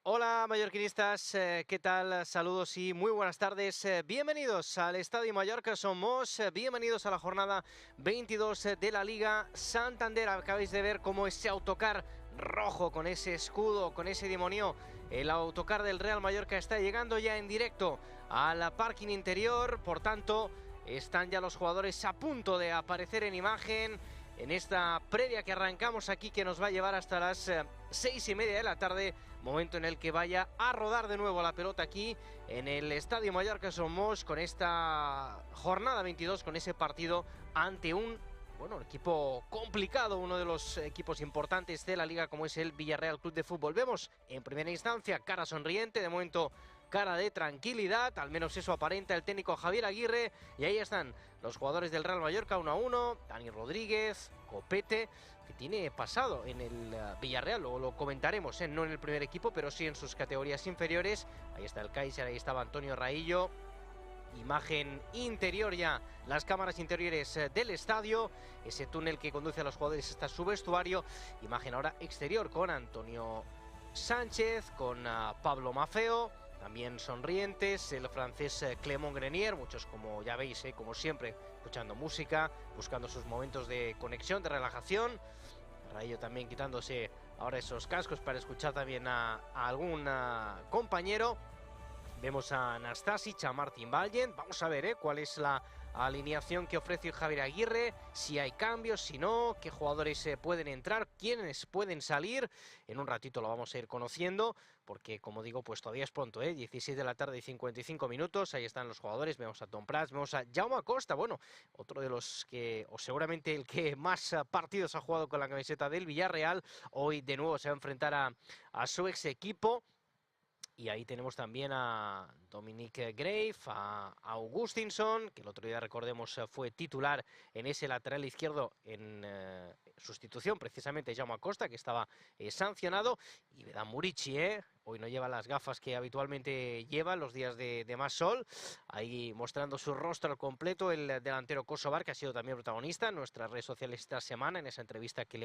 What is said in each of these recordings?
Hola mallorquinistas, ¿qué tal? Saludos y muy buenas tardes. Bienvenidos al Estadio Mallorca Somos, bienvenidos a la jornada 22 de la Liga Santander. Acabáis de ver cómo ese autocar rojo con ese escudo, con ese demonio, el autocar del Real Mallorca está llegando ya en directo al parking interior. Por tanto, están ya los jugadores a punto de aparecer en imagen en esta previa que arrancamos aquí, que nos va a llevar hasta las 6:30 de la tarde, momento en el que vaya a rodar de nuevo la pelota aquí en el Estadio Mallorca Somos, con esta jornada 22, con ese partido ante un equipo complicado, uno de los equipos importantes de la liga, como es el Villarreal Club de Fútbol. Vemos en primera instancia cara sonriente, de momento cara de tranquilidad, al menos eso aparenta el técnico Javier Aguirre, y ahí están los jugadores del Real Mallorca 1-1, Dani Rodríguez, Copete, que tiene pasado en el Villarreal, luego lo comentaremos, no en el primer equipo, pero sí en sus categorías inferiores. Ahí está el Kaiser, ahí estaba Antonio Raillo. Imagen interior ya, las cámaras interiores del estadio, ese túnel que conduce a los jugadores hasta su vestuario. Imagen ahora exterior con Antonio Sánchez, con Pablo Maffeo, también sonrientes, el francés Clément Grenier, muchos, como ya veis, como siempre, escuchando música, buscando sus momentos de conexión, de relajación. Raillo también quitándose ahora esos cascos para escuchar también a algún compañero. Vemos a Nastasic, a Martin Vallen. Vamos a ver cuál es la alineación que ofrece Javier Aguirre, si hay cambios, si no, qué jugadores pueden entrar, quiénes pueden salir. En un ratito lo vamos a ir conociendo, porque como digo, pues todavía es pronto, 16 de la tarde y 55 minutos. Ahí están los jugadores, vemos a Tom Prats, vemos a Jaume Acosta, bueno, otro de los que, o seguramente el que más partidos ha jugado con la camiseta del Villarreal. Hoy de nuevo se va a enfrentar a su ex equipo. Y ahí tenemos también a Dominic Grave, a Augustinson, que el otro día, recordemos, fue titular en ese lateral izquierdo en sustitución precisamente de Jaume Acosta, que estaba sancionado. Y Vedan Murici, hoy no lleva las gafas que habitualmente lleva los días de más sol, ahí mostrando su rostro al completo, el delantero kosovar, que ha sido también protagonista en nuestras redes sociales esta semana, en esa entrevista que le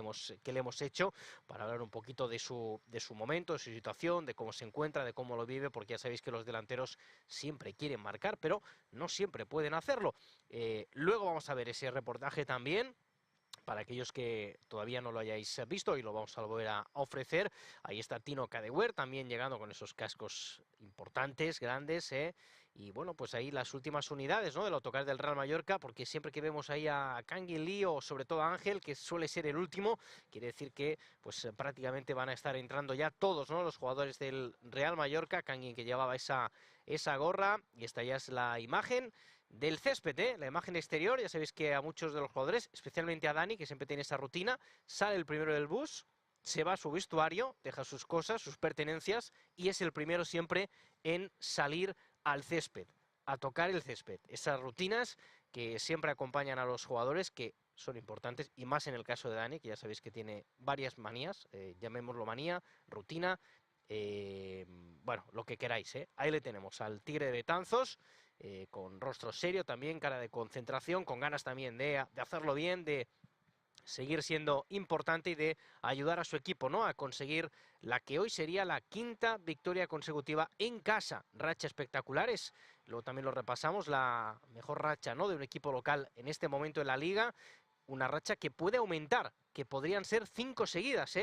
hemos hecho, para hablar un poquito de su momento, de su situación, de cómo se encuentra, de cómo lo vive, porque ya sabéis que los delanteros siempre quieren marcar, pero no siempre pueden hacerlo. Luego vamos a ver ese reportaje también, para aquellos que todavía no lo hayáis visto, y lo vamos a volver a ofrecer. Ahí está Tino Kadewere también llegando con esos cascos importantes, grandes, y bueno, pues ahí las últimas unidades, del autocar del Real Mallorca, porque siempre que vemos ahí a Kangin Lee o sobre todo a Ángel, que suele ser el último, quiere decir que pues prácticamente van a estar entrando ya todos, los jugadores del Real Mallorca. Kangin, que llevaba esa gorra, y esta ya es la imagen del césped, la imagen exterior. Ya sabéis que a muchos de los jugadores, especialmente a Dani, que siempre tiene esa rutina, sale el primero del bus, se va a su vestuario, deja sus cosas, sus pertenencias, y es el primero siempre en salir al césped, a tocar el césped. Esas rutinas que siempre acompañan a los jugadores, que son importantes, y más en el caso de Dani, que ya sabéis que tiene varias manías, llamémoslo manía, rutina, bueno, lo que queráis, Ahí le tenemos al Tigre de Betanzos, con rostro serio también, cara de concentración, con ganas también de hacerlo bien, de seguir siendo importante y de ayudar a su equipo, a conseguir la que hoy sería la 5ª victoria consecutiva en casa. Racha espectaculares. Luego también lo repasamos, la mejor racha, de un equipo local en este momento en la liga. Una racha que puede aumentar, que podrían ser 5 seguidas,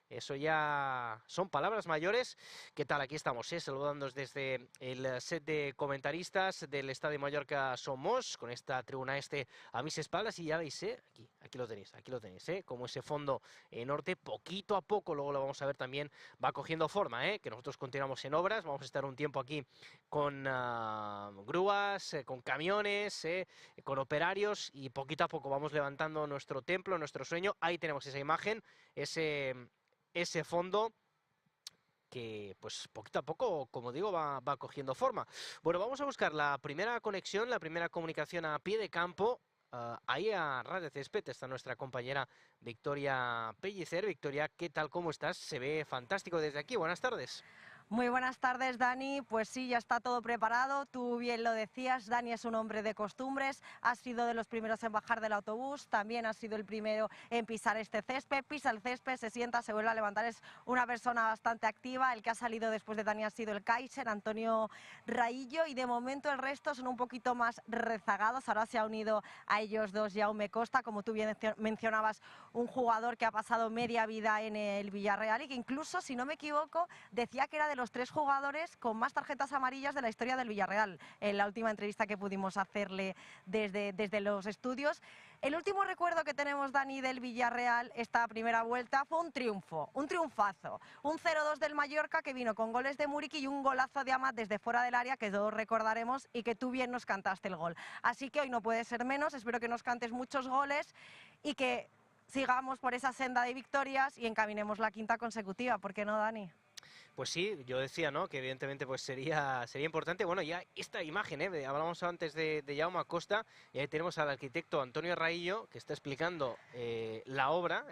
Eso ya son palabras mayores. ¿Qué tal? Aquí estamos, saludándoos desde el set de comentaristas del Estadio Mallorca Somos, con esta tribuna a mis espaldas, y ya veis, aquí lo tenéis, como ese fondo norte, poquito a poco, luego lo vamos a ver también, va cogiendo forma, que nosotros continuamos en obras, vamos a estar un tiempo aquí con grúas, con camiones, con operarios, y poquito a poco vamos levantando nuestro templo, nuestro sueño. Ahí tenemos esa imagen, ese fondo que pues poquito a poco, como digo, va cogiendo forma. Bueno, vamos a buscar la primera conexión, la primera comunicación a pie de campo. Ahí a ras de césped está nuestra compañera Victoria Pellicer. Victoria, ¿qué tal? ¿Cómo estás? Se ve fantástico desde aquí. Buenas tardes. Muy buenas tardes, Dani. Pues sí, ya está todo preparado. Tú bien lo decías, Dani es un hombre de costumbres, ha sido de los primeros en bajar del autobús, también ha sido el primero en pisar este césped, pisa el césped, se sienta, se vuelve a levantar, es una persona bastante activa. El que ha salido después de Dani ha sido el Kaiser, Antonio Raillo, y de momento el resto son un poquito más rezagados. Ahora se ha unido a ellos dos Jaume Costa, como tú bien mencionabas, un jugador que ha pasado media vida en el Villarreal y que incluso, si no me equivoco, decía que era de los 3 jugadores con más tarjetas amarillas de la historia del Villarreal, en la última entrevista que pudimos hacerle desde los estudios. El último recuerdo que tenemos, Dani, del Villarreal esta primera vuelta fue un triunfo, un triunfazo, un 0-2 del Mallorca que vino con goles de Muriqui y un golazo de Amat desde fuera del área que todos recordaremos y que tú bien nos cantaste el gol. Así que hoy no puede ser menos, espero que nos cantes muchos goles y que sigamos por esa senda de victorias y encaminemos la 5ª consecutiva, ¿por qué no, Dani? Pues sí, yo decía, ¿no?, que evidentemente pues sería importante. Bueno, ya esta imagen, hablamos antes de Jaume Costa, y ahí tenemos al arquitecto Antonio Raillo, que está explicando la obra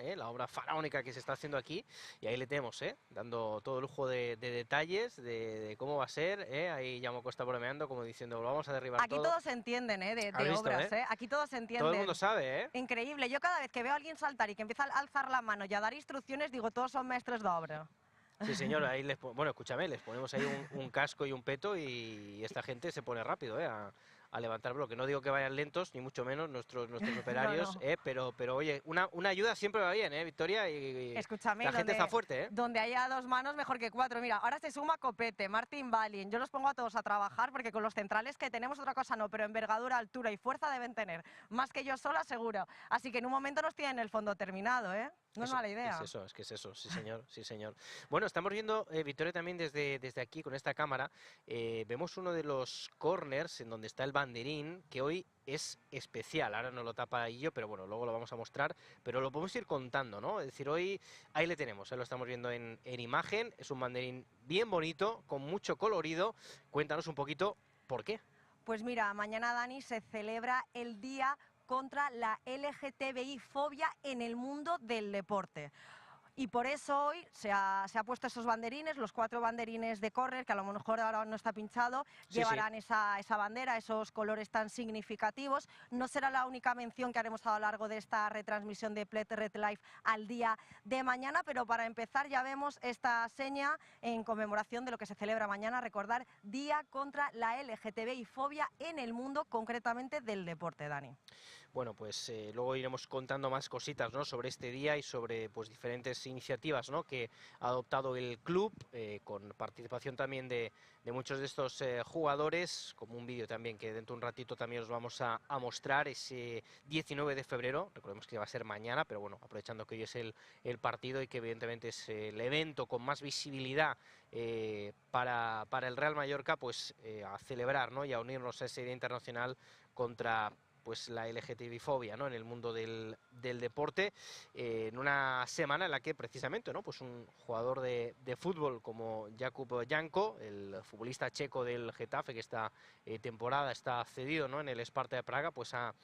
faraónica que se está haciendo aquí, y ahí le tenemos, dando todo lujo de detalles, de cómo va a ser, ahí Jaume Costa bromeando, como diciendo, lo vamos a derribar aquí todo. Aquí todos se entienden, de visto, obras, aquí todos se entienden. Todo el mundo sabe, Increíble, yo cada vez que veo a alguien saltar y que empieza a alzar la mano y a dar instrucciones, digo, todos son maestros de obra. Sí, señor, ahí bueno, escúchame, les ponemos ahí un casco y un peto y esta gente se pone rápido a levantar bloque. No digo que vayan lentos, ni mucho menos nuestros operarios, no. Pero oye, una ayuda siempre va bien, Victoria, y escúchame, la gente está fuerte, Donde haya 2 manos, mejor que 4. Mira, ahora se suma Copete, Martín Balin, yo los pongo a todos a trabajar porque con los centrales que tenemos otra cosa no, pero envergadura, altura y fuerza deben tener, más que yo sola seguro. Así que en un momento nos tienen el fondo terminado, No es mala idea. Es que es eso, sí señor, sí señor. Bueno, estamos viendo, Victoria, también desde aquí con esta cámara, vemos uno de los corners en donde está el banderín, que hoy es especial, ahora no lo tapa yo, pero bueno, luego lo vamos a mostrar, pero lo podemos ir contando, ¿no? Es decir, hoy ahí le tenemos, lo estamos viendo en imagen, es un banderín bien bonito, con mucho colorido. Cuéntanos un poquito por qué. Pues mira, mañana, Dani, se celebra el Día contra la LGTBI-fobia en el mundo del deporte. Y por eso hoy se ha puesto esos banderines, los 4 banderines de córner, que a lo mejor ahora no está pinchado, sí, llevarán sí. Esa bandera, esos colores tan significativos. No será la única mención que haremos a lo largo de esta retransmisión de Plet Red Live al día de mañana, pero para empezar ya vemos esta seña en conmemoración de lo que se celebra mañana, recordar Día contra la LGTBI-fobia en el mundo, concretamente del deporte, Dani. Bueno, pues luego iremos contando más cositas, ¿no?, sobre este día y sobre pues diferentes iniciativas, ¿no?, que ha adoptado el club, con participación también de muchos de estos jugadores, como un vídeo también que dentro de un ratito también os vamos a mostrar, ese 19 de febrero, recordemos que va a ser mañana, pero bueno, aprovechando que hoy es el partido y que evidentemente es el evento con más visibilidad para el Real Mallorca, pues a celebrar, ¿no?, y a unirnos a ese Día Internacional contra pues la LGTBI-fobia, ¿no?, en el mundo del deporte, en una semana en la que precisamente, ¿no?, pues un jugador de fútbol como Jakub Janko, el futbolista checo del Getafe, que esta temporada está cedido, ¿no?, en el Sparta de Praga, pues ha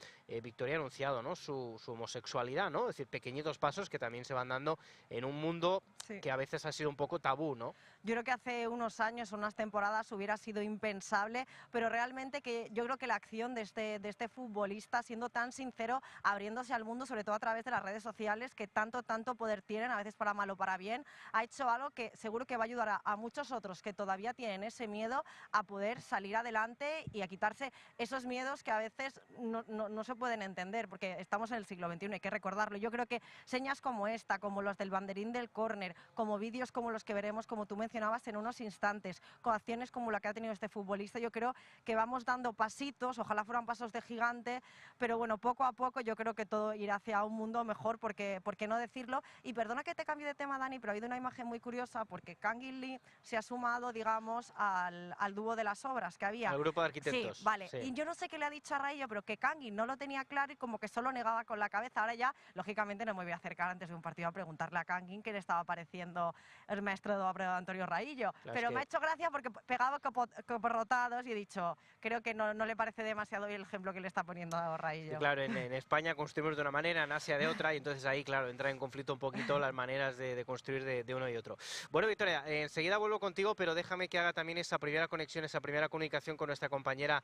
Victoria anunciado, ¿no?, su homosexualidad, ¿no?, es decir, pequeñitos pasos que también se van dando en un mundo sí. que a veces ha sido un poco tabú, ¿no? Yo creo que hace unos años, unas temporadas, hubiera sido impensable, pero realmente que yo creo que la acción de este futbolista, siendo tan sincero, abriéndose al mundo, sobre todo a través de las redes sociales, que tanto poder tienen, a veces para mal o para bien, ha hecho algo que seguro que va a ayudar a muchos otros que todavía tienen ese miedo a poder salir adelante y a quitarse esos miedos que a veces no se pueden entender, porque estamos en el siglo XXI, hay que recordarlo. Yo creo que señas como esta, como los del banderín del córner, como vídeos como los que veremos, como tú mencionabas en unos instantes, con acciones como la que ha tenido este futbolista, yo creo que vamos dando pasitos, ojalá fueran pasos de gigante, pero bueno, poco a poco yo creo que todo irá hacia un mundo mejor, porque ¿por qué no decirlo? Y perdona que te cambie de tema, Dani, pero ha habido una imagen muy curiosa, porque Kangin Lee se ha sumado, digamos, al dúo de las obras que había. Al grupo de arquitectos. Sí, vale, sí. Y yo no sé qué le ha dicho a Raillo, pero que Kangin no lo tenía claro y como que solo negaba con la cabeza. Ahora ya, lógicamente, no me voy a acercar antes de un partido a preguntarle a Kangin qué le estaba pareciendo el maestro de obra de Antonio Raillo, claro, pero me ha hecho gracia porque pegaba coporrotados y he dicho, creo que no le parece demasiado bien el ejemplo que le está poniendo construyendo ahora y yo. Claro, en España construimos de una manera, en Asia de otra, y entonces ahí, claro, entra en conflicto un poquito las maneras de construir de uno y otro. Bueno, Victoria, enseguida vuelvo contigo, pero déjame que haga también esa primera conexión, esa primera comunicación con nuestra compañera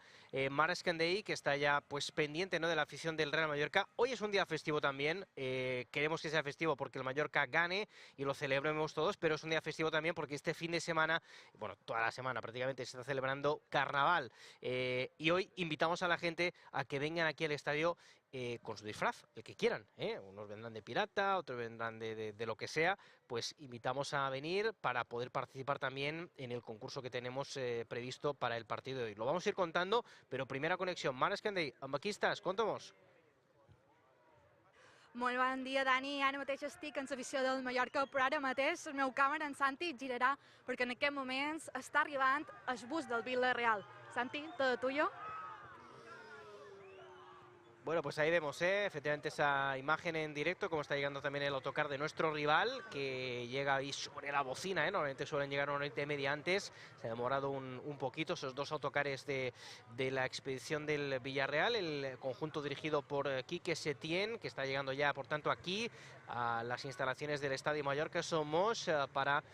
Mar Escandei, que está ya pues pendiente, ¿no?, de la afición del Real Mallorca. Hoy es un día festivo también, queremos que sea festivo porque el Mallorca gane y lo celebremos todos, pero es un día festivo también porque este fin de semana, bueno, toda la semana prácticamente se está celebrando Carnaval, y hoy invitamos a la gente a que vengan aquí al estadio con su disfraz, el que quieran, unos vendrán de pirata, otros vendrán de lo que sea, pues invitamos a venir para poder participar también en el concurso que tenemos previsto para el partido de hoy. Lo vamos a ir contando, pero primera conexión. Mar Escandei, amb qui estàs? Conta'm-nos. Molt bon dia, Dani. Ara mateix estic en l'afició del Mallorca, però ara mateix el meu càmera, en Santi, girarà perquè en aquest moments està arribant el bus del Villarreal. Santi, todo tuyo. Bueno, pues ahí vemos efectivamente esa imagen en directo, como está llegando también el autocar de nuestro rival, que llega ahí sobre la bocina, normalmente suelen llegar una horita y media antes, se ha demorado un poquito esos dos autocares de la expedición del Villarreal, el conjunto dirigido por Quique Setién, que está llegando ya, por tanto, aquí a las instalaciones del Estadio Mallorca Somos para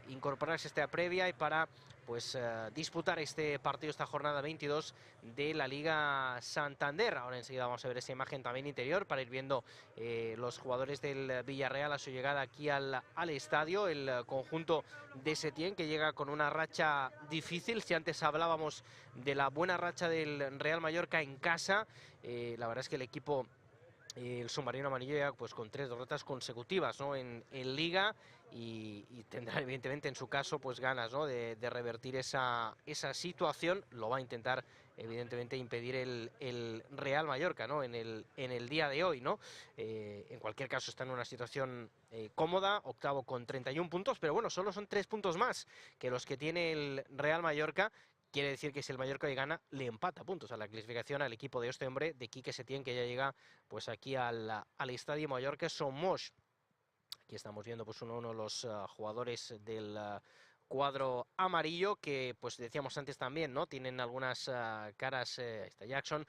incorporarse a esta previa y para pues disputar este partido, esta jornada 22 de la Liga Santander. Ahora enseguida vamos a ver esa imagen también interior para ir viendo los jugadores del Villarreal a su llegada aquí al estadio, el conjunto de Setién, que llega con una racha difícil. Si antes hablábamos de la buena racha del Real Mallorca en casa, la verdad es que el equipo, el submarino amarillo, ya pues con 3 derrotas consecutivas, ¿no?, en Liga, y tendrá evidentemente en su caso pues ganas, ¿no?, de revertir esa situación. Lo va a intentar evidentemente impedir el Real Mallorca, ¿no?, en el día de hoy, ¿no? En cualquier caso está en una situación cómoda, octavo con 31 puntos, pero bueno, solo son 3 puntos más que los que tiene el Real Mallorca. Quiere decir que si el Mallorca hoy gana, le empata puntos a la clasificación al equipo de este hombre, de Quique Setién, que ya llega pues aquí al Estadio Mallorca Somos. Aquí estamos viendo pues uno de los jugadores del cuadro amarillo, que pues decíamos antes también, ¿no?, tienen algunas caras, está Jackson,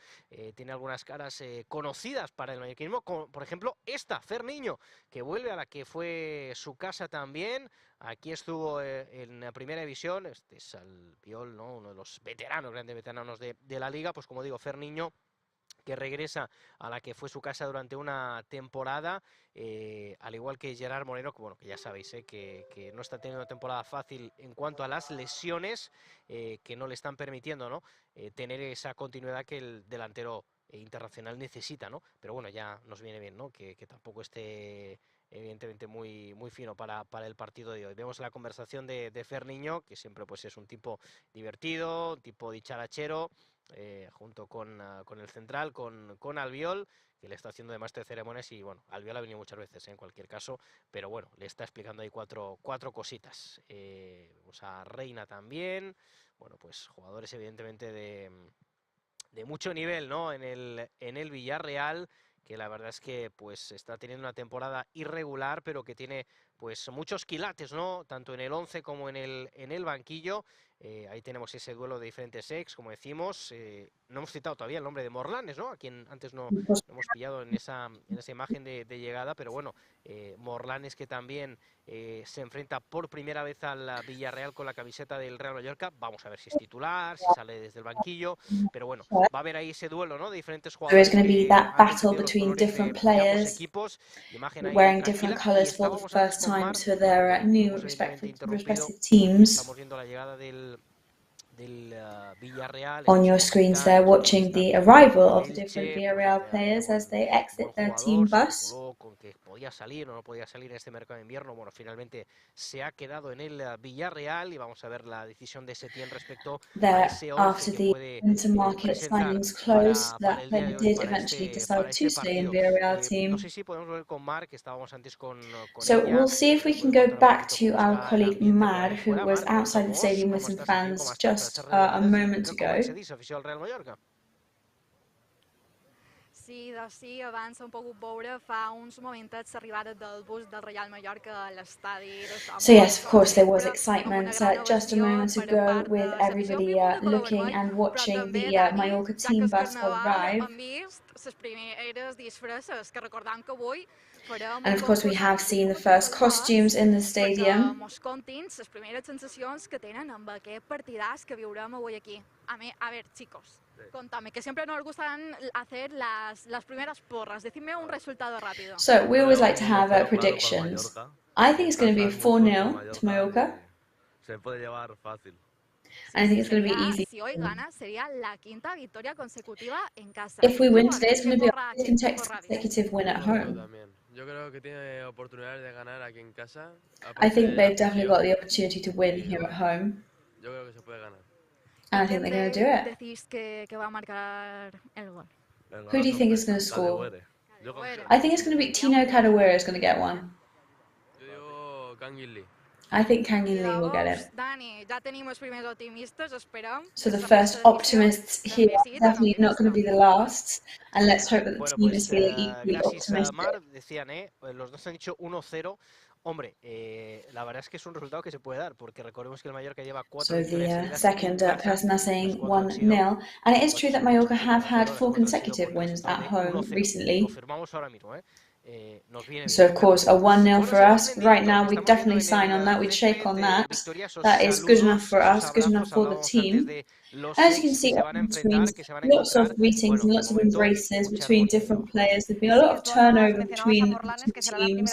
tiene algunas caras conocidas para el mallorquinismo, como por ejemplo esta, Ferniño, que vuelve a la que fue su casa también. Aquí estuvo en la primera división, este es Albiol, ¿no?, uno de los veteranos, grandes veteranos de la liga, pues como digo, Ferniño, que regresa a la que fue su casa durante una temporada, al igual que Gerard Moreno, que, bueno, que ya sabéis que no está teniendo una temporada fácil en cuanto a las lesiones, que no le están permitiendo, ¿no?, tener esa continuidad que el delantero internacional necesita, ¿no? Pero bueno, ya nos viene bien, ¿no?, que tampoco esté evidentemente muy fino para el partido de hoy. Vemos la conversación de Ferniño, que siempre pues es un tipo divertido, un tipo dicharachero, junto con el central, con Albiol, que le está haciendo de maestro de ceremonias. Y bueno, Albiol ha venido muchas veces en cualquier caso, pero bueno, le está explicando ahí cuatro cositas. Vemos a Reina también, bueno, pues jugadores evidentemente de mucho nivel, ¿no?, en el Villarreal, que la verdad es que pues está teniendo una temporada irregular, pero que tiene pues muchos quilates, ¿no?, tanto en el 11 como en el banquillo. Ahí tenemos ese duelo de diferentes ex, como decimos. No hemos citado todavía el nombre de Morlanes, ¿no?, a quien antes no hemos pillado en esa imagen de llegada, pero bueno, Morlanes, que también se enfrenta por primera vez al Villarreal con la camiseta del Real Mallorca. Vamos a ver si es titular, si sale desde el banquillo, pero bueno, va a haber ahí ese duelo, ¿no?, de diferentes jugadores There is going to be que that han battle defendido los between colores different de ambos players equipos. Imagen ahí wearing tranquila, different y colours for the estábamos antes first con time Mar, to their new hemos evidentemente interrumpido. respective teams. Estamos viendo la llegada del Villarreal. On your screens there, watching the arrival of the different Villarreal players as they exit their team bus. Con que podía salir o no podía salir en este mercado de invierno. Bueno, finalmente se ha quedado en el Villarreal, y vamos a ver la decisión de Setién respecto a ese 11 After que the puede intermarket presentar signings closed, para that el día they de hoy, did para eventually decide para to este stay in partido. Villarreal No team. sé si podemos ver con Mar, que estábamos antes con So ella. we'll see if we can Puede go contar un back poquito to cómo our está el colleague ambiente por Mad, ahí who fuera. was Mar, outside the conta'm-nos stadium with com some estàs aquí, com fans estan les just xarxes a de moment com ago. accedís a afició al Real Mallorca. Sí, doncs sí, abans hem pogut veure fa uns momentets l'arribada del bus del Real Mallorca a l'estadi. So yes, of course, there was excitement just a moment ago with everybody looking and watching the Mallorca team bus arrive. Hem vist les primeres disfresses, que recordam que avui farem And of course, we have seen the first costumes in the stadium. Mos contin les primeres sensacions que tenen amb aquest partidàs que viurem avui aquí. A ver, chicos, contame, que siempre nos gustan hacer las primeras porras. Decidme un resultado rápido. So we always like to have predictions. I think it's going to be a 4-0 to Mallorca. Se puede llevar fácil. And I think it's going to be easy. Si hoy gana, sería la quinta victoria consecutiva en casa. If we win today, it's going to be our consecutive win at home. Yo creo que tiene oportunidades de ganar aquí en casa. I think they've definitely got the opportunity to win here at home. Yo creo que se puede ganar. And I think they're going to do it. Decís que va a marcar el gol. Who do you think is going to score? I think it's going to be Tino Cadawera is going to get one. Yo digo Canguilí. I think Kangin Lee will get it. Dani, ja tenim els primers optimistes, esperem. So the first optimists here are definitely not going to be the last. And let's hope that the team is feeling equally optimistic. Mar, decían, los dos han dicho 1-0. Hombre, la verdad es que es un resultado que se puede dar, porque recordemos que el Mallorca lleva 4 So the second person is saying 1-0. And it is true that Mallorca have had 4 consecutive wins at home recently. So of course a 1-0 for us. Right now we'd definitely sign on that, we'd shake on that. That is good enough for us, good enough for the team. As you can see on the screens, lots of greetings and lots of embraces between different players. There's been a lot of turnover between the two teams.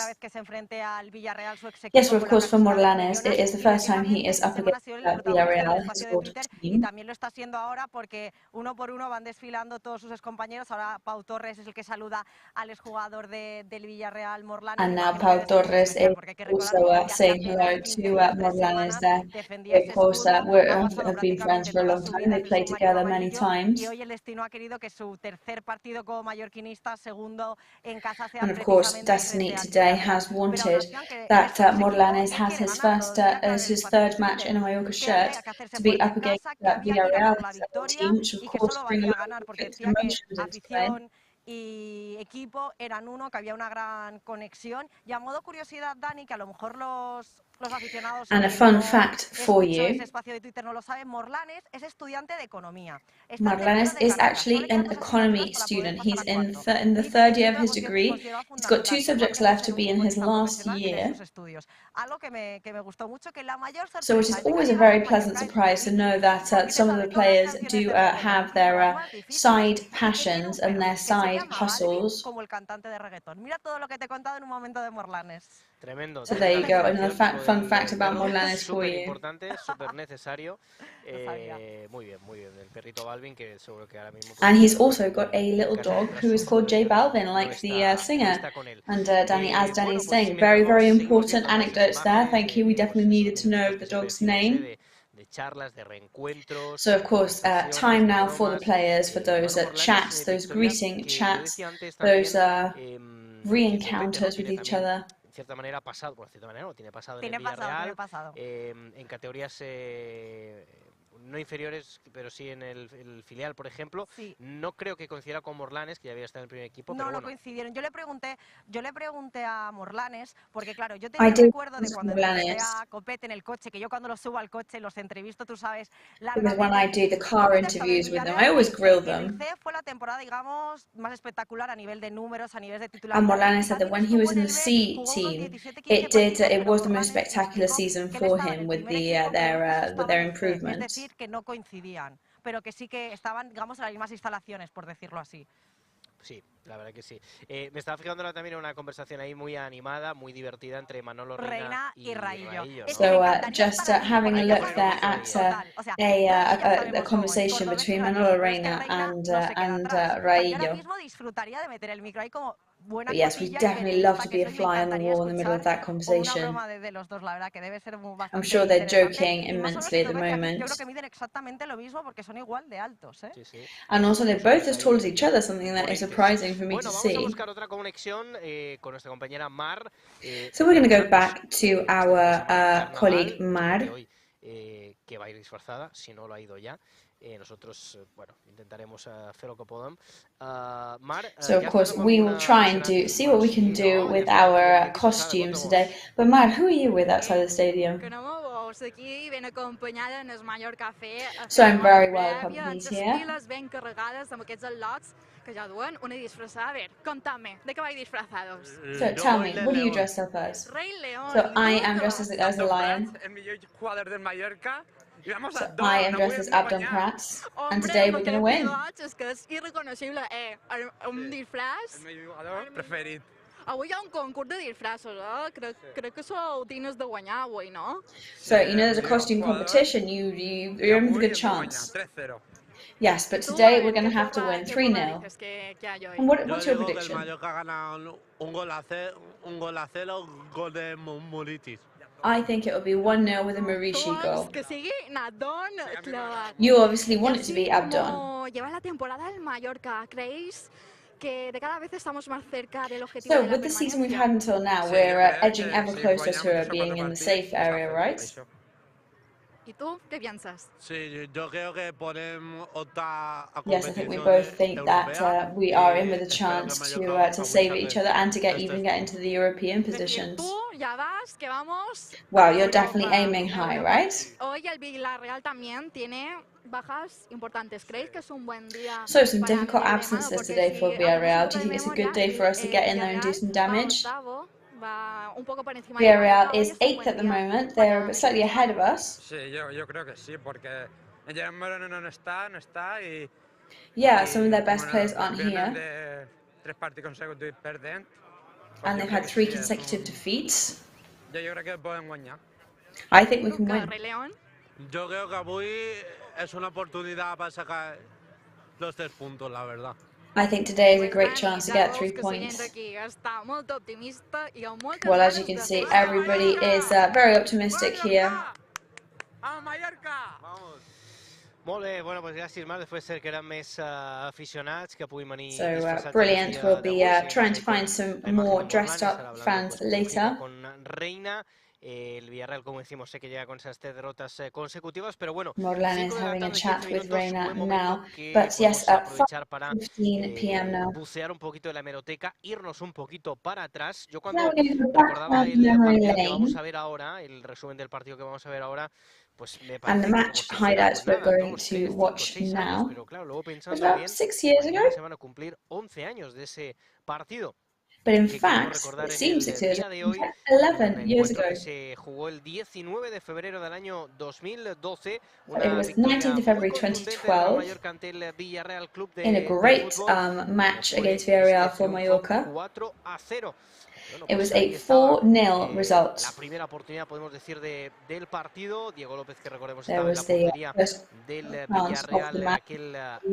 Yes, well, of course, for Morlanes, it is the first time he is up against Villarreal, his old team. También lo está haciendo ahora porque uno por uno van desfilando todos sus compañeros. Ahora Pau Torres es el que saluda al exjugador del Villarreal, Morlanes. And now Pau Torres is also saying hello to Morlanes there. Of course, have been friends for a long time. They played together many times. Y hoy el destino ha querido que su tercer partido como mallorquinista, segundo en casa, sea. And of course, Destiny today has wanted that Morlanes has his third match in a Mallorca shirt to be up against Villarreal team, which of course brings a lot of emotions into play. Y equipo eran uno, que había una gran conexión. Y a modo curiosidad, Dani, que a lo mejor los aficionados... And a fun fact for you. Ese espacio de Twitter no lo saben, Morlanes es estudiante de economía. Morlanes is actually an economy student. He's in the third year of his degree. He's got 2 subjects left to be in his last year. So it is always a very pleasant surprise to know that some of the players do have their side passions and their side hustles. So there you go, another fun fact about Morlanes for you. And he's also got a little dog who is called J Balvin, like the singer. And Danny, as Danny is saying, very, very important anecdotes there. Thank you. We definitely needed to know the dog's name. So of course, time now for the players, for those chats, those greeting chats, those re-encounters with each other. En cierta manera pasado, por cierta manera no, tiene pasado en el Villarreal, en categorías no inferiores, pero sí en el filial, por ejemplo. Sí. No creo que coincidiera con Morlanes, que ya había estado en el primer equipo. No, pero no bueno. Coincidieron. Yo le pregunté a Morlanes, porque claro, yo tenía recuerdo de cuando entrevisté a Copete en el coche, que yo cuando los subo al coche los entrevisto, tú sabes. Because when I do the car interviews with them, I always grill them. El CF fue la temporada, digamos, más espectacular a nivel de números, a nivel de titularidad. And Morlanes said that when he was in the C team, it was the most spectacular season for him with their improvements. Que no coincidían, pero que sí que estaban, digamos, en las mismas instalaciones, por decirlo así. Sí, la verdad que sí. Me estaba fijando también en una conversation ahí muy animada, muy divertida entre Manolo Reina y Raillo, ¿no? So just having a look there at a conversation between Manolo Reina and Raillo. But yes, we definitely love to be a fly on the wall in the middle of that conversation. I'm sure they're joking immensely at the moment. And also they're both as tall as each other, something that is surprising for me to see. So we're going to go back to our colleague Mar. que va a ir disfrazada, si no lo ha ido ya. Nosotros, bueno, intentaremos hacer lo que podamos. Mar, So of course we will try and see what we can do with our costumes today. But Mar, who are you with outside the stadium? Aquí ben acompanyada en el Mallorca Cafè. So I'm very well accompanied here. Piles ben carregades amb aquests al·lots que ja duen una disfressada. A ver, contame, ¿de qué vais disfrazados? So tell me, what are you dressed up as? Rey León. So I am dressed as a lion. El millor jugador del Mallorca. So I am dressed as Abdon Prats, and today we're going to win. És que és irreconocible, un disfraç. El meu jugador preferit. Avui hi ha un concurs de disfraços, crec que sou dignes de guanyar avui, no? So, you know, there's a costume competition, you're in with a good chance. 3-0. Yes, but today we're going to have to win 3-0. And what's your prediction? I think it will be 1-0 with a Murici goal. Que sigui Nadon clavat. You obviously want it to be Abdon. Como lleva la temporada del Mallorca, ¿creéis que de cada vez estamos más cerca del objetivo So, de la with the season we've permanencia? had until now, we're edging ever closer to being in the safe area, right? ¿Y tú qué piensas? Sí, yo creo que podemos optar a Yes, I think we both think that we are in with a chance to save each other and to even get into the European positions. Tú ya vas, que vamos. Wow, you're definitely aiming high, right? Hoy el Villarreal también tiene bajas importantes. ¿Creéis que es un buen día? So, some difficult absences today for Villarreal. Do you think it's a good day for us to get in there and do some damage? Villarreal is 8th at the moment. They're slightly ahead of us. Sí, yo creo que sí, porque Moreno no está y... Yeah, some of their best players aren't here. Tres partidos consecutivos perden. And they've had 3 consecutive defeats. Yo creo que pueden ganar. I think we can win. Yo creo que hoy es una oportunidad para sacar los 3 puntos, la verdad. I think today is a great chance to get 3 points. Well, as you can see, everybody is very optimistic here. Molt bé, bueno, pues gràcies, Marc. Després ser que eren més aficionats que puguin venir. So brilliant. We'll be trying to find some more dressed up fans later. Con Reina. El Villarreal, como decimos, sé que llega con esas 3 derrotas consecutivas, pero bueno. Morlan is having a chat with Reina now, but yes, at 5:15 p.m. now. Bucear un poquito de la hemeroteca, irnos un poquito para atrás. Yo cuando recordaba el partido que vamos a ver ahora, el resumen del partido que vamos a ver ahora, pues me parece. And the match highlights we're going to watch now. Pero claro, luego pensando about bien, 6 years ago. se van a cumplir 11 años de ese partido. But in fact, it seems 6 years ago, 11 years ago. Se jugó el 19 de febrero del año 2012. It was 19th of February 2012 in a great match against Villarreal for Mallorca. It was a 4-0 result. La primera oportunidad, podemos decir, del partido. Diego López, que recordemos There estaba en la was portería del Villarreal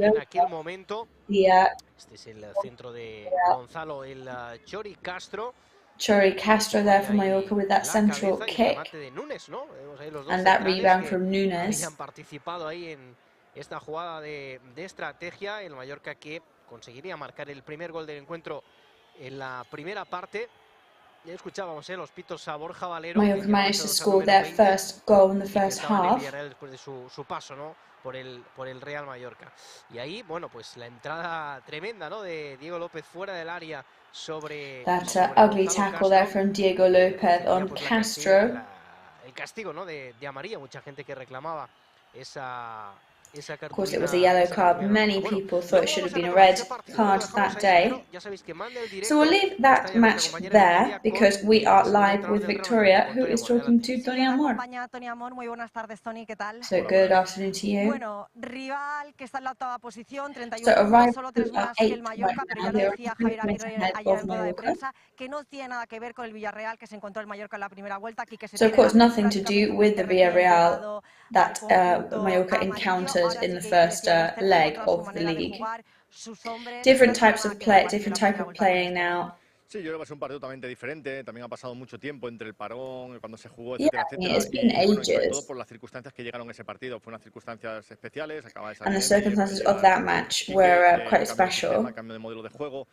en aquel momento. Este es el centro de Gonzalo, el Chori Castro. Chori Castro there for Mallorca with that central kick. And that rebound from Nunes. Han participado ahí en esta jugada de estrategia. El Mallorca que conseguiría marcar el primer gol del encuentro en la primera parte. Ya escuchábamos los pitos a Borja Valero. Mallorca managed to score their first goal in the first half. Después de su paso, ¿no? por el Real Mallorca. Y ahí, bueno, pues la entrada tremenda, ¿no? De Diego López fuera del área sobre... That ugly tackle there from Diego López on Castro. El castigo, ¿no? De amarilla, mucha gente que reclamaba esa Of course, it was a yellow card. Many people thought it should have been a red card that day. So we'll leave that match there because we are live with Victoria, who is talking to Tony Amor. Muy buenas tardes, Tony, ¿qué tal? So good afternoon to you. Bueno, rival que está en la octava posición, 31 So puntos, solo 3 más que el Mallorca, pero ya lo decía Javier Aguirre ayer en rueda de prensa, que no tiene nada que ver con el Villarreal, que se encontró el Mallorca en la primera vuelta. Aquí que se So of course, nothing to do with the Villarreal that Mallorca encountered in the first leg of the league. Different types of play, different type of playing now. Sí, yo creo que va a ser un partido totalmente diferente. También ha pasado mucho tiempo entre el parón, cuando se jugó, Yeah, etcétera, it's been y bueno, sobre ages. todo por las circunstancias que llegaron a ese partido. Fueron unas circunstancias especiales. Acaba de And the salir circumstances of that match were quite special. cambio de modelo de juego.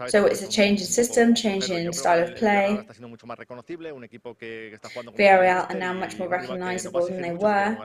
So it's a change in system, change in style of play. Está siendo mucho más reconocible, un equipo que está jugando con Villarreal are now much more recognizable than they were.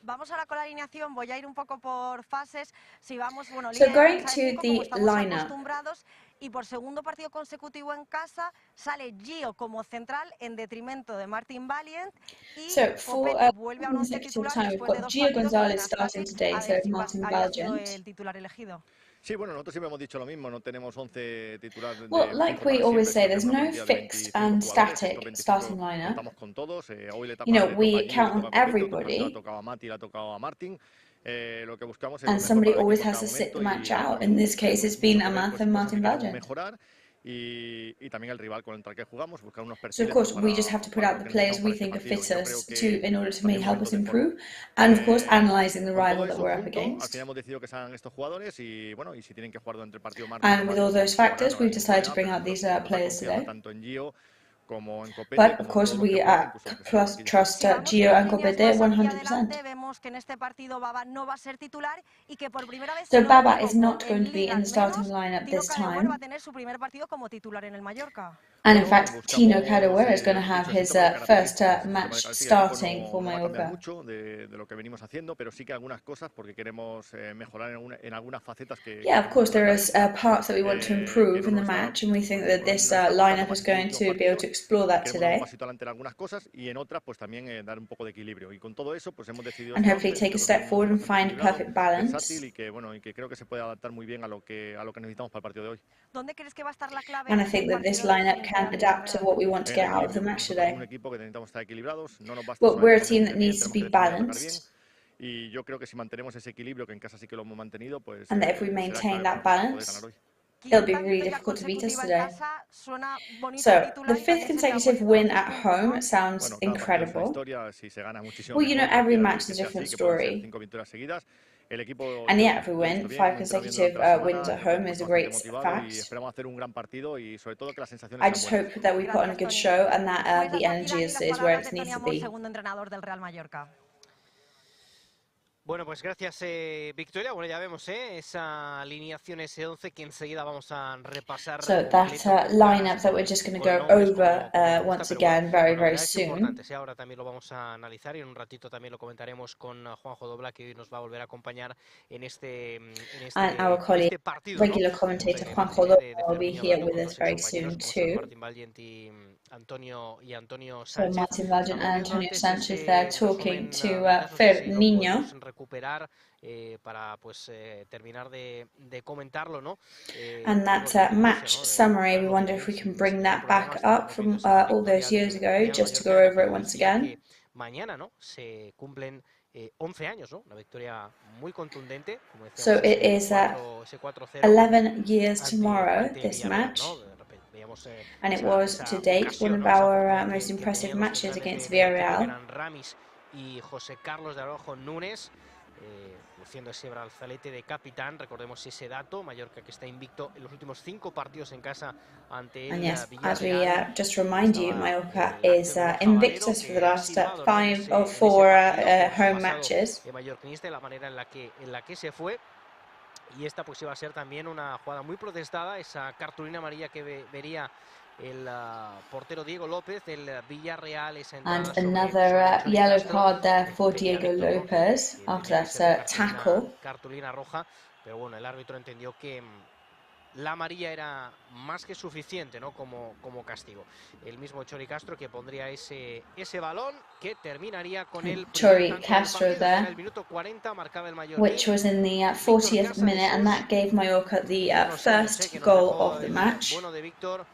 Vamos ahora con la alineación, voy a ir un poco por fases. Si vamos, bueno, So líder going de to cinco, como the estamos lineup. acostumbrados, y por segundo partido consecutivo en casa sale Gio como central en detrimento de Martin Valiant y So for Copete vuelve a un once consecutive titular time, we've después de got dos Gio partidos Gonzalez donde starting Nastasi today, so había Martin sido Valiant. el titular elegido. Sí, bueno, nosotros siempre hemos dicho lo mismo, no tenemos 11 titulares. Well, like we always say, there's no fixed and static starting lineup. Contamos con todos. Hoy le You know, toca we a Gio, count le on toca a Copete, otro partido everybody, le ha tocado a Mati, le ha tocado a Martin. Lo que buscamos es and lo mejor somebody para el always equipo en has to cada sit the momento match y, out. bueno, In this case, it's been mucho que ver, Amath pues, and cosas Martin que queremos Valiant. mejorar y también el rival con el que jugamos, buscar unos So perfiles of course, para, we just have to put para out lo the que players necesitamos we para este think are partido. fit Yo us creo que in order to también help momentos us de forma. improve, and of course, analysing the Con todo rival that eso we're up junto, al against. final hemos decidido que sean estos jugadores y bueno, y si tienen que jugar durante el partido martes, And with all those factors, we've decided to bring out these players today. tanto en Gio como en Copete, But como of course, todos los que we jueguen, incluso aunque sea plus banquillo. trust Si vamos Gio con las and líneas Copete más aquí 100%. adelante, vemos que en este partido Baba no va a ser titular y que por primera vez, So si no me Baba is equivoco, not going to en be Liga in the al starting menos, lineup Tino this Cadewere va a time. tener su primer partido como titular en el Mallorca. And in Bueno, fact, Tino buscamos, Cadewere is going to hemos have dicho his sistema de first características. El match sistema de características starting no for va a cambiar Mallorca. mucho de lo que venimos haciendo, pero sí que algunas cosas porque queremos mejorar en algunas facetas que Yeah, of course, there is características parts that we want to improve que in no the nos está, match, and we think that this no está lineup gustando is más en going estos to últimos be able to partidos. explore that Queremos dar un today, pasito adelante en algunas cosas y en otras pues también dar un poco de equilibrio. Y con todo eso pues hemos decidido and este hopefully 11, take a creo que es step un forward and bastante find equilibrado, perfect balance. versátil y que bueno, y que creo que se puede adaptar muy bien a lo que necesitamos para el partido de hoy. ¿Dónde crees que va a estar la clave And I en think el that this partido de lineup frente can al adapt to Villarreal? what we want to En el get out of the equilibrio. match Nosotros somos un today. equipo que necesitamos estar equilibrados, no nos basta But we're a solamente team con that needs to tenemos be que defender y atacar bien. balanced, Y yo creo que si mantenemos ese equilibrio, que en casa sí que lo hemos mantenido, pues and that if we será maintain clave that para poder balance, ganar hoy. it'll be Quinta really victoria difficult to beat us consecutiva en today. casa, suena bonito So, el the titular y fifth también sería consecutive bonito win los at 3 puntos, home ¿no? sounds Bueno, cada partido es una incredible. historia, si se gana muchísimo Well, you know, mejor, every cualquiera match que is a sea different así, que pueden ser story. 5 victorias seguidas. El equipo And yo yet, if we lo he win, visto bien, 5 hemos entrenado bien consecutive durante la wins semana, at yo creo home que is a está great bastante motivado y fact. esperamos hacer un gran partido y sobre todo que las sensaciones I sean just buenas. hope that we put on a good show and that Pues the hasta aquí, energy Dani, is las where palabras it de needs Tony to Amos, be. segundo entrenador del Real Mallorca. Bueno, pues gracias, Victoria. Bueno, ya vemos esa alineación, ese 11 que enseguida vamos a repasar. So that lineup that we're just going to go over once again very soon. Importantes, ahora también lo vamos a analizar y en un ratito también lo comentaremos con Juanjo Dobla, que hoy nos va a volver a acompañar en este And our colleague, partido, regular ¿no? commentator Pues, Juanjo Dobla will be here with us very soon too. Martin Valiant y Antonio So Sánchez. Martin Valiant and Antonio Sánchez there talking to Fer Niño. Recuperar para pues terminar de comentarlo, ¿no? And that match summary, we wonder if we can bring that back up from all those years ago, just to go over it once again. Mañana, ¿no? Se cumplen 11 años, ¿no? Una victoria muy contundente. Como So it is 11 years tomorrow, this match. And it was, to date, one of our most impressive matches against Villarreal. Ramis y José Carlos de Araujo Núñez, luciendo ese brazalete de capitán. Recordemos ese dato, Mallorca que está invicto en los últimos 5 partidos en casa ante el Yes, Villarreal. as we just remind you, Mallorca is invictus for the last 5 or 4 home matches. Mallorquinista, la manera en la que se fue. Y esta pues iba a ser también una jugada muy protestada, esa cartulina amarilla que vería el portero Diego López del Villarreal. And another yellow card there for Diego Lopez after that tackle. Cartulina roja, pero bueno, el árbitro entendió que la amarilla era más que suficiente, ¿no? Como castigo. El mismo Chori Castro que pondría ese balón que terminaría con el Chori Castro there, en el minuto 40 marcaba el Mallorca, which was in the 40th minute, and that gave Mallorca the first goal of the match. Bueno de Víctor,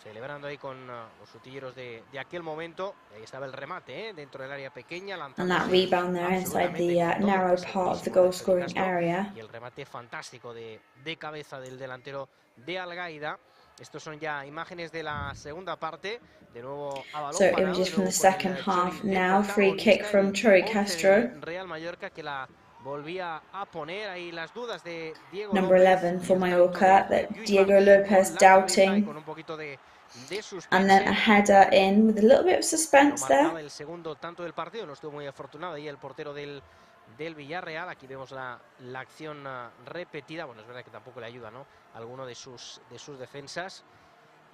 celebrando ahí con los utilleros de aquel momento. Ahí estaba el remate, dentro del área pequeña. And that rebound there inside the narrow part of the goal-scoring area. Y el remate fantástico de cabeza del delantero de Algaida. Estos son ya imágenes de la segunda parte. De nuevo a balón So parado, images from the con second el half Chori now. de Free kick from Chori Castro. Real Mallorca que la volvía a poner ahí las dudas de Diego Number López, 11 for Mallorca, that Diego Lopez doubting. con un poquito de And then a header in with a little bit of suspense there. El segundo tanto del partido, no estuvo muy afortunado ahí el portero del del Villarreal. Aquí vemos la acción repetida. Bueno, es verdad que tampoco le ayuda, ¿no?, alguno de sus defensas.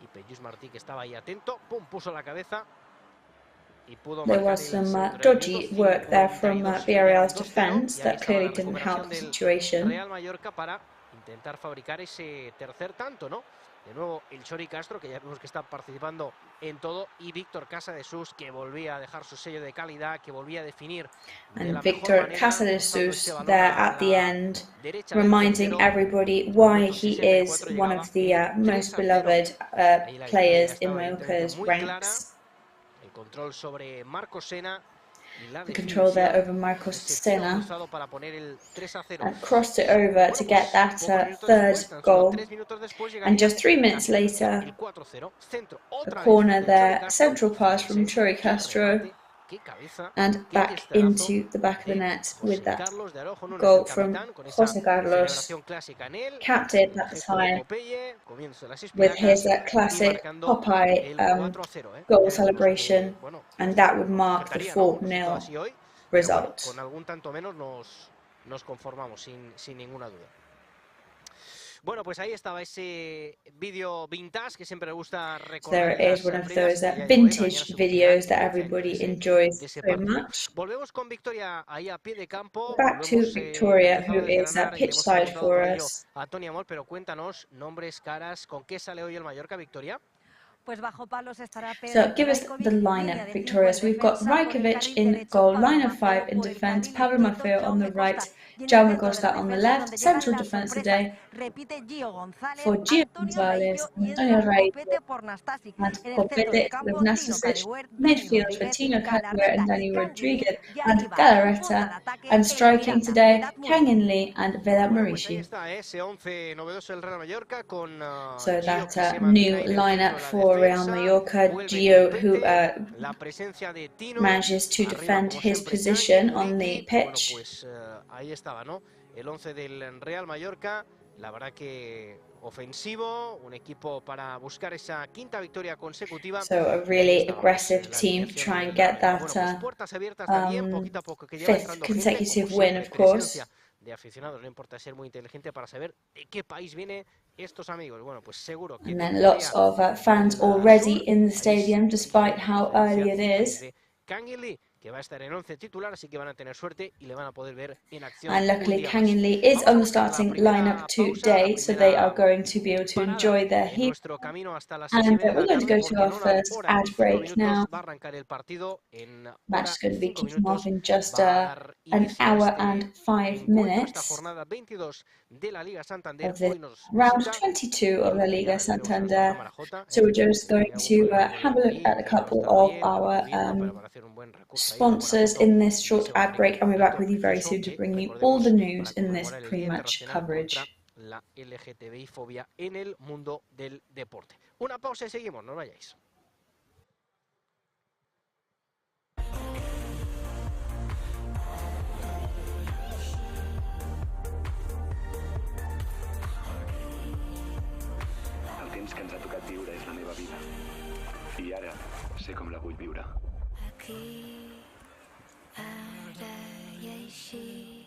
Y Peyus Martí, que estaba ahí atento, pum, puso la cabeza y pudo There marcar was el some centro. dodgy work there from Villarreal's defence that clearly didn't help the situation. Real Mallorca para intentar fabricar ese tercer tanto, ¿no? De nuevo el Chori Castro, que ya vemos que está participando en todo, y Víctor Casadesus, que volvía a dejar su sello de calidad, que volvía a definir de la And mejor Victor manera, Casadesus usando ese there balón a at the la end, derecha del reminding portero. everybody why Minuto he 64 is one llegaba of the el 3-0. most beloved Ahí la victoria players in estaba evidentemente Mallorca's muy clara. ranks. El control sobre Marcos Sena y la The control there definición, over Marcos ese tiro Sena, cruzado para poner el 3-0. and crossed it Y, over bueno, to pues, get that pocos minutos third después, tan solo goal. 3 minutos después, And llegaría just 3 la minutes sentencia, later, el 4-0. Centro a otra vez corner del Chori there, Castro. central pass from Fíjense, Chori qué Castro, remate, qué cabeza, and qué back destrazo into the back of the de net with José that Carlos de Araujo Núñez, goal el from capitán, con esa José Carlos, celebración clásica en él, captain el at the gesto de time, Popeye, comienzo de las with his espinacas y classic marcando Popeye el 4-0. goal Ya decimos que, celebration, bueno, and that would nos mark the encantaría, ¿no?, un resultado 4-0 así hoy, pero bueno, result. con algún tanto menos nos conformamos, sin ninguna duda. Bueno, pues ahí estaba ese vídeo vintage que siempre le gusta recordar. There is one of those vintage videos that everybody enjoys so much. Volvemos con Victoria ahí a pie de campo. Back to Victoria, who is pitch side for us. A Tony Amor, pero cuéntanos nombres, caras, ¿con qué sale hoy el Mallorca, Victoria? Pues bajo palos estará So give us the lineup, Victoria. So we've got Rajkovic in goal, line of 5 in defence, Pablo Maffeo on the right, Jaume Costa on the left, central defence today for Gio González, Antonio Rey and Copete with Nastasic, midfield for Tino Cadwell and Dani Rodriguez and Galarreta, and striking today, Kangin Lee and Vedat Marici. So that new lineup for Real Mallorca, Gio, who manages to defend his position on the pitch. Ahí estaba, ¿no?, el 11 del Real Mallorca. La verdad que ofensivo, un equipo para buscar esa quinta victoria consecutiva. So a really aggressive team to try and get that fifth consecutive win, of course. De aficionados, no importa ser muy inteligente para saber de qué país vienen estos amigos. Bueno, pues seguro que and then lots of fans already in the stadium, despite how early it is. Que va a estar en 11 titular, así que van a tener suerte y le van a poder ver en acción. And luckily Kangin Lee is on the starting lineup today, so they are going to be able to enjoy their heat. And we're going to go to our first ad break now. Match is going to be kicking off in just an hour and 5 minutes of this round 22 of La Liga Santander. So we're just going to have a look at a couple of our sponsors in this short ad break, and we're back with you very soon to bring you all the news in this pre-match coverage. La LGTBI fobia en el mundo del deporte. Una pausa y seguimos, no vayáis. El temps que ens ha tocat viure és la meva vida. I ara sé com la vull viure. Aquí, ara i així.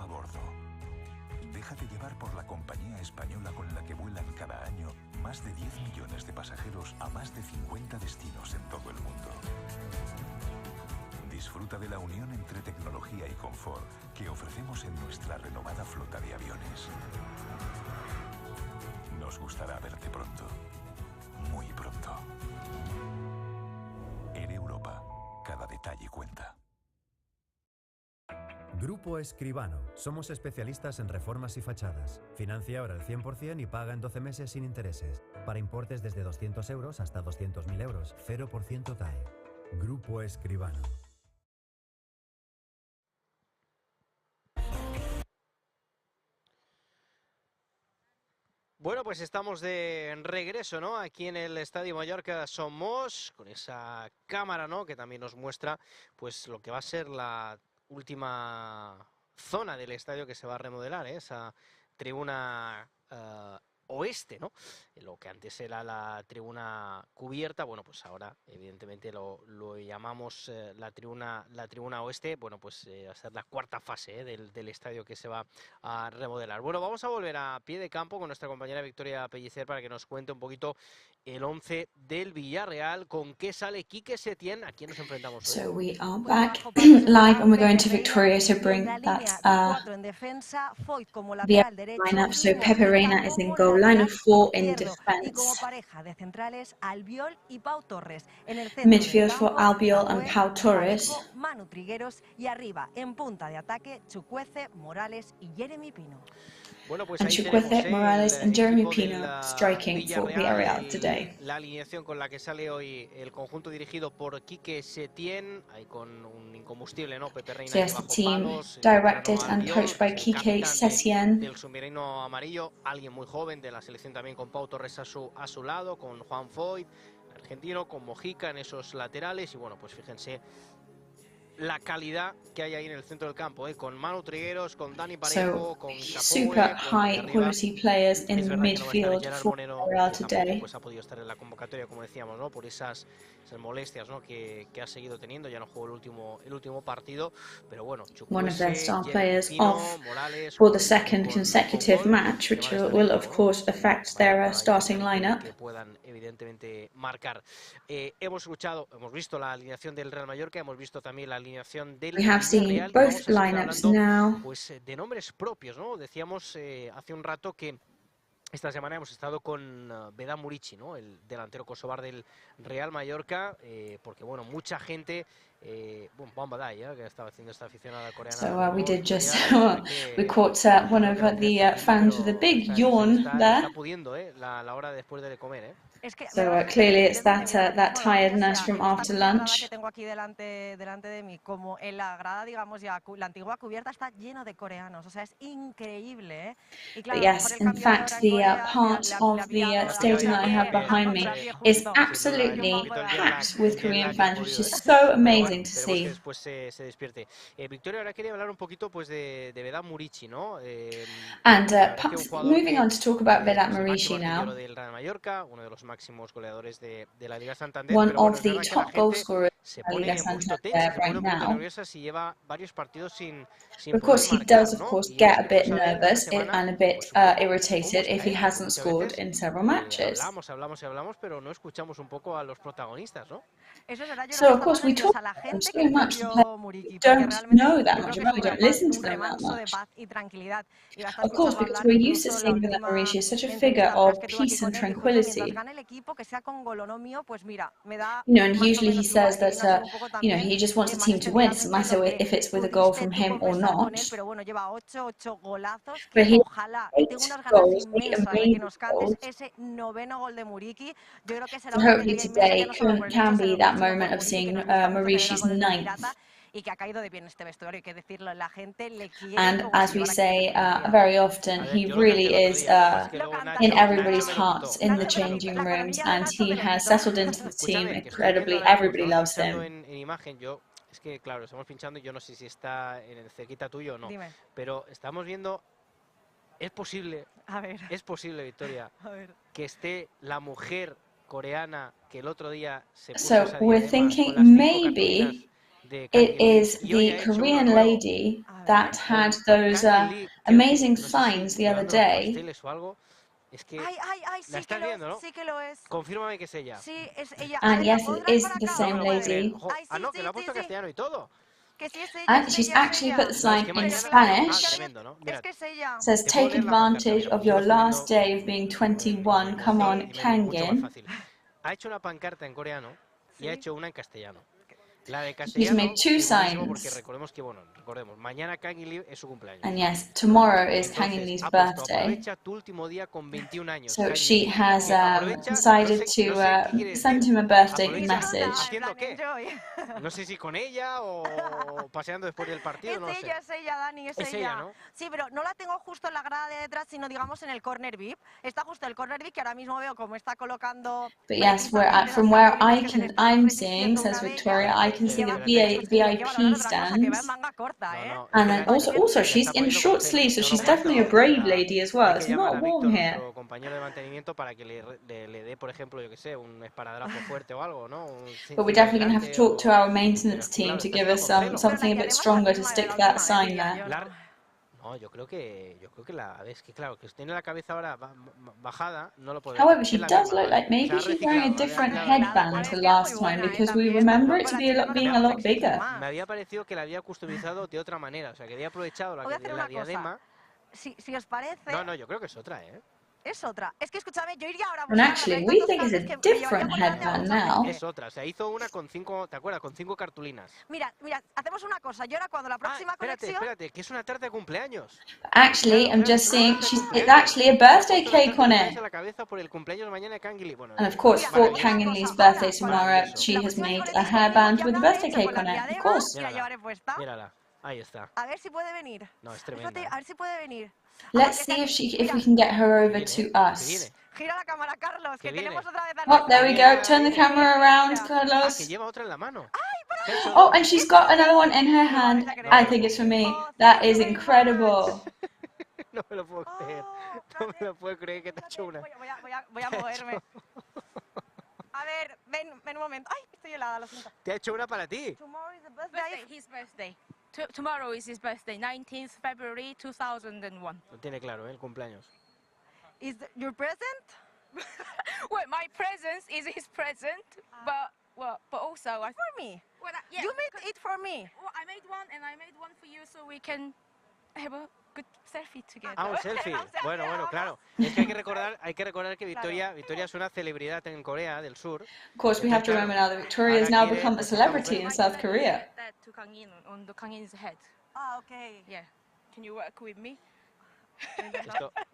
a bordo. Déjate llevar por la compañía española con la que vuelan cada año más de 10 millones de pasajeros a más de 50 destinos en todo el mundo. Disfruta de la unión entre tecnología y confort que ofrecemos en nuestra renovada flota de aviones. Nos gustará verte pronto, muy pronto. Air Europa, cada detalle cuenta. Grupo Escribano. Somos especialistas en reformas y fachadas. Financia ahora el 100% y paga en 12 meses sin intereses. Para importes desde 200 euros hasta 200.000 euros. 0% TAE. Grupo Escribano. Bueno, pues estamos de regreso, ¿no? Aquí en el Estadio Mallorca Somos, con esa cámara, ¿no? Que también nos muestra, pues, lo que va a ser la última zona del estadio que se va a remodelar, ¿eh? Esa tribuna oeste, ¿no? Lo que antes era la tribuna cubierta, bueno, pues ahora evidentemente lo llamamos la tribuna oeste. Bueno, pues va a ser la cuarta fase del estadio que se va a remodelar. Bueno, vamos a volver a pie de campo con nuestra compañera Victoria Pellicer para que nos cuente un poquito el 11 del Villarreal, con qué sale Quique Setién. ¿A quién nos enfrentamos hoy? So we are back live and we're going to Victoria to bring that lineup. So Pepe Reina is in goal, line of 4 in defence. Midfield for Albiol and Pau Torres. Manu Trigueros y arriba en punta de ataque Chukwueze, Morales y Jeremy Pino. Bueno, pues and Chukwueze, Morales and Jeremy Pino striking for Villarreal today. La alineación con la que sale hoy el conjunto dirigido por Quique Setién, ahí con un incombustible, ¿no? Pepe Reina. So yes, the team directed and coached by Quique Setién. El submarino amarillo, alguien muy joven de la selección también, con Pau Torres a su lado, con Juan Foyt, argentino, con Mojica en esos laterales. Y bueno, pues fíjense la calidad que hay ahí en el centro del campo, con Manu Trigueros, con Dani Parejo, con Capoue, super high quality players in the midfield for Villarreal today. Pues ha podido estar en la convocatoria, como decíamos, ¿no? Por esas molestias, ¿no? que ha seguido teniendo. Ya no jugó el último partido, pero bueno, one of their star players off for the second consecutive match, which will of course affect their starting lineup. Que puedan evidentemente marcar. Hemos visto la alineación del Real Mallorca, hemos visto también la alineación del We have seen both lineups now. Pues de nombres propios, ¿no? Decíamos hace un rato que esta semana hemos estado con Vedat Muriqi, ¿no? El delantero kosovar del Real Mallorca, porque bueno, mucha gente, que estaba haciendo esta aficionada coreana. So we did just we caught one of the fans with a big yawn there. Está pudiendo, la hora después de comer, So clearly it's that tiredness from after lunch. Que tengo aquí delante de mí, como en la grada, digamos, ya la antigua cubierta está lleno de coreanos, o sea, es increíble, Y claro, yes, in fact, the part of the stadium that I have behind me is absolutely packed with Korean fans, which is so amazing to see. Después se despierte. Victoria, ahora quería hablar un poquito pues de Vedat Muriqi, ¿no? And moving on to talk about Vedat Muriqi now. Del Real Mallorca, uno de los máximos goleadores de la Liga Santander. One of the top goal scorers in the Liga Santander right now. Of course, he does, of course, get a bit nervous and a bit irritated if he hasn't scored in several matches. Hablamos, pero no escuchamos un poco a los protagonistas, ¿no? So, of course, we talk about them so much, we don't know that much about, we don't listen to them that much. Of course, because we're used to seeing Vedat Muriqi as such a figure of peace and tranquility. And usually he says that, he just wants the team to win. It doesn't matter if it's with a goal from him or not. But he makes goals, amazing goals. So hopefully today can be that moment of seeing Muriqi's 9th. And as we say very often, he really is in everybody's hearts in the changing rooms, and he has settled into the team incredibly. Everybody loves him. Es que, claro, estamos pinchando y yo no sé si está en el cerquita tuyo o no. Dime. Pero estamos viendo, es posible, Victoria, que esté la mujer coreana que el otro día se puso So we're thinking maybe It is the Korean lady that had those amazing signs the other day. Es que Ay, la estás viendo, ¿no? sí que lo es. Confírmame que es ella. Sí, es ella. And yes, it is the same lady. Ah, no, que lo ha puesto en castellano y todo. Que sí es ella. And she's actually put the sign in Spanish. Es que es ella. It says, take advantage of your last day of being 21. Come on, Kangin. Ha hecho una pancarta en coreano y ha hecho una en castellano. La de He's castellano, made two porque signs. recordemos que, bueno, mañana Kangin Lee es su cumpleaños. And yes, tomorrow is Kangin Lee's birthday. Aprovecha tu último día con 21 años. So she has decided to send him a birthday message. ¿Haciendo qué? No sé si con ella o paseando después del partido, no sé. Es ella, Dani, es ella. ¿No? Sí, pero no la tengo justo en la grada de detrás, sino digamos en el corner VIP. Está justo el corner VIP que ahora mismo veo cómo está colocando. But yes, from where I'm seeing, says Victoria, I can see the VIP stands. And then also she's in short sleeves, so she's definitely a brave lady as well. It's not warm here. Compañero de mantenimiento para que le dé, por ejemplo, yo que sé, un esparadrapo fuerte o algo, ¿no? But we're definitely going to have to talk to our maintenance team to give us something a bit stronger to stick that sign there. No, yo creo que la ves que claro, que tiene la cabeza ahora bajada, no lo puedo. However, she does look like maybe she's wearing a different headband to last time because we remember it to be being a lot bigger. Me había parecido que la había customizado de otra manera, o sea, que había aprovechado la diadema. Si os parece. No, yo creo que es otra, ¿eh? Es otra. Es que escúchame, yo iría ahora. And actually, we think it's a different headband now. Es otra, o sea, hizo una con 5, ¿te acuerdas? Con 5 cartulinas. Mira, hacemos una cosa. Yo ahora cuando la próxima conexión. Espérate, que es una tarta de cumpleaños. Actually, I'm just seeing it's actually a birthday cake on it. La cabeza por el cumpleaños mañana de Kangin Lee. And of course, for Kangin Lee's birthday tomorrow, she has made a hairband with a birthday cake on it. Of course. Mírala, ahí está. A ver si puede venir. No, es tremenda. A ver si puede venir. Let's see if we can get her over to us. Gira la cámara, Carlos, que tenemos otra vez. Oh, there we go. Turn the camera around, Carlos. Que lleva otra en la mano. Oh, and she's got another one in her hand. I think it's for me. That is incredible. No me lo puedo creer. No me lo puedo creer que te ha hecho una. Voy a moverme. A ver, ven un momento. Ay, estoy helada, lo siento. Te ha hecho una para ti. Tomorrow is the birthday. His birthday. Tomorrow is his birthday, 19th February 2001. Lo tiene claro, el cumpleaños. Is your present? Well, my present is his present, but also for me. Well, yeah, you made it for me. Well, I made one and I made one for you, so we can have a good selfie together. Ah, un selfie. Bueno, claro. Es que hay que recordar que Victoria es una celebridad en Corea del Sur. Of course, we have to remember now that Victoria has now become a celebrity in South Korea. That to Kangin on the Kangin's head. Ah, okay. Yeah. Can you work with me?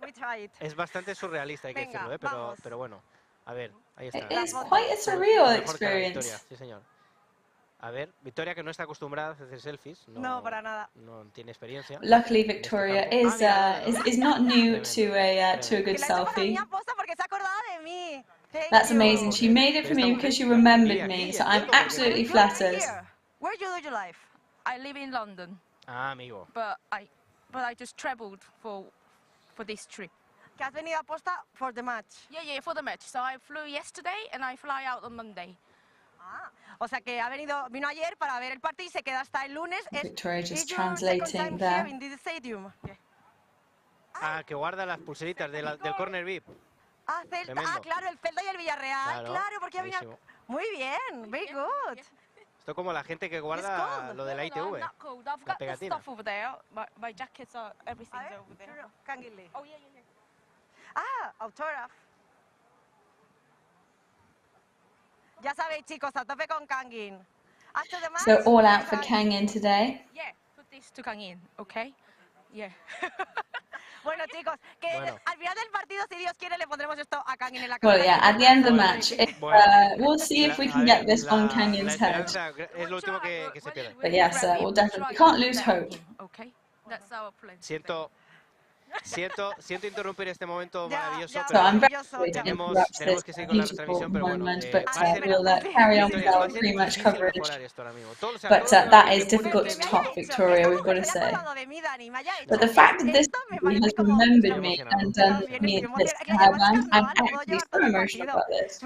We try it. Es bastante surrealista, hay que decirlo, pero bueno. A ver, ahí está. It is quite a surreal experience. Sí, señor. A ver, Victoria, que no está acostumbrada a hacer selfies. No, para nada. No tiene experiencia. Luckily, Victoria is not new to a good selfie. That's amazing. She made it for me because she remembered me, so I'm absolutely flattered. Where do you live? I live in London. Ah, amigo. But I just traveled for this trip. Que has venido a posta for the match. Yeah, for the match. So I flew yesterday and I fly out on Monday. Ah, o sea que vino ayer para ver el partido y se queda hasta el lunes. Victoria just translating there. Ah, que guarda las pulseritas del corner VIP. Ah, claro, el Celta y el Villarreal. Claro, porque había. Muy bien, very good. Esto como la gente que guarda lo de la ITV. La pegatina. My jackets are everything over there. Kangin Lee. Oh, yeah. Ah, autograph. Ya sabéis, chicos, a tope con Kangin. So all out for Kangin today. Yeah, put this to Kangin, okay? Yeah. Bueno, chicos, que al final del partido, si Dios quiere, le pondremos esto a Kangin en la cabeza. Well, yeah, at the end of the match, we'll see if we can get this on Kangin's head. Es lo último que se pierde. But yes, we'll definitely can't lose hope. Okay, that's our plan. Siento Siento interrumpir este momento maravilloso, So I'm very pero sorry to tenemos interrupt que this seguir con la beautiful transmisión, pero bueno, moment, va but a ser, we'll carry on with Victoria, va our a ser pretty much difícil coverage. mejorar esto ahora mismo. Todo, o sea, But todo lo that que is puede difficult to técnico, top, Victoria, we've got to say. But the fact that this movie has remembered me and done me this caravan, I'm actually so emotional about this.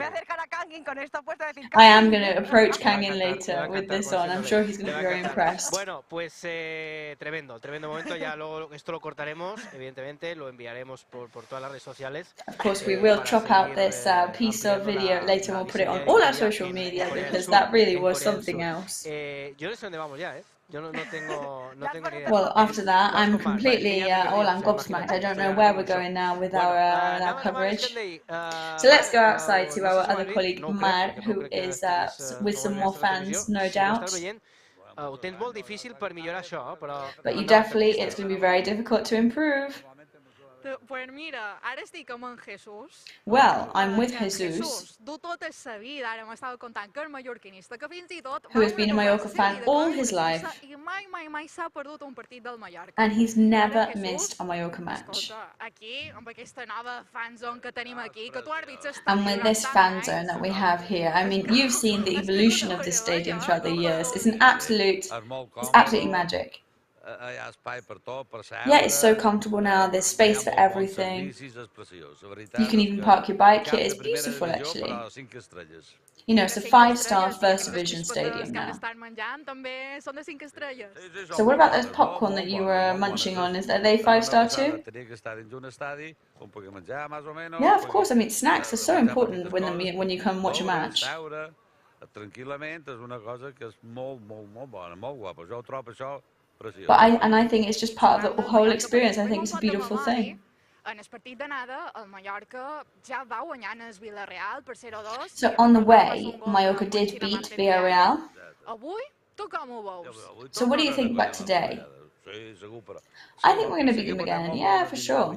I am going to approach Kangin later with this on. I'm sure he's going to be very impressed. Bueno, pues tremendo momento. Ya luego esto lo cortaremos, evidentemente, lo enviaremos por todas las redes sociales. Of course, we will chop out this piece of video later and we'll put it on all our social media because that really was something else. Yo no sé dónde vamos ya, Yo no tengo ni idea. Well, after that, I'm completely all I'm gobsmacked. I don't know where we're going now with our coverage. So let's go outside to our other colleague, Mar, who is with some more fans, no doubt. Ho tens molt difícil per millorar això, però... But you definitely, it's going to be very difficult to improve. Pues mira, ara estic amb en Jesús. Well, I'm with Jesus. Du tota sa vida, ara m'estava contant que és mallorquinista, que fins I tot... Who has been a Mallorca fan all his life. I mai s'ha perdut un partit del Mallorca. And he's never missed a Mallorca match. Escolta, aquí, amb aquesta nova fan zone que tenim aquí, que tu àrbitres... And with this fan zone that we have here, I mean, you've seen the evolution of this stadium throughout the years. It's absolutely magic. Yeah, it's so comfortable now. There's space for everything. You can even park your bike here. It's beautiful, actually. You know, it's a 5-star First Division stadium now. So what about those popcorn that you were munching on? Are they 5-star too? Yeah, of course. I mean, snacks are so important when you come watch a match. But I think it's just part of the whole experience. I think it's a beautiful thing. So on the way, Mallorca did beat Villarreal. So what do you think about today? I think we're going to beat them again. Yeah, for sure.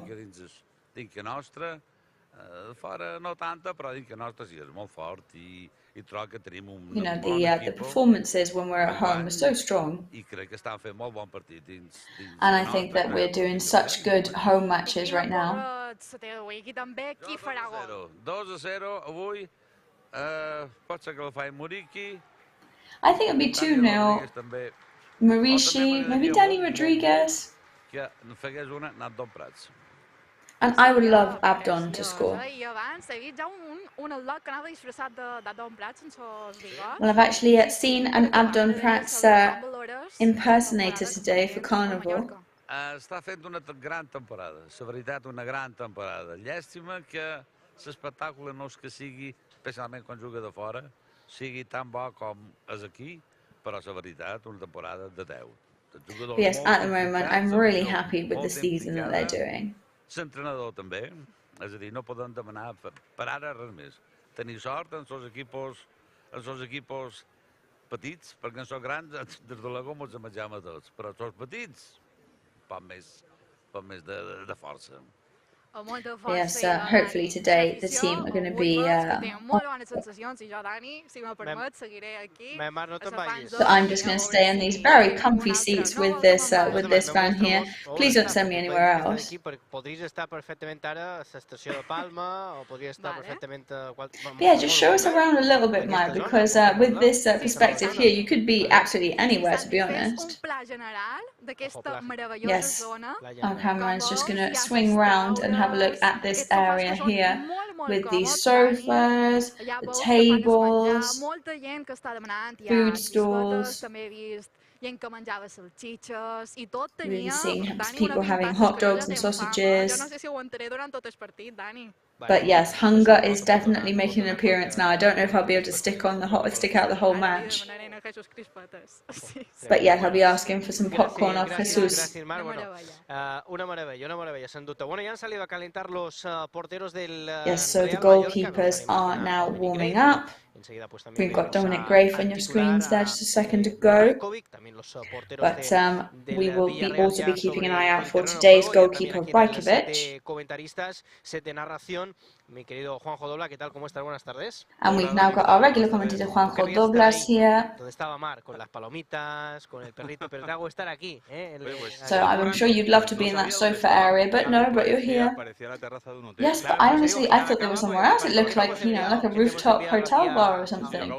You know, the performances when we're at home are so strong. And I think that we're doing such good home matches right now. I think it'll be 2-0. Marici, maybe Danny Rodriguez. And I would love Abdon to score. Well, I've actually seen an Abdon Prats impersonator today for Carnival. Està fent una gran temporada, la veritat, una gran temporada. Llàstima que l'espectacle no és que sigui, especialment quan juga de fora, sigui tan bo com és aquí, però la veritat, una temporada de 10. Yes, at the moment, I'm really happy with the season that they're doing. L'entrenador també, és a dir, no podem demanar per ara res més. Tenir sort en els equipos petits, perquè en els grans, des de la goma els menjam a tots, però els petits, poc més de força. Yes, hopefully today the team are going to be... So I'm just going to stay in these very comfy seats with this van here. Please don't send me anywhere else. Yeah, just show us around a little bit, Mike, because with this perspective here, you could be absolutely anywhere, to be honest. Yes, our camera is just going to swing round and have a look at this area here with these sofas, the tables, food stalls. We've seen people having hot dogs and sausages. But yes, hunger is definitely making an appearance now. I don't know if I'll be able to stick out the whole match. But yes, I'll be asking for some popcorn off Jesus. Una maravilla, sin duda. Bueno, ya han salido a calentar los porteros del Yes, so the goalkeepers are now warming up. We've got Dominic Grafe on your screens there just a second ago. But we will also be keeping an eye out for today's goalkeeper, Rajkovic. Mi querido Juanjo Dobla, ¿qué tal? ¿Cómo estás? Buenas tardes. And we've now got our regular commentator Juanjo Doblas here. Donde estaba Mar, con las palomitas, con el perrito, pero te hago estar aquí, ¿eh? So I'm sure you'd love to be in that sofa area, but no, but you're here. Yes, but I honestly, I thought they were somewhere else. It looked like, you know, like a rooftop hotel bar or something.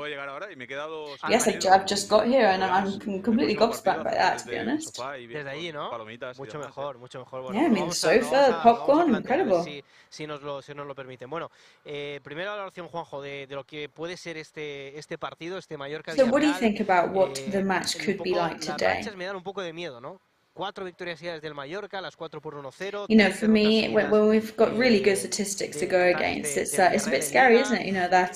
Yes, I've just got here and I'm completely gobsmacked by that, to be honest. Desde allí, ¿no? Mucho mejor, mucho mejor. Bueno, yeah, I mean, the sofa, popcorn, incredible. Si nos lo permiten. Bueno, primero la valoración, Juanjo, de lo que puede ser este partido, este Mallorca. So what do you think about what the match could be like today? Las rachas me dan un poco de miedo, ¿no? 4 victorias seguidas del Mallorca, las 4 por 1-0. You know, for me, when we've got really good statistics to go against, it's a bit scary, isn't it? You know, that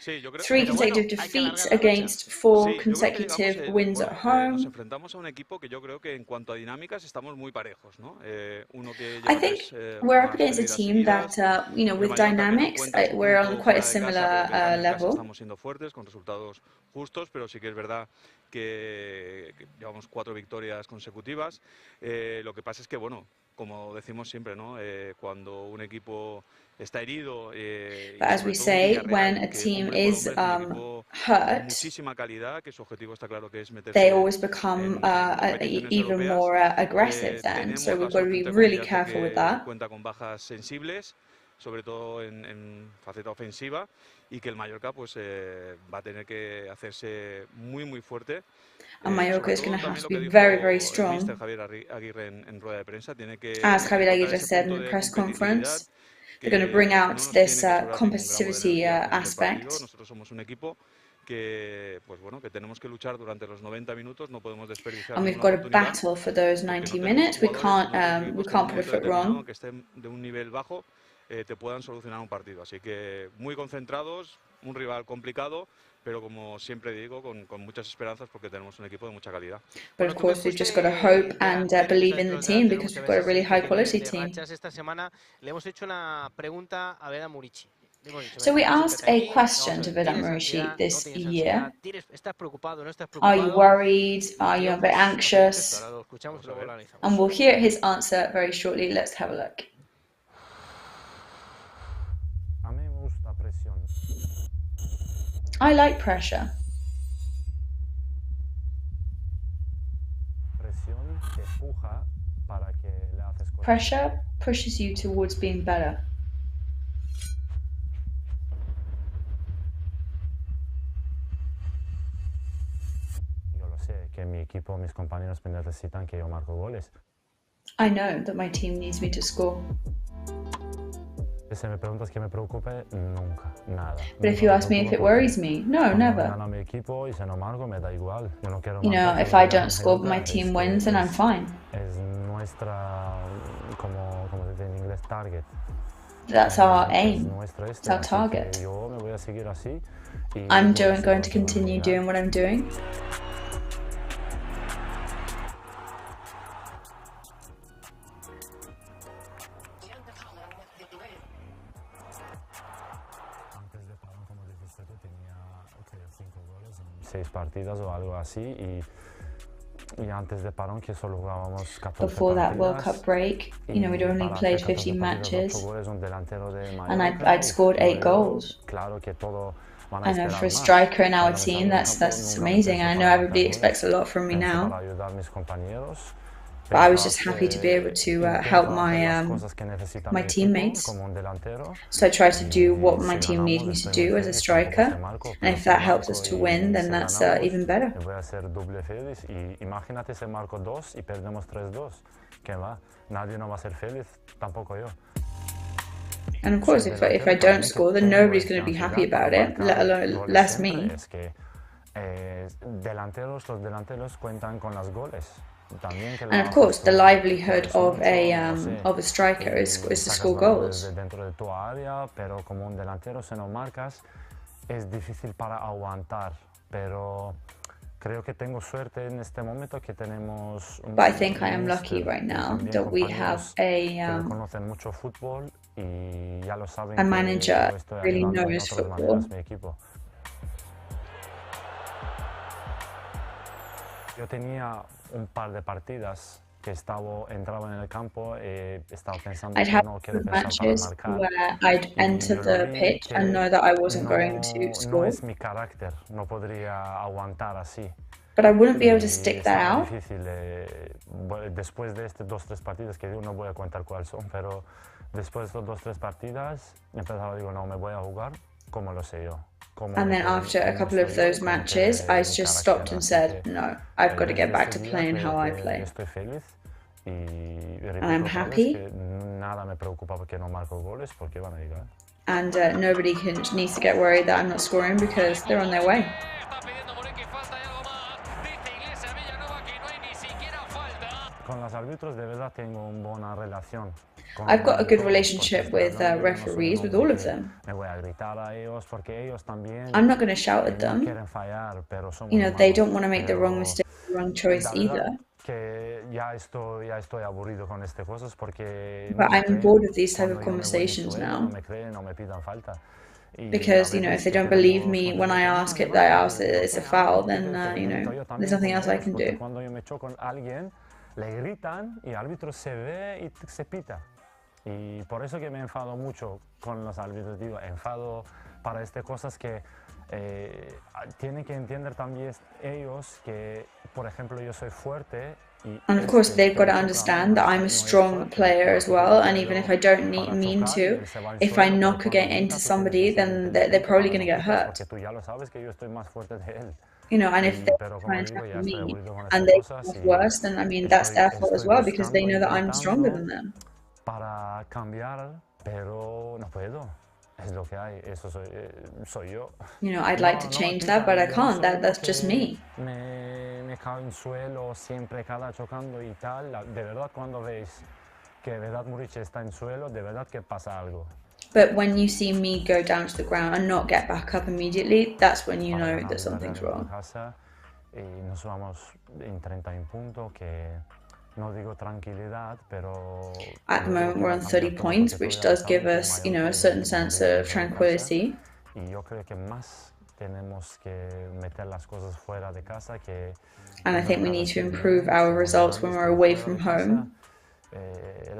3 consecutive defeats against 4 consecutive wins at home. I think we're up against a team that, you know, with dynamics, we're on quite a similar level. Que llevamos 4 victorias consecutivas. Lo que pasa es que, bueno, como decimos siempre, ¿no? Cuando un equipo está herido. But as we say, when a team is hurt, they always become even more aggressive then. So we've got to be really careful with that. Cuenta con bajas sensibles, sobre todo en faceta ofensiva, y que el Mallorca pues va a tener que hacerse muy fuerte. And Mallorca is going to have to be very strong. As Javier Aguirre said in the press conference, they're going to bring out this competitivity aspect. Nosotros somos un equipo que, pues bueno, que tenemos que luchar durante los 90 minutos, no podemos desperdiciar. And we've got to battle for those 90 minutes. We can't put a foot wrong. Que estén de un nivel bajo, te puedan solucionar un partido. Así que muy concentrados, un rival complicado, pero como siempre digo, con muchas esperanzas porque tenemos un equipo de mucha calidad. But of course, we've just got to hope and believe in the team because we've got a really high quality team. Esta semana le hemos hecho una pregunta a Vedat Murici. So we asked a question to Vedat Murici this year. Are you worried? Are you a bit anxious? And we'll hear his answer very shortly. Let's have a look. I like pressure. Pressure pushes you towards being better. I know that my team needs me to score. But if you ask me if it worries me, no, never. You know, if I don't score but my team wins, then I'm fine. That's our aim. It's our target. I'm going to continue doing what I'm doing. Before that World Cup break, you know, we'd only played 15 matches and I'd scored 8 goals. I know for a striker in our team, that's amazing. And I know everybody expects a lot from me now. But I was just happy to be able to help my teammates. So I try to do what my team needs me to do as a striker, and if that helps us to win, then that's even better. And of course, if I don't score, then nobody's going to be happy about it, let alone less me. And of course, the livelihood of a striker is to score goals. But I think I am lucky right now that we have a manager who really knows football. que entraba en el campo, estaba pensando I'd que have no quiero some pensar para matches marcar. where I'd enter the pitch and know that I wasn't going to No score, es mi carácter, no podría aguantar así. but I wouldn't be able to stick that Estaba out. difícil, después de estos 2-3 partidos, que digo, no voy a contar cuáles son, pero después de estos 2-3 partidas, empezaba, digo, no, me voy a jugar como lo sé yo. And then after a couple of those matches, I just stopped and said, no, I've got to get back to playing how I play. Estoy feliz y And I'm happy. Nada me preocupa porque no marco goles, porque van a llegar. And nobody needs to get worried that I'm not scoring because they're on their way. Con los árbitros de verdad tengo una buena relación. I've got a good relationship with referees, with all of them. I'm not going to shout at them. You know, they don't want to make the wrong mistake, the wrong choice either. But I'm bored of these type of conversations now. Because, you know, if they don't believe me when I ask it, it's a foul, then, you know, there's nothing else I can do. Le gritan y el árbitro se ve y se pita. Y por eso que me enfado mucho con los árbitros, digo, enfado para estas cosas que tienen que entender también ellos que, por ejemplo, yo soy fuerte. And of course, they've got to understand that I'm a strong player as well, and even if I don't mean to, if I knock into somebody, then they're probably going to get hurt. You know, and if they're trying to tackle me and they get worse, then I mean that's their fault as well because they know that I'm stronger than them. Para cambiar, pero no puedo. Es lo que hay. Eso soy yo. You know, I'd like to change that, but I can't. That's just me. Me cago en suelo siempre cada chocando y tal. De verdad, cuando veis que Vedat Muric está en suelo, de verdad que pasa algo. But when you see me go down to the ground and not get back up immediately, that's when you know that something's wrong. Y nos vamos en 31 puntos, que no digo tranquilidad, pero... At the moment we're on 30 points, which does give us, you know, a certain sense of tranquility. Y yo creo que más tenemos que meter las cosas fuera de casa que... And I think we need to improve our results when we're away from home.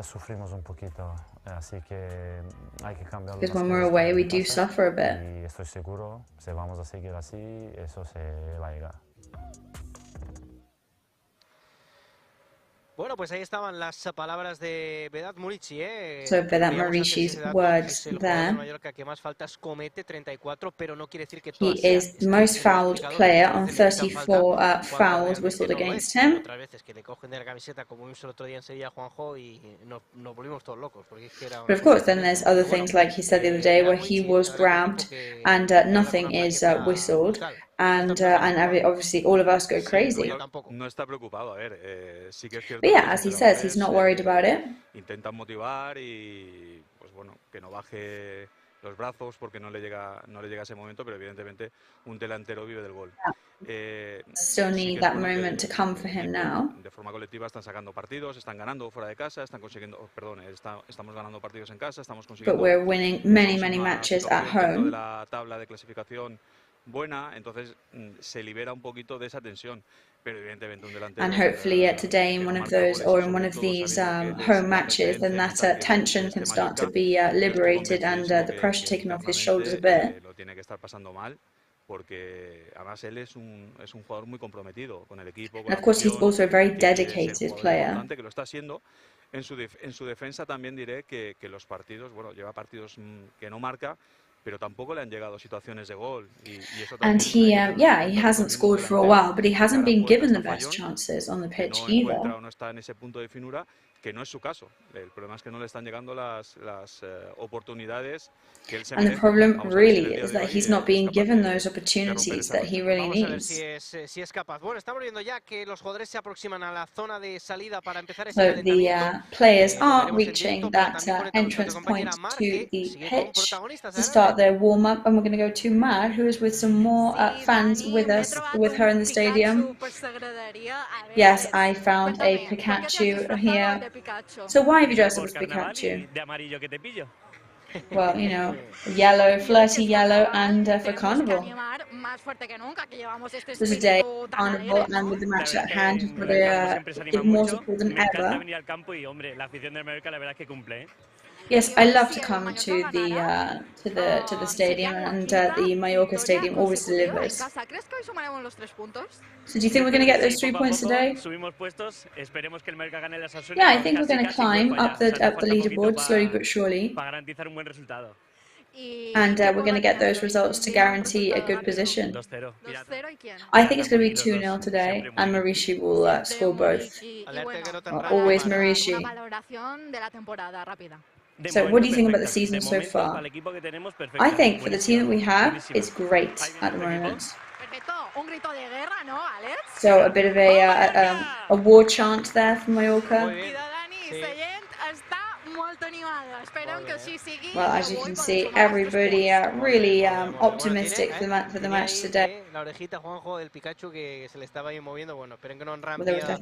Sufrimos un poquito, así que hay que cambiar. Because when we're away, we do suffer a bit. Y estoy seguro, si vamos a seguir así, eso se va a llegar. Bueno, pues ahí estaban las palabras de Vedat Muric, So Vedat Muric's words there. Mallorca que más faltas comete, 34, pero no quiere decir que he is the most fouled player on 34 fouls whistled against him. Otras veces que le cogen de la camiseta, como vimos el otro día en Sevilla, Juanjo, y nos volvimos todos locos. Porque es que era... But of course, then there's other things like he said the other day where he was grabbed and nothing is whistled. And obviously all of us go crazy. No está preocupado, a ver, sí que es cierto. But yeah, as he says, he's not worried about it. Intentan motivar y, pues bueno, que no baje los brazos porque no le llega ese momento, pero evidentemente un delantero vive del gol. Still need that moment to come for him now. De forma colectiva están sacando partidos, están ganando fuera de casa, están consiguiendo, estamos ganando partidos en casa, estamos consiguiendo. But we're winning many matches at home. De la tabla de clasificación buena, entonces se libera un poquito de esa tensión, pero evidentemente un delantero. And hopefully today in one of those or in one of these home matches, then that tension can start to be liberated and the pressure taken off his shoulders a bit. Lo tiene que estar pasando mal, porque además él es un jugador muy comprometido con el equipo. And of course he's also a very dedicated player. Que lo está haciendo. En su defensa también diré que los partidos, bueno, lleva partidos que no marca, pero tampoco le han llegado situaciones de gol. And he hasn't scored for a while, but he hasn't been given the best chances on the pitch either. No está en ese punto de finura, que no es su caso. El problema es que no le están llegando las oportunidades que él se merece. And the problem really is that he's not being given those opportunities that he really needs. Si es capaz. Bueno, estamos viendo ya que los jugadores se aproximan a la zona de salida para empezar So the players are reaching that entrance point to the pitch to start their warm-up, and we're going to go to Mar, who is with some more fans with her in the stadium. Yes, I found a Pikachu here. So why have you dressed up as Pikachu? well, you know, yellow, flirty yellow, and for Carnival. So today, Carnival, and with the match at hand, it's more support than ever. Yes, I love to come to the stadium, and the Mallorca stadium always delivers. So do you think we're going to get those 3 points today? Yeah, I think we're going to climb up the leaderboard slowly but surely. And we're going to get those results to guarantee a good position. I think it's going to be 2-0 today, and Maurici will score both. Always Maurici. So what do you think about the season so far? I think for the team that we have, it's great at the moment. So a bit of a war chant there from Mallorca. Well, as you can see, everybody really optimistic for the match today. With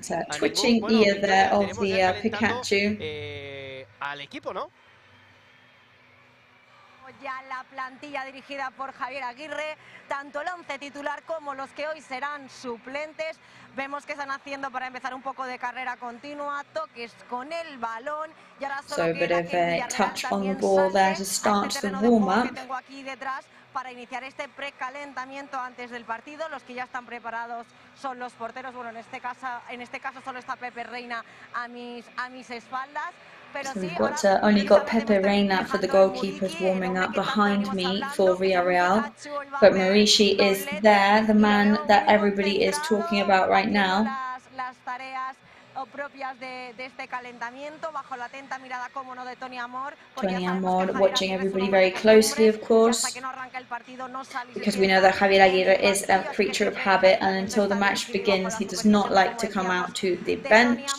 that twitching ear there of the Pikachu. Ya la plantilla dirigida por Javier Aguirre, tanto el 11 titular como los que hoy serán suplentes. Vemos que están haciendo para empezar un poco de carrera continua, toques con el balón. Y ahora so a bit of a touch on the ball there to start the warm-up. Tengo aquí detrás para iniciar este precalentamiento antes del partido. Los que ya están preparados son los porteros. Bueno, en este caso solo está Pepe Reina a mis espaldas. So we've only got Pepe Reina for the goalkeepers warming up behind me for Villarreal, but Maurici is there, the man that everybody is talking about right now. Tony Amor watching everybody very closely, of course, because we know that Javier Aguirre is a creature of habit, and until the match begins he does not like to come out to the bench.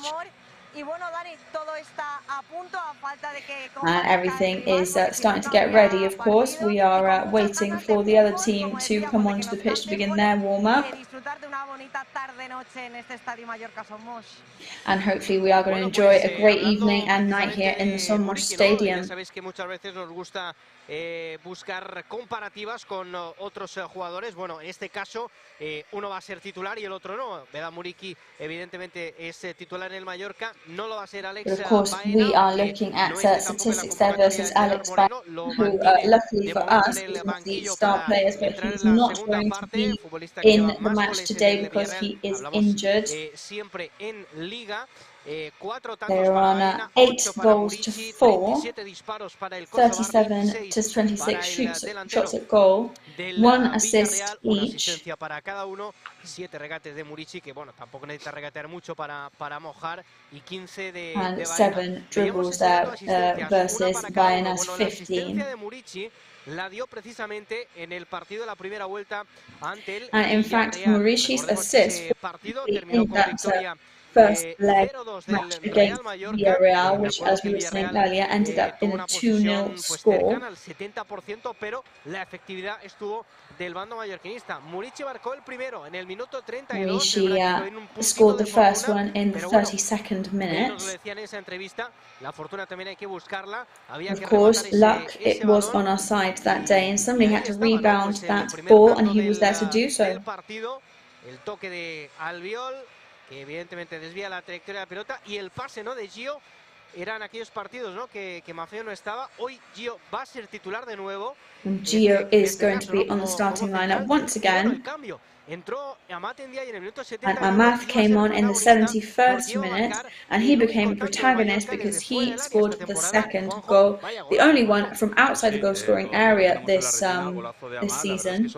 Everything is starting to get ready, of course. We are waiting for the other team to come onto the pitch to begin their warm-up. And hopefully we are going to enjoy a great evening and night here in the Somos Stadium. Buscar comparativas con otros jugadores. Bueno, en este caso uno va a ser titular y el otro no. Vedat Muriqui evidentemente es titular en el Mallorca, no lo va a ser Alex But of course, we are looking at statistics there versus Alex Baena, who luckily for us is one of the star players, but he's not going to be in the match today because he is injured. Siempre en Liga. They're on 8 goals to 4, 37 to 26 shots at goal, 1 assist each. Para cada uno, 7 regates de Muriqui, que bueno, tampoco necesita regatear mucho para mojar, y 15 de and 7 dribbles there versus Baena's 15. La dio precisamente en el partido de la primera vuelta ante el And in fact, Maurici's assist in that first leg match against Villarreal, which, as we were saying earlier, ended up in a 2-0 score. 70%, pero la efectividad estuvo del bando mallorquinista. Muriqui marcó el primero en el minuto 32. Muriqui scored the first one in the 32nd minute. Of course, luck, it was on our side that day, and somebody had to rebound that ball, and he was there to do so. El toque de Albiol, que evidentemente desvía la trayectoria de la pelota, y el pase, ¿no?, de Gio. Eran aquellos partidos, ¿no?, que Maffeo no estaba. Hoy Gio va a ser titular de nuevo. Gio is going to be on the starting lineup once again. And Amath came on in the 71st minute, and he became a protagonist because he scored the second goal, the only one from outside the goal-scoring area this season.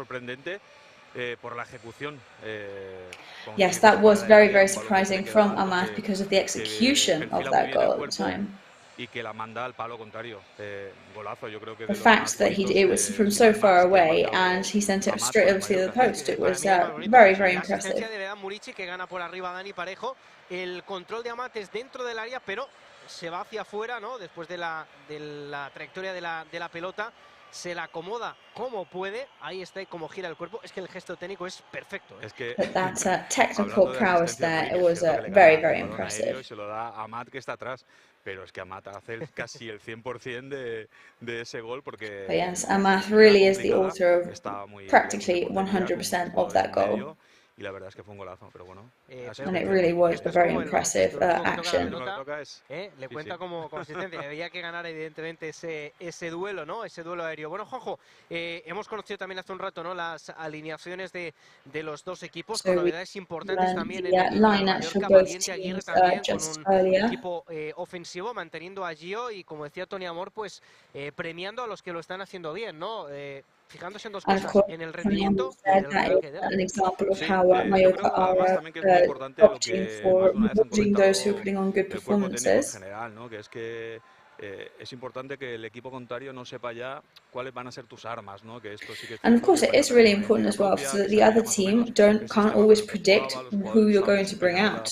Yes, that was very, very surprising from Amath because of the execution of that goal at the time. The fact that it was from so far away and he sent it straight over to the other post, it was very, very impressive. El control de Amath es dentro del área, pero se va hacia afuera, ¿no?, después de la trayectoria de la pelota. se la acomoda como puede, ahí está y como gira el cuerpo, es que el gesto técnico es perfecto. Es que But that technical prowess there, it was very, very impressive. Se lo da a Amat, que está atrás, pero es que Amat hace casi el 100% de ese gol porque... But yes, Amat really is the author of practically 100% of that goal. Y la verdad es que fue un golazo, pero bueno. And it really was a very impressive action. Le cuenta como consistencia. Había que ganar evidentemente ese duelo, ¿no? Ese duelo aéreo. Bueno, Juanjo, hemos conocido también hace un rato, ¿no? Las alineaciones de los dos equipos, con novedades importantes también en el Mallorca, Valiente Aguirre también con un equipo ofensivo, manteniendo a Gio y, como decía Tony Amor, pues premiando a los que lo están haciendo bien, ¿no? Fijándose en dos cosas, en el rendimiento. An example of how Mallorca are opting for rewarding those who are putting on good performances. Es importante que el equipo contrario no sepa ya cuáles van a ser tus armas, ¿no? Que esto sí que And of course, it is really important as well, so that the other team can't always predict who you're going to bring out.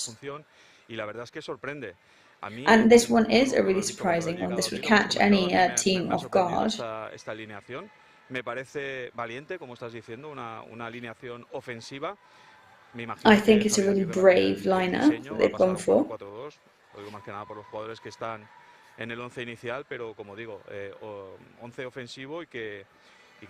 Y la verdad es que sorprende. And this one is a really surprising one. This would catch any team off guard. Esta alineación me parece valiente, como estás diciendo, una alineación ofensiva. I think it's a really brave lineup that they've gone for. 4-2, lo digo más que nada por los jugadores que están en el 11 inicial, pero como digo, 11 ofensivo y que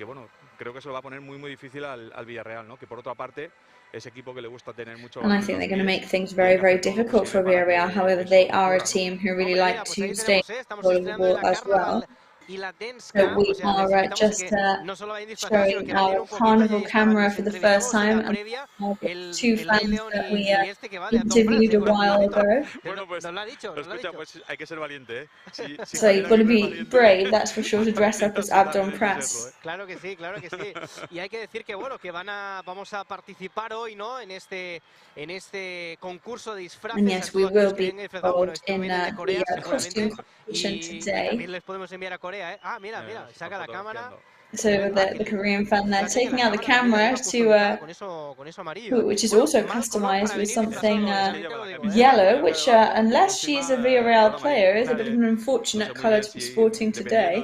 bueno, creo que se lo va a poner muy difícil al Villarreal, ¿no? Que por otra parte, ese equipo que le gusta tener mucho... And I think they're going to make things very, very difficult for Villarreal. However, they are a team who really like to stay on the ball as well. So we are just showing our carnival camera for the first time, and two fans that we interviewed a while ago. So you've got to be brave, that's for sure, to dress up as Abdon Press. Claro que sí, claro que sí. Y hay que decir que bueno, que vamos a participar hoy, ¿no? En este concurso de disfraces. And yes, we will be involved in the costume competition today. También les podemos enviar a Corea, ¿eh? Ah, mira, saca la cámara. So the Korean fan there taking out the camera to, which is also customized with something yellow, which unless she's a Villarreal player, is a bit of an unfortunate color to be sporting today.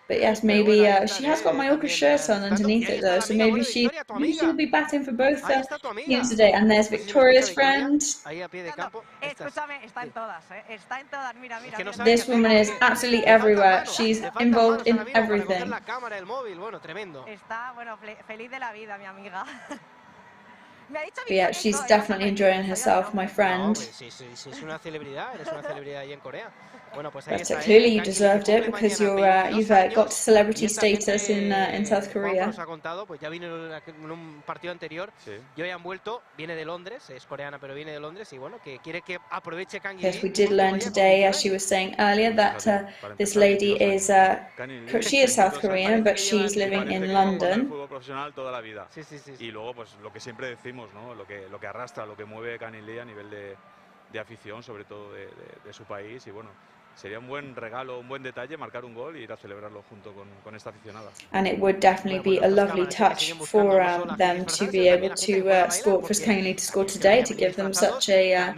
But yes, maybe she has got Mallorca shirt on underneath it though, so maybe she'll be batting for both teams today. And there's Victoria's friend. This woman is absolutely everywhere. She's involved in everything. But yeah, she's definitely enjoying herself, my friend. But clearly you deserved it because you've got celebrity status in South Korea. Yes, we did learn today, as she was saying earlier, that this lady is she is South Korean, but she's living in London. Y luego, pues lo que siempre decimos, ¿no? Lo que arrastra, lo que mueve Canilea a nivel de afición, sobre todo de su país, y bueno, sería un buen regalo, un buen detalle marcar un gol y ir a celebrarlo junto con esta aficionada. And it would definitely be a lovely touch for them to be able to support for Canilea to score today, to give them such a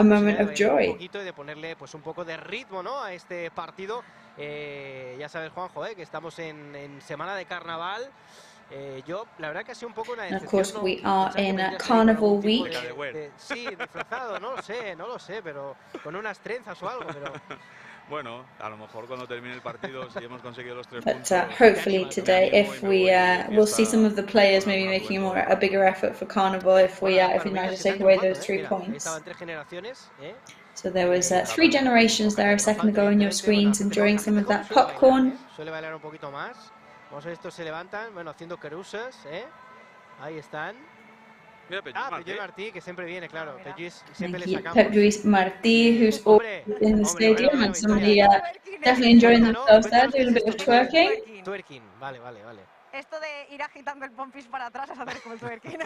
moment of joy. De ponerle pues un poco de ritmo, ¿no? A este partido. Ya sabes, Juanjo, que estamos en semana de carnaval. Yo, la verdad que ha sido un poco una decepción. Of course, we are in Carnival Week. Sí, disfrazado, no lo sé, pero con unas trenzas o algo, pero... Bueno, a lo mejor cuando termine el partido, si hemos conseguido los 3 puntos... But hopefully today, if we'll see some of the players maybe making a bigger effort for Carnival if we manage to take away those 3 points. So there was 3 generations there a second ago on your screens enjoying some of that popcorn. Suele bailar un poquito más. Vamos a ver, estos se levantan, bueno, haciendo querusas, ahí están. Mira, Pep Martí, que siempre viene, claro. Siempre le sacamos. Pep Martí, who's always in the stadium, and somebody definitely enjoying themselves there, doing a bit of twerking. Twerking, vale. Esto de ir agitando el pompis para atrás es hacer como el twerking.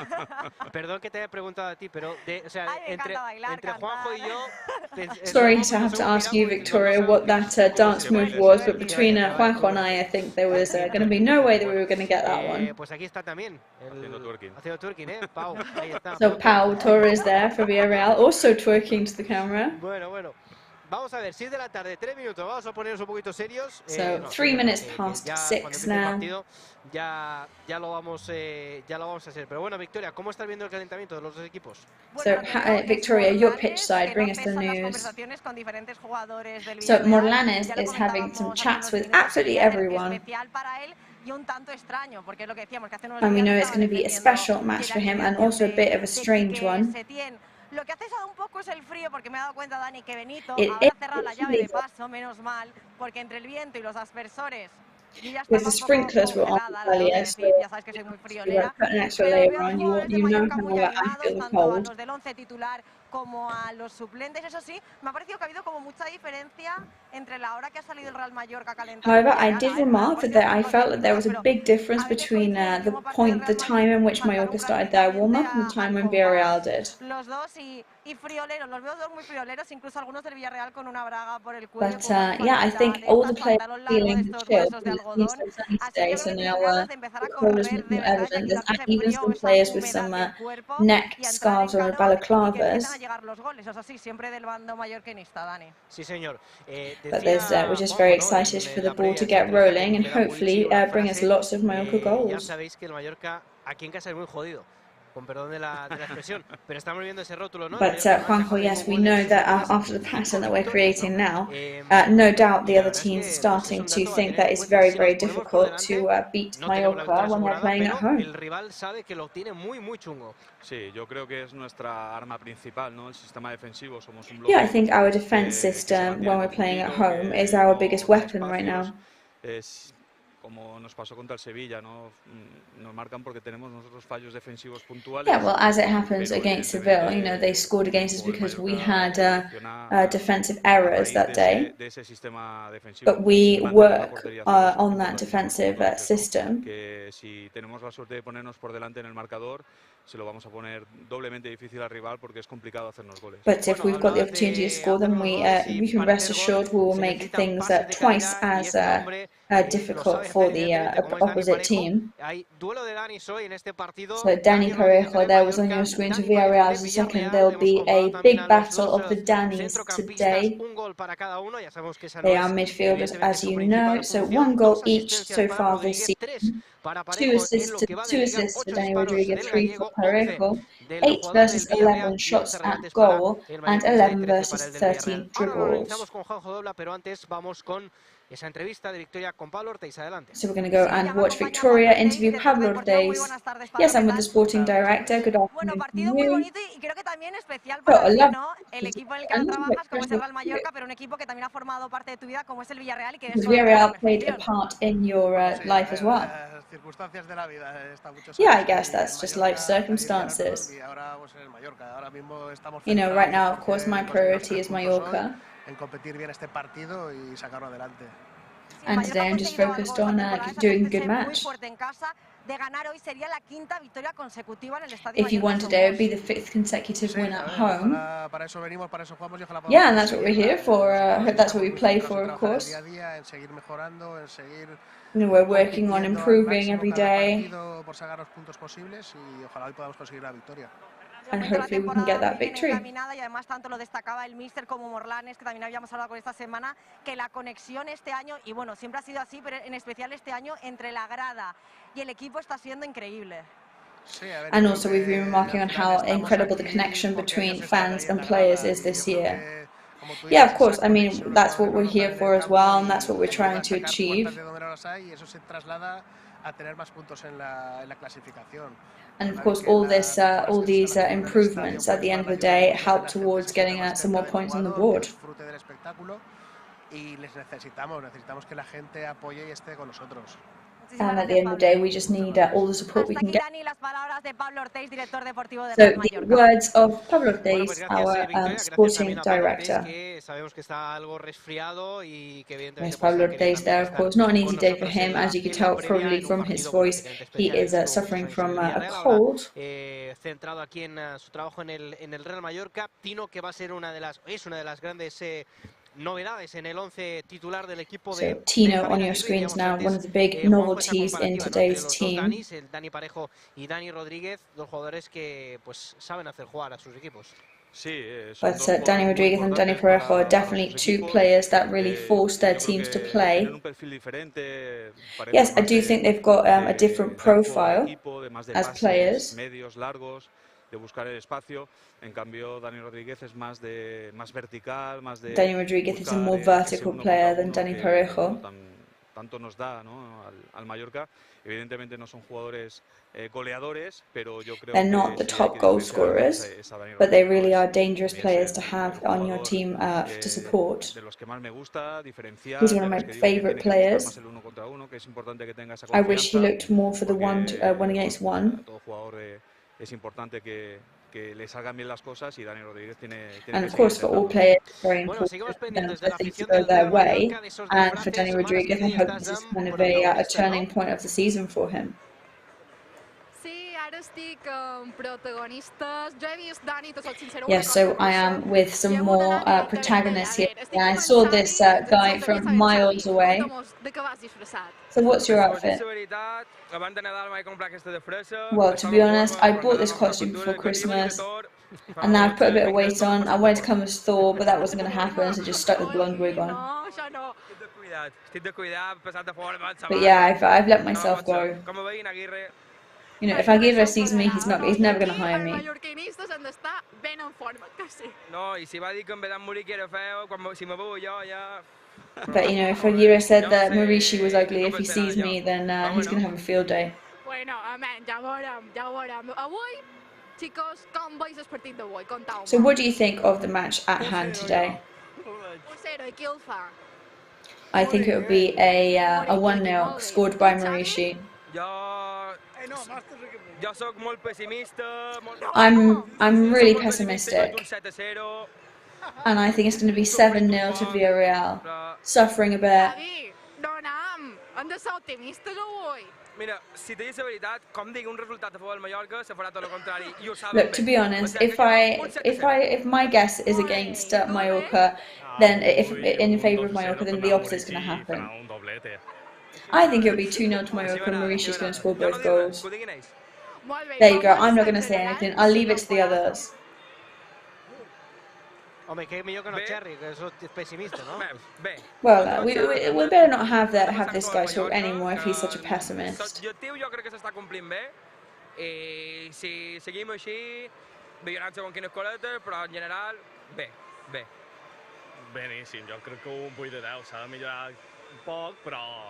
Perdón que te haya preguntado a ti, pero entre Juanjo y yo... Sorry to have to ask you, Victoria, what that dance move was, but between Juanjo and I think there was going to be no way that we were going to get that one. Pues aquí está también, haciendo twerking, Pau, ahí está. So Pau Torres there for Villarreal, also twerking to the camera. Bueno. vamos a ver, 6 de la tarde, 3 minutos, vamos a ponernos un poquito serios. So 3 minutes past 6 now. Partido, ya lo vamos a hacer. Pero bueno, Victoria, ¿cómo estás viendo el calentamiento de los dos equipos? So Victoria, your pitch side, bring us the news. So Morlanes is having some chats with absolutely everyone. And we know it's going to be a special match for him and also a bit of a strange one. Lo que ha cesado un poco es el frío, porque me he dado cuenta, Dani, que Benito It ha cerrado la llave de paso, menos mal, porque entre el viento y los aspersores Because the sprinklers were on earlier, so you put an extra layer on. You know how I feel cold. Los del 11 titular como a los suplentes, eso sí, me ha parecido que ha habido como mucha diferencia entre la hora que ha salido el Real Mallorca calentando. However, I did remark that I felt that there was a big difference between the time in which Mallorca started their warm-up and the time when Villarreal did. Los dos y frioleros, los veo dos muy frioleros, incluso algunos del Villarreal con una braga por el cuello. But yeah, I think all the players are feeling chilled because it's sunny today, so now the cold is more evident. There's even some players with some neck scarves or balaclavas. Sí, señor. But we're just very excited for the ball to get rolling and hopefully bring us lots of Mallorca goals. Ya sabéis que el Mallorca aquí en casa es muy jodido. Con perdón de la expresión, pero estamos viendo ese rótulo, ¿no? But Juanjo, yes, we know that after the pattern that we're creating now, no doubt the other teams are starting to think that it's very, very difficult to beat Mallorca when they're playing at home. El rival sabe que lo tiene muy, muy chungo. Sí, yo creo que es nuestra arma principal, ¿no? El sistema defensivo, somos un bloque. Yeah, I think our defense system when we're playing at home is our biggest weapon right now. Como nos pasó contra el Sevilla, ¿no? Nos marcan porque tenemos nosotros fallos defensivos puntuales. Yeah, well, as it happens against Seville, you know, they scored against us because we had defensive errors that day. But we work on that defensive system. Que si tenemos la suerte de ponernos por delante en el marcador, se lo vamos a poner doblemente difícil al rival porque es complicado hacernos goles. But if we've got the opportunity to score them, we can rest assured we will make things twice as difficult for the opposite team. So Dani Parejo, there was on your screen to Villarreal as a second. There will be a big battle of the Danis today. They are midfielders, as you know, so 1 goal each so far this season. 2 assists to Dani Rodriguez, 3 for Parejo, 8 versus 11 shots at goal, and 11 versus 13 dribbles. Esa entrevista de Victoria con Pablo Ortiz. Adelante. So we're going to go and watch Victoria interview Pablo Ortiz. Yes, I'm with the sporting director. Good afternoon. Villarreal played a part in your life as well. Yeah, I guess that's just life circumstances. You know, right now, of course, my priority is Mallorca. And today I'm just focused on doing a good match. If you won today, it would be the 5th consecutive win at home. Yeah, and that's what we're here for. That's what we play for, of course. You know, we're working on improving every day. And hopefully we can get that victory. Y además tanto lo destacaba el míster como Morlanes, que también habíamos hablado con esta semana, que la conexión este año, y bueno, siempre ha sido así, pero en especial este año, entre la grada y el equipo está siendo increíble. And also we've been remarking on how incredible the connection between fans and players is this year. Yeah, of course, I mean, that's what we're here for as well, and that's what we're trying to achieve. And of course, all these improvements at the end of the day help towards getting some more points on the board. And at the end of the day, we just need all the support we can get. So the words of Pablo Ortiz, our sporting director. Yes, Pablo Ortiz there, of course, not an easy day for him, as you can tell probably from his voice. He is suffering from a cold. Centrado aquí en su trabajo en el Real Mallorca. Tino, que va a ser una de las grandes novedades en el 11 titular del equipo de... So Tino on your screens now, one of the big novelties in today's team. Dani Parejo y Dani Rodríguez, dos jugadores que pues saben hacer jugar a sus equipos. But Dani Rodriguez and Dani Parejo are definitely two players that really force their teams to play. Yes, I do think they've got a different profile as players. De buscar el espacio, en cambio Dani Rodríguez es más vertical, más de Dani Rodriguez is a more vertical player than Dani Parejo. Tanto nos da, ¿no? al Mallorca. Evidentemente no son jugadores goleadores, pero yo creo they're not the top goal scorers, but they really are dangerous players to have on your team to support. He's one of my favorite players. I wish he looked more for the one against one. Es importante que le salgan bien las cosas y Dani Rodríguez tiene and of course for all players it's very important for things to go their way, and for Dani Rodriguez I hope this is kind of a turning point of the season for him. Yes, so I am with some more protagonists here. Yeah, I saw this guy from miles away. So what's your outfit? Well, to be honest, I bought this costume before Christmas, and now I've put a bit of weight on. I wanted to come as Thor, but that wasn't going to happen, so I just stuck the blonde wig on. But yeah, I've let myself go. You know, if Aguirre sees me, he's never going to hire me. But you know, if Aguirre said that Maurici was ugly, if he sees me, then he's going to have a field day. So what do you think of the match at hand today? I think it would be a 1-0 scored by Maurici. I'm really pessimistic, and I think it's going to be 7-0 to Villarreal, suffering a bit. Look, to be honest, if my guess is against Mallorca, then if in favour of Mallorca, then the opposite is going to happen. I think it'll be 2-0 to Mallorca, and Maurici's going to score both goals. There you go, I'm not going to say anything, I'll leave it to the others. Well, we better not have this guy talk anymore if he's such a pessimist.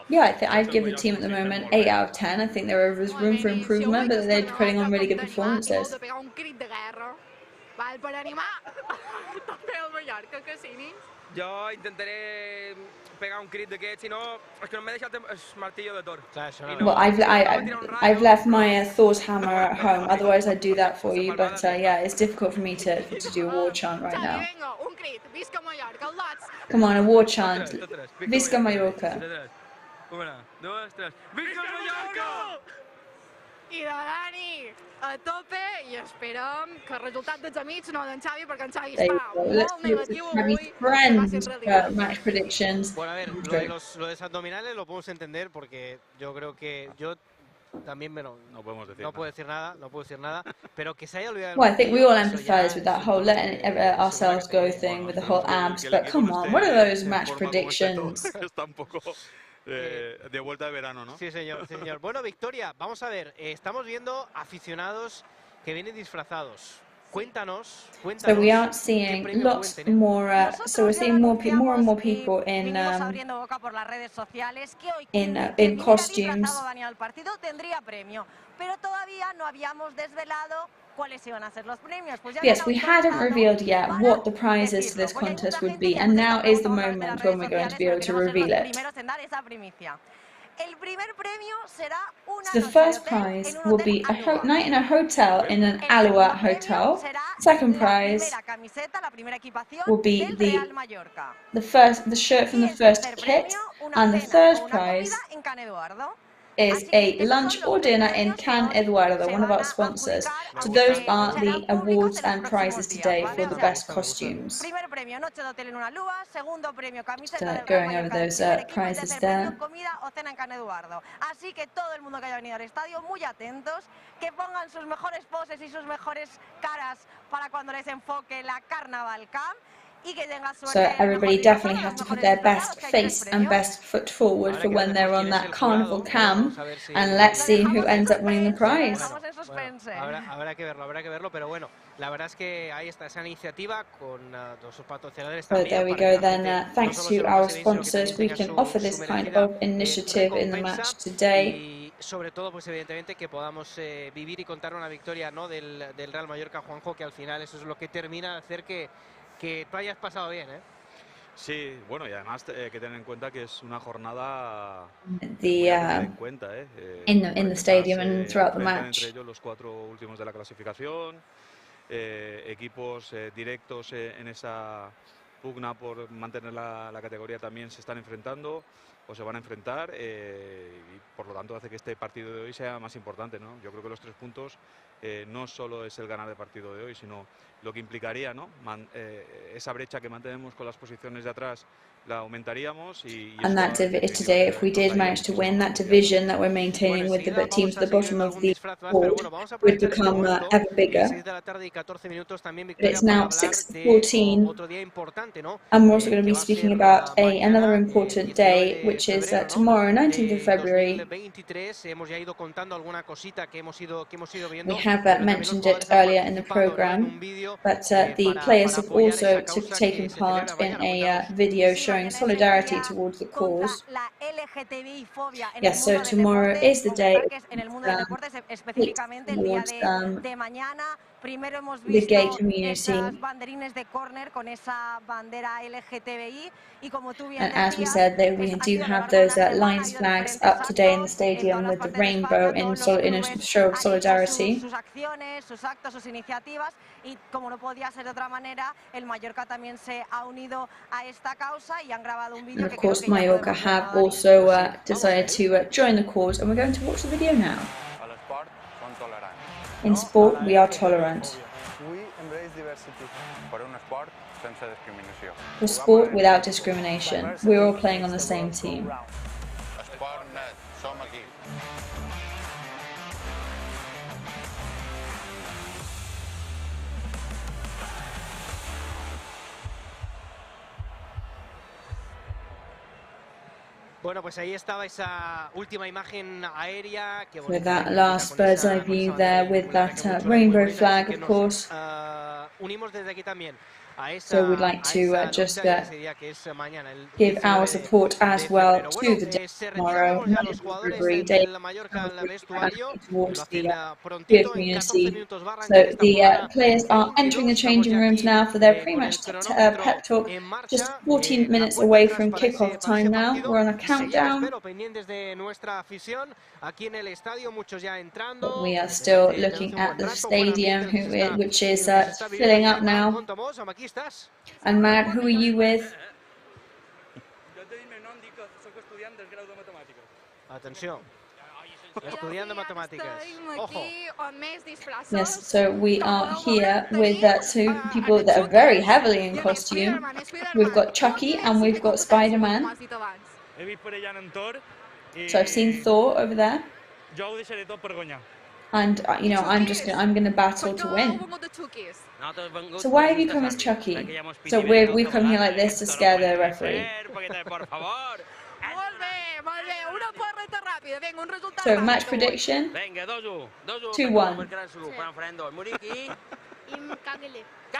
Yeah, I'd give the team at the moment 8 out of 10. I think there is room for improvement, but they're putting on really good performances. Well, I've left my Thor's hammer at home, otherwise I'd do that for you, but yeah, it's difficult for me to do a war chant right now. Come on, a war chant. Visca Mallorca. I de Dani a tope i esperem que el resultat dels amics no d'en Xavi, perquè en Xavi està molt negatiu avui. Match predictions. Bueno, a ver, lo de los abdominales lo podemos entender porque yo creo que yo también no puedo decir nada, pero que se haya olvidado. Well, I think we all empathise with that whole letting ourselves go thing with the whole abs, but come on, what are those match predictions? De vuelta de verano, ¿no? Sí, señor, sí, señor. Bueno, Victoria, vamos a ver, estamos viendo aficionados que vienen disfrazados. Cuéntanos. So we are seeing lots more. So we're seeing more and more people in costumes. Yes, we hadn't revealed yet what the prizes for this contest would be, and now is the moment when we're going to be able to reveal it. The first prize will be a night in a hotel in an Alouette hotel. Second prize will be the shirt from the first kit, and the third prize is a lunch or dinner in Can Eduardo, one of our sponsors. So those are the awards and prizes today for the best costumes. Going over those prizes there. Así que todo el mundo que haya venido al estadio, muy atentos, que pongan sus mejores poses y sus mejores caras para cuando les enfoque la Carnaval Cam. So everybody definitely has to put their best face and best foot forward for when they're on that carnival cam, and let's see who ends up winning the prize. Habrá que verlo, pero bueno, la verdad es que ahí está esa iniciativa con todos sus patrocinadores So también. there we go then, thanks to our sponsors, we can offer this kind of initiative in the match today. Sobre todo, pues evidentemente que podamos vivir y contar una victoria, ¿no?, del Real Mallorca, Juanjo, que al final eso es lo que termina de hacer que tú hayas pasado bien, ¿eh? Sí, bueno, y además que tener en cuenta que es una jornada in the stadium and throughout the match. Entre ellos los 4 últimos de la clasificación, equipos directos en esa pugna por mantener la categoría también se están enfrentando o se van a enfrentar, y por lo tanto hace que este partido de hoy sea más importante, ¿no? Yo creo que los 3 puntos no solo es el ganar el partido de hoy, sino lo que implicaría, ¿no? Esa brecha que mantenemos con las posiciones de atrás la aumentaríamos and that today, if we did manage to win that division that we're maintaining with the teams at the bottom of the board, would become ever bigger. But it's now 6:14, and we're also going to be speaking about another important day, which is tomorrow, 19th of February. We have mentioned it earlier in the program, but the players have also taken part in a video showing solidarity towards the cause. Yes, so tomorrow is the day towards the gay community. And as we said, we do have those Lions flags up today in the stadium with the rainbow in a show of solidarity. Y como no podía ser de otra manera, el Mallorca también se ha unido a esta causa y han grabado un vídeo. And of course, Mallorca have also decided to join the cause, and we're going to watch the video now. In sport, we are tolerant. For sport without discrimination, we're all playing on the same team. Bueno, pues ahí estaba esa última imagen aérea. Que, with that last bird's eye view there with that rainbow flag, of course. Unimos desde aquí también. So we'd like to just give our support as well to the day tomorrow, 9th of February, day towards the queer community. So the players are entering the changing rooms now for their pre-match pep talk. Just 14 minutes away from kickoff time now. We're on a countdown. We are still looking at the stadium, which is filling up now. And Matt, who are you with? Atención. Estudiando matemáticas. Ojo. Yes, so we are here with 2 people that are very heavily in costume. We've got Chucky and we've got Spider-Man. So I've seen Thor over there. And you know, I'm gonna battle to win. So why have you come as Chucky? So we've come here like this to scare the referee. So match prediction. 2-1.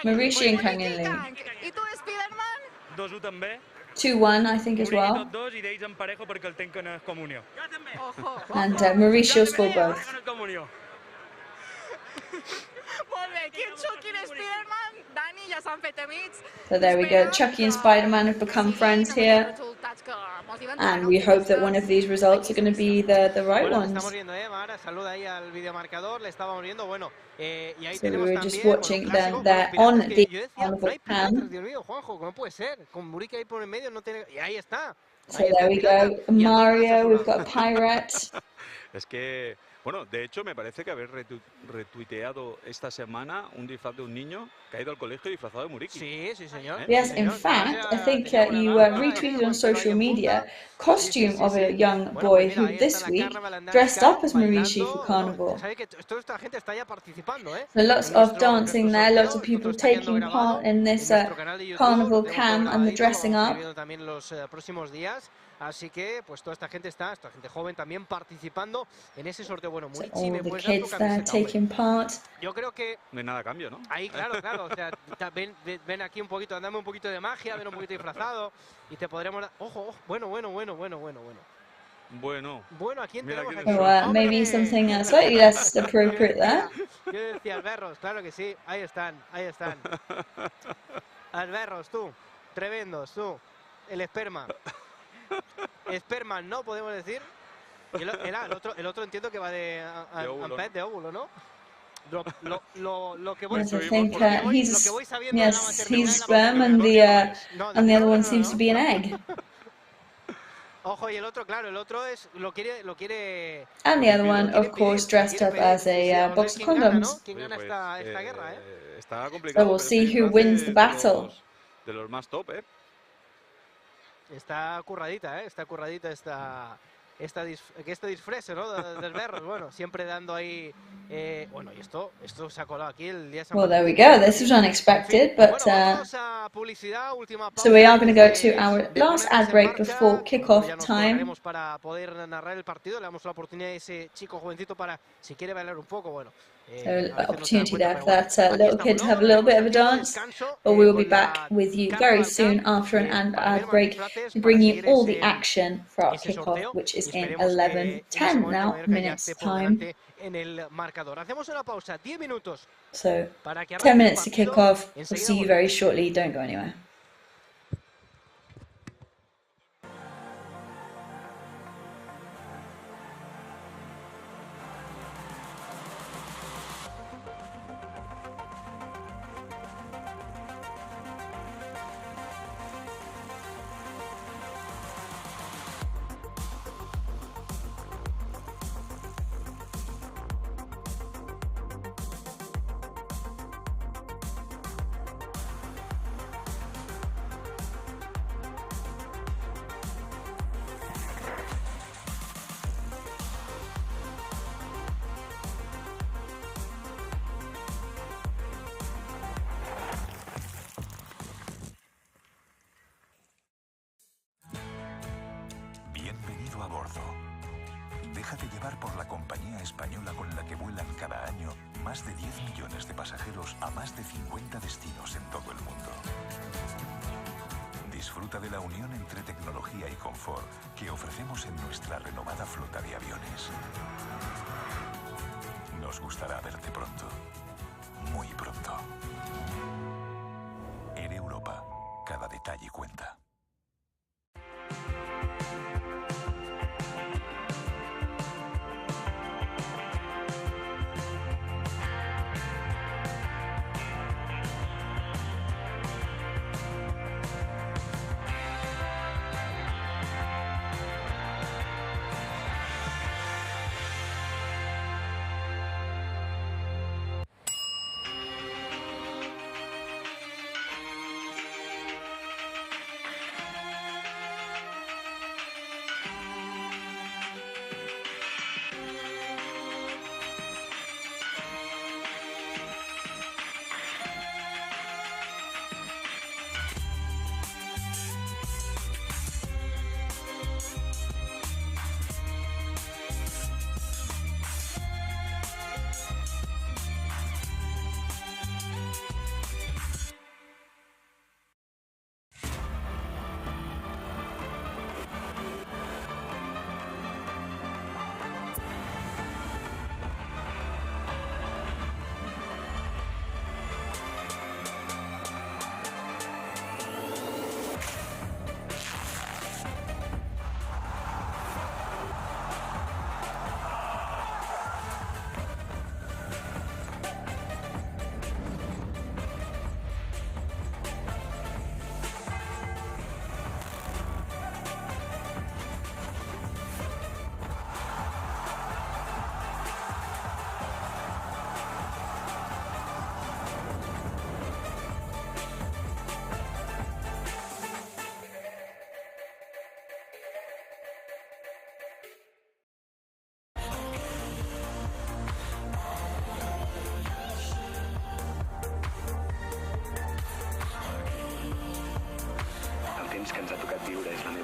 Mauricio and Kanginli. 2-1, I think, as well. And Mauricio scored both. So there we go. Chucky and Spider-Man have become friends here. And we hope that one of these results are going to be the right ones. So we were just watching them there on the carnival cam. So there we go. Mario, we've got a pirate. Es que, bueno, de hecho me parece que habéis retuiteado esta semana un disfraz de un niño que ha ido al colegio disfrazado de Muriqui. Sí, sí, señor. Yes, in fact, I think you retweeted on social media costume of a young boy who this week dressed up as Muriqi for Carnival. Sabe que toda esta gente está ya participando, ¿eh? So lots of dancing there, lots of people taking part in this carnival cam and the dressing up. También los próximos días. Así que, pues toda esta gente joven también participando en ese sorteo. Bueno, muy So all the kids there taking part. Yo creo que no hay nada a cambio, ¿no? Ahí, claro. O sea, ven aquí un poquito, dame un poquito de magia, ven un poquito disfrazado y te podremos dar. Ojo, bueno. Bueno, ¿a quién tenemos aquí? Maybe something slightly less appropriate there. Yo decía, Alberros, claro que sí. Ahí están. Alberros, tú. Tremendos, tú. El esperma. Esperma, ¿no? Podemos decir. El otro entiendo que va de amped, de óvulo, ¿no? Lo que voy sabiendo. He's sperm and the other one seems to be an egg. Ojo, y el otro, claro, el otro es lo quiere. And the other one, of course, dressed up as a box of condoms. ¿Quién gana esta guerra, Está complicado. So we'll see who wins the battle. De los más top, Está curradita, este disfraz, ¿no? Del Berros, bueno, siempre dando ahí, bueno, y esto se ha colado aquí el día de San Well, there we go. This was unexpected, but so we are going to go to our last ad break before kickoff time. Para poder narrar el partido, le damos la oportunidad a ese chico jovencito para, si quiere bailar un poco, bueno. So opportunity there for that little kid to have a little bit of a dance. But we will be back with you very soon after an ad break to bring you all the action for our kickoff, which is in 11:10 now, minutes time. So 10 minutes to kick off. We'll see you very shortly. Don't go anywhere. Bienvenido a bordo. Déjate llevar por la compañía española con la que vuelan cada año más de 10 millones de pasajeros a más de 50 destinos en todo el mundo. Disfruta de la unión entre tecnología y confort que ofrecemos en nuestra renovada flota de aviones. Nos gustará verte pronto, muy pronto. Air Europa, cada detalle cuenta.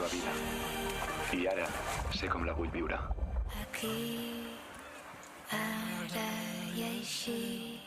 meva vida. I ara sé com la vull viure. Aquí, ara i així.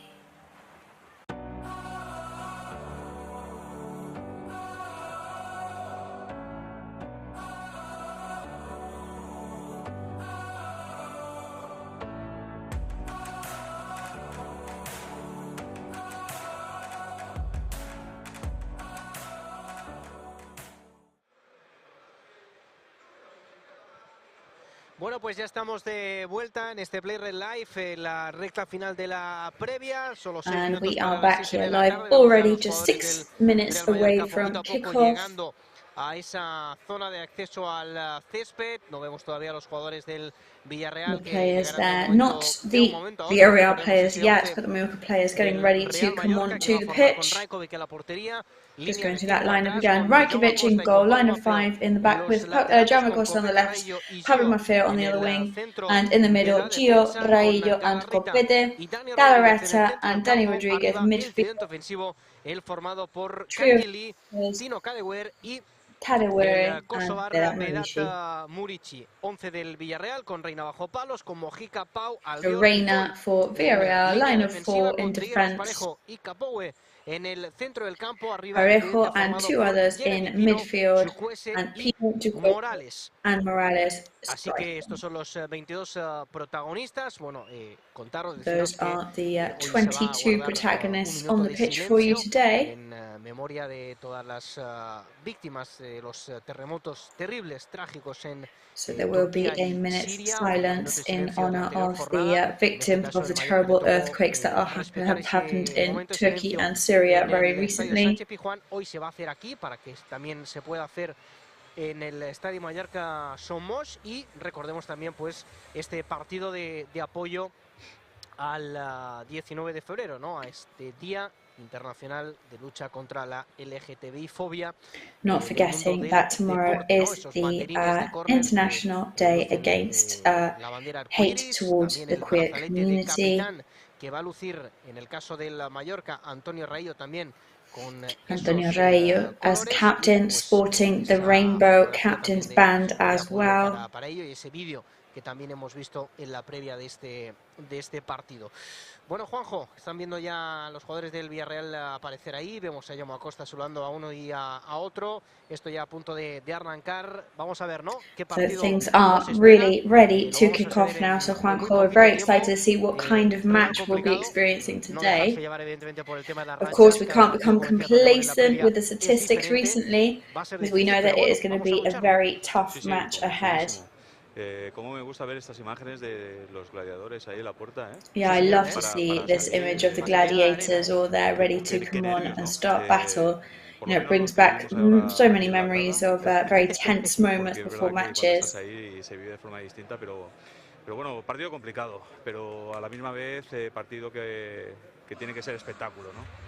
Bueno, pues ya estamos de vuelta en este Play Red Live, la recta final de la previa. Solo 6 And minutos we para are las back 6 de here la live tarde. already, just 6 minutes Real away Mallorca from poquito a poco kickoff. llegando a esa zona de acceso al césped. No vemos todavía a los jugadores del Villarreal. The players there, not the Villarreal players yet, but the Mallorca players getting ready to come on to the pitch. Just going to that line up again. Rajkovic in goal, line of 5 in the back with Jaume Costa on the left, Pablo Mafeo on the other wing, and in the middle, Gio, Raillo and Copete, Galarreta and Dani Rodriguez midfield. El formado por Trio Kangeli, Tino Kadewere y Kadewere el Kosovar Vedat Murici. 11 del Villarreal con Reina bajo palos, con Mojica, Pau, So Reina for Villarreal, line of 4 in defence. Parejo y Capoue en el centro del campo, arriba Parejo and 2 others in midfield, and Morales. And Morales. Así que estos son los 22 protagonistas. Bueno, contaros. Those are the 22 protagonists on the pitch for you today. En memoria de todas las víctimas de los terremotos terribles, trágicos en So there will be a minute's silence in honor of the victims of the terrible earthquakes that have happened in Turkey and Syria very recently. Hoy se va a hacer aquí para que también se pueda hacer en el Estadio Mallorca Somos, y recordemos también pues este partido de apoyo al 19 de febrero, ¿no? A este Día Internacional de Lucha contra la LGTBI-fobia. Not forgetting that tomorrow is the International Day Against Hate Towards the Queer Community. Que va a lucir en el caso del Mallorca, Antonio Raillo también. Antonio Raillo as captain, sporting the rainbow captain's band as well. Para ello, y ese vídeo que también hemos visto en la previa de este partido. Bueno, Juanjo, están viendo ya los jugadores del Villarreal aparecer ahí. Vemos a Jaume Acosta saludando a uno y a otro. Esto ya a punto de arrancar. Vamos a ver, ¿no? ¿Qué partido? So things are really ready to kick off now. So Juanjo, we're very excited to see what kind of match we'll be experiencing today. Of course, we can't become complacent with the statistics recently, because we know that it is going to be a very tough match ahead. Cómo me gusta ver estas imágenes de los gladiadores ahí en la puerta, ¿eh? Yeah, I love to see this image of the gladiators all there ready to come on and start battle. You know, it brings back so many memories of very tense moments before matches. Ahí se vive de forma distinta, pero bueno, partido complicado, pero a la misma vez partido que tiene que ser espectáculo, ¿no?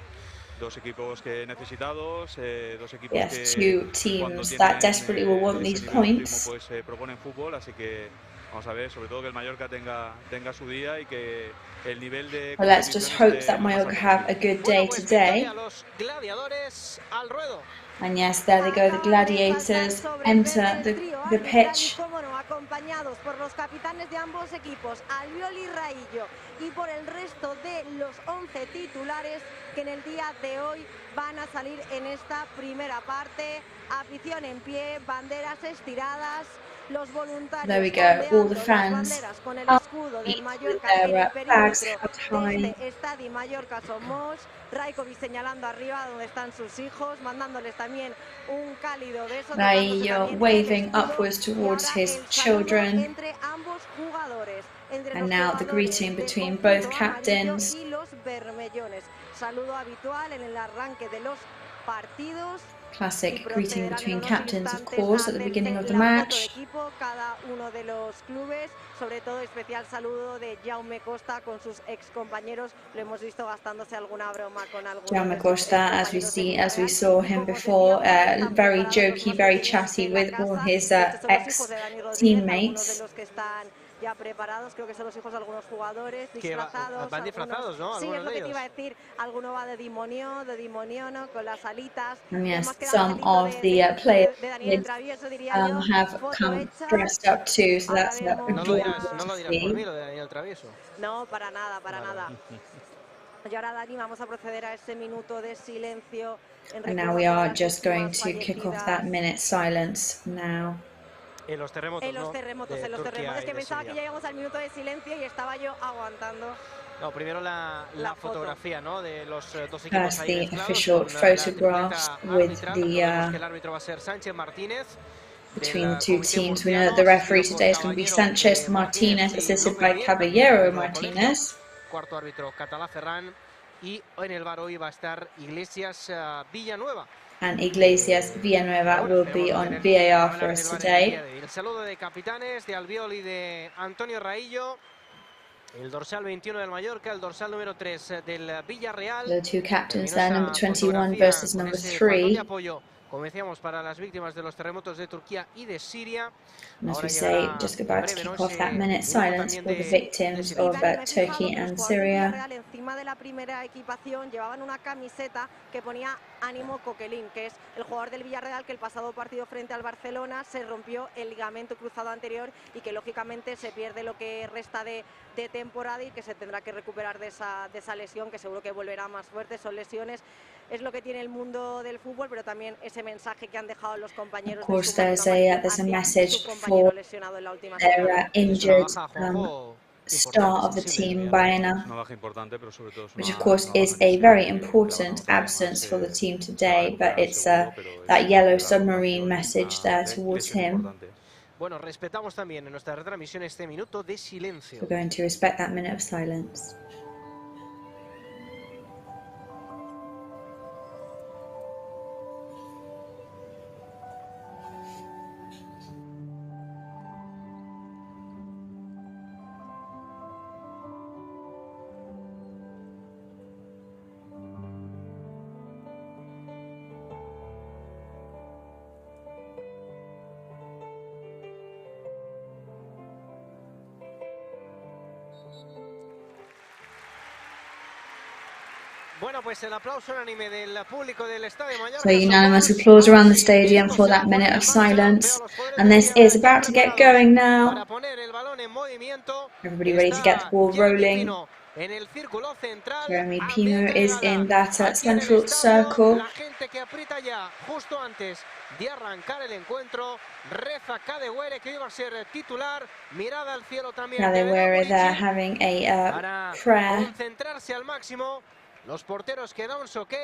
Dos equipos que necesitados, dos equipos two teams that desperately will want these points. Como pues proponen fútbol, así que vamos a ver, sobre todo que el Mallorca tenga su día y que el nivel de. Well, let's just hope that Mallorca have a good day today. And yes, there they go, the gladiators enter the pitch. Acompañados por los capitanes de ambos equipos, Albiol y Raillo, y por el resto de los 11 titulares que en el día de hoy van a salir en esta primera parte. Afición en pie, banderas estiradas, los voluntarios. There we go, all the fans con el escudo del Mallorca en el perímetro de este Estadio Mallorca Somos. Rajkovic señalando arriba donde están sus hijos, mandándoles también un cálido beso. Raillo waving upwards towards his children. Entre ambos jugadores. And now the greeting between both captains. Y los bermellones. Saludo habitual en el arranque de los partidos. Classic greeting between captains, of course, at the beginning of the match. Cada uno de los clubes, sobre todo especial saludo de Jaume Costa con sus ex compañeros. Lo hemos visto gastándose alguna broma con algunos. Jaume Costa, as we saw him before, very jokey, very chatty with all his ex teammates. ya preparados, creo que son los hijos de algunos jugadores disfrazados. Van disfrazados, ¿no? Sí, es lo que te iba a decir, alguno va de demonio, con las alitas. And yes, some of the players have come dressed up too, so that's No lo dirás adorable por to see. mí, lo de Daniel Travieso. No, para nada, para nada. Y ahora, Dani, vamos a proceder a ese minuto de silencio. And now we are just going to kick off that minute silence now. En los terremotos, en los terremotos. Es que pensaba que ya íbamos al minuto de silencio y estaba yo aguantando. No, primero la fotografía, ¿no? De los dos equipos First, ahí the mezclados, official con photographs with the el árbitro va a ser Sánchez Martínez. between the two teams. We know that the referee today is going to be Sanchez Martinez, assisted by Caballero Martinez. Cuarto árbitro Catalá Ferran, y en el VAR hoy va a estar Iglesias Villanueva. And Iglesias Villanueva will be on VAR for us today. El saludo de capitanes de Albiol y de Antonio Raillo. El dorsal 21 del Mallorca, el dorsal número 3 del Villarreal. The two captains there, number 21 versus number 3. Como decíamos, para las víctimas de los terremotos de Turquía y de Siria. And as we say, just about to kick off that minute silence for the victims of Turkey and Syria. Encima de la primera equipación llevaban una camiseta que ponía Ánimo Coquelin, que es el jugador del Villarreal que el pasado partido frente al Barcelona se rompió el ligamento cruzado anterior y que lógicamente se pierde lo que resta de temporada y que se tendrá que recuperar de esa lesión, que seguro que volverá más fuerte. Son lesiones, es lo que tiene el mundo del fútbol, pero también ese mensaje que han dejado los compañeros. Of course, there's a message for their injured star of the team, Baena, which of course is a very important absence for the team today, but it's that yellow submarine message there towards him. Bueno, respetamos también en nuestra retransmisión este minuto de silencio. We're going to respect that minute of silence. Bueno, pues el aplauso unánime del público del Estadio Mallorca. So unanimous applause around the stadium for that minute of silence, and this is about to get going now. Everybody ready to get the ball rolling. Jeremy Pino is in that central circle. La gente que aprieta ya justo antes de arrancar el encuentro. Reza Kadewere, que iba a ser titular. Mirada al cielo también. Kadewere there having a prayer. Concentrarse al máximo. Los porteros que dan su ok.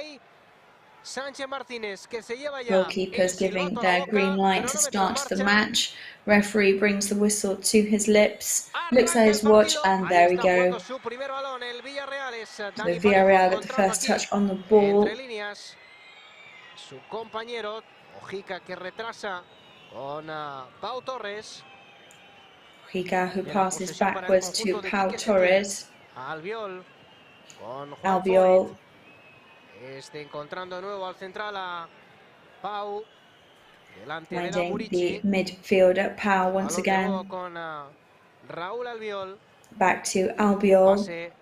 Sánchez Martínez, que se lleva ya. Goalkeepers giving their green light to start the match. Referee brings the whistle to his lips, looks at his watch, and there we go. So Villarreal got the first touch on the ball. Su compañero, Ojica, que retrasa con Pau Torres. Ojica, who passes backwards to Pau Torres. Albiol. Albiol. Encontrando de nuevo al central a Pau. Delante de Finding the midfielder, Pau once again. Con Raúl Albiol. Back to Albiol. Pase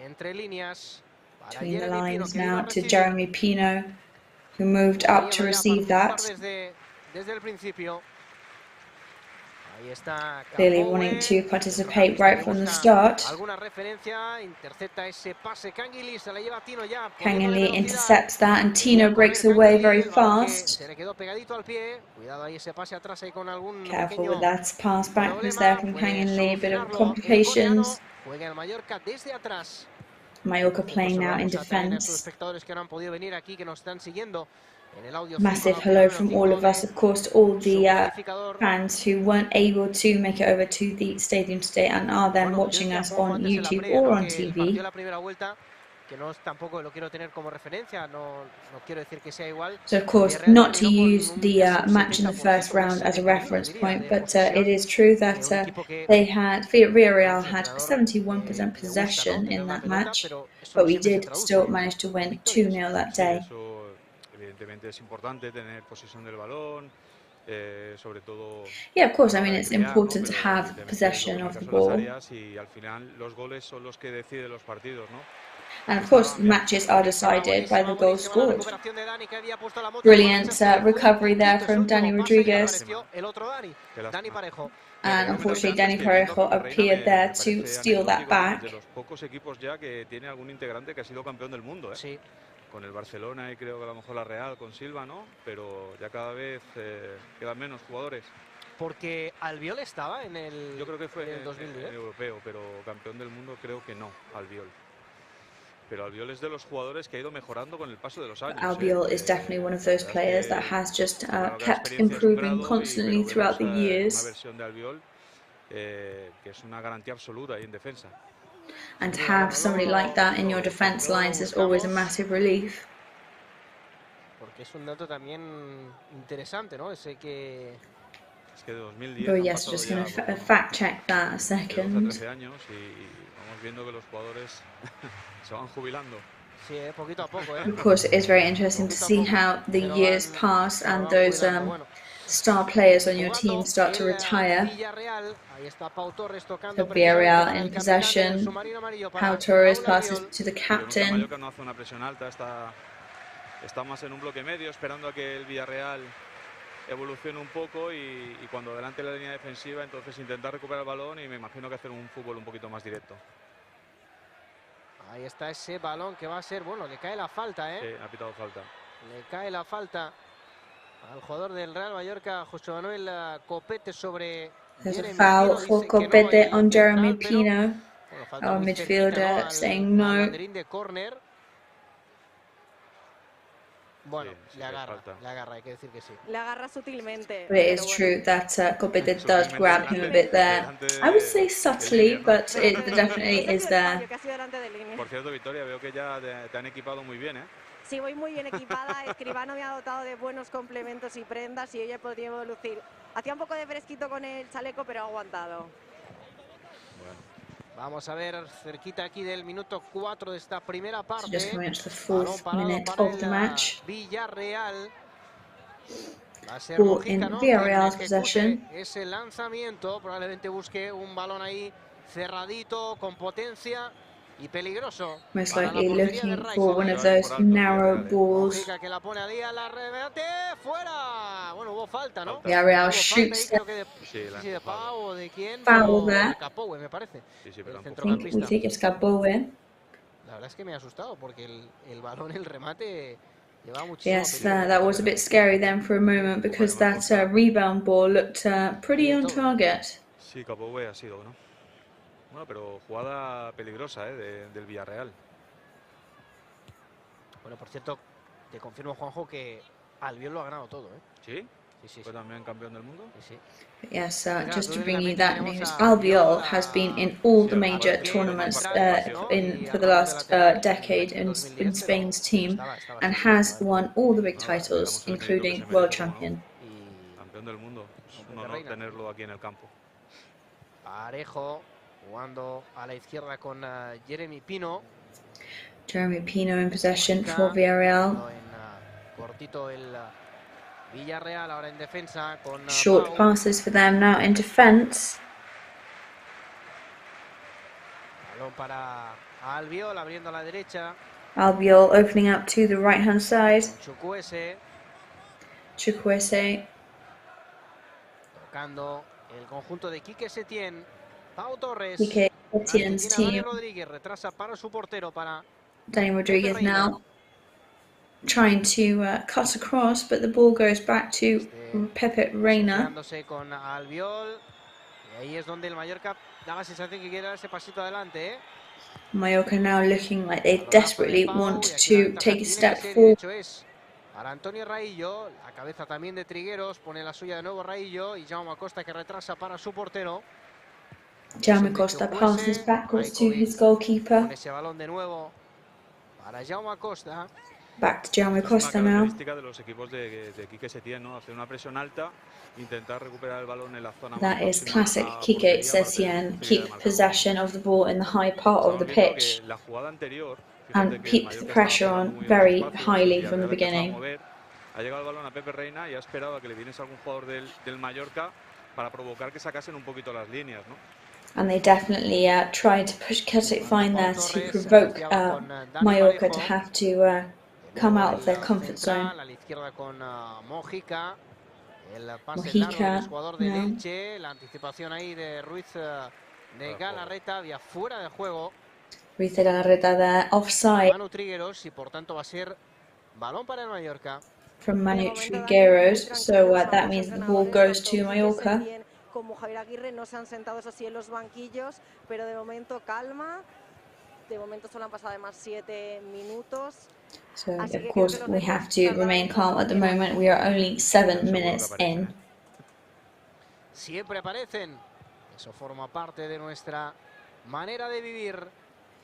entre líneas. Between the lines now to Jeremy Pino, who moved up to receive that. Desde el principio. Clearly wanting to participate right from the start. Kangeli intercepts that and Tino breaks away very fast. Careful with that pass backwards there from Kangeli, bit of complications. Mallorca playing now in defence. Massive hello from all of us, of course, to all the fans who weren't able to make it over to the stadium today and are then watching us on YouTube or on TV. So, of course, not to use the match in the first round as a reference point, but it is true that Villarreal had 71% possession in that match, but we did still manage to win 2-0 that day. Evidentemente es importante tener posesión del balón, sobre todo. Yeah, of course. I mean, it's important to have possession of the ball. Y al final los goles son los que deciden los partidos, ¿no? And of course, matches are decided by the goals scored. Brilliant recovery there from Dani Rodriguez. And unfortunately, Dani Parejo appeared there to steal that back. De los pocos equipos ya que tiene algún integrante que ha sido campeón del mundo, ¿eh? Sí. Con el Barcelona y creo que a lo mejor la Real con Silva, ¿no? Pero ya cada vez quedan menos jugadores. Porque Albiol estaba en el. Yo creo que fue en el 2010. En europeo, pero campeón del mundo creo que no, Albiol. Pero Albiol es de los jugadores que ha ido mejorando con el paso de los años. Albiol is definitely one of those players that has just kept improving constantly throughout the years. Una versión de Albiol que es una garantía absoluta ahí en defensa. And to have somebody like that in your defense lines is always a massive relief. Porque es un dato también interesante, ¿no? Ese que. Es que de 2010. Oh yes, just going to fact check that a second. 13 años y vamos viendo que los jugadores se van jubilando. Sí, poquito a poco, Of course, it is very interesting to see how the years pass and those star players on your team start to retire. So Villarreal in possession. Pau Torres passes to the captain. Mallorca no hace una presión alta, está más en un bloque medio, esperando a que el Villarreal evolucione un poco y cuando adelante la línea defensiva, entonces intentar recuperar el balón y me imagino que hacer un fútbol un poquito más directo. Ahí está ese balón que va a ser, bueno, le cae la falta, ¿eh? Sí, ha pitado falta. Le cae la falta al jugador del Real Mallorca, José Manuel Copete sobre. There's a foul for Copete on Jeremy Pino, our midfielder, saying no. Bueno, le agarra, hay que decir que sí. Le agarra sutilmente. But it is true that Copete does grab him a bit there. I would say subtly, but it definitely is there. Por cierto, Victoria, veo que ya te han equipado muy bien, ¿eh? Sí, voy muy bien equipada. Escribano me ha dotado de buenos complementos y prendas y ella podría lucir. Hacía un poco de fresquito con el chaleco, pero ha aguantado. Bueno. Vamos a ver cerquita aquí del minuto 4 de esta primera parte. Just reached the 4th minute of the match. Villarreal. Va a ser Ball in Villarreal's possession. Ese lanzamiento probablemente busque un balón ahí cerradito, con potencia y peligroso. Most likely looking for one of those narrow balls. Que la pone ahí a la remate, fuera. Bueno, hubo falta, ¿no? Villarreal shoots de Pau o de quién. Foul there. Capou, me parece. We think it's Capove. La verdad es que me ha asustado porque el balón, el remate llevaba muchísimo. Yes, that was a bit scary then for a moment because that rebound ball looked pretty on target. Sí, Capove ha sido, ¿no? Bueno, pero jugada peligrosa del Villarreal. Bueno, por cierto, te confirmo, Juanjo, que Albiol lo ha ganado todo, ¿eh? ¿Sí? Sí. ¿Fue también campeón del mundo? Sí. Yes, just to bring you that news, Albiol has been in all the major tournaments for the last decade in Spain's team and has won all the big titles, including World Champion. Campeón del mundo. Es un honor tenerlo aquí en el campo. Parejo. Jugando a la izquierda con Jeremy Pino. Jeremy Pino in possession for Villarreal. Cortito el Villarreal ahora en defensa con short passes for them now in defense. Balón para Albiol abriendo a la derecha. Albiol opening up to the right hand side. Chukwueze. Tocando el conjunto de Quique Setién. Pau Torres. Quique Setién's team. Rodríguez retrasa para su portero, para Dani Rodriguez now trying to cut across, but the ball goes back to Pepe Reina. Con Albiol. Y ahí es donde el Mallorca da la sensación que quiere dar ese pasito adelante, ¿eh? Mallorca now looking like they desperately want to take a step forward. Para Antonio Raillo, la cabeza también de Trigueros, pone la suya de nuevo Raillo y Jaume Acosta que retrasa para su portero. Jaume Acosta passes backwards to his goalkeeper. Con ese balón de nuevo para Jaume Acosta. Back to Jaume Acosta now. Es una característica de los equipos de Quique Setién, ¿no? Hacer una presión alta, intentar recuperar el balón en la zona. That is classic Quique Setién. Keep possession of the ball in the high part of the pitch and keep the pressure on very highly from the beginning. Ha llegado el balón a Pepe Reina y ha esperado a que le viniese algún jugador del Mallorca para provocar que sacasen un poquito las líneas, ¿no? And they definitely tried to find there to provoke Mallorca to have to come out of their comfort zone. A la izquierda con Mojica. El pase Mojica, largo del jugador del no. Elche. La anticipación ahí de Ruiz de Galarreta. Había fuera de juego. Ruiz de Galarreta there, offside. Manu Trigueros y por tanto va a ser balón para el Mallorca. From Manu Trigueros, so that means the ball goes to Mallorca. Como Javier Aguirre no se han sentado, eso sí, en los banquillos, pero de momento calma. De momento solo han pasado además 7 minutos. So of course we have to remain calm at the moment. We are only 7 minutes in. Siempre aparecen. Eso forma parte de nuestra manera de vivir.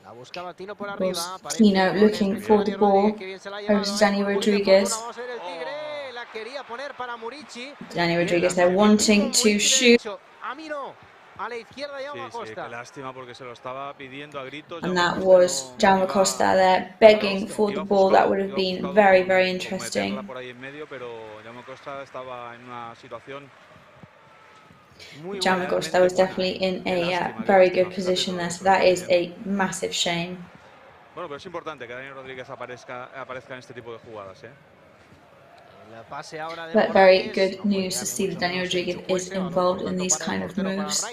La buscaba Tino por arriba. Tino looking for the ball over to Danny Rodriguez. Vamos a ver el Tigre. La quería poner para Murici. Danny Rodriguez there wanting to shoot. A mí no. A la izquierda Jaume Costa. Sí, qué lástima porque se lo estaba pidiendo a gritos. And that was Jaume Costa there begging for the ball. That would have been very, very interesting. Por ahí en medio, pero Jaume Costa estaba en una situación. Jaume Costa was definitely in a very good position there, so that is a massive shame. Bueno, pero es importante que Dani Rodríguez aparezca en este tipo de jugadas, ¿eh? But very good news to see that Dani Rodriguez is involved in these kind of moves.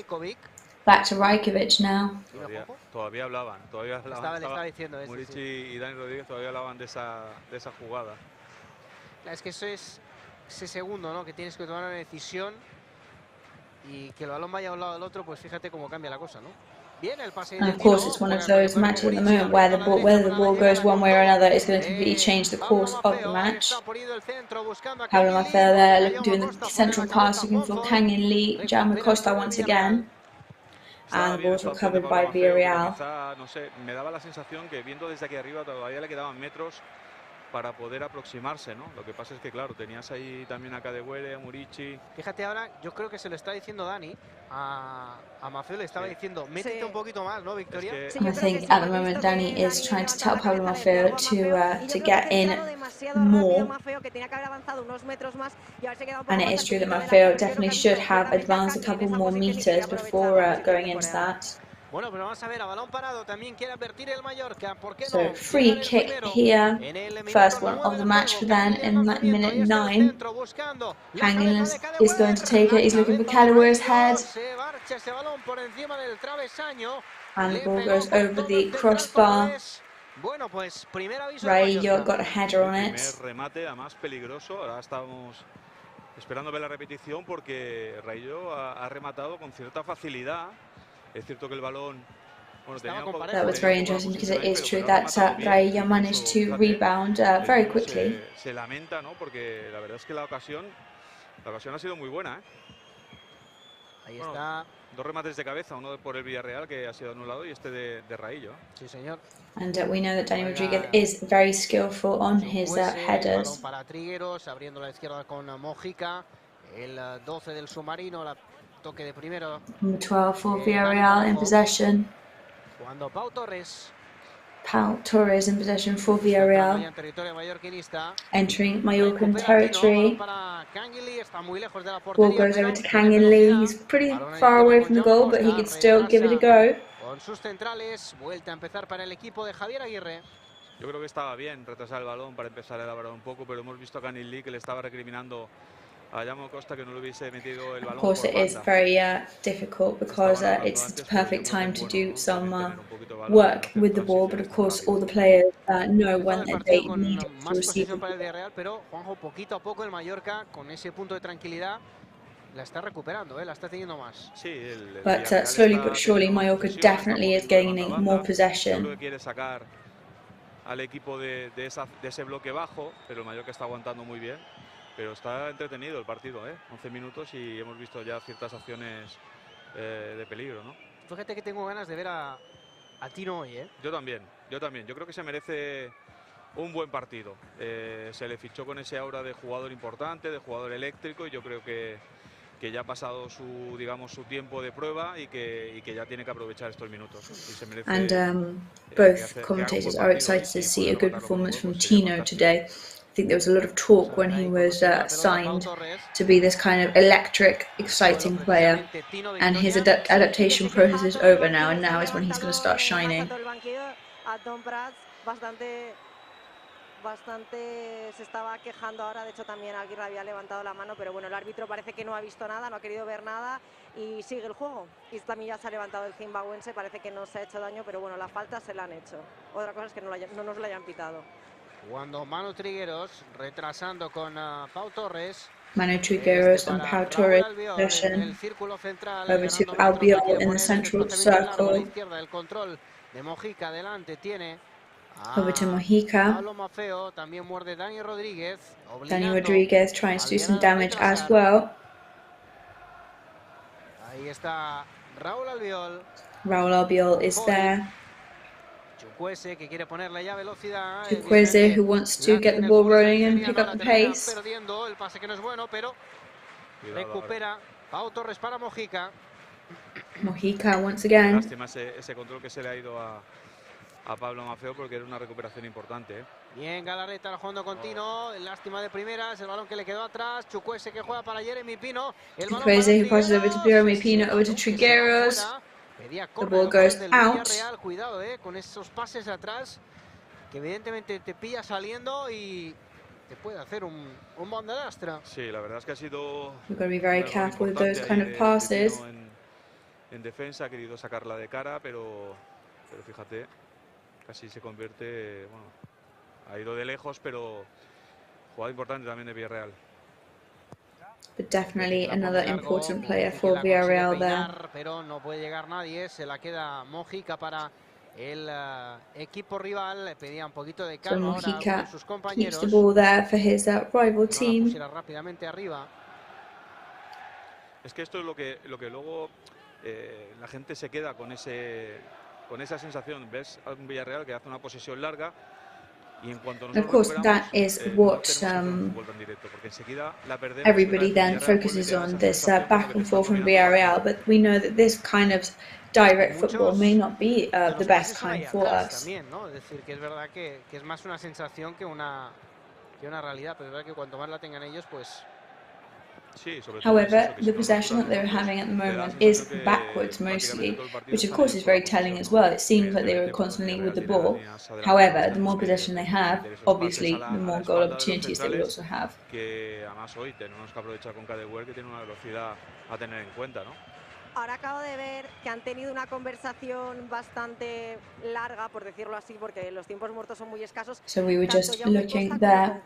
Back to Rajkovic now. Todavía hablaban. Murici y Dani Rodríguez todavía hablaban de esa jugada. Es que eso es ese segundo, ¿no? Que tienes que tomar una decisión y que el balón vaya a un lado del otro, pues fíjate cómo cambia la cosa, ¿no? And of course, it's one of those matches at the moment where whether the ball goes one way or another is going to completely change the course of the match. Pablo Maffeo there doing the central pass, looking for Kangin Lee, Jaume Costa once again. And the ball's recovered by Villarreal. No sé, me daba la sensación que viendo desde aquí arriba todavía le quedaban metros para poder aproximarse, ¿no? Lo que pasa es que, claro, tenías ahí también a Cadewere, a Murici. Fíjate ahora, yo creo que se lo está diciendo Dani a Maffeo, le estaba diciendo, métete un poquito más, ¿no, Victoria? I think at the moment Dani is trying to tell Pablo Maffeo to get in more. And it is true that Maffeo definitely should have advanced a couple more meters before going into that. Bueno, pero vamos a ver, a balón parado también quiere advertir el Mallorca. ¿Por qué no? So free kick here, first one of the match for them in minute 9. Kangin is going to take it, he's looking for Calawere's head. And the ball goes over the crossbar. Raillo got a header on it. Remate, además peligroso, ahora estamos esperando ver la repetición porque Raillo ha rematado con cierta facilidad. Es cierto que el balón... That was very interesting because it is true that Raillo managed to rebound very quickly. Se lamenta, ¿no? Porque la verdad es que la ocasión ha sido muy buena, ¿eh? Ahí está. Dos remates de cabeza, uno por el Villarreal que ha sido anulado y este de Raillo. Sí, señor. And we know that Dani Rodriguez is very skillful on his headers. Para Trigueros, abriendo la izquierda con Mojica, el 12 del submarino, la toque de primero. 12 for Villarreal in possession. Jugando Pau Torres. Pau Torres in possession for Villarreal. Entering Mallorcan territory. Ball goes over to Kangin Lee. He's pretty far away from the goal, but he could still give it a go. Con sus centrales, vuelta a empezar para el equipo de Javier Aguirre. Yo creo que estaba bien retrasar el balón para empezar a elaborar un poco, pero hemos visto a Kangin Lee que le estaba recriminando a Jaume Costa que no le hubiese metido el balón. Of course, it is very difficult because it's the perfect time to do some work with the ball, but of course, all the players know when they need to receive the ball. Pero Juanjo, poquito a poco el Mallorca, con ese punto de tranquilidad, la está recuperando, la está teniendo más. But slowly but surely, Mallorca definitely is gaining more possession. Creo que quiere sacar al equipo de ese bloque bajo, pero el Mallorca está aguantando muy bien. Pero está entretenido el partido, 11 minutos y hemos visto ya ciertas acciones de peligro, ¿no? Fíjate que tengo ganas de ver a Tino hoy, Yo también. Yo creo que se merece un buen partido. Se le fichó con ese aura de jugador importante, de jugador eléctrico, y yo creo que que ya ha pasado su, digamos, su tiempo de prueba y que ya tiene que aprovechar estos minutos. Y se merece, Both commentators are excited to see a good performance from Tino today. I think there was a lot of talk when he was signed to be this kind of electric, exciting player, and his adaptation process is over now, and now is when he's going to start shining. Bastante se estaba quejando ahora, de hecho también Aguirre había levantado la mano, pero bueno, el árbitro parece que no ha visto nada, no ha querido ver nada y sigue el juego. Y también ya se ha levantado el zimbabuense, parece que no se ha hecho daño, pero bueno, la falta se la han hecho. Otra cosa es que no nos la hayan pitado. Cuando Manu Trigueros retrasando con Pau Torres. Manu Trigueros and Pau Torres possession over to Albiol in the central circle. El control de Mojica adelante tiene. Over to Mojica. También muerde Dani Rodríguez. Dani Rodríguez trying to do some damage as well. Ahí está Raúl Albiol. Raúl Albiol is there. Chukwueze que quiere ponerle ya velocidad. Chukwueze who wants to get the ball rolling and pick up the pace. Perdiendo el pase que no es bueno, pero recupera Pau Torres para Mojica. Mojica once again. Lástima ese control que se le ha ido a Pablo Maffeo porque era una recuperación importante. Bien, Galarreta jugando continuo, lástima de primeras, el balón que le quedó atrás, Chukwueze que juega para Jeremy Pino. Chukwueze who passes over to Jeremy Pino, over to Trigueros. The ball goes out. Real, cuidado con esos pases atrás, que evidentemente te pilla saliendo y te puede hacer un bandelastra. Sí, la verdad es que ha sido... We've got to be very careful with those kind of passes. En defensa ha querido sacarla de cara, pero fíjate, casi se convierte, bueno, ha ido de lejos, pero jugada importante también de Villarreal. But definitely another important player for Villarreal there. Pero no puede llegar nadie, se la queda Mojica para el equipo rival, le pedía un poquito de calma so Mojica ahora a sus compañeros. Keeps the ball there for his rival team. Rápidamente arriba. Es que esto es lo que luego la gente se queda con esa sensación. Ves a un Villarreal que hace una posesión larga y en cuanto of course that is what everybody then focuses on, this back and forth from Villarreal, but we know that this kind of direct football may not be the best kind for us. También, ¿no? Es decir, que es verdad que es más una sensación que una realidad, pero es verdad que cuanto más la tengan ellos, pues... However, the possession that they're having at the moment is backwards mostly, which of course is very telling as well. It seems like they were constantly with the ball. However, the more possession they have, obviously, the more goal opportunities they will also have. Que además hoy tenemos que aprovechar con Cadewell, que tiene una velocidad a tener en cuenta, ¿no? Ahora acabo de ver que han tenido una conversación bastante larga, por decirlo así, porque los tiempos muertos son muy escasos. So we were just looking there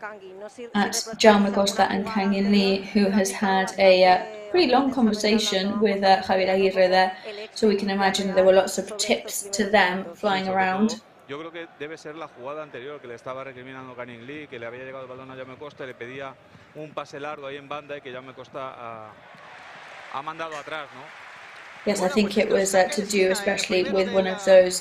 at Jaume Costa and Kangin Lee, who has had a pretty long conversation with Javier Aguirre there. So we can imagine there were lots of tips to them flying around. Yo creo que debe ser la jugada anterior que le estaba recriminando Kangin Lee, que le había llegado el balón a Jaume Costa y le pedía un pase largo ahí en banda y que Jaume Costa ha mandado atrás, ¿no? Yes, I think it was to do especially with one of those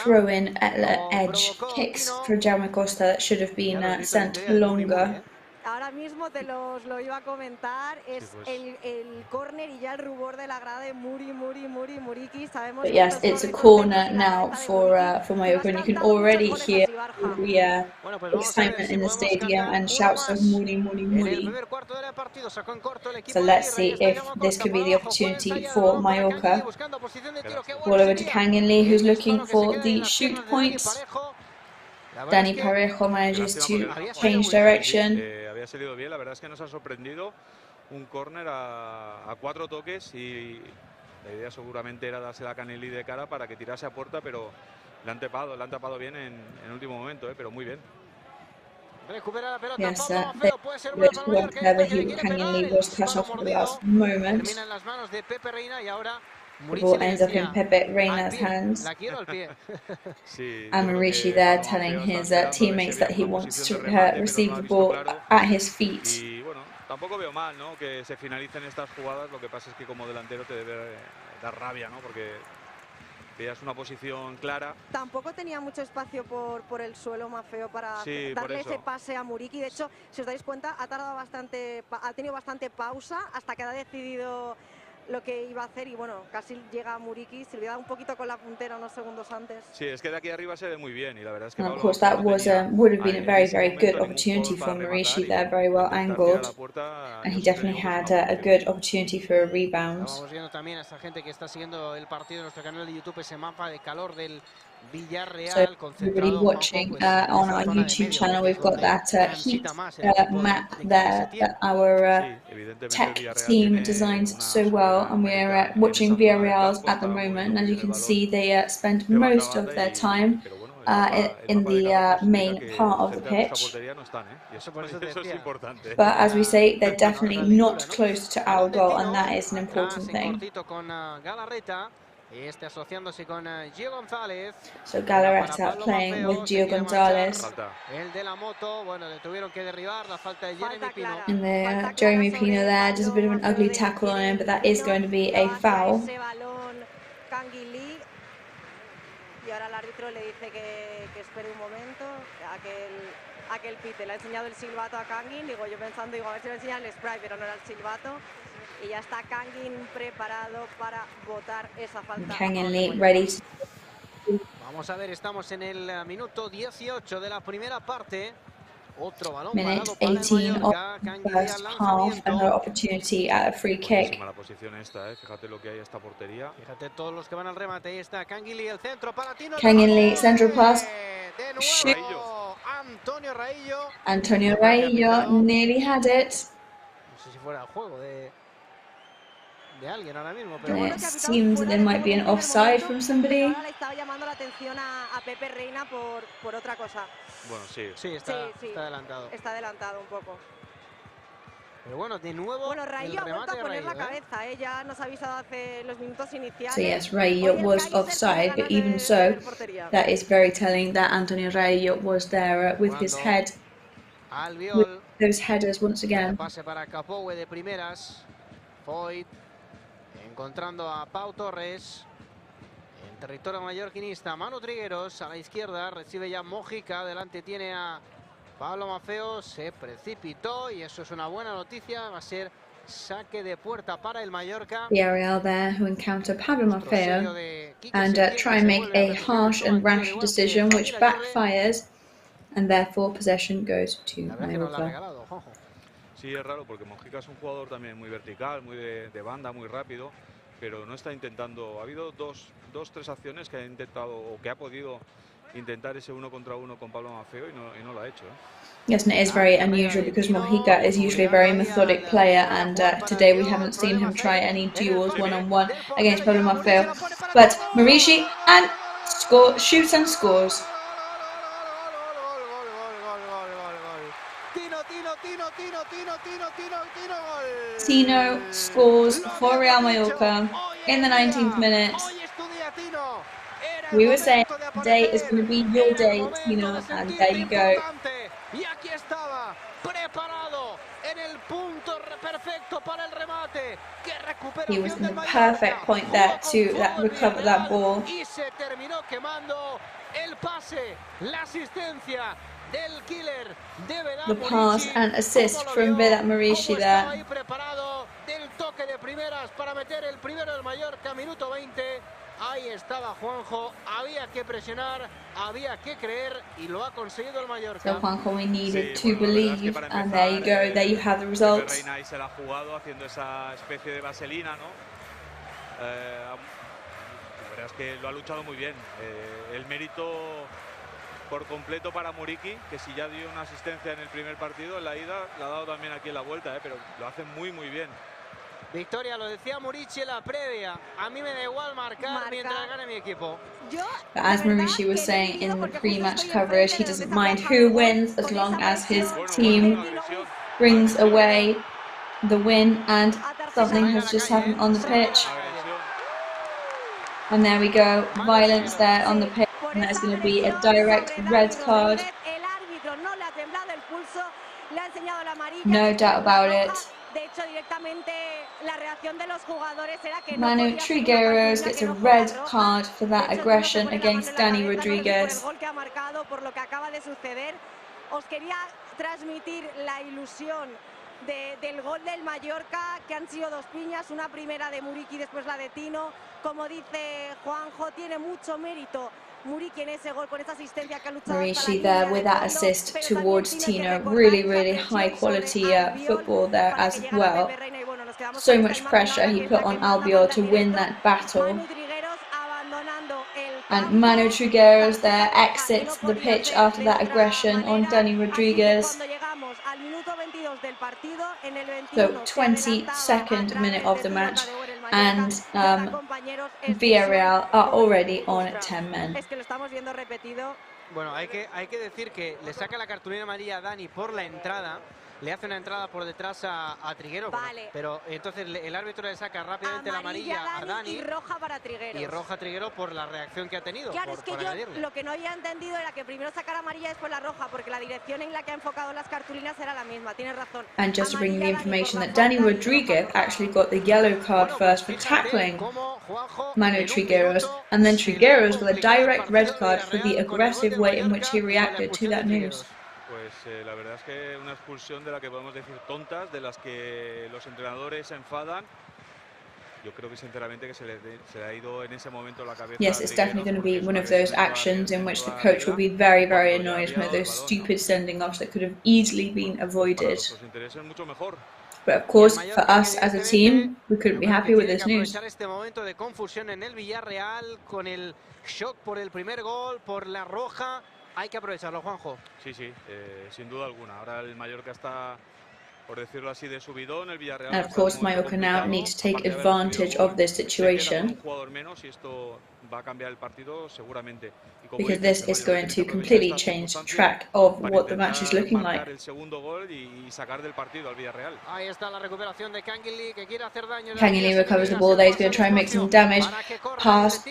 throw-in edge kicks for Jaume Costa that should have been sent longer. Ahora mismo te lo iba a comentar, es el córner y ya el rubor de la grada de Muriki. Sabemos But yes, it's a corner now for Mallorca, and you can already hear the excitement in the stadium and shouts of Muri. So let's see if this could be the opportunity for Mallorca. Ball over to Kangin Lee, who's looking for the shoot points. Dani Parejo manages to change direction. Había salido bien, la verdad es que nos ha sorprendido un córner a 4 toques y la idea seguramente era dársela a Kangin Lee de cara para que tirase a puerta, pero le han tapado bien en último momento, pero muy bien. Recupera la pelota. Yes, Kangin Lee was cut off at the last moment. Termina en las manos de Pepe Reina y ahora The ball ends up in Pepe Reina's hands. And Maurici there telling his teammates that he wants to receive the ball at his feet. Y bueno, tampoco veo mal, ¿no?, que se finalicen estas jugadas. Lo que pasa es que como delantero te debe dar rabia, ¿no?, porque veías una posición clara. Tampoco tenía mucho espacio por el suelo Maffeo para darle ese pase a Muriqui. De hecho, si os dais cuenta, ha tenido bastante pausa hasta que ha decidido lo que iba a hacer y bueno, casi llega a Muriqui, se le da un poquito con la puntera unos segundos antes. Sí, es que de aquí arriba se ve muy bien y la verdad es que And of course that would have been a very good opportunity for Muriqi there, very well angled, and he definitely had a good opportunity for a rebound. Estamos viendo también a esta gente que está siguiendo el partido en nuestro canal de YouTube, ese mapa de calor del Villarreal, so everybody watching on our YouTube channel, we've got that heat map there that our tech team designs so well, and we're watching Villarreal's at the moment, and as you can see they spend most of their time in the main part of the pitch, but as we say, they're definitely not close to our goal, and that is an important thing. Asociándose con Gio González. So Galarreta playing with Gio González. El de la moto, bueno, le tuvieron que derribar, la falta de Jeremy Pino. And the Jeremy Pino there, just a bit of an ugly tackle on him, but that is going to be a foul. Y ahora el árbitro le dice que espere un momento, a que el pite. Le ha enseñado el silbato a Kangin, digo yo pensando, a ver si le enseña el spray, pero no era el silbato. Y ya está Kangin preparado para botar esa falta. Kangin Lee ready. Vamos a ver, estamos en el minuto 18 de la primera parte. Otro balón Minute 18 of the first half, another opportunity at a free kick. La posición esta, fíjate lo que hay esta portería. Fíjate todos los que van al remate. Ahí está Kangin Lee, el centro para Tino. Kangin Lee, central pass. Shoot. Antonio Raillo. Antonio Raillo nearly had it. No sé si fuera el juego de alguien ahora mismo, pero it seems that there might be an offside from somebody. Le estaba llamando la atención a Pepe Reina por otra cosa. Bueno, sí, está adelantado. Está adelantado un poco. Pero bueno, de nuevo. Bueno, Raillo ha vuelto a poner la cabeza, ya nos ha avisado hace los minutos iniciales. So yes, Raillo was offside, but even so, that is very telling that Antonio Raillo was there with his head, with those headers once again. Pase para Capoue de primeras. Foyt encontrando a Pau Torres en territorio mallorquinista. Manu Trigueros a la izquierda, recibe ya Mojica, adelante tiene a Pablo Maffeo, se precipitó y eso es una buena noticia, va a ser saque de puerta para el Mallorca. Villarreal there who encounter Pablo Maffeo and try and make a harsh and rash decision which backfires, and therefore possession goes to Mallorca. Sí, es raro porque Mojica es un jugador también muy vertical, muy de banda, muy rápido, pero no está intentando. Ha habido dos, tres acciones que ha intentado o que ha podido intentar ese 1 contra 1 con Pablo Maffeo y no lo ha hecho. Yes, and it is very unusual because Mojica is usually a very methodic player, and today we haven't seen him try any duels one-on-one against Pablo Maffeo. But Muriqi and shoots and scores. Tino scores for Real Mallorca in the 19th minute. We were saying today is going to be your day, Tino, and there you go. Y aquí estaba, preparado en el punto perfecto para el remate. He was in the perfect point there to recover that ball. Y se terminó quemando el pase, la asistencia del killer de Vedat The pass and assist from Vedat Muriqi there. Ahí preparado del toque de primeras para meter el primero del Mallorca, minuto 20. Ahí estaba Juanjo, había que presionar, había que creer y lo ha conseguido el Mallorca. So Juanjo, we needed to believe, and there you go, there you have the results. Reina se la ha jugado haciendo esa especie de vaselina, ¿no? La verdad es que lo ha luchado muy bien. El mérito por completo para Muriqi, que si ya dio una asistencia en el primer partido, en la ida, la ha dado también aquí en la vuelta, pero lo hace muy bien. Victoria, lo decía Muriqi en la previa, a mí me da igual marcar mientras gane mi equipo. But as Muriqi was saying in the pre-match coverage, he doesn't mind who wins as long as his team brings away the win, and something has just happened on the pitch. And there we go, violence there on the pitch, and that's going to be a direct red card. No doubt about it. directamente la reacción de los jugadores era que Manu Trigueros gets a red card for that aggression against Dani Rodriguez. El gol que ha marcado por lo que acaba de suceder. Os quería transmitir la ilusión del gol del Mallorca, que han sido dos piñas, una primera de Muriqui y después la de Tino. Como dice Juanjo, tiene mucho mérito Muriqui en ese gol, con esa asistencia que ha luchado. Muriqui there with that assist towards Tino. Really high quality football there as well. So much pressure he put on Albiol to win that battle. And Manu Trigueros there exits the pitch after that aggression on Dani Rodriguez. So 22nd minute of the match, and Villarreal are already on 10 men. Bueno, hay que decir que le saca la cartulina amarilla a Dani por la entrada. Le hace una entrada por detrás a Trigueros, vale. Pero entonces el árbitro le saca rápidamente la amarilla a Dani y roja para Trigueros. Y roja a Trigueros por la reacción que ha tenido. Claro, es que yo lo que no había entendido era que primero sacara amarilla y después la roja, porque la dirección en la que ha enfocado las cartulinas era la misma. Tienes razón. And just to bring the information that Dani Rodriguez actually got the yellow card first for tackling Manu Trigueros, and then Trigueros got a direct red card for the aggressive way in which he reacted to that news. Pues la verdad es que una expulsión de la que podemos decir tontas, de las que los entrenadores se enfadan. Yo creo que sinceramente que se le ha ido en ese momento la cabeza. Yes, it's definitely going to be one of those actions in which the coach will be very annoyed with those stupid sending offs that could have easily been avoided. But of course, for us as a team, we couldn't be happy with this news. Este momento de confusión en el Villarreal con el shock por el primer gol, por la roja. Hay que aprovecharlo, Juanjo. Sí, sin duda alguna. Ahora el Mallorca está, por decirlo así, de subidón. El Villarreal. And of course, Mallorca now need to take advantage of this situation, because this is going to completely change the track of what the match is looking like. Canguilí recovers the ball there. He's going to try and make some damage. Pass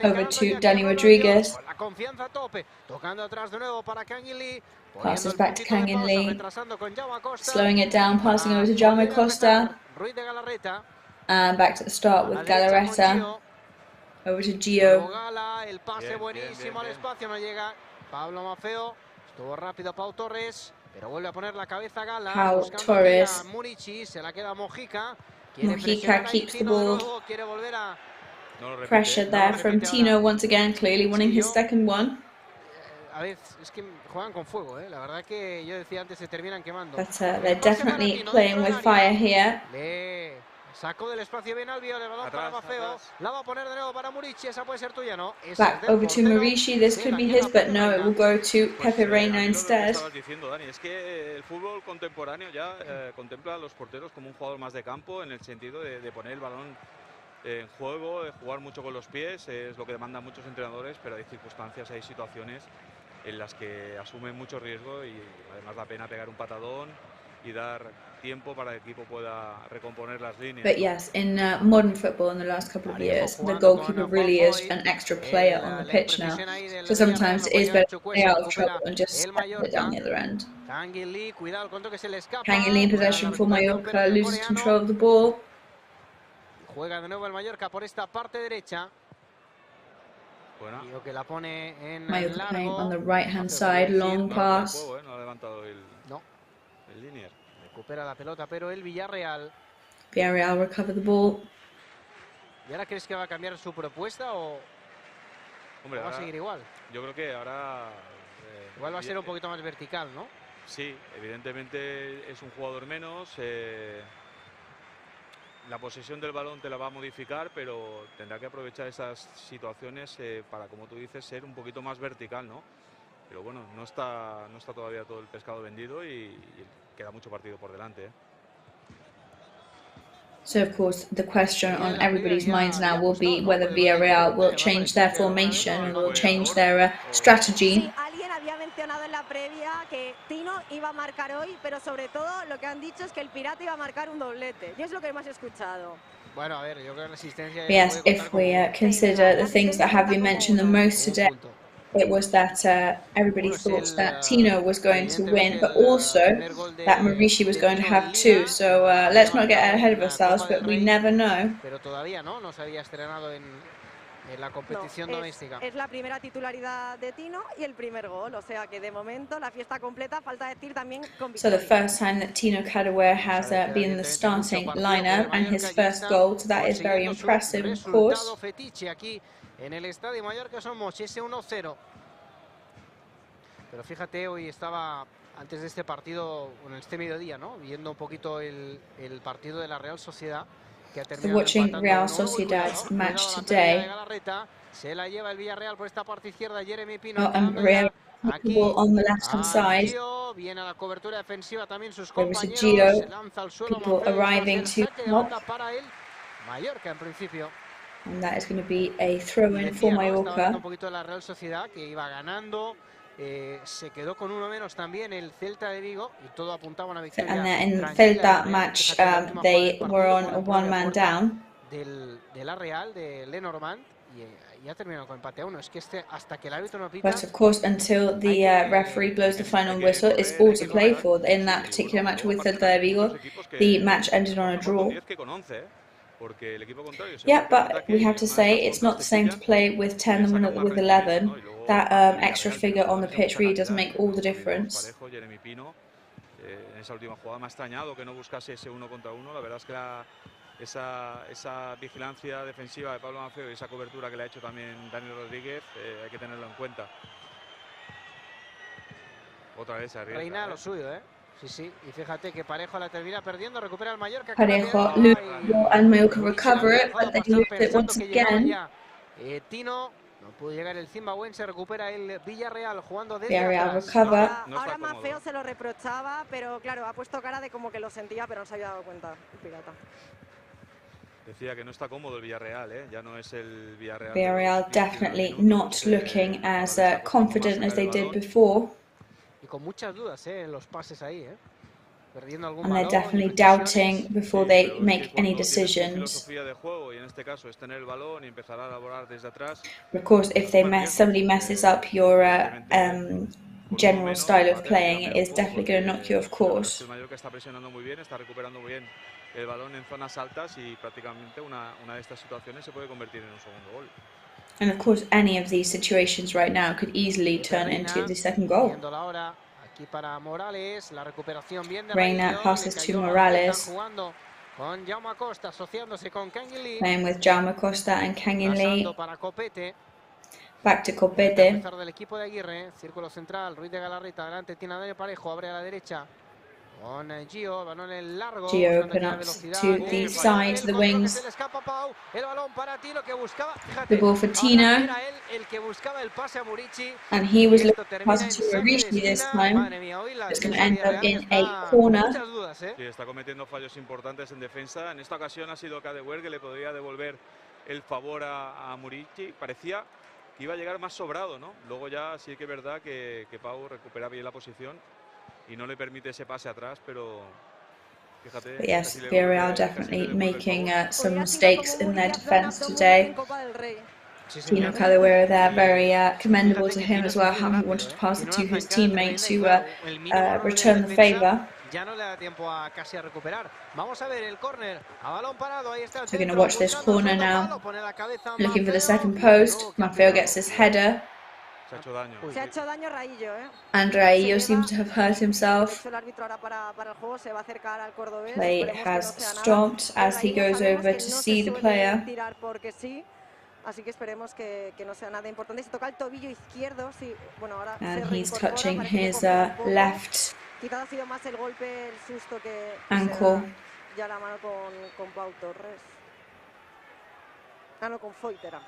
over to Dani Rodriguez. Passes back to Canguilí. Slowing it down, passing over to Jaume Costa. And back to the start with Galarreta. Over to Gio. El pase buenísimo al espacio, no llega. Pablo Maffeo, estuvo rápido Pau Torres, pero vuelve a poner la cabeza Gala. Pau Torres. Muriqui, se la queda Mojica. Mojica keeps the ball. Pressure there from Tino once again, clearly winning his second one. A ver, es que juegan con fuego, la verdad que yo decía antes se terminan quemando. But they're definitely playing with fire here. Sacó del espacio bien Albiol, el balón para Maffeo. La va a poner de nuevo para Muriqui, esa puede ser tuya, ¿no? Back over to Muriqui, this could be his, but no, it will go to Pepe Reina instead. Es que el fútbol contemporáneo ya contempla a los porteros como un jugador más de campo, en el sentido de poner el balón en juego, de jugar mucho con los pies, es lo que demandan muchos entrenadores, pero hay circunstancias, hay situaciones en las que asumen mucho riesgo y además da pena pegar un patadón y dar tiempo para que el equipo pueda recomponer las líneas. But yes, in modern football in the last couple of years, the goalkeeper really is an extra player on the pitch now. So sometimes it is better to stay out of trouble and just step it down the other end. Canguilí in possession for Mallorca, loses control of the ball. Juega de nuevo el Mallorca por esta parte derecha. Que la pone en Mallorca playing on the right-hand side, long pass. No. Recupera la pelota, pero el Villarreal recover the ball. ¿Y ahora crees que va a cambiar su propuesta o va a seguir igual? Yo creo que ahora igual va a ser un poquito más vertical, ¿no? Sí, evidentemente es un jugador menos. La posesión del balón te la va a modificar, pero tendrá que aprovechar esas situaciones para, como tú dices, ser un poquito más vertical, ¿no? Pero bueno, no está todavía todo el pescado vendido y queda mucho partido por delante. So of course the question on everybody's minds now will be whether Villarreal will change their formation and will change their strategy. Alguien había mencionado en la previa que Tino iba a marcar hoy, pero sobre todo lo que han dicho es que el Pirata iba a marcar un doblete. Y es lo que hemos escuchado. Bueno, a ver, yo creo que la asistencia. Yes, if we consider the things that have been mentioned the most today, it was that everybody thought that Tino was going to win, but also that Maurici was going to have 2. So let's not get ahead of ourselves, but we never know. Pero todavía no se había estrenado en la competición doméstica. Es la primera titularidad de Tino y el primer gol, o sea que de momento la fiesta completa, falta decir también con So the first time that Tino Cadaware has been in the starting lineup and his first goal, so that is very impressive, of course. Aquí en el Estadio Mallorca somos ese 1-0. Pero fíjate, hoy estaba antes de este partido, en este mediodía, ¿no? Viendo un poquito el partido de la Real Sociedad. So watching Real Sociedad's match today. Se la lleva el Villarreal por esta parte izquierda, Jeremy Pino. Real Futbol on the left-hand side. Viene a la cobertura defensiva también sus There is a compañeros. Gio, Se lanza al suelo. people arriving to help. Para el Mallorca en principio. And that is going to be a throw-in for Mallorca. Un poquito de la Real Sociedad que iba ganando. Se quedó con uno menos también el Celta de Vigo y todo apuntaba a una victoria. And then in the Celta match, they were on a one-man down. De la Real, de Lenormand, y ya terminó con empate a 1. Es que hasta que el árbitro no pita. But of course, until the referee blows the final whistle, it's all to play for. In that particular match with Celta de Vigo, the match ended on a draw. Yeah, but we have to say it's not the same to play with 10 than with 11. That extra figure on the pitch really does make all the difference. En esa última jugada me ha extrañado que no buscase ese 1 contra 1. La verdad es que esa vigilancia defensiva de Pablo Maffeo y esa cobertura que le ha hecho también Dani Rodríguez hay que tenerlo en cuenta. Otra vez se arriesga. Reina lo suyo, ¿eh? Sí, y fíjate que Parejo la termina perdiendo, recupera el Mallorca. Parejo, Lugo and Mallorca recover it, but they lose it once again. Tino, no pudo llegar el zimbabuense, recupera el Villarreal jugando desde Villarreal atrás. recover. Ahora Maffeo se lo reprochaba, pero claro, ha puesto cara de como que lo sentía, pero no se había dado cuenta el pirata. Decía que no está cómodo el Villarreal, ya no es el Villarreal. Villarreal definitely not looking as confident as they did before. Y con muchas dudas en los pases ahí, perdiendo algún And they're balón, definitely doubting before they make any decisions. De juego y en este caso es tener el balón y empezar a elaborar desde atrás. Of course, if somebody messes up your general style of playing, it is definitely going to knock you off course. El Mallorca está presionando muy bien, está recuperando muy bien el balón en zonas altas y prácticamente una de estas situaciones se puede convertir en un segundo gol. And of course, any of these situations right now could easily turn into the second goal. Aquí para Morales, la recuperación bien de Reina passes to Morales. Con Jaume Costa asociándose con Kangin Lee. Playing with Jaume Costa and Kangin Lee. Para Copete. Back to Copete. Del equipo de Aguirre, círculo central, Ruiz de Galarreta, adelante tiene a Daniel Parejo, abre a la derecha. Con Gio, balón en largo. Gio open up to the side, the wings. El balón para Tino que buscaba, the ball for Tino. El que buscaba el pase a Murici. And he was looking to pass it to Maurici this time. It's going to end up in a corner. Sí, está cometiendo fallos importantes en defensa. En esta ocasión ha sido Cadewere que le podría devolver el favor a Murici. Parecía que iba a llegar más sobrado, ¿no? Luego ya sí que es verdad que Pau recupera bien la posición y no le permite ese pase atrás, pero fíjate. But yes, Villarreal definitely making some mistakes in their defense today. Tino Cadewere there, very commendable to him as well, how he wanted to pass it to his teammate to return the favour. Ya no le da tiempo casi a recuperar. Vamos a ver el córner. A balón parado, ahí está el So we're going to watch this corner now. Looking for the second post. Maffeo gets his header. Se ha hecho daño. Se ha hecho daño Raillo, And Raillo seems to have hurt himself. El árbitro ahora para el juego se va a acercar al cordobés. Play has stopped as he goes over to see the player. Tirar porque sí. Así que esperemos que no sea nada importante. Se toca el tobillo izquierdo, sí. Bueno, ahora and he's touching his left quizás ha sido más el golpe, el susto que ankle. Ya la mano con Pau Torres. No, con Foytera,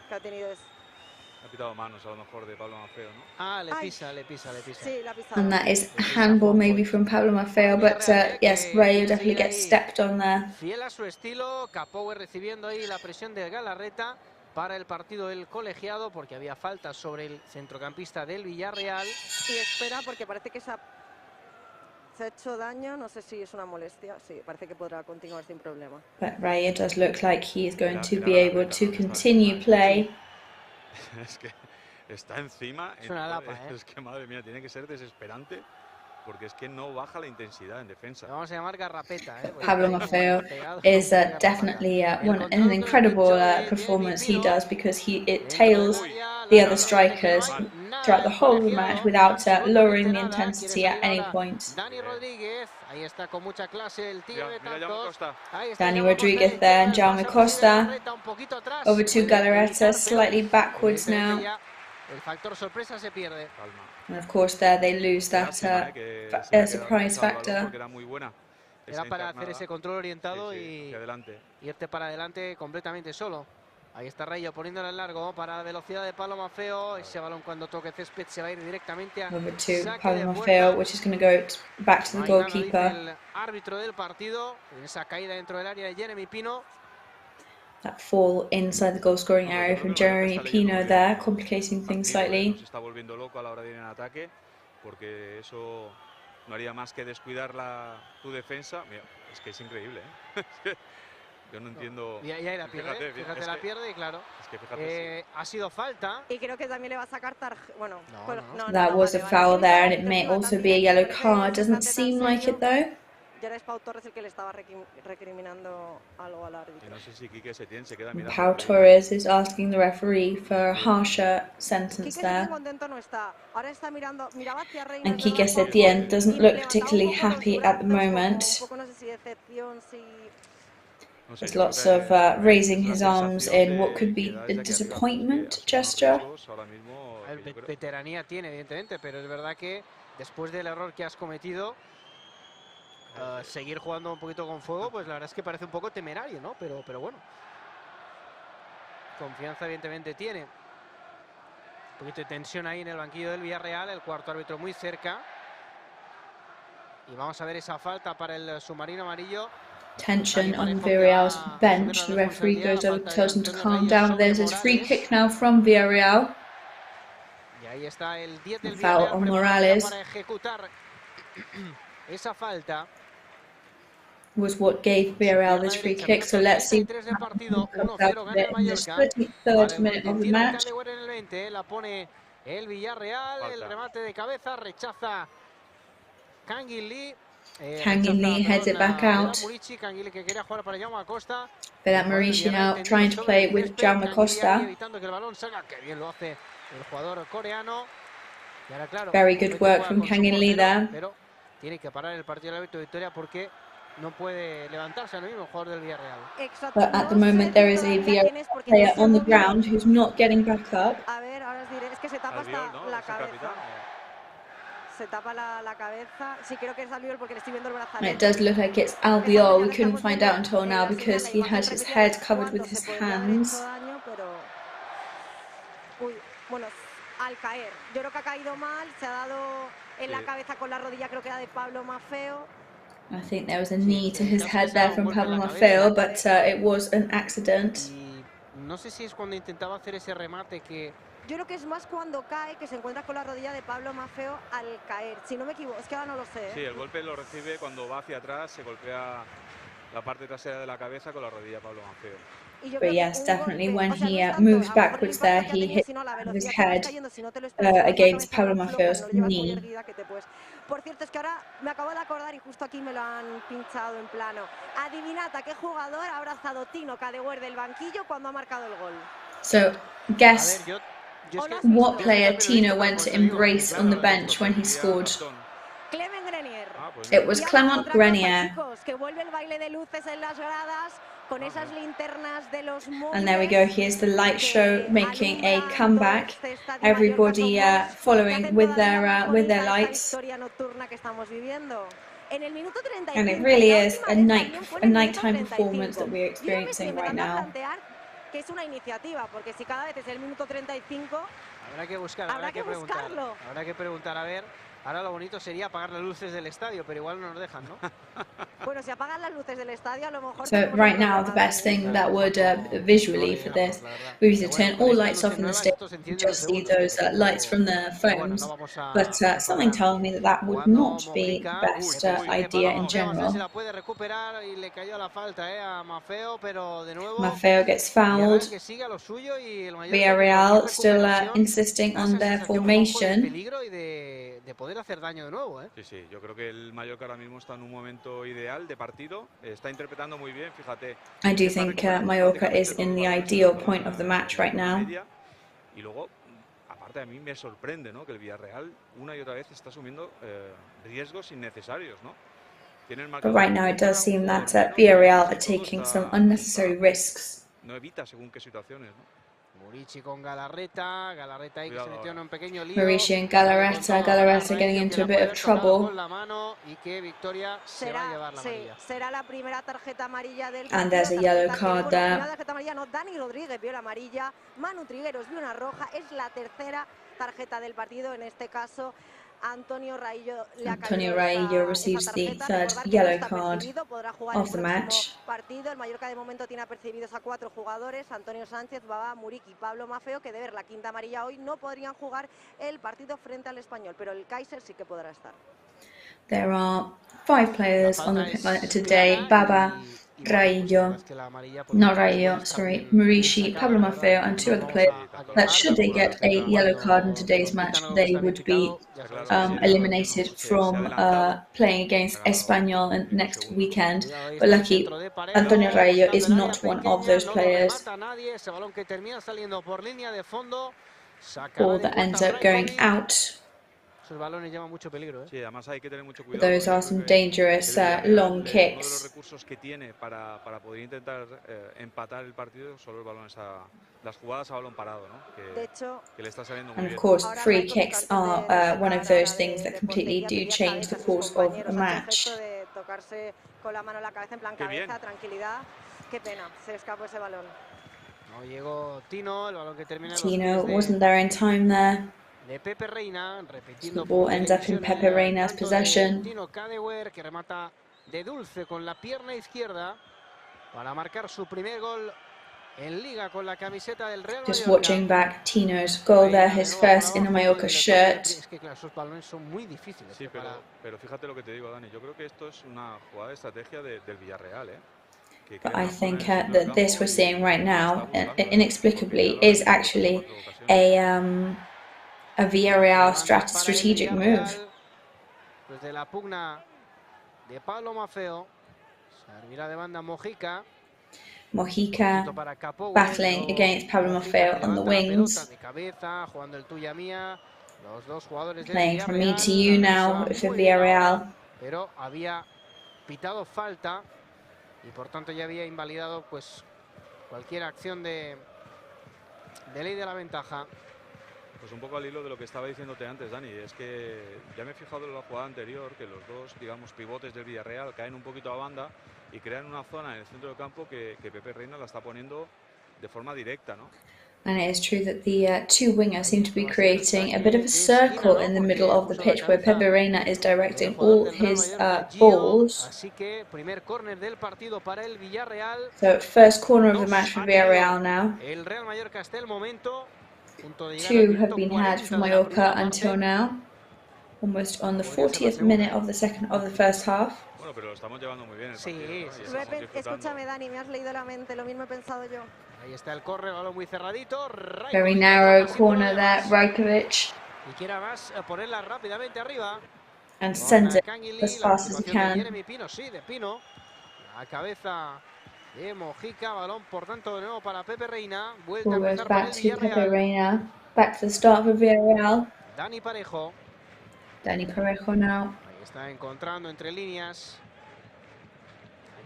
que ha tenido ha pitado manos a lo mejor de Pablo Maffeo, ¿no? Le pisa. Sí, la pisada. And that is a handball maybe from Pablo Maffeo, but yes, Rayo definitely gets stepped on there. Fiel a su estilo, Capoue recibiendo ahí la presión de Galarreta para el partido del colegiado, porque había falta sobre el centrocampista del Villarreal. Y espera, porque parece que se ha hecho daño, no sé si es una molestia, sí, parece que podrá continuar sin problema. But Rayo does look like he is going to be able to continue play. Es que está encima. Es una lapa, Es que, madre mía, tiene que ser desesperante porque es que no baja la intensidad en defensa. Vamos a llamar garrapeta, Pablo Maffeo is definitely an incredible performance he does, because it tails the other strikers throughout the whole of the match without lowering the intensity at any point. Dani Rodríguez, ahí está con mucha clase el tío de tantos. Danny Rodriguez there and Jaume Costa. Over to Galarreta, slightly backwards now. El factor sorpresa se pierde. And of course there they lose that surprise factor. Era para hacer ese control orientado y irte para adelante completamente solo. Ahí está Rayo poniéndole al largo para la velocidad de Pablo Maffeo. Ese balón cuando toque césped se va a ir directamente a over to Pablo Maffeo, which is going to go back to the goalkeeper. El árbitro del partido en esa caída dentro del área de Jeremy Pino. That fall inside the goal scoring area from Jeremy Pino there, complicating things slightly. Se está volviendo loco a la hora de ir en ataque, porque eso no haría más que descuidar tu defensa. Mira, es que es increíble, ¿eh? Yo no entiendo. Y ahí la pierde, fíjate la pierde y claro. Es que fíjate, ha sido falta. Y creo que también le va a sacar bueno, that was a foul there, and it may also be a yellow card. Doesn't seem like it though. Ya era Pau Torres el que le estaba recriminando algo al árbitro. No sé si Quique Setién se queda mirando. Pau Torres is asking the referee for a harsher sentence there. And Quique Setién doesn't look particularly happy at the moment. There's lots of raising his arms in what could be a disappointment gesture. Veteranía tiene, evidentemente, pero es verdad que después del error que has cometido, seguir jugando un poquito con fuego, pues la verdad es que parece un poco temerario, ¿no? Pero bueno. Confianza evidentemente tiene. Un poquito de tensión ahí en el banquillo del Villarreal, el cuarto árbitro muy cerca. Y vamos a ver esa falta para el submarino amarillo. Tension on Villarreal's bench. The referee goes over, tells him to calm down. There's his free kick now from Villarreal. Y ahí está el 10 del Foul on Morales. Para ejecutar esa falta. Was what gave Villarreal this free kick, so let's see what comes out of it in this 33rd minute of the match. La pone el Villarreal, el remate de cabeza, rechaza Kangin Lee. Kangin Lee heads it back out. Vedat Murici now trying to play with Jaume Costa. Very good work from Kangin Lee there. Tiene que parar el partido del árbitro de Victoria porque no puede levantarse ahora mismo el jugador del Villarreal. But at the moment there is a Villarreal player on the ground who's not getting back up. A ver, ahora os diré, es que se tapa hasta la cabeza. Se tapa la cabeza. Sí, creo que es Albiol porque le estoy viendo el brazalete. It does look like it's Albiol. We couldn't find out until now because he had his head covered with his hands. Uy, bueno, al caer. Yo creo que ha caído mal, se ha dado en la cabeza con la rodilla, creo que era de Pablo Maffeo. I think there was a knee to his head there from Pablo Maffeo, but it was an accident. No sé si es cuando intentaba hacer ese remate que... Yo creo que es más cuando cae, que se encuentra con la rodilla de Pablo Maffeo al caer. Si no me equivoco, es que ahora no lo sé. Sí, el golpe lo recibe cuando va hacia atrás, se golpea la parte trasera de la cabeza con la rodilla de Pablo Maffeo. But yes, definitely when he moves backwards there, he hit his head against Pablo Maffeo's knee. Por cierto, es que ahora me acabo de acordar y justo aquí me lo han pinchado en plano. Adivinad a qué jugador ha abrazado Tino Kadewere del banquillo cuando ha marcado el gol. So, guess what player Tino went to embrace on the bench when he scored. Clement Grenier. It was Clement Grenier. Que vuelve el baile de luces en las gradas con esas linternas de los móviles. And there we go, here's the light show making a comeback. Everybody following with their lights. And it really is a nighttime performance that we're experiencing right now. Que es una iniciativa, porque si cada vez es el minuto 35, habrá que buscar, habrá que preguntar a ver. Ahora lo bonito sería apagar las luces del estadio, pero igual no nos dejan, ¿no? Bueno, si apagan las luces del estadio, a lo mejor... So right now, the best thing that would visually for this would be to turn all lights off in the stadium and just see those lights from the phones. But something tells me that that would not be the best idea in general. Maffeo gets fouled. Villarreal still insisting on their formation. De poder hacer daño de nuevo, ¿eh? Sí, sí, yo creo que el Mallorca ahora mismo está en un momento ideal de partido, está interpretando muy bien, fíjate. I do think Mallorca is in the ideal point of the match right now. Y luego, aparte a mí me sorprende, ¿no? Que el Villarreal una y otra vez está asumiendo riesgos innecesarios, ¿no? But right now it does seem that Villarreal are taking some unnecessary risks. No evita según qué situaciones, ¿no? Murici con Galarreta ahí que se metió en un pequeño lío. Murici and Galarreta getting into a bit of trouble. Será la primera tarjeta amarilla del partido. And there's a yellow card there. Tarjeta amarilla, no, Dani Rodríguez vio la amarilla, Manu Trigueros vio una roja, es la tercera tarjeta del partido, en este caso Antonio Raillo receives the third yellow card of the match. El Mallorca de momento tiene apercibidos a 4 jugadores, Antonio Sánchez, Baba, Muriqui y Pablo Maffeo, que de ver la quinta amarilla hoy no podrían jugar el partido frente al Español, pero el Kaiser sí que podrá estar. There are 5 players on the pitch today: Baba, Raillo, not Raillo, sorry, Murici, Pablo Maffeo, and 2 other players that should they get a yellow card in today's match, they would be eliminated from playing against Español next weekend. But lucky, Antonio Raillo is not one of those players. Ball that ends up going out. Esos balones llevan mucho peligro, ¿eh? Sí, además hay que tener mucho cuidado. Those are some dangerous long kicks. Los recursos que tiene para poder intentar empatar el partido, solo el balón las jugadas a balón parado, ¿no? Que le está saliendo muy bien. And of course, free kicks are one of those things that completely do change the course of a match. Tocarse con la mano en la cabeza en plan cabeza, tranquilidad. Qué pena, se escapó ese balón. No llegó Tino, el balón que termina. Tino wasn't there in time there. De Pepe Reina, repitiendo. The ball ends up in Pepe Reina's possession. Tino Cadewer, que remata de dulce con la pierna izquierda para marcar su primer gol en Liga con la camiseta del Real Mallorca. Just watching back Tino's goal there, his first in a Mallorca shirt. Es que claro, esos balones son muy difíciles. Sí, pero fíjate lo que te digo, Dani. Yo creo que esto es una jugada de estrategia del Villarreal, ¿eh? But I think that this we're seeing right now, inexplicably, is actually a Villarreal strategic move. Desde la pugna de Pablo Maffeo, servirá de banda Mojica. Mojica battling against Pablo Maffeo on the wings. Playing from me to you now for Villarreal. Pero había pitado falta y por tanto ya había invalidado pues cualquier acción de ley de la ventaja. Pues un poco al hilo de lo que estaba diciéndote antes, Dani, es que ya me he fijado en la jugada anterior que los dos, digamos, pivotes del Villarreal caen un poquito a banda y crean una zona en el centro del campo que Pepe Reina la está poniendo de forma directa, ¿no? And it is true that the 2 wingers seem to be creating a bit of a circle in the middle of the pitch where Pepe Reina is directing all his balls. Así que primer córner del partido para el Villarreal. So first corner of the match for Villarreal now. El Real Mallorca hasta el momento. 2 have been had from Mallorca until now, almost on the 40th minute of the first half. Bueno, pero lo estamos llevando muy bien el partido, ¿no? Escúchame, Dani, me has leído la mente, lo mismo he pensado yo. Ahí está el córner, balón muy cerradito. Very narrow corner there, Rajkovic. Y quiera más ponerla rápidamente arriba. And sends it as fast as he can. Sí, de Pino. La cabeza de Mojica, balón por tanto de nuevo para Pepe Reina. Vuelta a empezar para el Villarreal. Pepe Reina. Back to the start for Villarreal. Dani Parejo. Dani Parejo now. Ahí está encontrando entre líneas.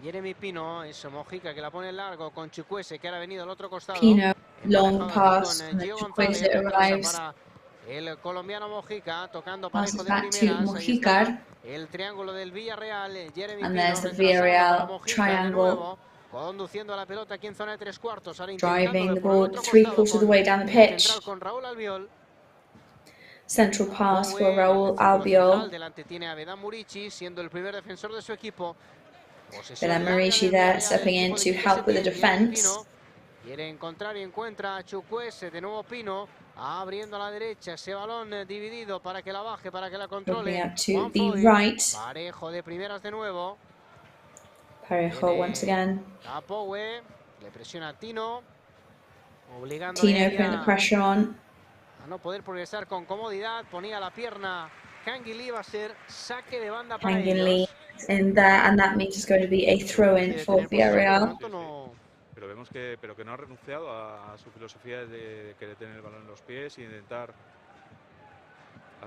Jeremy Pino, eso Mojica que la pone largo con Chukwueze que ahora ha venido al otro costado. Pino, long pass, and Chukwueze arrives. El colombiano Mojica tocando Parejo de primeras. Mojica. El triángulo del Villarreal. Jeremy And Pino, there's the Villarreal triangle. Conduciendo la pelota aquí en zona de 3/4. Driving the ball 3/4 of the way down the pitch. Con Raúl Albiol. central pass for Raúl Albiol. Then Murici there stepping in to help with the defense. Quiere encontrar y encuentra a Chukwueze, de nuevo Pino, abriendo a la derecha, ese balón dividido para que la baje, para que la controle. Up to the right. Parejo de primeras de nuevo. Parejo once again. Apowe, le presiona a Tino, obligando Tino putting the pressure on. A no poder progresar con comodidad, ponía la pierna. Canguilí va a ser saque de banda para Canguilí ellos. in there, and that means it's going to be a throw-in for Villarreal. Pero vemos que no ha renunciado a su filosofía de querer tener el balón en los pies y intentar.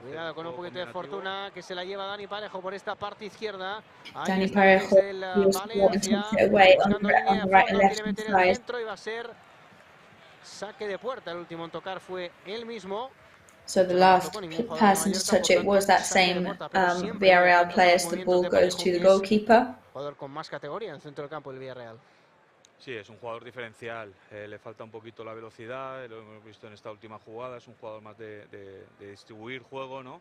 Cuidado con un poquito de fortuna que se la lleva Dani Parejo por esta parte izquierda. Dani Parejo was brought and took it away on the right and left hand side. Y va a ser saque de puerta. El último en tocar fue él mismo. So the last person to touch it was that same Villarreal player, so the ball goes to the goalkeeper. Jugador con más categoría en el centro del campo del Villarreal. Sí, es un jugador diferencial, le falta un poquito la velocidad, lo hemos visto en esta última jugada, es un jugador más de distribuir juego, ¿no?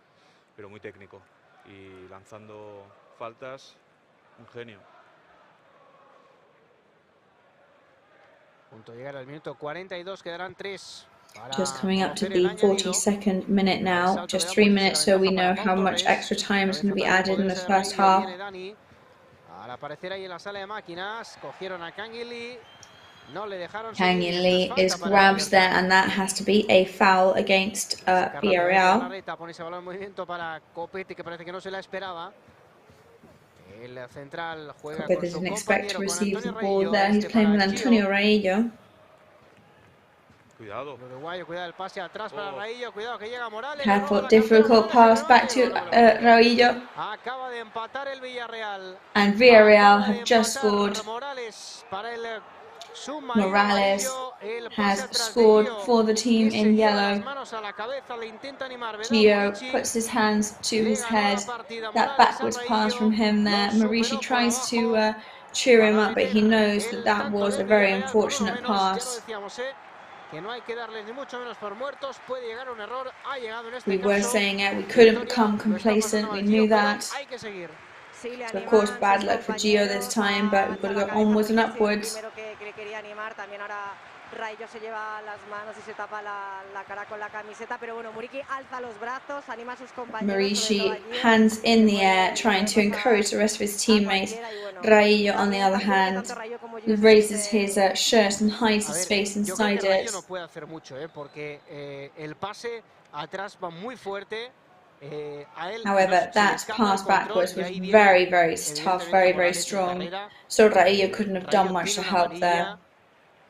Pero muy técnico y lanzando faltas, un genio. Punto de llegar al minuto 42, quedarán 3. Just coming up to the 42nd minute now, just 3 minutes so we know how much extra time is going to be added in the first half. Al aparecer ahí en la sala de máquinas, cogieron a Canguilí, no le dejaron. Canguilí is grabbed there, and that has to be a foul against Villarreal. Pone ese balón en movimiento para Copete, que parece que no se la esperaba. El central juega Copete con su didn't expect to compañero, receive the con ball Antonio there. He's Raillo, playing with Antonio Raillo. Cuidado. El uruguayo, cuidado el pase atrás para Raillo, cuidado que llega Morales. Careful, difficult pass back to Raillo. Acaba de empatar el Villarreal. And Villarreal have just scored. Morales para el Morales has scored for the team in yellow. Gio puts his hands to his head. That backwards pass from him there. Murici tries to cheer him up, but he knows that that was a very unfortunate pass. We were saying it, we couldn't become complacent, we knew that. So of course bad luck for Gio this time, but we've got to go onwards and upwards. Raillo se lleva las manos y se tapa la cara con la camiseta, pero bueno, Muriqui alza los brazos, anima a sus compañeros. Murici, hands in the air, trying to encourage the rest of his teammates. Raillo, on the other hand, raises his shirt and hides his face inside it. No puede hacer mucho, porque el pase atrás va muy fuerte. However, that pass backwards was very, very tough, very, very strong. So Raillo couldn't have done much to help there.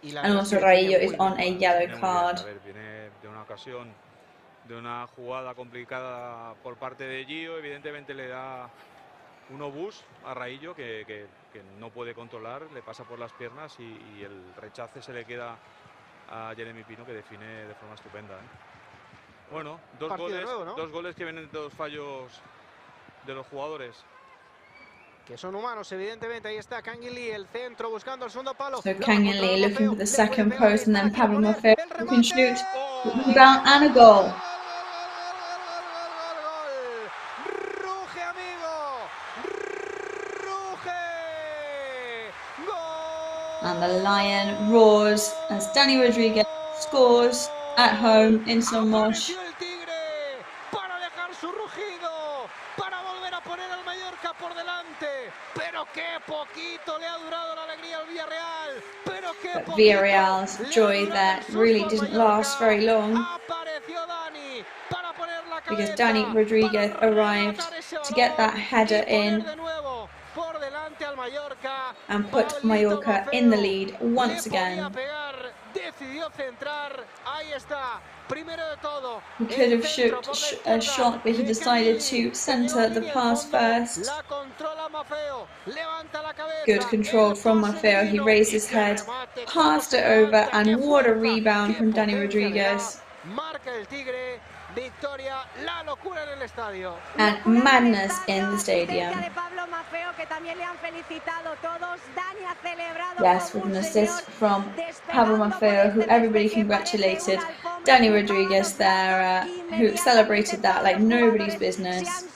And also Raillo is on a yellow card. Viene de una ocasión, de una jugada complicada por parte de Gio, evidentemente le da un obús a Raillo que no puede controlar, le pasa por las piernas y el rechace se le queda a Jeremy Pino, que define de forma estupenda. Bueno, dos goles que vienen de dos fallos de los jugadores. Que son humanos, evidentemente. Ahí está Canguilí, el centro, buscando el segundo palo. So Canguilí looking for the second post, and then Pablo Maffeo who can shoot, rebound and a goal. Ruge, amigo, ruge. And the Lion roars as Dani Rodriguez scores at home in Somos. Para dejar su rugido, para volver a poner al Mallorca por delante. Pero qué poquito le ha durado la alegría al Villarreal. Pero qué But Villarreal's joy that really didn't last very long, because Dani Rodriguez arrived to get that header in and put Mallorca in the lead once again. He could have shot a shot, but he decided to centre the pass first. Good control from Maffeo. He raised his head, passed it over, and what a rebound from Dani Rodriguez. And madness in the stadium. Yes, with an assist from Pablo Maffeo, who everybody congratulated. Dani Rodriguez there, who celebrated that like nobody's business.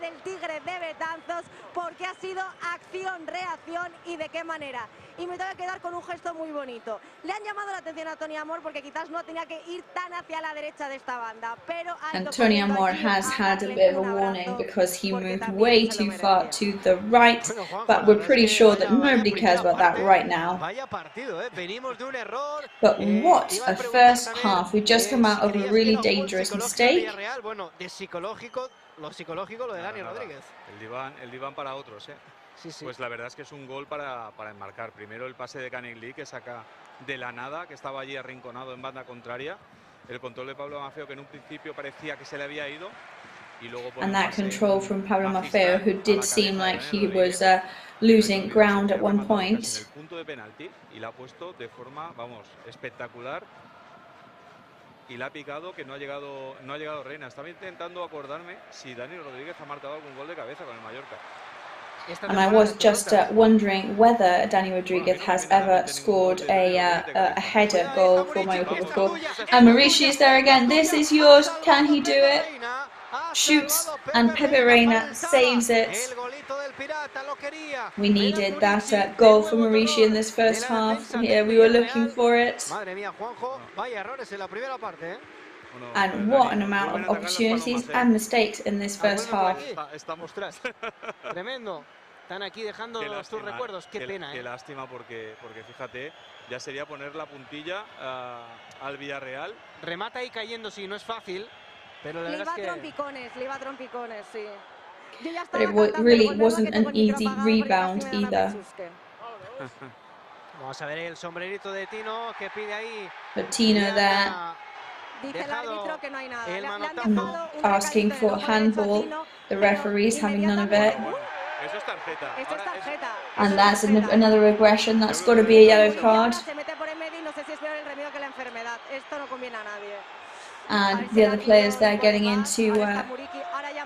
Del Tigre de Betanzos, porque ha sido acción-reacción y de qué manera. Y me tengo que quedar con un gesto muy bonito. Le han llamado la atención a Tony Amor porque quizás no tenía que ir tan hacia la derecha de esta banda, pero and Tony Amor has had a bit of a warning because he moved way too far to the right, but we're pretty sure that nobody cares about that right now. But what a first half. We just come out of a really dangerous mistake. Lo psicológico, lo de Dani Rodríguez. El diván para otros, ¿eh? Sí, sí. Pues la verdad es que es un gol para enmarcar. Primero el pase de Canigli, que saca de la nada, que estaba allí arrinconado en banda contraria. El control de Pablo Maffeo, que en un principio parecía que se le había ido. Y luego and that control from Pablo Maffeo, who did seem like he was losing ground at one point. En el punto de penalti, y la ha puesto de forma, vamos, espectacular. Y la ha picado, que no ha llegado Reina. Estaba intentando acordarme si Dani Rodríguez ha marcado algún gol de cabeza con el Mallorca. And I was just wondering whether Dani Rodriguez has ever scored a header goal for Mallorca before. And Mauricio is there again. This is yours. Can he do it? Shoots, and Pepe Reina saves it. We needed that goal for Mauricio in this first half. Here we were looking for it. And what an amount of opportunities and mistakes in this first half. Tremendo. Están aquí dejando tus recuerdos. Qué pena, Qué lástima porque fíjate, ya sería poner la puntilla al Villarreal. Remata ahí cayendo, sí, no es fácil. Pero la le verdad iba a trompicones, sí. But it really wasn't an easy rebound either. Vamos a ver el sombrerito de Tino que pide ahí. But Tino there dice el árbitro que no hay nada. asking for handball. The referee's having none of it. Eso es tarjeta. Esto es tarjeta. And that's another regression. That's got to be a yellow card. Se mete por en medio y no sé si es peor el remedio que la enfermedad. Esto no conviene a nadie. And the other players there getting into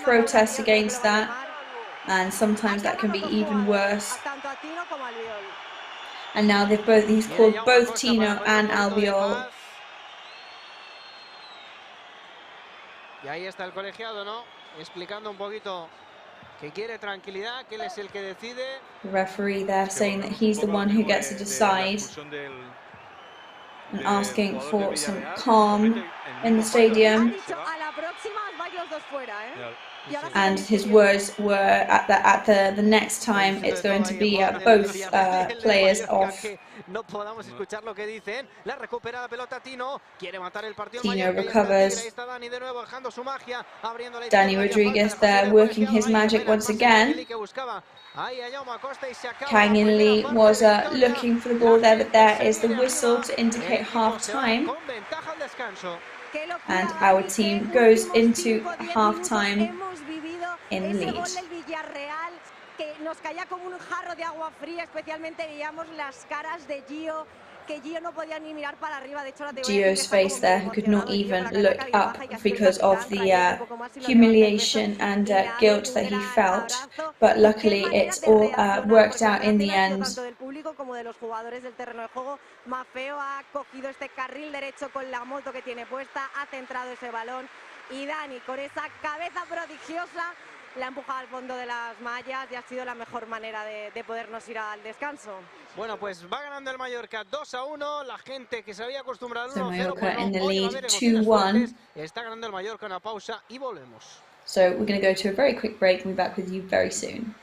protest against that, and sometimes that can be even worse. And now he's called both Tino and Albiol. Y ahí está el colegiado, ¿no? Explicando un poquito que quiere tranquilidad, que él es el que decide. The referee there saying that he's the one who gets to decide, and asking for some calm in the stadium. And his words were at the next time it's going to be both players off. Tino recovers. Dani Rodriguez there working his magic once again. Kang In Lee was looking for the ball there, but there is the whistle to indicate half time. And our team goes into half time in the lead. Nos caía como un jarro de agua fría, especialmente veíamos las caras de Gio, que Gio no podía ni mirar para arriba. De hecho, Gio's face there, who could not even look up because of the humiliation and guilt that he felt. But luckily, it's all worked out in the end. Tanto del público como de los jugadores del terreno de juego. Maffeo ha cogido este carril derecho con la moto que tiene puesta, ha centrado ese balón y Dani, con esa cabeza prodigiosa, la ha empujado al fondo de las mallas y ha sido la mejor manera de podernos ir al descanso. Bueno, pues va ganando el Mallorca 2-1. La gente que se había acostumbrado al 1-0, Mallorca in the lead 2-1. Está ganando el Mallorca, una pausa y volvemos. So we're going to go to a very quick break and be back with you very soon.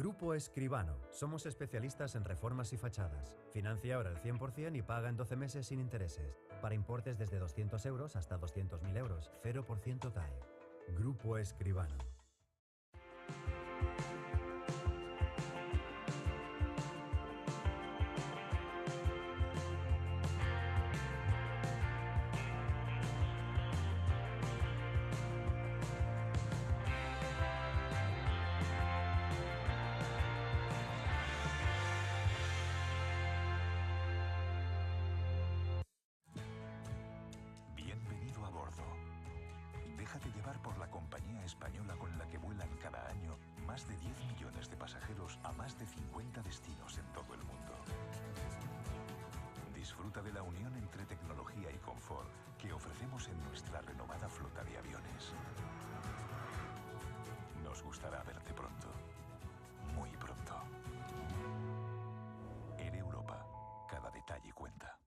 Grupo Escribano. Somos especialistas en reformas y fachadas. Financia ahora el 100% y paga en 12 meses sin intereses. Para importes desde 200 euros hasta 200.000 euros. 0% TAE. Grupo Escribano. Bienvenido a bordo. Déjate llevar por la compañía española con la que vuelan cada año más de 10 millones de pasajeros a más de 50 destinos en todo el mundo. Disfruta de la unión entre tecnología y confort que ofrecemos en nuestra renovada flota de aviones. Nos gustará verte pronto, muy pronto. En Europa, cada detalle cuenta.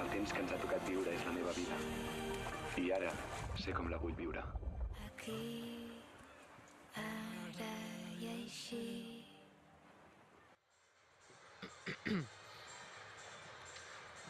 El temps que ens ha tocat viure és la meva vida. I ara sé com la vull viure. Aquí, ara i així.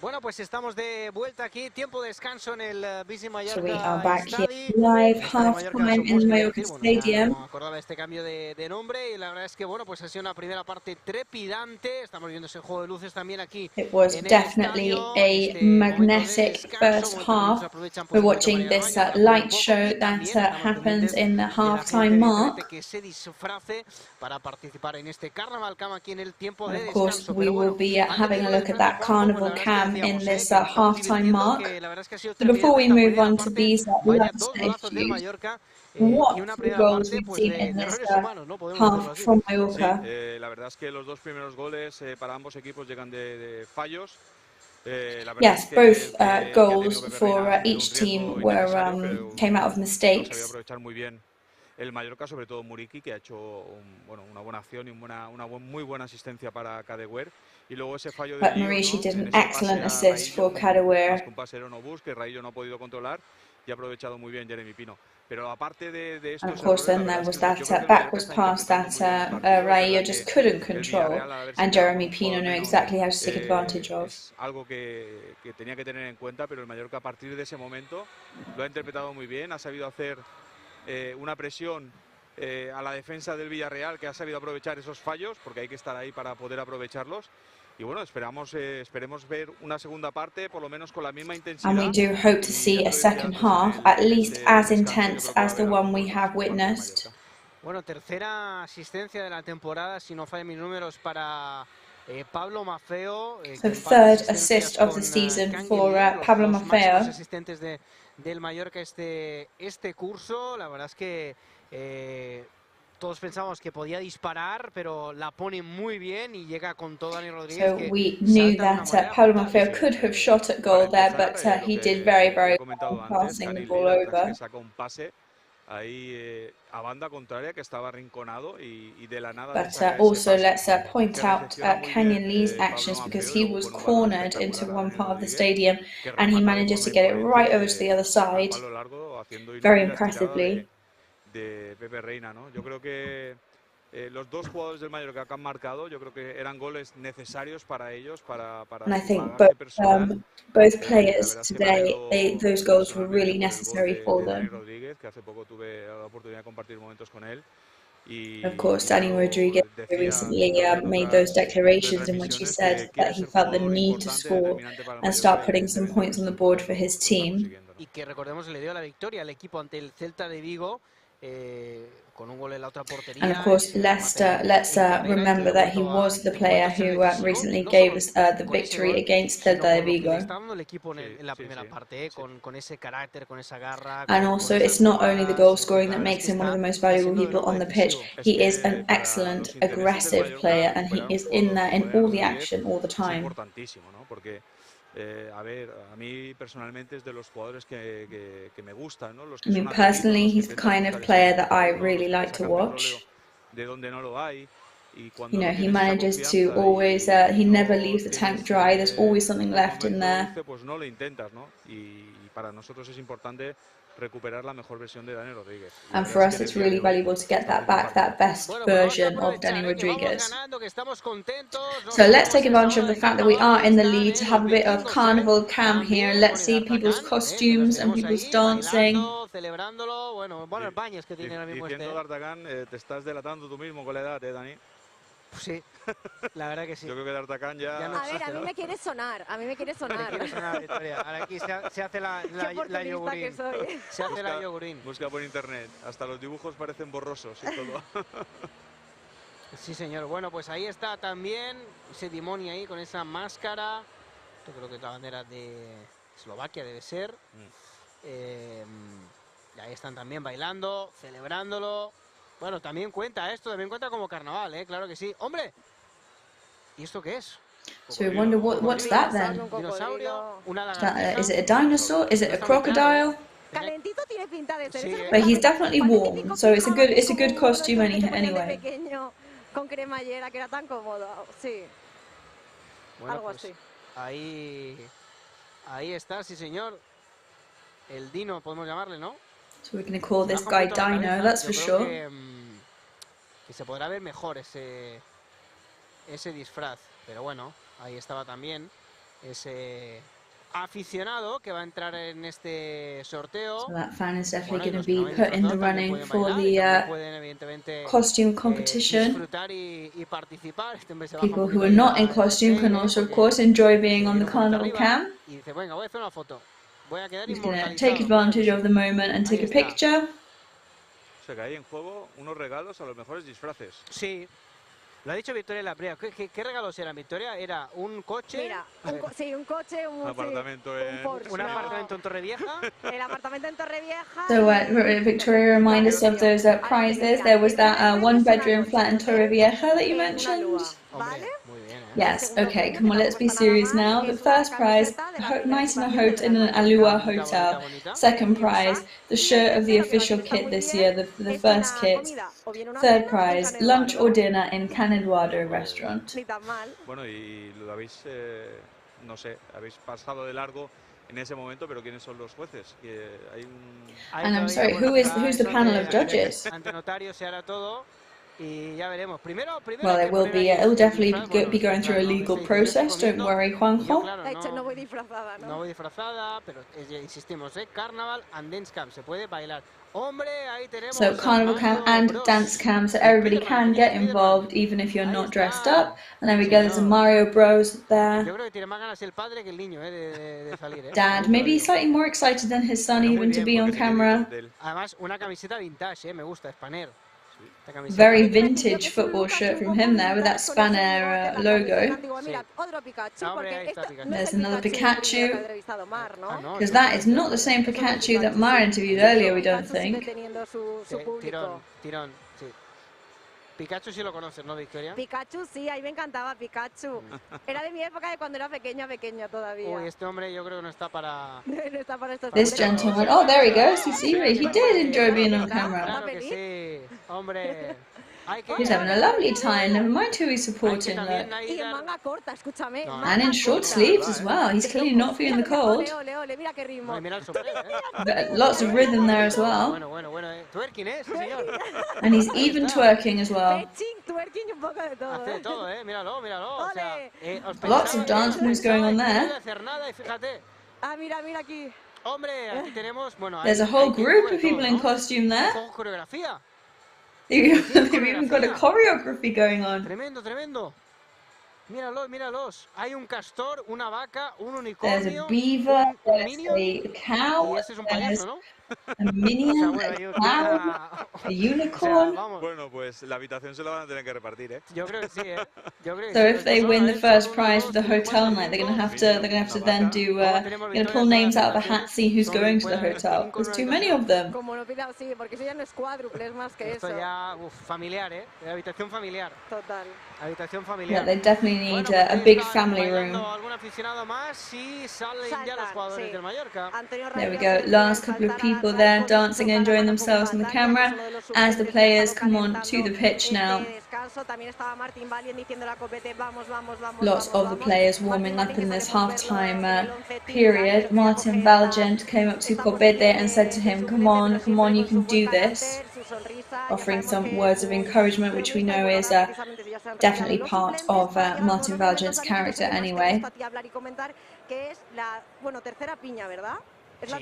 Bueno, pues estamos de vuelta aquí, tiempo de descanso en el Visi So we are Mallorca back here Stadi. live, Estadio Mallorca half-time somos, in quiero Mallorca decir, bueno, ya Stadium. no acordaba de este cambio de nombre y la verdad es que, bueno, pues ha sido una primera parte trepidante. Estamos viendo ese juego de luces también aquí It was en el definitely estadio. a Este momento de magnetic descanso, first momento que muchos half. aprovechan We're posiblemente para watching ir al this baño, para comer un light poco, show y that también estamos happens pendientes in the de la gente, half-time evidentemente, mark. que se disfrace para participar en este Carnaval Cam aquí en el tiempo And de of course, descanso. we Pero will bueno, be antes de having ir a al look at descanso, that Juanjo, pues la carnival verdad es que cam decíamos, in this que nos estamos half-time divirtiendo, mark. que la verdad es que ha sido So before trepidante we esta move primera on to parte. these Vaya light dos golazos del issues, Mallorca what y una two primera goals parte we've pues seen de in this errores humanos, ¿no? Podemos decirlo half así. from Sí, Mallorca. la verdad es que los dos primeros goles para ambos equipos llegan de fallos. La verdad Yes, es que both que ha tenido goals Pepe for Reina ha sido un each team riesgo were innecesario, pero came out of lo ha sabido mistakes. aprovechar muy bien el Mallorca, sobre todo Muriqui, que ha hecho una buena acción y muy buena asistencia para Kadewere. Y luego ese fallo de But Guillón, Marici ¿no? did En an ese excellent pase a assist Raillo, for Kadewere. más que un pase era no bus, que Raillo no ha podido controlar y ha aprovechado muy bien Jeremy Pino. Pero aparte de And estos of course, errores, la then verdad there es was que yo that creo que el back Mallorca was está pass interpretando that muy bien el partido. Es Rayo verdad just que couldn't el control, Villarreal, al haberse and quedado Jeremy con un Pino jugador knew menos, exactly how to take advantage of. es algo que tenía que tener en cuenta, pero el Mallorca a partir de ese momento lo ha interpretado muy bien, ha sabido hacer una presión a la defensa del Villarreal, que ha sabido aprovechar esos fallos, porque hay que estar ahí para poder aprovecharlos. Y bueno, esperemos ver una segunda parte, por lo menos con la misma intensidad. And we do hope to see a second half, at least as intense as the one we have witnessed. Bueno, tercera asistencia de la temporada, si no fallan mis números, para Pablo Maffeo. So third assist of the season for Pablo los máximos Maffeo. asistentes del Mallorca este curso. La verdad es que todos pensábamos que podía disparar, pero la pone muy bien y llega con todo Dani Rodríguez. So we knew that Pablo Maffeo could have shot at goal there, but he did very well passing the ball over. Saca un pase ahí a banda contraria, que estaba arrinconado, y de la nada. But also let's point out Canyon Lee's actions, because he was cornered into one part of the stadium and he manages to get it right over to the other side very impressively. De Pepe Reina, ¿no? Yo creo que los dos jugadores del Mallorca que han marcado, yo creo que eran goles necesarios para ellos, para And I think personal. both players today, those goals were really necessary for them. Rodríguez, que hace poco tuve la oportunidad de compartir momentos con él. Of course, Dani Rodríguez recently made those declarations in which he said that he felt the need to score and start putting some points on the board for his team. Y que recordemos le dio la victoria al equipo ante el Celta de Vigo. Con un gol en la otra portería. And of course, let's remember that he was the player who recently gave us the victory against Celta de Vigo. Está dando el equipo en la primera parte, con ese carácter, con esa garra. And also, it's not only the goal scoring that makes him one of the most valuable people on the pitch. He is an excellent, aggressive player, and he is in there in all the action all the time. A ver, a mí personalmente es de los jugadores que me gustan, ¿no? Los que I mean, personally, he's the kind of player that I really like to watch. De donde no lo hay, You know, he manages to always, he never leaves the tank dry, there's always something left in there. Pues no lo intentas, ¿no? Y para nosotros es importante recuperar la mejor versión de Dani Rodríguez. And for us, it's really valuable to get that back, that best version of Dani Rodríguez. So let's take advantage of the fact that we are in the lead to have a bit of carnival cam here. Let's see people's costumes and people's dancing. Celebrándolo, bueno, buenos baños que tiene ahora mismo este. Diciendo D'Artagnan, te estás delatando tú mismo con la edad, Dani. Sí, la verdad que sí. Yo creo que D'Artagnan ya... A ver, a mí me quiere sonar, Victoria. Ahora aquí se hace la yogurín. Se hace la yogurín. Busca por internet, hasta los dibujos parecen borrosos y todo. Sí, señor. Bueno, pues ahí está también ese Dimoni ahí con esa máscara. Yo creo que es la bandera de Eslovaquia, debe ser. Y ahí están también bailando, celebrándolo. Bueno, también cuenta esto, también cuenta como carnaval, claro que sí. ¡Hombre! ¿Y esto qué es? So we wonder what's that then? Dinosaurio, una lagartija. Is it a dinosaur? Is it a crocodile? Calentito tiene pinta de ser. But he's definitely warm, so it's a good costume anyway. Pequeño con cremallera que era tan cómodo, sí. Bueno, algo pues así. Ahí está, sí señor. El Dino, podemos llamarle, ¿no? So we're going to call this guy Dino, that's for sure. Que se podrá ver mejor ese disfraz. Pero bueno, ahí estaba también ese aficionado que va a entrar en este sorteo. So that fan is definitely going to be put in the running for the costume competition. Disfrutar y participar. People who are not in costume can also, of course, enjoy being on the carnival cam. Y dice, venga, voy a hacer una foto. He's going to take advantage of the moment and take a picture. O sea que hay en juego unos regalos a los mejores disfraces. Sí, lo ha dicho Victoria en la previa. ¿Qué regalos eran, Victoria? Era un coche. Mira, un coche, un apartamento un apartamento en Torrevieja. El apartamento en Torrevieja. So Victoria, remind us of those prizes. There was that one-bedroom flat in Torrevieja that you mentioned. Yes, okay, come on, let's be serious now. The first prize, night in an Alua hotel. Second prize, the shirt of the official kit this year, the first kit. Third prize, lunch or dinner in Can Eduardo restaurant. Bueno, y lo habéis, no sé, habéis pasado de largo en ese momento, pero ¿quiénes son los jueces? And I'm sorry, who's the panel of judges? Ante notario se hará todo. Y ya veremos. Primero well, it will be. It'll definitely be going through a legal process. Don't worry, Juanjo. No voy disfrazada, ¿no? No voy disfrazada, pero insistimos, Carnaval and Dance Camp. Se puede bailar. Hombre, ahí tenemos. So carnival cam and dance cam, so everybody can get involved, even if you're not dressed up. And then we go. There's a Mario Bros there. Yo creo que tiene más ganas el padre que el niño, de salir. Dad, maybe slightly more excited than his son, even to be on camera. Además, una camiseta vintage, me gusta, Spanair. Very vintage football shirt from him there with that Spanair logo. There's another Pikachu. Because that is not the same Pikachu that Mar interviewed earlier, we don't think. Tirón, sí. Pikachu sí lo conoces, ¿no, Victoria? Pikachu sí, a mí me encantaba Pikachu. Era de mi época de cuando era pequeña todavía. Uy, este hombre yo creo que no está para... No está para estos... This gentleman, oh, there he goes, you see, he did enjoy being on camera. Claro que sí, hombre... He's having a lovely time, never mind who he's supporting, look. Y en manga corta, escúchame. And in short sleeves as well, he's clearly not feeling the cold. Mira qué ritmo. But lots of rhythm there as well. Bueno, twerking, señor. And he's even twerking as well. Twerking, un poco de todo. Hace todo, míralo. O sea, lots of dance moves going on there. Ah, mira aquí. Hombre, aquí tenemos, bueno, there's a whole group of people in costume there. Coreografía. They've even got a choreography going on. Tremendo. Míralos. Hay un castor, una vaca, un unicornio. There's a beaver, there's a cow, y ese es un payaso, ¿no? A minion, a clown, a unicorn. Bueno, pues la habitación se la van a tener que repartir, ¿eh? Yo creo que sí, ¿eh? So if they win the first prize for the hotel night, they're gonna have to then do gonna pull names out of a hat, see who's going to the hotel. There's too many of them. Como no pida, sí, porque eso ya no es cuádruple, es más que eso. Esto ya, familiar, ¿eh? Habitación familiar. Total. Habitación familiar. Yeah, they definitely need a big family room. ¿Algún aficionado más? Sí, salen ya los jugadores del Mallorca. There we go. Last couple of people people there dancing and enjoying themselves on the camera as the players come on to the pitch now. Lots of the players warming up in this half-time period. Martin Valgent came up to Copete and said to him, come on, you can do this. Offering some words of encouragement, which we know is definitely part of Martin Valgent's character anyway. Es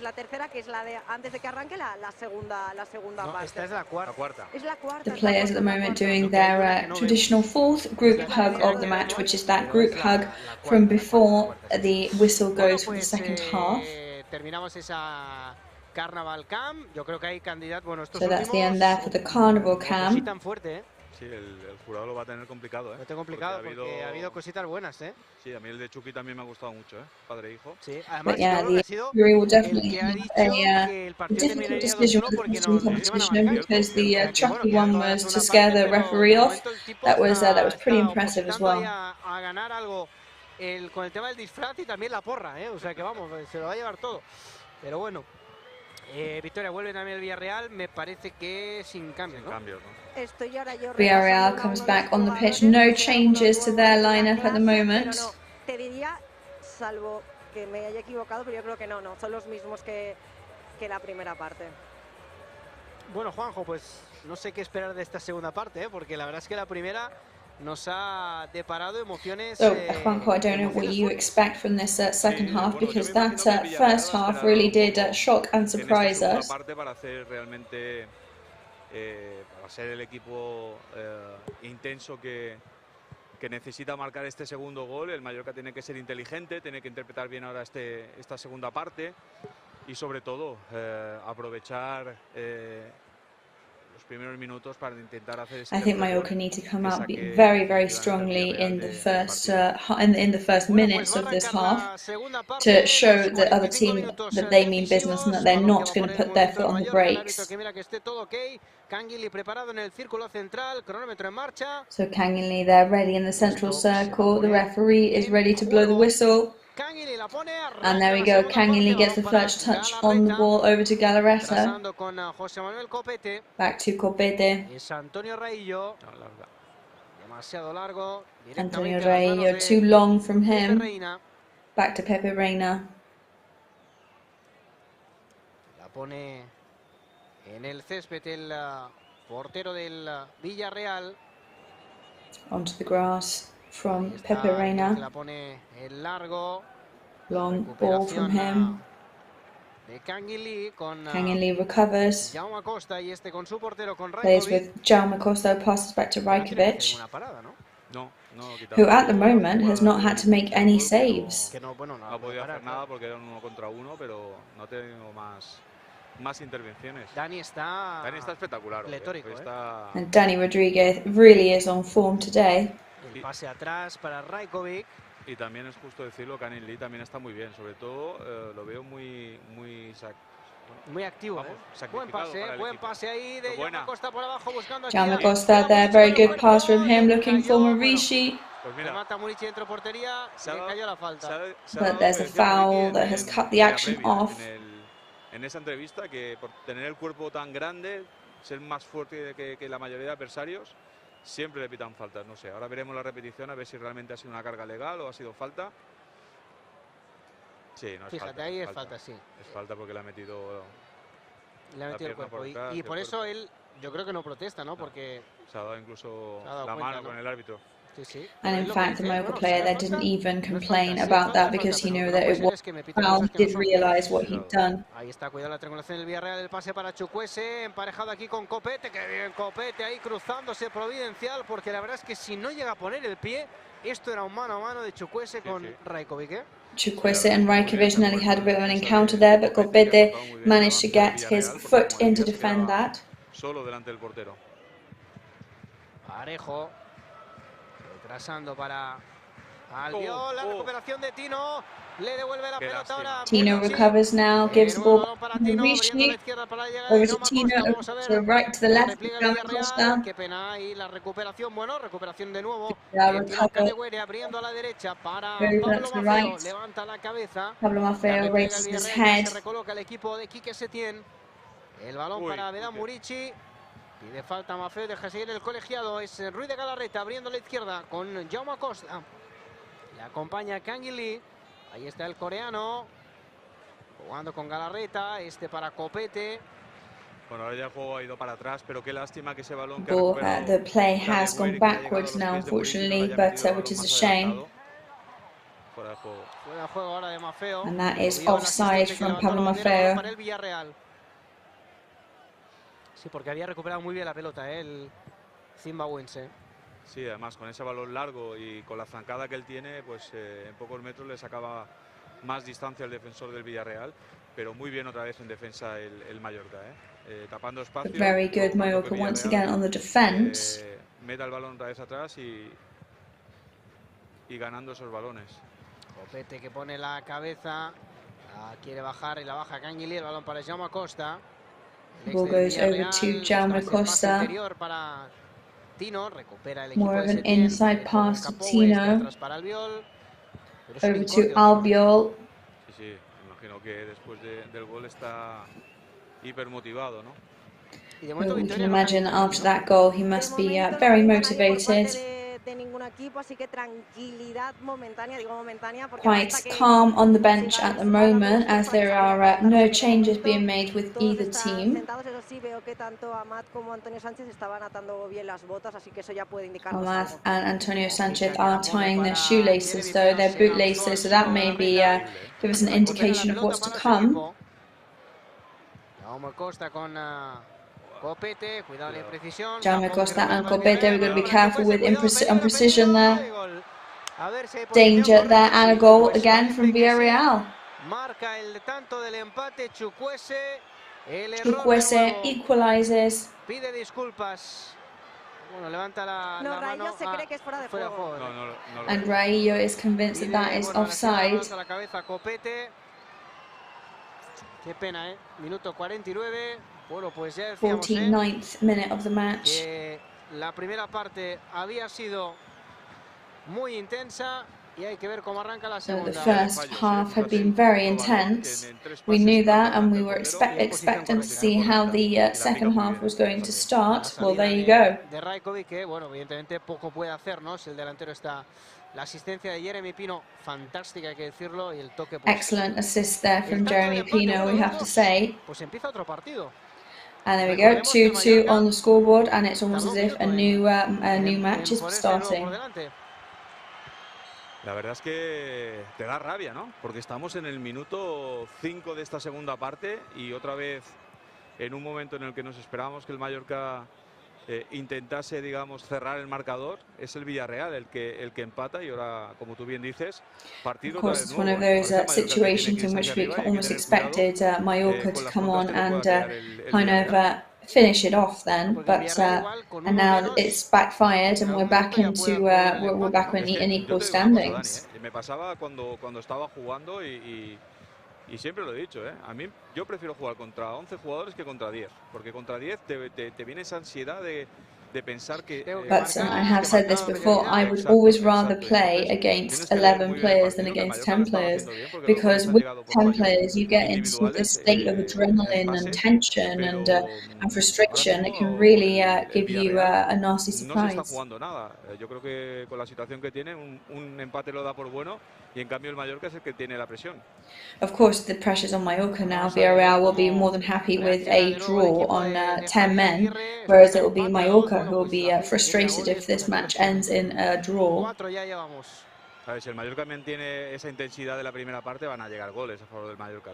la tercera que es la de antes de que arranque la segunda parte. Esta es la cuarta. Es la cuarta. The players at the moment doing their traditional fourth group hug of the match, which is that group hug from before the whistle goes for the second half. Terminamos esa Carnaval Camp. Yo creo que hay candidatos. Bueno, estos So that's the end there for the Carnival Camp. tan fuerte, Sí, el jurado lo va a tener complicado, ¿eh? Lo tengo complicado porque ha habido cositas buenas, ¿eh? Sí, a mí el de Chucky también me ha gustado mucho, ¿eh? Padre e hijo. Sí, además the jury will definitely have a difficult decision with the Muslim competition because the Chucky one was to scare the referee off. That was pretty impressive as well. A ganar algo con el tema del disfraz y también la porra, ¿eh? O sea que vamos, se lo va a llevar todo. Pero bueno. Victoria, vuelve también el Villarreal, me parece que sin cambios, ¿no? Villarreal comes back on the pitch, no changes to their lineup at the moment. Te diría, salvo que me haya equivocado, pero yo creo que no, son los mismos que la primera parte. Bueno, Juanjo, pues no sé qué esperar de esta segunda parte, ¿eh? Porque la verdad es que la primera nos ha deparado emociones. So, Juanjo, I don't know what you expect from this second half, because that first half really did shock and surprise us. Para hacer realmente, para ser el equipo intenso que necesita marcar este segundo gol, el Mallorca tiene que ser inteligente, tiene que interpretar bien ahora esta segunda parte y sobre todo aprovechar primeros minutos para intentar hacer ese. I think Mallorca need to come out very, very strongly in the first in the first minutes of this half to show the other team that they mean business and that they're not going to put their foot on the brakes. So Kanginli, they're ready in the central circle. The referee is ready to blow the whistle. And there we go, Kanginli gets the first touch on the ball over to Galarreta. Back to Copete. Antonio Reillo, too long from him. Back to Pepe Reina. La pone en el césped el portero del Villarreal. Onto the grass from Pepe Reina. La pone el largo. Long ball from him. Kanginli recovers. Plays with Jaume Costa, passes back to Rajkovic, who at the moment has not had to make any saves. No ha podido hacer nada porque era un 1 contra 1, pero no ha tenido más intervenciones. Dani está espectacular. pletórico, And Dani Rodriguez really is on form today. El pase atrás para Rajkovic. Y también es justo decirlo, Kanginli también está muy bien, sobre todo lo veo muy activo, buen pase ahí de Jaume Costa por abajo buscando Jaume Costa there, very good pass from him, looking for Marici. But there's a foul that has cut the action off. En esa entrevista que por tener el cuerpo tan grande, ser más fuerte que la mayoría de adversarios, siempre le pitan faltas, no sé. Ahora veremos la repetición a ver si realmente ha sido una carga legal o ha sido falta. Sí, no es Fíjate, falta. ahí es falta, sí. Es falta porque le ha metido el cuerpo. Y por eso él, yo creo que no protesta, ¿no? Porque se ha dado incluso la mano con el árbitro. And in fact, the Mallorca player there didn't even complain about that because he knew that it was foul. He did realise what he'd done. Ahí está, cuidado la triangulación del Villarreal, el pase para Chukwueze, emparejado aquí con Copete, que bien Copete ahí cruzándose providencial, porque la verdad es que si no llega a poner el pie, esto era un mano a mano de Chukwueze con Rajkovic, ¿eh? Chukwueze and Rajkovic nearly had a bit of an encounter there, but Copete managed to get his foot in to defend that. Solo delante del portero. Parejo. Retrasando para Albiol, la recuperación de Tino. Le devuelve la pelota ahora. Tino recovers now, gives the ball back to Murici. Over to Tino, so right to the left, Jaume Costa. Qué pena, y la recuperación, bueno, recuperación de nuevo. Recover. Abriendo a la derecha para Goes Pablo back to the Maffeo, right. levanta la cabeza. Pablo Maffeo raises his head. Se recoloca el equipo de Quique Setién. El balón para Vedan Murici. Pide falta Maffeo, deja seguir el colegiado. Es Ruiz de Galarreta abriendo a la izquierda con Jaume Costa. Le acompaña Canguilí. Ahí está el coreano. Jugando con Galarreta. Este para Copete. Bueno, ahora ya el juego ha ido para atrás, pero qué lástima que ese balón que The play has gone backwards now, unfortunately, but which is a shame. Fuera de juego. Fuera de juego ahora de Maffeo. And that is offside from Pablo Maffeo. Para el Villarreal. Sí, porque había recuperado muy bien la pelota, el zimbabuense. Sí, además con ese balón largo y con la zancada que él tiene, pues en pocos metros le sacaba más distancia al defensor del Villarreal, pero muy bien otra vez en defensa el Mallorca, tapando espacio. Very good Mallorca once again on the defense. Meta el balón otra vez atrás y ganando esos balones. Copete que pone la cabeza, quiere bajar y la baja Canguilí, el balón para Jaume Costa. Ball goes over to Jaume Costa. Para Tino, recupera el More of an Setién, inside pass to Tino. Para Albiol. Over to Albiol. Sí, sí, imagino que después del gol está hipermotivado, ¿no? We can imagine after that goal he must be very motivated. De ningún equipo, así que tranquilidad momentánea, digo momentánea, porque quite calm on the bench at the moment as there are no changes being made with either team. Eso sí, veo que tanto Amat como Antonio Sánchez estaban atando bien las botas, así que eso ya puede indicar. Amat and Antonio Sánchez are tying their shoelaces, though, their bootlaces, so that may be give us an indication of what's to come. Jaume Costa con Copete, cuidado la imprecisión. Jaume Costa and Copete, we're going to be careful with imprecision there. Danger there, and a goal again from Villarreal. Marca el tanto del empate Chukwueze. Chukwueze equalizes. Pide disculpas. Bueno, levanta la mano. Se cree que es fuera de juego. And Raillo is convinced that that is offside. La cabeza Copete. Qué pena, Minuto 49. Bueno, pues ya decíamos, 49th minute of the match. Que la primera parte había sido muy intensa y hay que ver cómo arranca la segunda. The first half had been very intense. We knew that, and we were expectant to see how the second half was going to start. Well, there you go. De Rajkovic, que bueno, evidentemente poco puede hacer, ¿no? Si el delantero está. La asistencia de Jeremy Pino, fantástica, hay que decirlo, y el toque. Pues, excellent assist there from Jeremy Pino, we have to say. Pues empieza otro partido. And there we go, 2-2 on the scoreboard, and it's almost as if a new match is starting. La verdad es que te da rabia, ¿no? Porque estamos en el minuto 5 de esta segunda parte y otra vez en un momento en el que nos esperábamos que el Mallorca intentase, digamos, cerrar el marcador. Es el Villarreal el que empata y ahora, como tú bien dices, partido. Of course, it's one of those situations in which we almost expected Mallorca to come on and kind of finish it off then, but and now it's backfired and we're back into we're back in equal standings. Me pasaba cuando estaba jugando y siempre lo he dicho, a mí yo prefiero jugar contra 11 jugadores que contra 10, porque contra 10 te viene esa ansiedad de pensar que. But I have said this before, I would always rather play against 11 players than against 10 players, because with 10 players you get into this state of adrenaline and tension and frustration. It can really give you a nasty surprise. No se está jugando nada. Yo creo que con la situación que tiene, un empate lo da por bueno, y en cambio el Mallorca es el que tiene la presión. Of course, the pressure's on Mallorca now. Villarreal will be more than happy with a draw on 10 men, whereas it will be Mallorca who will be frustrated if this match ends in a draw. A ver, si el Mallorca mantiene esa intensidad de la primera parte, van a llegar goles a favor del Mallorca.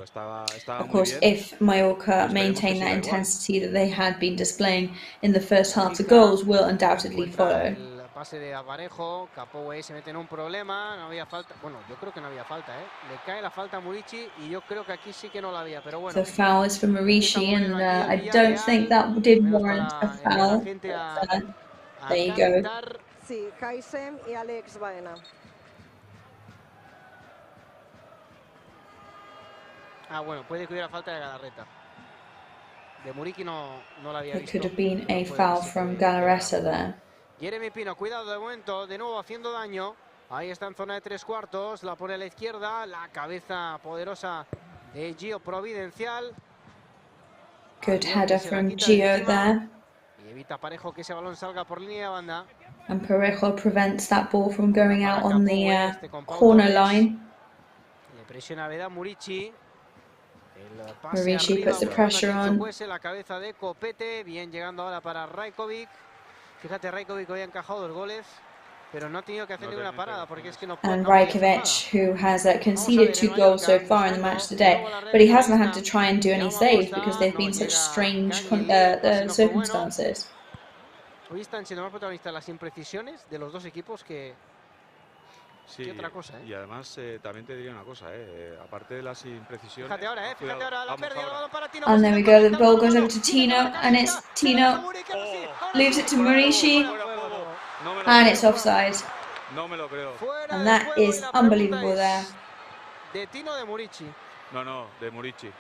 Of course, if Mallorca maintain that intensity that they had been displaying in the first half, the goals will undoubtedly follow. Pase de Aparejo, Capoue se mete en un problema, no había falta, bueno, yo creo que no había falta, le cae la falta a Murici y yo creo que aquí sí que no la había, pero bueno. The foul is for Murici and I don't think that did warrant a foul, but, there you go. Sí, Kaisem y Alex Baena. Ah, bueno, puede que hubiera falta de Galarreta. De Muriqui no la había There visto. could have been a foul from Galarreta there. Jeremy Pino, cuidado de momento, de nuevo haciendo daño. Ahí está en zona de 3/4, la pone a la izquierda, la cabeza poderosa de Gio Providencial. Good header from Gio there. Y evita Parejo que ese balón salga por línea de banda. And Parejo prevents that ball from going out on the corner line. Le presiona Veda Murici. Murici puts the pressure on. La cabeza de Copete, bien llegando ahora para Rajkovic. Fíjate, Rajkovic hoy ha encajado 2 goles, pero no ha tenido que hacer ninguna parada porque es que no puede. And Rajkovic, who has conceded 2 goals so far in the match today, but he hasn't had to try and do any saves because they've been such strange circumstances. Hoy están siendo más protagonistas las imprecisiones de los dos equipos que otra cosa, y además también te diría una cosa, aparte de las imprecisiones. Fíjate ahora, fíjate ahora, la pérdida del balón para Tino. And there we go, the ball goes over to Tino, and it's Tino, leaves it to Murici, and it's offside. No me lo creo. And that is unbelievable there. De Tino de Murici. No, de Murici.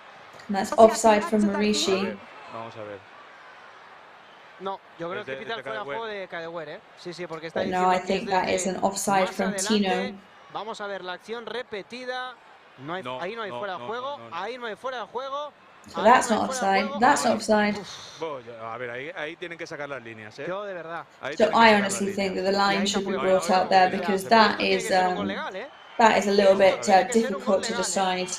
And that's offside from Murici. Vamos a ver. No, yo creo que pita el fuera de juego de Cadewere, sí, porque está diciendo. No, I think that is an offside from Tino. Vamos a ver la acción repetida. No hay, ahí no hay fuera de juego, ahí no hay fuera de juego. So that's not offside. That's offside. A ver, ahí tienen que sacar las líneas, ¿eh? Yo de verdad. So I honestly think that the line should be brought out there because that is a little bit difficult to decide.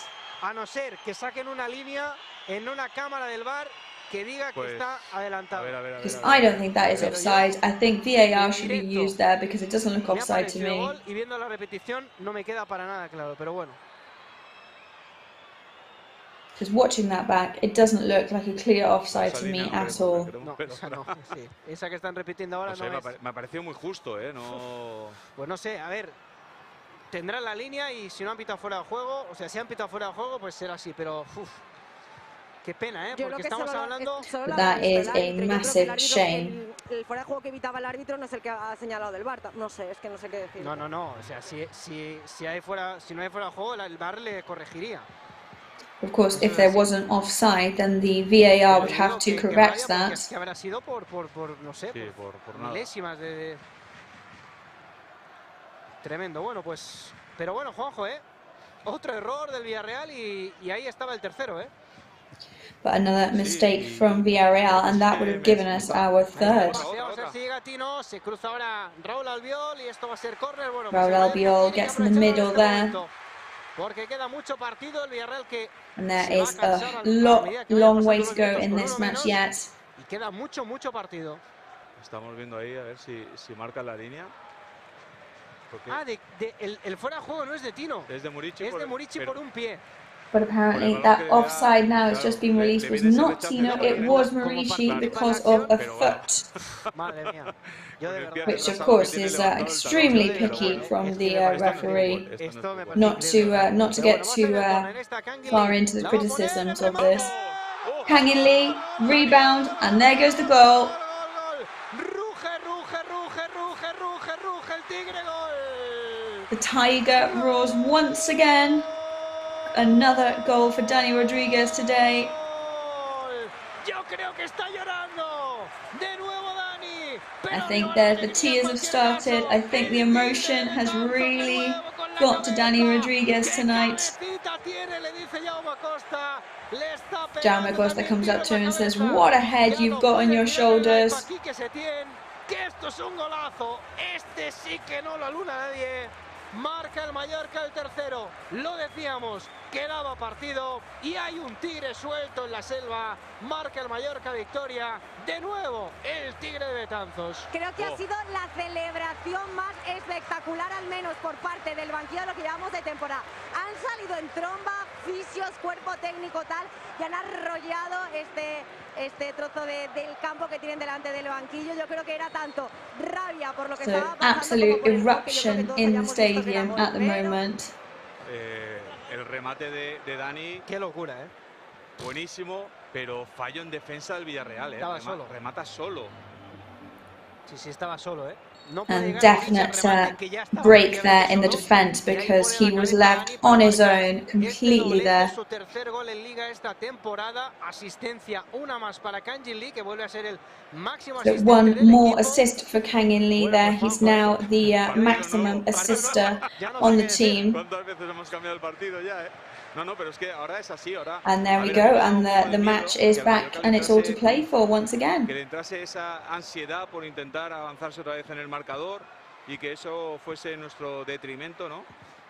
A no ser que saquen una línea en una cámara del VAR que diga que está adelantado. Because I don't think that is offside. I think VAR should be used there because it doesn't look offside to me. Y viendo la repetición no me queda para nada claro, pero bueno. Just watching that back, it doesn't look like a clear offside to me at all. No, sí. Esa que están repitiendo ahora no es. Me ha parecido muy justo, No. Pues no sé, a ver. Tendrán la línea y si no han pitado fuera de juego, o sea, si han pitado fuera de juego, pues será así, pero qué pena, porque estamos hablando. That is a massive shame. El fuera de juego que evitaba el árbitro no es el que ha señalado del VAR. No sé, es que no sé qué decir. No, o sea, si no hay fuera de juego, el VAR le corregiría. Of course, if there wasn't offside, then the VAR would have to correct that. Es que habrá sido por no sé, por milésimas de. Tremendo, bueno, pues. Pero bueno, Juanjo, otro error del Villarreal y ahí estaba el tercero, But another mistake from Villarreal, and that would have given us our third. Se cruza ahora Raúl Albiol y esto va a ser córner. Bueno, Raúl Albiol gets in the middle there. Porque queda mucho partido el Villarreal que. And there is a long way to go in this match yet. Y queda mucho partido. Estamos viendo ahí a ver si marca la línea. El fuera de juego no es de Tino. Es de Murici. Es de Murici por un pie. But apparently that offside now has just been released was not Tino, it was Murici because of a foot. Madre mía. Which of course is extremely picky from the referee, not to get too far into the criticisms of this. Kang In Lee, rebound, and there goes the goal. The Tiger roars once again. Another goal for Dani Rodriguez today. I think there the tears have started. I think the emotion has really got to Dani Rodriguez tonight. Jaume Costa comes up to him and says, "What a head you've got on your shoulders." Marca el Mallorca el tercero, lo decíamos, quedaba partido y hay un tigre suelto en la selva. Marca el Mallorca victoria, de nuevo el Tigre de Betanzos. Creo que ha sido la celebración más espectacular, al menos por parte del banquillo de lo que llevamos de temporada. Han salido en tromba, fisios, cuerpo técnico tal, y han arrollado este trozo del campo que tienen delante del banquillo. Yo creo que era tanto rabia por lo que estaba pasando. Absolute eruption in the stadium at the moment. El remate de Dani. Qué locura, Buenísimo, pero fallo en defensa del Villarreal, Estaba solo. Remata solo. Sí, estaba solo, ¿eh? And definite break there in the defense because he was left on his own completely there. Su tercer gol en Liga esta temporada, asistencia una más para Kang In Lee, que vuelve a ser el máximo So asistente one del more equipo. assist for Kang In Lee there. He's now the maximum assister on the team. ¿Cuántas veces hemos cambiado el partido ya, eh? No, pero es que ahora es así, ahora. And there we go, and the match is back, and it's all to play for once again. Que le entrase esa ansiedad por intentar avanzarse otra vez en el marcador y que eso fuese nuestro detrimento, ¿no?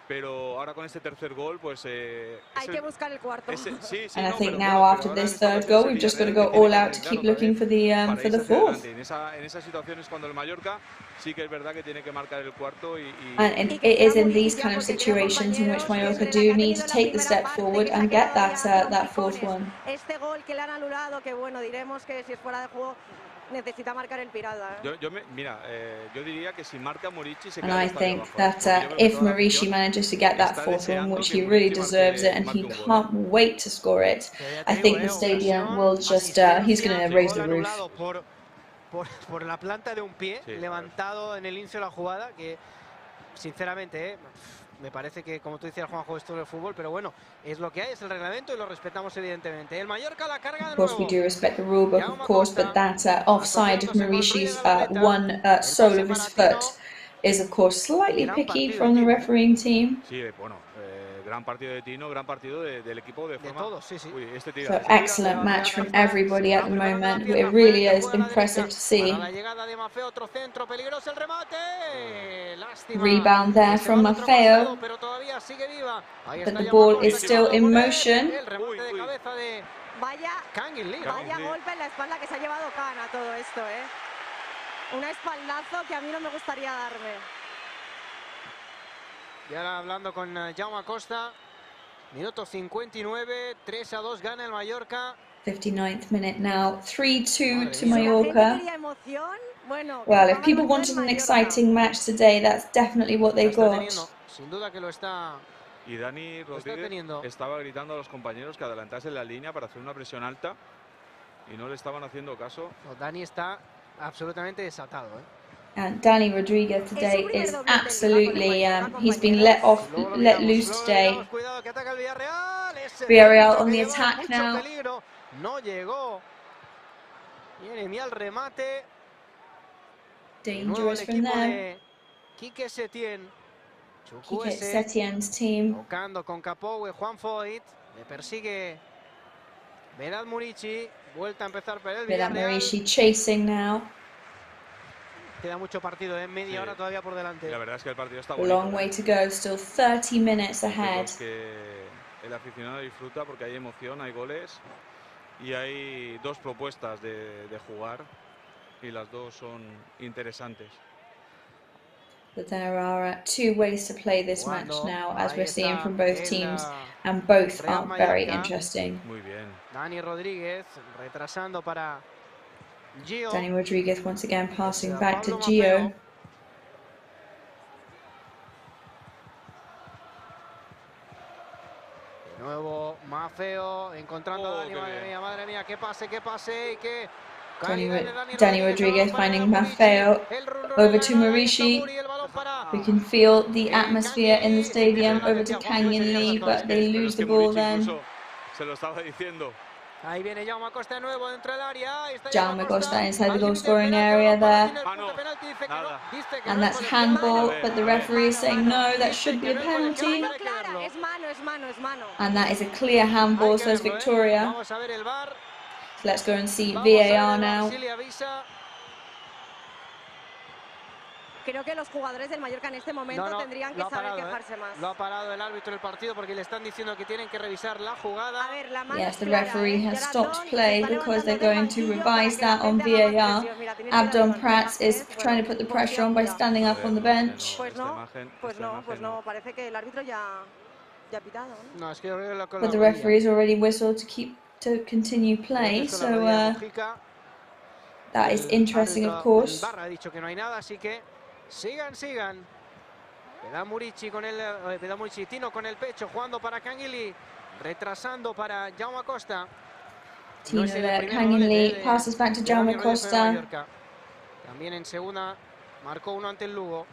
Pero ahora con este tercer gol, pues... hay que buscar el cuarto. And I think now after this third goal, we've just got to go all out to keep looking for the fourth. En esas situaciones cuando el Mallorca sí que es verdad que tiene que marcar el cuarto And it is in these kind of situations in which Mallorca do need to take the step forward and get that fourth one. Este gol que le han anulado, que bueno, diremos que si es fuera de juego necesita marcar el Pirata. Yo diría que si marca Murici se And queda I think that if Murici manages to get that fourth one, which he really deserves it, and he can't wait to score it, I think the stadium will just, he's going to raise the roof. Por la planta de un pie, levantado en el inicio de la jugada, que sinceramente me parece que, como tú decías, Juanjo, esto es el fútbol, pero bueno, es lo que hay, es el reglamento y lo respetamos evidentemente. El Mallorca la carga de nuevo. Of course, we do respect the rule book, of course, but that offside of Maurici's one sole of his foot is, of course, slightly picky from the refereeing team. Sí, bueno, gran partido de Tino, gran partido del equipo de forma... todos, sí. So excellent match from everybody at the moment. It really is impressive to see. La llegada de Maffeo, otro centro peligroso, el remate. Lástima. Rebound there from Maffeo, pero todavía sigue viva. but the ball is still in motion. El remate de cabeza de Kang In Lee. Vaya golpe en la espalda que se ha llevado Khan a todo esto, Un espaldazo que a mí no me gustaría darme. Y ahora hablando con Jaume Acosta, minuto 59, 3-2 gana el Mallorca. 59th minute now, 3-2 to Mallorca. Well, if people wanted an exciting match today, that's definitely what they got. Sin duda que lo está. Y Dani Rodríguez estaba gritando a los compañeros que adelantasen la línea para hacer una presión alta y no le estaban haciendo caso. Dani está absolutamente desatado, And Dani Rodríguez today is absolutely, he's been let loose today. Villarreal on the attack now. No llegó. Viene Mial remate. Dangerous from there. Quique Setién. Quique Setién's team. Tocando con Capou y Juan Foyt. Le persigue Vedat Murici. Vuelta a empezar por el Vedat Villarreal. Murici chasing now. Queda mucho partido, media hora todavía por delante. La verdad es que el partido está A bonito. long way to go, still 30 minutes ahead. Que el aficionado disfruta porque hay emoción, hay goles y hay dos propuestas de jugar y las dos son interesantes. But there are two ways to play this match now, as we're seeing from both teams, and both are very interesting. Muy bien. Dani Rodríguez retrasando para Gio. Dani Rodríguez once again passing back to Gio. De nuevo Maffeo encontrando a Dani, madre mía, que pase y que Dani Rodríguez finding Maffeo over to Murici. We can feel the atmosphere in the stadium over to Kang In Lee, but they lose the ball then. Se lo estaba diciendo. Ahí viene Jaume Acosta de nuevo dentro del área. Jaume Acosta inside the goal scoring area there. And that's handball, but the referee is saying no, that should be a penalty. And that is a clear handball, says Victoria. So let's go and see VAR now. Creo que los jugadores del Mallorca en este momento tendrían que saber quejarse más. Lo ha parado el árbitro del partido porque le están diciendo que tienen que revisar la jugada. Yes, the referee has stopped play because they're going to revise that on VAR. Abdon Prats is trying to put the pressure on by standing up on the bench. Pues no, parece que el árbitro ya ha pitado. No, es que yo creo que But the referee's already whistled to continue play, so that is interesting, of course. Barra ha dicho que no hay nada, así que sigan. Vedat Murici con Vedat Murici, Tino con el pecho, jugando para Kang In Lee, retrasando para Jaume Acosta. Tino there, Kang In Lee passes back to Jaume Acosta. También en segunda marcó uno ante el Lugo.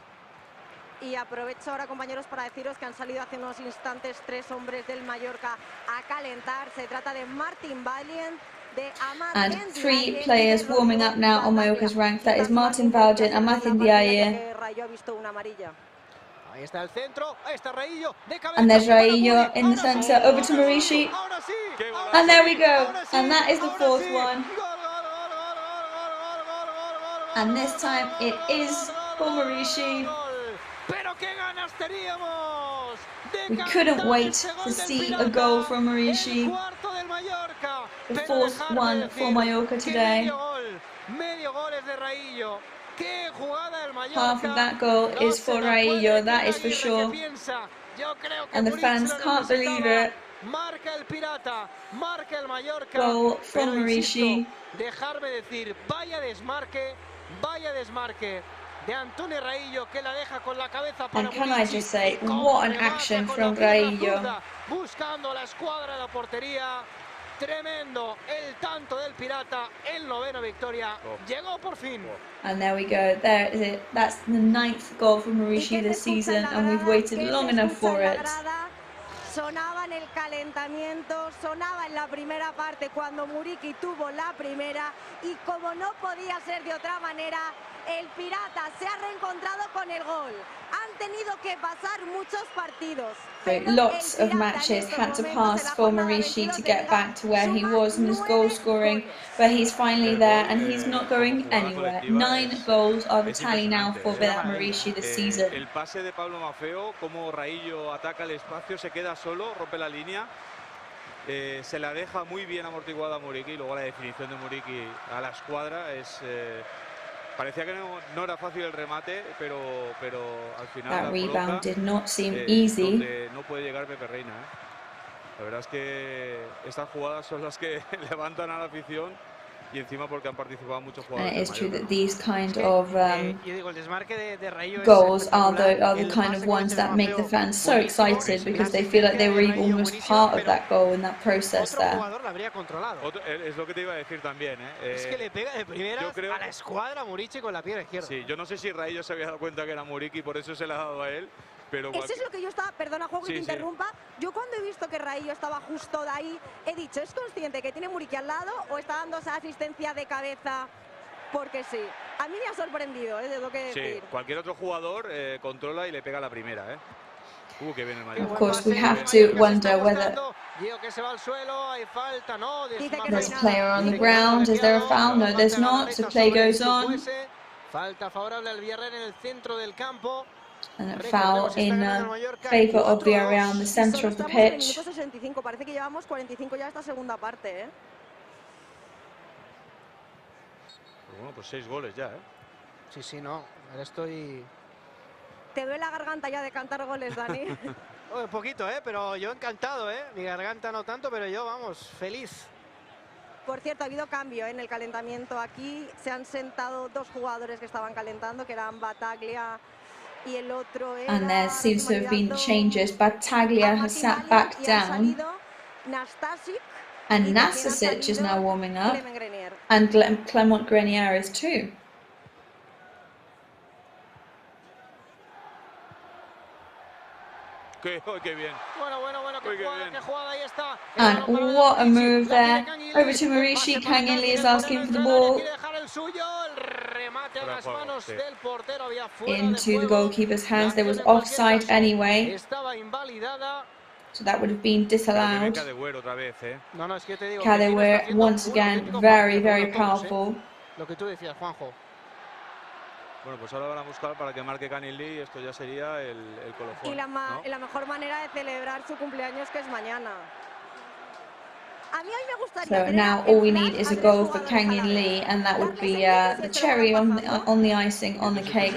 Y aprovecho ahora, compañeros, para deciros que han salido hace unos instantes 3 hombres del Mallorca a calentar. Se trata de Martin Valiant, de Amat And Ndiaye, 3 players warming up now on Mallorca's rank. That is Martin Valiant and Amat Ndiaye. Rayo ha visto una amarilla. Ahí está el centro, ahí está Raillo, de cabeza. And there's Raillo in the centre, over to Marishi. And there we go. And that is the 4th one. And this time it is for Marishi. We couldn't wait to see a goal from Marishi. The 4th one for Mallorca today. Half of that goal is for Raillo, that is for sure. And the fans can't believe it. Goal from Marishi. Dejarme decir, vaya desmarque de Antonio Raillo, que la deja con la cabeza para And can I just say, what an action from Raillo. Buscando la escuadra de la portería. Tremendo el tanto del Pirata, el 9º victoria. Llegó por fin. And there we go. There is it. That's the 9th goal from Marishi this season, and we've waited long enough for it. Sonaba en el calentamiento, sonaba en la primera parte cuando Muriqui tuvo la primera, y como no podía ser de otra manera, el Pirata se ha reencontrado con el gol. Han tenido que pasar muchos partidos. Lots of matches had to pass for Marishi to get back to where he was in his goal scoring, but he's finally there and he's not going anywhere. 9 goals are the tally now for Villarreal Marishi this season. El pase de Pablo Maffeo, como Raillo ataca el espacio, se queda solo, rompe la línea, se la deja muy bien amortiguada a Muriqui, y luego la definición de Muriqui a la escuadra es... parecía que no era fácil el remate, pero al final That rebound did not seem donde easy. no puede llegar Pepe Reina. La verdad es que estas jugadas son las que levantan a la afición, y encima porque han participado muchos And jugadores. it is true that these kind of de goals are the kind of ones that make the fans so excited, because they feel like they were almost part of that goal in that process there. Es lo que te iba a decir también. Es que le pega de primera a la escuadra Muriqui con la pierna izquierda. Sí, yo no sé si Raillo se había dado cuenta que era Muriqui y por eso se la ha dado a él. Pero eso es lo que yo estaba, perdona Juan que te interrumpa, yo cuando he visto que Raillo estaba justo de ahí, he dicho, ¿es consciente que tiene Muriqui al lado o está dando esa asistencia de cabeza? Porque sí, a mí me ha sorprendido, es lo que decir. Sí, cualquier otro jugador controla y le pega la primera, que viene el Mallorca. Of course, we have to wonder whether there's a player on the ground. Is there a foul? No, there's not. So play goes on. Falta favorable al Villarreal en el centro del campo. And a foul in favour of Villarreal in the centre of the pitch. Parece que llevamos 45 ya esta segunda parte, Bueno, pues 6 goles ya, Sí, no, ahora estoy... Te duele la garganta ya de cantar goles, Dani. Un poquito, pero yo encantado, Mi garganta no tanto, pero yo, vamos, feliz. Por cierto, ha habido cambio en el calentamiento aquí. Se han sentado 2 jugadores que estaban calentando, que eran Bataglia y el otro era... And there seems to have been changes. Bataglia has sat back down. And Nastasic is now warming up. And Clement Grenier is too. Qué bien. Bueno, qué jugada, ahí está. And what a move there. Over to Marishi. Kangin Lee is asking for the ball. Into the goalkeeper's hands. There was offside anyway. So that would have been disallowed. Cadewere once again very, very powerful. Lo que tú decías, Juanjo. Bueno, pues ahora van a buscar para que marque Kangin Lee, esto ya sería el colofón. Y la mejor manera de celebrar su cumpleaños, que es mañana. A mí hoy me gustaría... So now all we need is a goal for Kangin Lee, and that would be the cherry on the icing on the cake,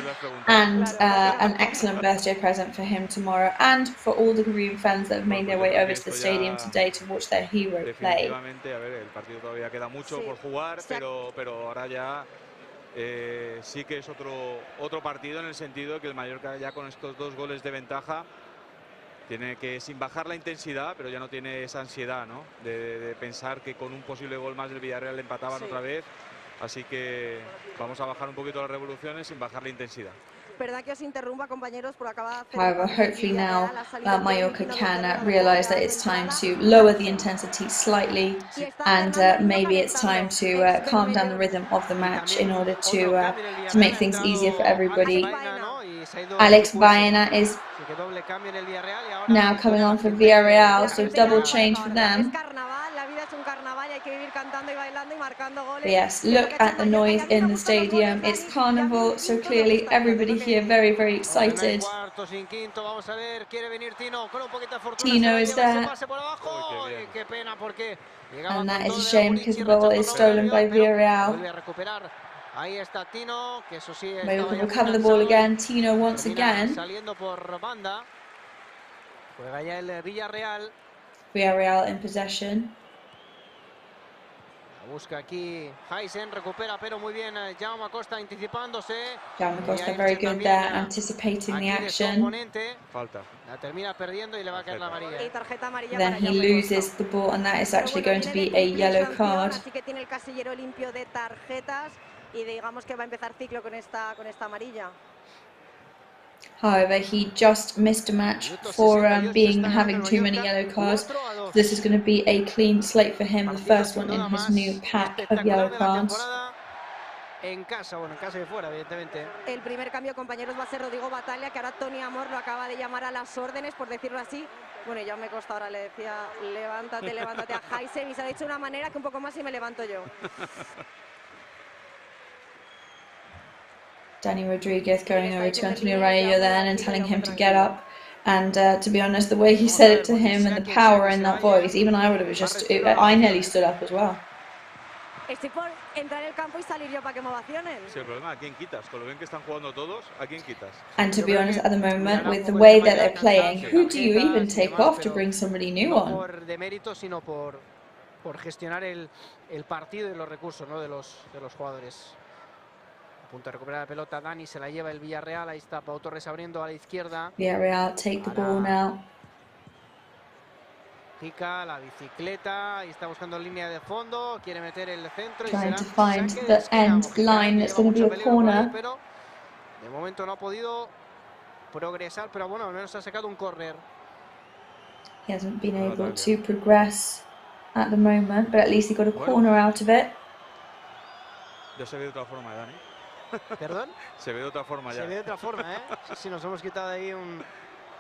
and an excellent birthday present for him tomorrow, and for all the Green fans that have made their way over to the stadium today to watch their hero play. Definitivamente, a ver, el partido todavía queda mucho por jugar, pero ahora ya... sí que es otro partido, en el sentido de que el Mallorca ya con estos 2 goles de ventaja tiene que, sin bajar la intensidad, pero ya no tiene esa ansiedad, de pensar que con un posible gol más del Villarreal le empataban otra vez. Así que vamos a bajar un poquito las revoluciones sin bajar la intensidad. Verdad que os interrumpa, compañeros, por acaba de hacer. However, hopefully now Mallorca can realise that it's time to lower the intensity slightly, and maybe it's time to calm down the rhythm of the match in order to make things easier for everybody. Alex Baena is now coming on for Villarreal, so double change for them. But yes, look at the noise in the stadium. It's carnival, so clearly everybody here very, very excited. Tino is there. And that is a shame because the ball is stolen by Villarreal. Mallorca will cover the ball again. Tino once again. Villarreal in possession. Busca aquí Heisen, recupera, pero muy bien Jaume Acosta anticipándose. Jaume Acosta very good there, anticipating the action. Falta. La termina perdiendo y le va a caer la amarilla. Then he loses the ball, and that is actually going to be a yellow card. Así que tiene el casillero limpio de tarjetas y digamos que va a empezar ciclo con esta amarilla. However, he just missed a match for having too many yellow cards. This is going to be a clean slate for him, the first one in his new pack of yellow cards. En casa y fuera, evidentemente. El primer cambio, compañeros, va a ser Rodrigo Batalla, que ahora Tony Amor lo acaba de llamar a las órdenes, por decirlo así. Bueno, ya me costa, ahora le decía, levántate a Heisen, y se ha dicho de una manera que un poco más y me levanto yo. Danny Rodriguez going over to Antonio Rayo then and telling him to get up. And to be honest, the way he said it to him and the power in that voice, even I would have I nearly stood up as well. Estoy por entrar en el campo y salir yo para que me ovacionen. Sí, el problema, ¿a quién quitas? Con lo bien que están jugando todos, ¿a quién quitas? And to be honest, at the moment, with the way that they're playing, who do you even take off to bring somebody new on? No por demérito, sino por gestionar el partido y los recursos, ¿no? de los jugadores. A punto de recuperar la pelota, Dani se la lleva el Villarreal, ahí está Pau Torres abriendo a la izquierda. Villarreal take the ball now. Pica la bicicleta, ahí está buscando línea de fondo, quiere meter el centro. Trying to find the end line, it's going to be a corner. Pero de momento no ha podido progresar, pero bueno, al menos ha sacado un córner. He hasn't been able to progress at the moment, but at least he got a corner out of it. Ya se ve de otra forma, Dani. ¿Perdón? Se ve de otra forma ya. Se ve de otra forma, ¿eh? Sí, nos hemos quitado ahí un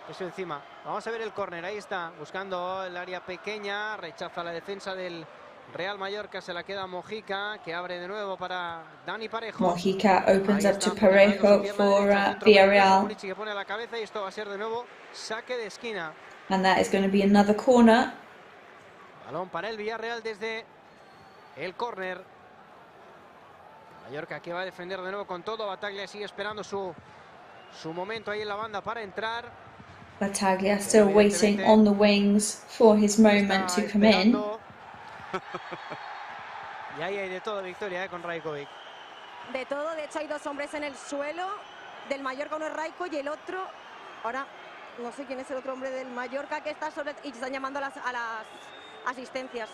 peso encima. Vamos a ver el córner, ahí está, buscando el área pequeña, rechaza la defensa del Real Mallorca, se la queda Mojica, que abre de nuevo para Dani Parejo. Mojica opens up to Parejo for Villarreal. Que pone la cabeza y esto va a ser de nuevo saque de esquina. And that is going to be another corner. Balón para el Villarreal desde el córner. Mallorca que va a defender de nuevo con todo. Bataglia sigue esperando su momento ahí en la banda para entrar. Bataglia still waiting on the wings for his moment to come in. Y ahí hay de todo, Victoria, con Rajkovic. De todo, de hecho hay dos hombres en el suelo. Del Mallorca uno es Rajko y el otro, ahora no sé quién es el otro hombre del Mallorca que está sobre, y están llamando a las asistencias,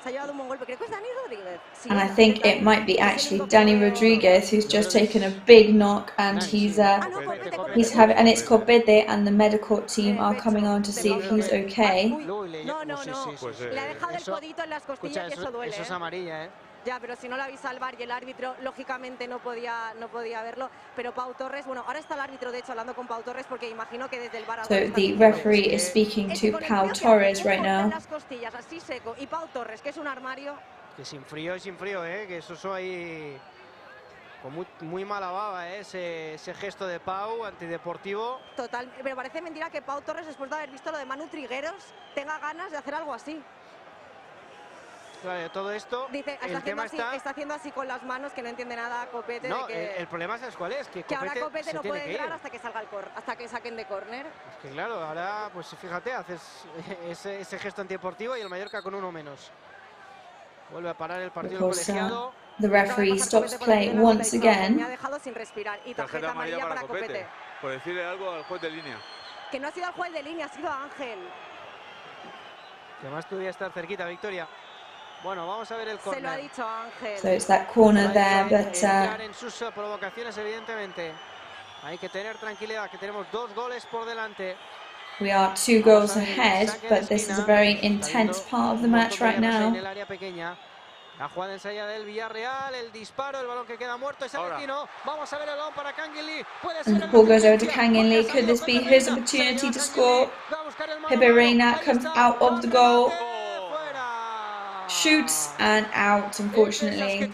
Se ha llevado un buen golpe, creo que es Dani Rodríguez. Sí, and I think it might be actually Danny Rodriguez who's just taken a big knock, and he's having, and it's Copete, and the medical team are coming on to see if he's okay. No. Le ha dejado el codito en las costillas y eso duele. Eso es amarilla, Ya, pero si no lo avisa el VAR y el árbitro, lógicamente no podía verlo. Pero Pau Torres, bueno, ahora está el árbitro, de hecho, hablando con Pau Torres, porque imagino que desde el VAR... So the referee is speaking to Pau Torres right now. Las costillas, así seco. Y Pau Torres, que es un armario... Que sin frío, que eso ahí... Con muy mala baba, ese gesto de Pau, antideportivo. Total, pero parece mentira que Pau Torres, después de haber visto lo de Manu Trigueros, tenga ganas de hacer algo así. Claro, todo esto, dice, está haciendo así con las manos, que no entiende nada Copete. No, el problema es cuál es, que ahora Copete no puede entrar hasta que salga hasta que saquen de córner. Es que claro, ahora pues fíjate, haces ese gesto antideportivo y el Mallorca con uno menos. Vuelve a parar el partido colegiado. The referee stops playing once again. Me ha dejado sin respirar y tarjeta amarilla para Copete. Por decirle algo al juez de línea. Que no ha sido al juez de línea, ha sido a Ángel. Que además podría estar cerquita, Victoria. Bueno, vamos a ver el córner. Se lo ha dicho Ángel. So it's that corner there, but en sus provocaciones, evidentemente. Hay que tener tranquilidad, que tenemos 2 goles por delante. we are 2 goals ahead, but this is a very intense part of the match right now. En el área pequeña. La jugada ensayada del Villarreal, el disparo, el balón que queda muerto, es Argentino. Vamos a ver el balón para Kang In-lee. And the ball goes over to Kang In-lee. Could this be his opportunity to score? Pepe Reina comes out of the goal. Shoots and out, unfortunately.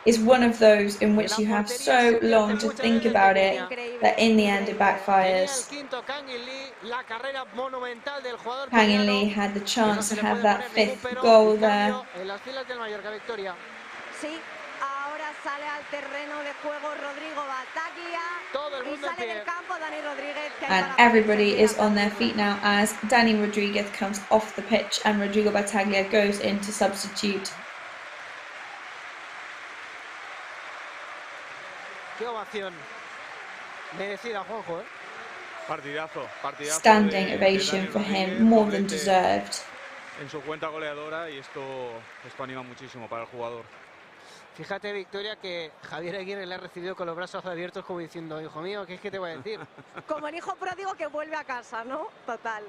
It's one of those in which you have so long to think about it that in the end it backfires. Kang In-lee had the chance to have that 5th goal there. Sí, ahora sale al terreno de juego Rodrigo Battaglia y sale del campo Dani Rodríguez. And everybody is on their feet now as Dani Rodríguez comes off the pitch and Rodrigo Battaglia goes in to substitute. Qué ovación merecida, Juanjo, ¿eh? Partidazo. Standing ovation for him, more than deserved. En su cuenta goleadora y esto anima muchísimo para el jugador. Fíjate, Victoria, que Javier Aguirre le ha recibido con los brazos abiertos como diciendo, hijo mío, ¿qué es que te voy a decir? Como el hijo pródigo que vuelve a casa, ¿no? Total.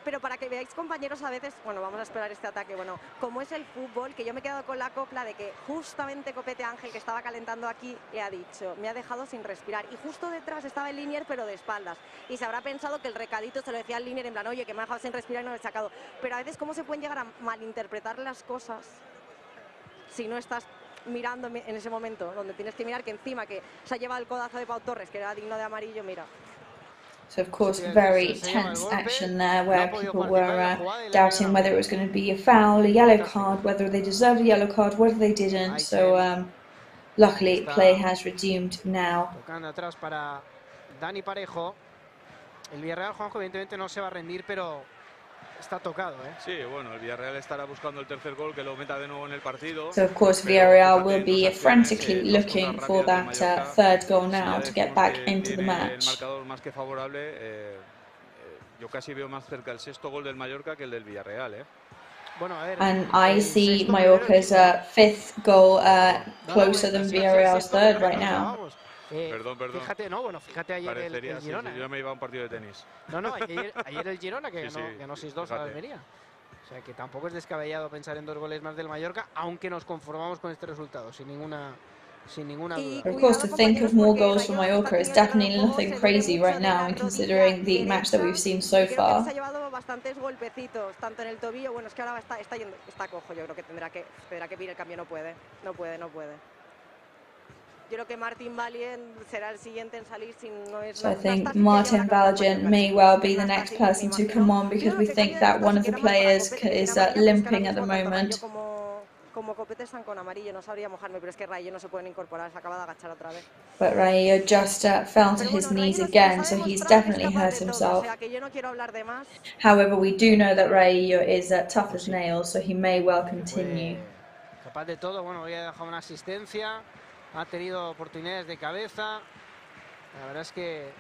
Pero para que veáis, compañeros, a veces, bueno, vamos a esperar este ataque, bueno, como es el fútbol, que yo me he quedado con la copla de que justamente Copete Ángel, que estaba calentando aquí, le ha dicho, me ha dejado sin respirar. Y justo detrás estaba el linier, pero de espaldas. Y se habrá pensado que el recadito se lo decía al linier en plan, oye, que me ha dejado sin respirar y no lo he sacado. Pero a veces, ¿cómo se pueden llegar a malinterpretar las cosas si no estás mirando en ese momento, donde tienes que mirar que encima que se ha llevado el codazo de Pau Torres, que era digno de amarillo, mira. So, of course, very tense action there where people were doubting whether it was going to be a foul, a yellow card, whether they deserved a yellow card, whether they didn't. So, luckily, play has resumed now. Tocando atrás para Dani Parejo. El Villarreal, Juanjo, evidentemente no se va a rendir, pero está tocado, ¿eh? Sí, bueno, el Villarreal estará buscando el tercer gol que lo meta de nuevo en el partido. So, of course, Villarreal will be frantically looking for that 3rd goal now to get back into the match. El marcador más que favorable, yo casi veo más cerca el 6º gol del Mallorca que el del Villarreal, ¿eh? Bueno, a ver, and I see Mallorca's 5th goal closer than Villarreal's 3rd right now. Perdón. Fíjate, no, bueno, fíjate ayer el Girona. Sí, yo me iba a un partido de tenis. No, ayer el Girona que ganó 6-2 a la Almería. O sea que tampoco es descabellado pensar en 2 goles más del Mallorca, aunque nos conformamos con este resultado, sin ninguna duda. Of course, to think of more goals for Mallorca is definitely nothing crazy right now, and considering the match that we've seen so far. Se ha llevado bastantes golpecitos, tanto en el tobillo, bueno, es que ahora está cojo, yo creo que tendrá que pedir el cambio, no puede. Yo creo que Martin Valien será el siguiente en salir si no es. So I think Martin Valien may well be the next person to come on because we think that one of the players is limping at the moment. Como Copete están con amarillo, no sabría mojarme, pero es que Rayo no se pueden incorporar, se acaba de agachar otra vez. But Rayo just fell to his knees again, so he's definitely hurt himself. However, we do know that Rayo is tough as nails, so he may well continue. Capaz de todo, bueno, hoy ha dejado una asistencia. Ha tenido oportunidades de cabeza. La verdad es que.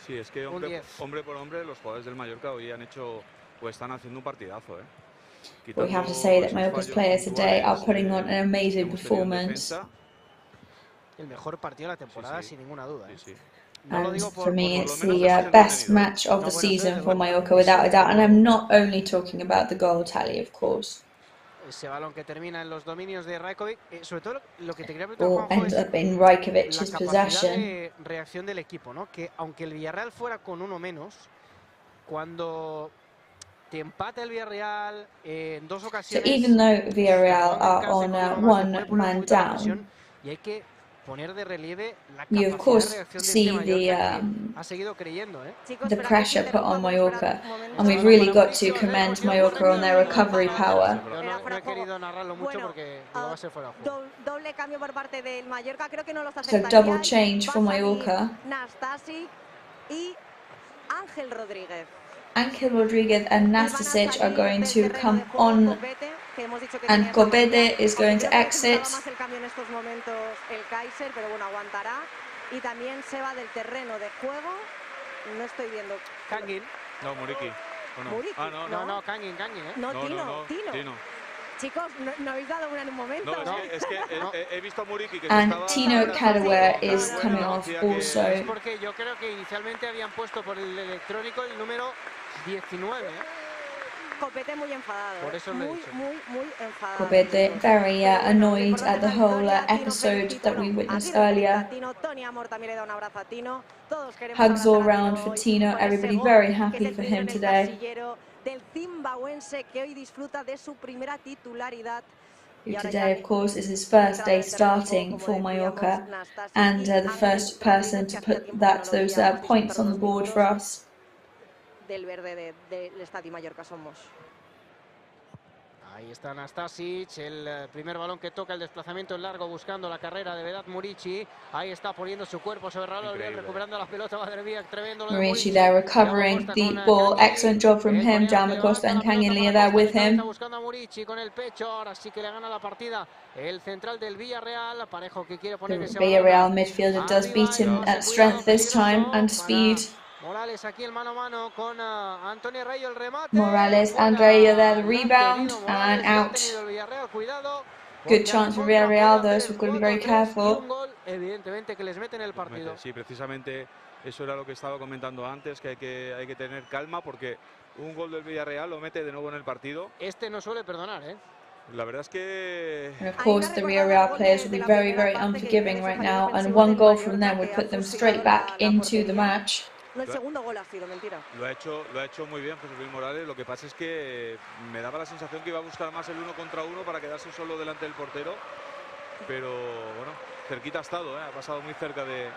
Sí, es que hombre por hombre, los jugadores del Mallorca hoy han hecho o están haciendo un partidazo, ¿eh? We have to say that Mallorca's players today are putting on an amazing performance. El mejor partido de la temporada, sin ninguna duda. And for me, it's the best match of the season for Mallorca, without a doubt. And I'm not only talking about the goal tally, of course. Ese balón que termina en los dominios de Rajkovic, sobre todo lo que te quería preguntar, Juanjo, es la capacidad de reacción del equipo, ¿no? Que aunque el Villarreal fuera con uno menos, cuando te empata el Villarreal en 2 ocasiones. So even though Villarreal are on one man down, y hay que poner de relieve la you of course see the pressure put on Mallorca, and we've really got to commend Mallorca on their recovery power. So double change for Mallorca. Ángel Rodríguez and Nastasic are going to come on, and Copete is going to exit. Y también se va del terreno de juego. No estoy viendo. No, Muriqui. Muriqui. No, Kangin, No, Tino. Chicos, no habéis dado una en un momento. No, es que he visto a Muriqui que And estaba... Tino Cadaware is coming off also. Es porque yo creo que inicialmente habían puesto por el electrónico el número 19. Copete muy enfadado. Por eso lo he dicho. Muy enfadado. Copete very annoyed at the whole episode that we witnessed earlier. Tony Amor también le da un abrazo a Tino. Todos queremos Hugs all round for Tino. Everybody very happy for him today. Del zimbabuense que hoy disfruta de su primera titularidad. Who today, of course, is his first day starting for Mallorca, and the first person to put those points on the board for us. Del verde del Estadio Mallorca somos. Ahí está Anastasic, el primer balón que toca, el desplazamiento en largo buscando la carrera de Vedat Muriqui. Ahí está poniendo su cuerpo sobre Raúl, recuperando la pelota, madre mía, tremendo. Muriqui there recovering the ball, excellent job from him. Jaume Costa and Kangin Lee there with him. Está buscando a Muriqui con el pecho, ahora sí que le gana la partida el central del Villarreal, Parejo que quiere poner ese balón. Villarreal midfielder does beat him at strength this time and speed. Morales aquí el mano a mano con Antonio Rayo, el remate. Morales and Rayo there, the rebound and out. Good chance for Villarreal though, so we've got to be very careful. Evidentemente que les meten el partido. Sí, precisamente eso era lo que estaba comentando antes, que hay que tener calma porque un gol del Villarreal lo mete de nuevo en el partido. Este no suele perdonar, La verdad es que... And of course the Villarreal players will be very, very unforgiving right now, and one goal from them would put them straight back into the match. No, el segundo gol ha sido, mentira. Lo ha hecho muy bien José Luis Morales. Lo que pasa es que me daba la sensación que iba a buscar más el 1 contra 1 para quedarse solo delante del portero. Pero bueno, cerquita ha estado, ha pasado muy cerca del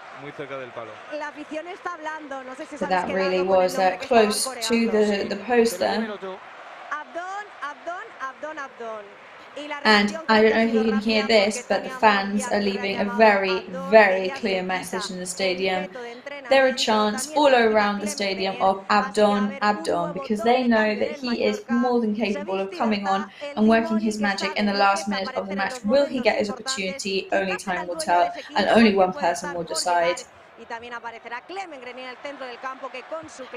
palo. La afición está hablando, no sé si So that really was close to the post there. Abdón. And I don't know if you can hear this, but the fans are leaving a very, very clear message in the stadium. There are chants all around the stadium of Abdon, Abdon, because they know that he is more than capable of coming on and working his magic in the last minute of the match. Will he get his opportunity? Only time will tell, and only one person will decide.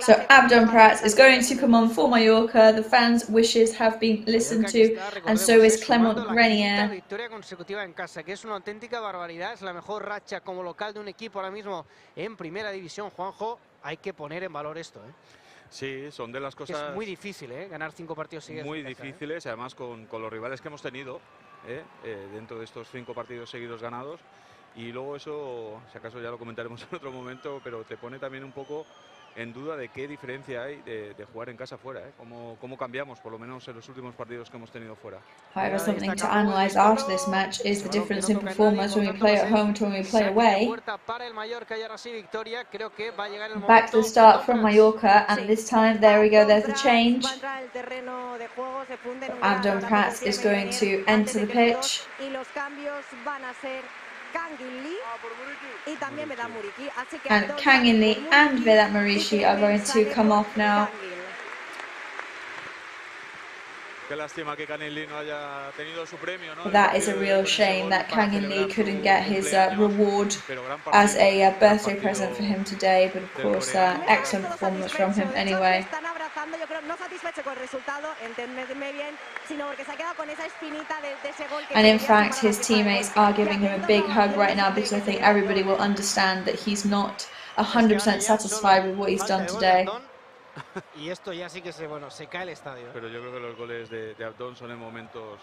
So Abdon Prats is going to come on for Mallorca. The fans' wishes have been listened to, and so is Clement Grenier. Victoria consecutiva en casa, que es una auténtica barbaridad. Es la mejor racha como local de un equipo ahora mismo en primera división. Juanjo, hay que poner en valor esto, Sí, son de las cosas... Es muy difícil, ganar 5 partidos seguidos. Muy difíciles, además con los rivales que hemos tenido dentro de estos 5 partidos seguidos ganados. Y luego eso, si acaso ya lo comentaremos en otro momento, pero te pone también un poco en duda de qué diferencia hay de jugar en casa fuera, cómo cambiamos, por lo menos en los últimos partidos que hemos tenido fuera. However, something to analyse after this match is the difference in performance when we play at home to when we play away. Back to the start from Mallorca, and this time, there we go, there's the change. Abdon Prats is going to enter the pitch. And Kangin Lee and Vedat Muriqui are going to come off now. That is a real shame that Kangin Lee couldn't get his reward as a birthday present for him today, but of course, excellent performance from him anyway. And in fact, his teammates are giving him a big hug right now because I think everybody will understand that he's not 100% satisfied with what he's done today. Y esto ya sí que se cae el estadio. Pero yo creo que los goles de Abdón son en momentos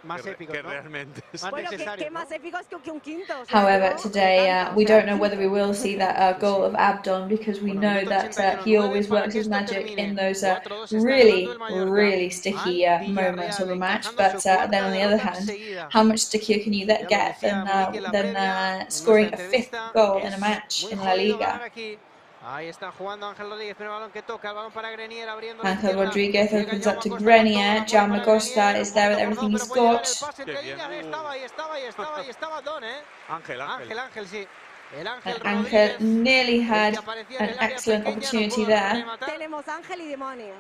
más épicos, que realmente ¿Qué más épicos que un quinto? However, today we don't know whether we will see that goal of Abdon because we know that he always works his magic in those really sticky moments of a match. But then on the other hand, how much stickier can you get than scoring a 5th goal in a match in La Liga? Ahí está jugando Ángel Rodríguez, primer balón que toca, el balón para Grenier, abriendo Ángel Rodríguez opens up to Grenier, Jaume Costa is there with everything he's got. Estaba Don, Ángel, sí. And Ángel nearly had an excellent opportunity there. Tenemos Ángel y demonio.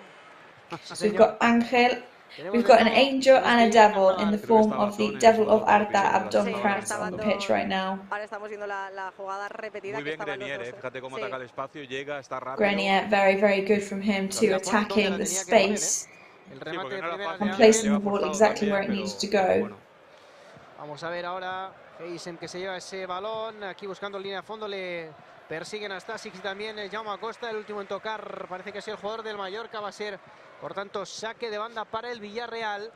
So we've got Ángel We've got an angel and a devil in the form of the devil of Arta Abdon Kratz on the pitch right now. Ahora estamos viendo la jugada repetida. Muy bien Grenier, fíjate cómo ataca el espacio, llega, está rápido. Grenier, very, very good from him too, attacking the space and placing the ball exactly where it needed to go. Vamos a ver ahora Heisen que se lleva ese balón, aquí buscando línea de fondo, le persiguen a Stasic y también Jaume Acosta, el último en tocar, parece que es el jugador del Mallorca, va a ser, por tanto, saque de banda para el Villarreal.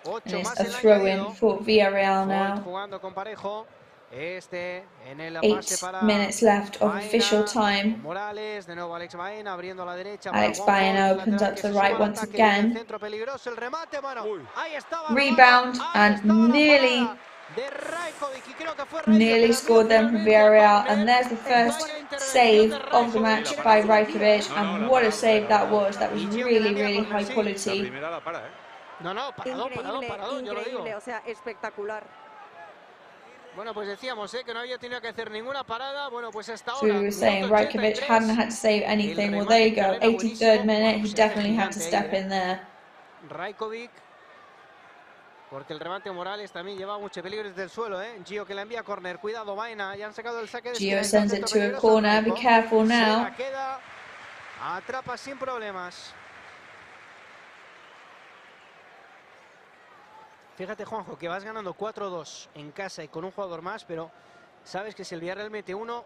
8 más el throw-in for Villarreal now. Jugando con Parejo. Este en el 8 minutes left of official time. Morales, de nuevo Alex Baena abriendo a la derecha. Alex Baena opens up to the right once again. Centro peligroso, el remate, mano. Ahí estaba. Rebound and nearly scored them for Villarreal, and there's the first save of the match by Rajkovic, and what a save that was. That was really, really high quality. No, paradón, yo lo digo. Increíble, o sea, espectacular. Bueno, pues decíamos que no había tenido que hacer ninguna parada. Bueno, pues hasta So ahora. we were saying Rajkovic hadn't had to save anything. Well, there you go. 83rd minute, he definitely had to step in there. Rajkovic, porque el remate Morales también lleva mucho peligro desde el suelo, Gio que la envía a córner. Cuidado, Baena, ya han sacado el saque de Gio sends it to a corner. Be careful now. Se la queda, atrapa sin problemas. Fíjate, Juanjo, que vas ganando 4-2 en casa y con un jugador más, pero sabes que si el Villarreal mete uno...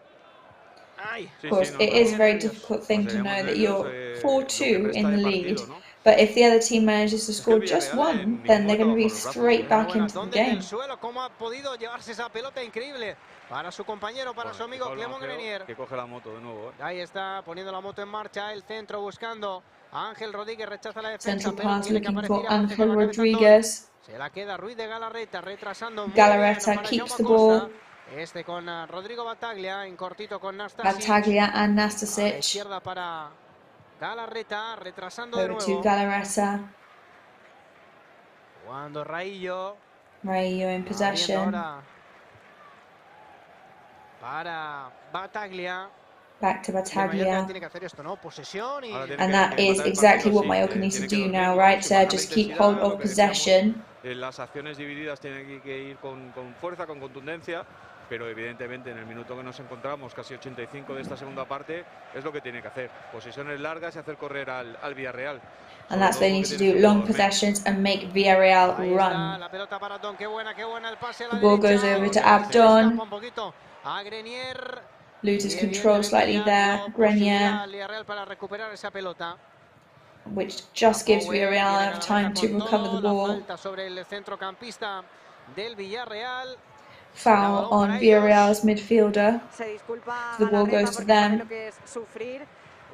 ¡Ay! Of course, it is a very difficult thing to know that you're 4-2 in the lead, but if the other team manages to score just one, then they're going to be straight back into the game. ¿Cómo ha podido llevarse esa pelota increíble para su compañero, para su amigo Clément Grenier? Que coge la moto de nuevo. Ahí está, poniendo la moto en marcha, el centro buscando a Ángel Rodríguez, rechaza la defensa. Central pass looking for Ángel Rodríguez. Se la queda Ruiz de Galarreta, retrasando. Galarreta keeps the ball. Este con Rodrigo Battaglia, en cortito con Nastasic. Battaglia and A la Nastasic. izquierda para Galarreta, retrasando Over de to nuevo. Galarreta. Jugando Raillo. Raillo in possession. Ahora para Battaglia. Back to Battaglia. Tiene que hacer esto, ¿no? Posesión y... And that is exactly what Mallorca needs to do now, right? Just keep hold of possession. Las acciones divididas tienen que ir con fuerza, con contundencia, pero evidentemente en el minuto que nos encontramos, casi 85 de esta segunda parte, es lo que tiene que hacer. Posesiones largas y hacer correr al Villarreal. And that's what they need to do, long possessions and make Villarreal run. La pelota para Abdon, qué buena el pase a la The ball goes over to Abdon. Un poquito a Grenier. Loses control slightly there. Grenier, Para recuperar esa pelota. which just gives Villarreal enough time to recover the ball. Falta sobre el centrocampista del Villarreal. Foul on Villarreal's midfielder. Se disculpa The ball Galarreta goes to porque sabe them. lo que es sufrir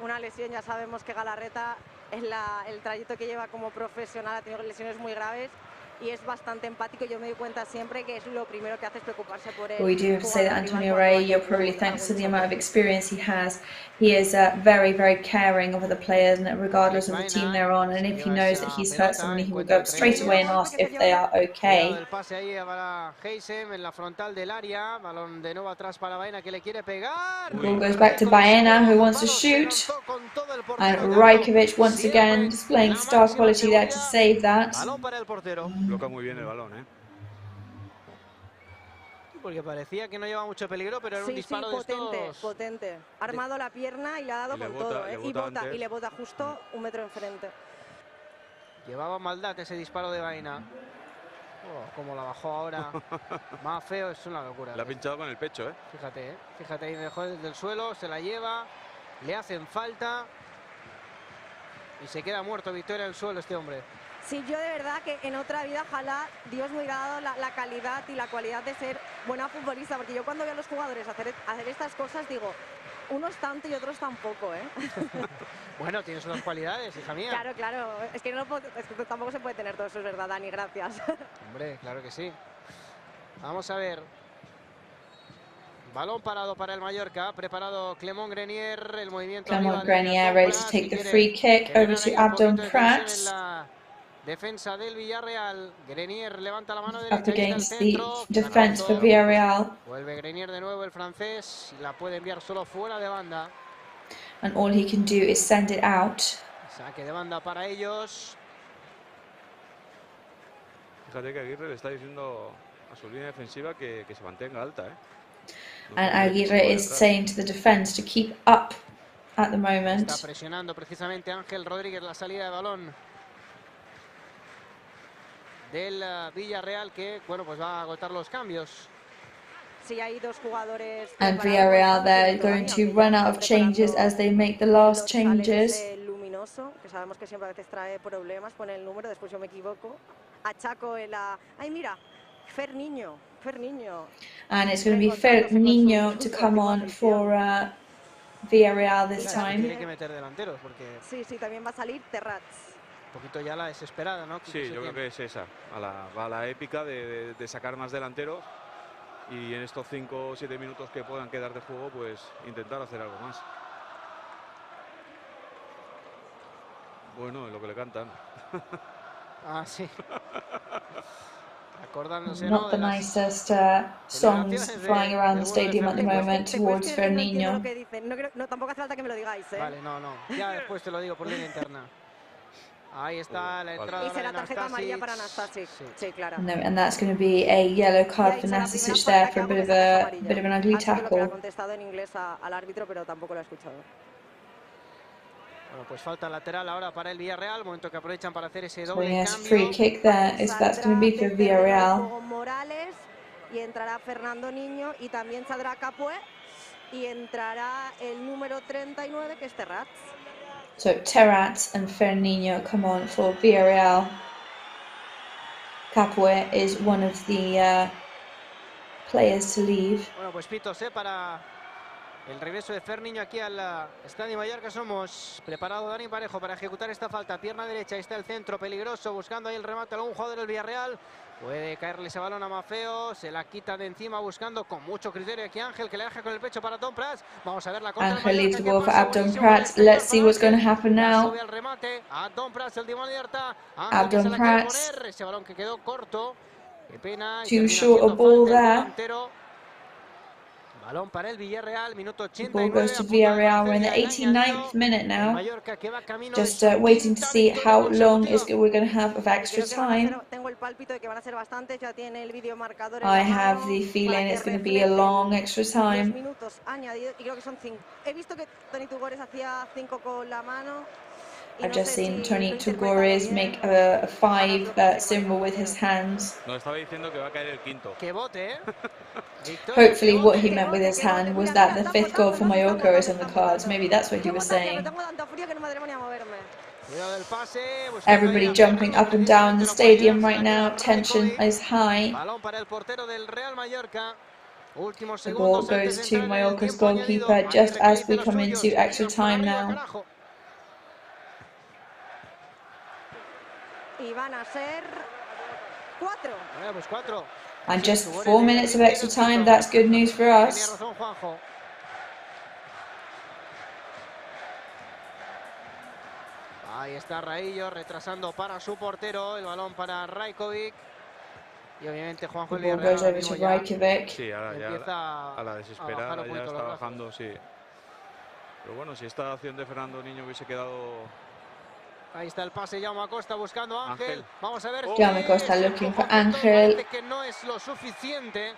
una lesión. Ya sabemos que Galarreta es el trayecto que lleva como profesional, ha tenido lesiones muy graves y es bastante empático. Yo me doy cuenta siempre que es lo primero que hace es preocuparse por él. We do have to say that Antonio Raillo, probably thanks to the amount of experience he is very, very caring of other players, and regardless of the team they're on. And if he knows that he's hurt somebody, he will go up straight away and ask if they are okay. El pase ahí para Heisem en la frontal del área. Balón de nuevo atrás para Baena que le quiere pegar. The ball goes back to Baena, who wants to shoot. And Rajkovic once again displaying star quality there to save that. Balón para el portero. Bloca muy bien el balón, Porque parecía que no llevaba mucho peligro, pero era un disparo potente, de estos... potente. Ha armado la pierna y le ha dado con todo, y le bota justo un metro enfrente. Llevaba maldad ese disparo de Baena. Oh, como la bajó ahora. Más feo, es una locura. La ha pinchado con el pecho, Fíjate, ahí dejó desde el suelo, se la lleva, le hacen falta y se queda muerto. Victoria en el suelo este hombre. Sí, yo de verdad que en otra vida, ojalá Dios me hubiera dado la calidad y la cualidad de ser buena futbolista, porque yo cuando veo a los jugadores hacer estas cosas digo, unos tanto y otros tampoco, Bueno, tienes unas cualidades, hija mía. Claro, es que tampoco se puede tener todo eso, es verdad, Dani, gracias. Hombre, claro que sí. Vamos a ver. Balón parado para el Mallorca, preparado Clément Grenier, el movimiento. Clément Grenier ready to take the free kick over to Abdon Kratz. Defensa del Villarreal. Grenier levanta la mano Up derecha. against the defense for Villarreal. Vuelve Grenier de nuevo, el francés. La puede enviar solo fuera de banda. And all he can do is send it out. Saque de banda para ellos. Fíjate que Aguirre le está diciendo a su línea defensiva que se mantenga alta, ¿eh? And Aguirre is saying to the defense to keep up at the moment. Está presionando precisamente Ángel Rodríguez la salida de balón del Villarreal, que bueno, pues va a agotar los cambios. Sí, hay dos jugadores. And Villarreal, they're going to run out of changes as they make the last changes. Luminoso, que sabemos que siempre a veces trae problemas, pone el número, después yo me equivoco. Achaco en la... ¡Ay, mira! Fer Niño. And it's going to be Fer Niño to come on for Villarreal this time. Tiene que meter delanteros porque... Sí, también va a salir Terrats. Un poquito ya la desesperada, ¿no? Sí, yo creo que es esa, a la épica de sacar más delanteros y en estos 5 o 7 minutos que puedan quedar de juego, pues intentar hacer algo más. Bueno, lo que le cantan. Ah, sí. Acordándose, Not the nicest songs flying around the stadium at the moment towards Fer Niño. No, tampoco hace falta que me lo digáis, ¿eh? Vale, no. Ya después te lo digo por línea interna. Ahí está la entrada. Y será tarjeta amarilla para Nastasic. Sí, claro. No, and that's going to be a yellow card for Nastasic there for a bit of an ugly tackle. Ha contestado en inglés al árbitro, pero tampoco lo ha escuchado. Bueno, pues falta lateral ahora para el Villarreal, momento que aprovechan para hacer ese So doble yes, cambio. free kick there. That's going to be for Villarreal. Morales y entrará Fernando Niño y también saldrá Capué y entrará el número 39 que es Terrats. So Terrats and Fer Niño come on for Villarreal. Capoe is one of the players to leave. Bueno, pues pitos para el regreso de Fer Niño aquí al Estadio Mallorca. Somos preparado Dani Parejo para ejecutar esta falta. Pierna derecha, ahí está el centro peligroso, buscando ahí el remate a algún jugador del Villarreal. Puede caerle ese balón a Mafeo, se la quita de encima buscando con mucho criterio aquí Ángel, que le deja con el pecho para Tom Prats. Vamos a ver la contra. Ángel leaves the ball for Abdon Prats. Let's see what's going to happen now. El remate a Tom Prats, el timón libertad. Abdon Prats. Ese balón que quedó corto. Qué pena. Too short a ball there. Balón para el Villarreal, minuto 89. The ball goes to Villarreal. We're in the 89th minute now. Just waiting to see how long we're going to have of extra time. I have the feeling it's going to be a long extra time. I've just seen Tony Tugores make a 5 symbol with his hands. Hopefully what he meant with his hand was that the 5th goal for Mallorca is on the cards. Maybe that's what he was saying. Everybody jumping up and down the stadium right now. Tension is high. The ball goes to Mallorca's goalkeeper just as we come into extra time now. Y van a ser 4. And just 4 minutes of extra time, that's good news for us. Ahí está Raillo retrasando para su portero, el balón para Rajkovic. Y obviamente Juanjo el Villarreal sí, ahora ya a la desesperada ya está bajando, sí. Pero bueno, si esta acción de Fernando Niño hubiese quedado... Ahí está el pase, Jaume Acosta buscando a Ángel. Vamos a ver. Jaume Acosta looking for Ángel. Que no es lo suficiente.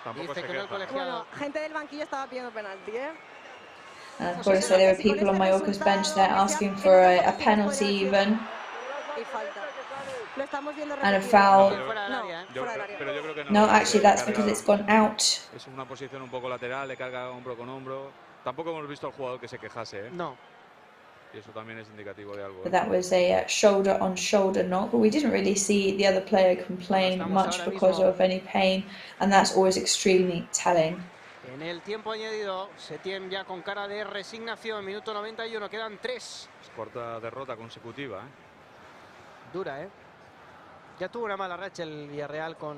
Tampoco dice se que no el colegiado. Bueno, gente del banquillo estaba pidiendo penalti, ¿eh? And of course, there were people on Mallorca's bench there asking for a penalty even. And a foul. No, actually, that's because it's gone out. Es una posición un poco lateral, le carga hombro con hombro. Tampoco hemos visto al jugador que se quejase, ¿eh? No. Y eso también es indicativo de algo. But that was a shoulder-on-shoulder knock, but we didn't really see the other player complain much because of any pain, and that's always extremely telling. En el tiempo añadido, Setién ya con cara de resignación, minuto 91, quedan 3. Cuarta derrota consecutiva, ¿eh? Dura, ¿eh? Ya tuvo una mala racha el Villarreal con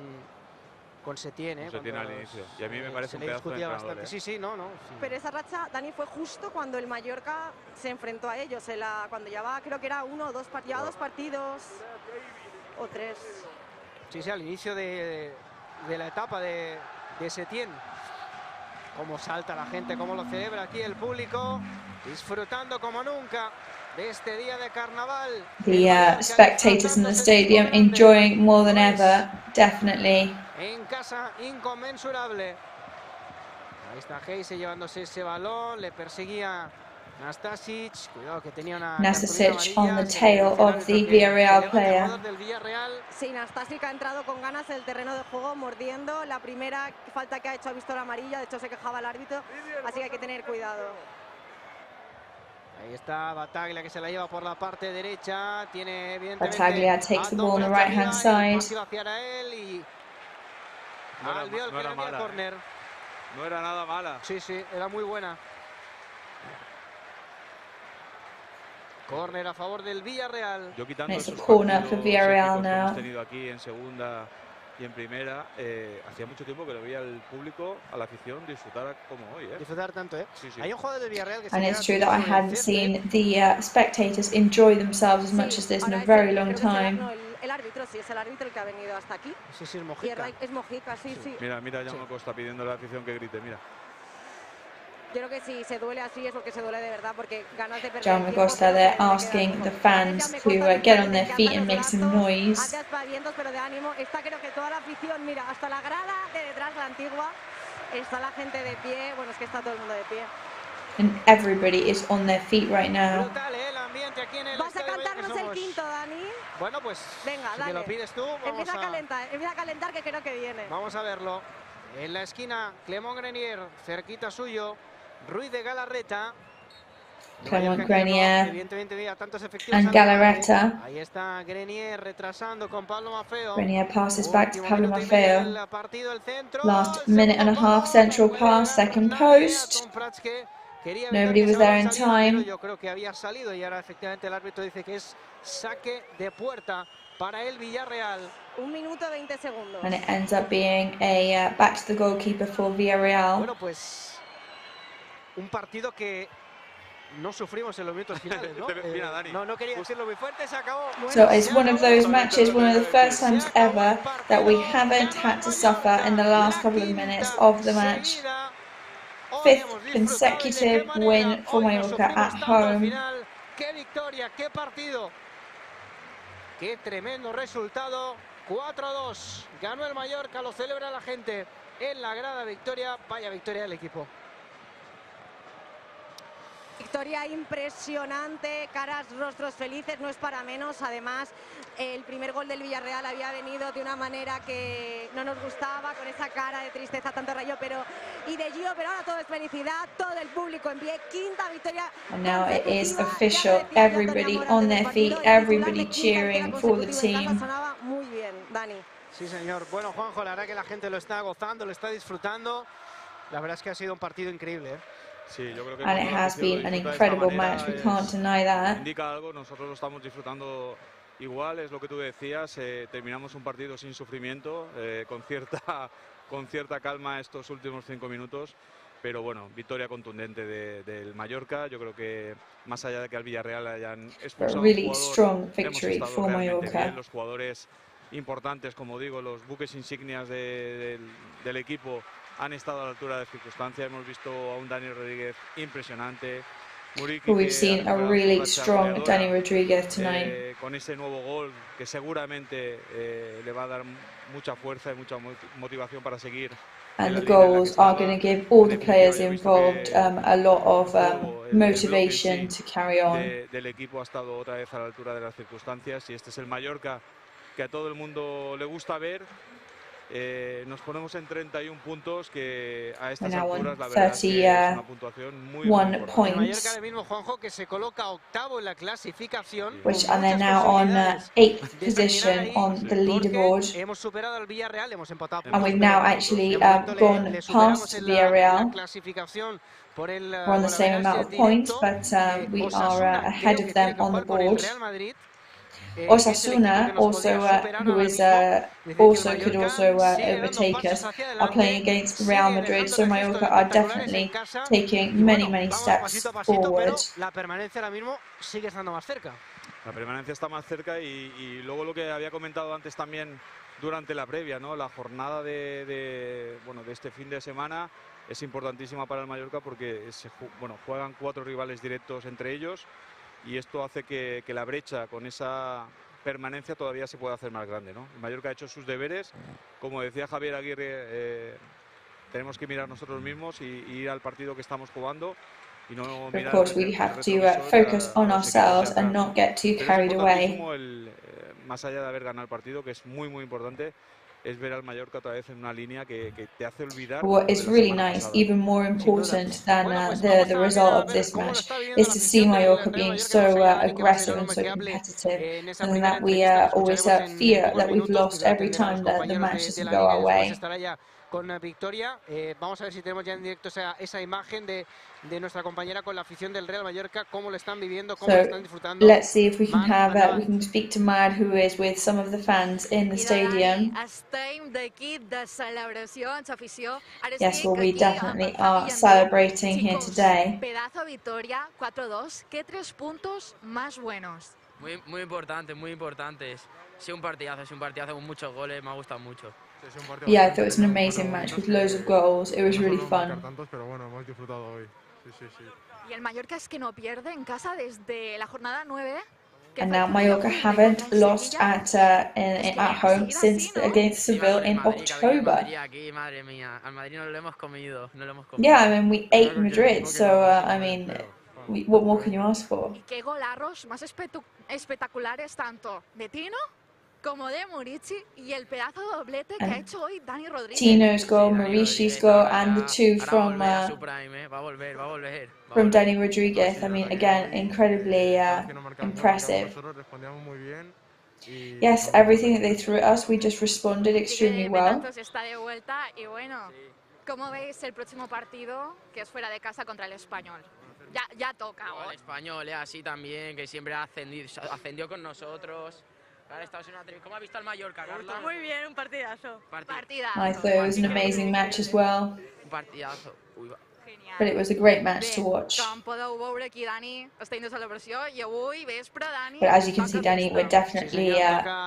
Setién, ¿eh? Setién al inicio. Y a mí me parece un pedazo de entrenador, ¿eh? Sí, sí. Pero esa racha, Dani, fue justo cuando el Mallorca se enfrentó a ellos. Cuando llevaba, creo que era 1 o 2 partidos. O 3. Sí, al inicio de la etapa de Setién. Cómo salta la gente, cómo lo celebra aquí el público. Disfrutando como nunca de este día de carnaval. The spectators in the stadium enjoying more than ever, definitely. En casa, inconmensurable. Ahí está Heise llevándose ese balón, le perseguía Nastasic, cuidado que tenía una Nastasic on the tail of the Villarreal player. Sí, Nastasic ha entrado con ganas en el terreno de juego, mordiendo. La primera falta que ha hecho ha visto la amarilla, de hecho se quejaba el árbitro, así que hay que tener cuidado. Ahí está Battaglia que se la lleva por la parte derecha, tiene evidentemente Battaglia takes the ball on the right hand side. No era mala, corner. No era nada mala. Sí, sí, era muy buena. Corner a favor del Villarreal. Yo quitando It's a esos corner for partidos Villarreal que hemos now. tenido aquí en segunda y en primera, hacía mucho tiempo que lo veía el público, a la afición, disfrutar como hoy. Disfrutar tanto, ¿eh? Sí, sí. Hay un jugador del Villarreal que And it's true that I hadn't seen the spectators enjoy themselves as much as this in a very long time. El árbitro, sí, es el árbitro el que ha venido hasta aquí. Sí, sí, es Mojica. Es Mojica, sí, sí. Mira, mira, Jaume Costa pidiendo a la afición que grite, mira. Yo creo que si se duele así es porque se duele de verdad, porque ganas de perder. Jaume Costa there asking the fans to get on their feet and make some noise. Pero de ánimo, está creo que toda la afición, mira, hasta la grada de detrás, la antigua, está la gente de pie, bueno, es que está todo el mundo de pie. And everybody is on their feet right now. Brutal, ¿eh? El ambiente aquí en el ¿Vas a cantarnos el quinto, Dani? Bueno, pues venga, si dale. me lo pides tú, empieza a calentar que creo que viene. Vamos a verlo. En la esquina, Clément Grenier, cerquita suyo, Ruiz de Galarreta. Clément Grenier evidentemente veía tantos efectivos and Galarreta. Ahí está Grenier retrasando con Pablo Maffeo. Grenier passes back to Pablo Maffeo. Partido, el centro, Last minute and a half central pass, second post. Nobody was there in time. Yo creo que había salido y ahora efectivamente el árbitro dice que es saque de puerta para el Villarreal. 1 minuto 20 segundos. And it ends up being a back to the goalkeeper for Villarreal. Bueno, pues un partido que no sufrimos en los minutos finales, ¿no? No quería decirlo muy fuerte, se acabó. So it's one of those matches, one of the first times ever that we haven't had to suffer in the last couple of minutes of the match. 5th consecutive win for Mallorca at home. ¡Qué victoria, qué partido! ¡Qué tremendo resultado! 4-2. Ganó el Mallorca, lo celebra la gente en la grada. Victoria, vaya victoria del equipo. Victoria impresionante, caras, rostros felices, no es para menos. Además, el primer gol del Villarreal había venido de una manera que no nos gustaba, con esa cara de tristeza, tanto Rayo y de Gio, pero ahora todo es felicidad, todo el público en pie, quinta victoria. And now it is official, everybody on their feet, everybody cheering for the team. Sonaba muy bien, Dani. Sí, señor. Bueno, Juanjo, la verdad que la gente lo está gozando, lo está disfrutando. La verdad es que ha sido un partido increíble, ¿eh? Sí, yo creo que And it has been an incredible match, we can't deny that. Indica algo, nosotros lo estamos disfrutando igual, es lo que tú decías, terminamos un partido sin sufrimiento, con cierta calma estos últimos 5 minutos, pero bueno, victoria contundente del Mallorca. Yo creo que más allá de que al Villarreal hayan expulsado really un jugador, strong victory hemos estado for realmente Mallorca. bien. Los jugadores importantes, como digo, los buques insignias del equipo han estado a la altura de las circunstancias. Hemos visto a un Dani Rodríguez impresionante. Muriqui, We've seen a really strong Dani Rodríguez tonight. Con ese nuevo gol que seguramente le va a dar mucha fuerza y mucha motivación para seguir. And the goals are going to give all the players involved a lot of motivation to carry on. Del equipo ha estado otra vez a la altura de las circunstancias y este es el Mallorca que a todo el mundo le gusta ver. Nos ponemos en 31 puntos, que a estas alturas la verdad es que es una puntuación muy importante. El Mallorca ahora mismo, Juanjo, que se coloca octavo en la clasificación. Which and they're now on 8th position on the leaderboard. Hemos superado al Villarreal, hemos empatado. And we've now actually gone past Villarreal. We're on the same amount of points, but we are ahead of them on the board. Osasuna, also who is could also overtake us, are playing against Real Madrid. So Mallorca are definitely taking many steps forward. La permanencia ahora mismo sigue estando más cerca. La permanencia está más cerca y luego lo que había comentado antes también durante la previa, ¿no? La jornada de este fin de semana es importantísima para el Mallorca porque juegan 4 rivales directos entre ellos. y esto hace que la brecha con esa permanencia todavía se pueda hacer más grande, ¿no? El Mallorca ha hecho sus deberes, como decía Javier Aguirre, tenemos que mirar nosotros mismos y ir al partido que estamos jugando. Of course, we have to focus on ourselves and not get too carried away. Más allá de haber ganado el partido, que es muy importante, es ver al Mallorca otra vez en una línea que te hace olvidar. What is really nice, even more important than the result of this match, is to see Mallorca being so aggressive and so competitive, and that we always fear that we've lost every time that the match doesn't go our way. Con Victoria, vamos a ver si tenemos ya en directo esa imagen de nuestra compañera con la afición del Real Mallorca, cómo lo están viviendo, cómo lo están disfrutando. Let's see if we can have we can speak to Mad, who is with some of the fans in the stadium. Yes, well, we definitely are celebrating here today. Pedazo victoria, 4-2. ¿Qué 3 puntos más buenos? Muy importante, muy importantes. Sí, un partidazo con muchos goles, me ha gustado mucho. Yeah, I thought it was an amazing match with loads of goals. It was really fun. Y el Mallorca es que no pierde en casa desde la jornada 9. And now Mallorca haven't lost at home since against Seville in October. Yeah, I mean, we ate Madrid, so I mean, what more can you ask for? Qué golarros más espectaculares tanto de Tino como de Murici y el pedazo doblete que ha hecho hoy Dani Rodríguez. Tino's goal, Maurici's goal, and the two from Dani Rodríguez. I mean, again, incredibly impressive. Yes, everything that they threw at us, we just responded extremely well. Está de vuelta y bueno, ¿cómo veis el próximo partido que es fuera de casa contra el Español? Ya toca. El Español, así también, que siempre ascendió con nosotros. ¿Cómo ha visto al Mallorca, Carla? Muy bien, un partidazo. I thought it was an amazing match as well. Un partidazo. But it was a great match to watch. But as you can see, Dani, we're definitely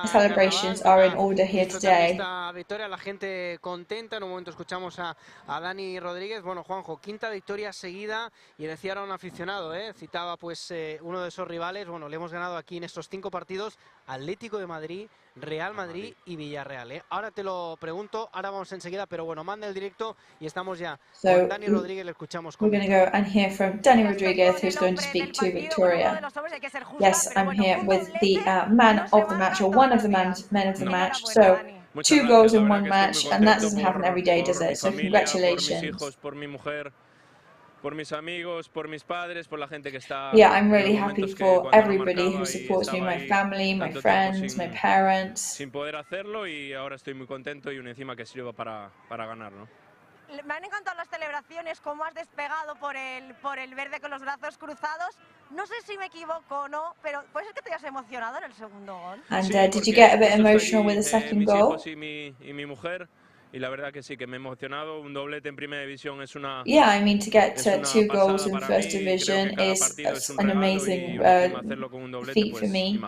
celebrations are in order here today. Esta victoria, la gente contenta. En un momento escuchamos a Dani Rodríguez. Bueno, Juanjo, quinta victoria seguida, y decía ahora un aficionado, citaba pues uno de esos rivales. Bueno, le hemos ganado aquí en estos 5 partidos Atlético de Madrid, Real Madrid y Villarreal. Ahora te lo pregunto, ahora vamos enseguida, pero bueno, manda el directo y estamos ya con Dani Rodríguez, le escuchamos. We're going to go and hear from Dani Rodríguez, who's going to speak to Victoria. Yes, I'm here with the man of the match, or one of the men of the match. So, 2 goals in 1 match, and that doesn't happen every day, does it? So congratulations. Yeah, I'm really happy for everybody who supports me, my family, my friends, my parents. Sin poder hacerlo, y ahora estoy muy contento y encima que sirva para ganar, ¿no? Me han encantado las celebraciones, cómo has despegado por el verde con los brazos cruzados. No sé si me equivoco o no, pero ¿puede ser que te hayas emocionado en el segundo gol? And did you get a bit emotional with the second goal? Y mi mujer. Y la verdad que sí, que me he emocionado. Un doblete en primera división es una... Yeah, I mean, to get 2 goals in first division is an amazing feat for me.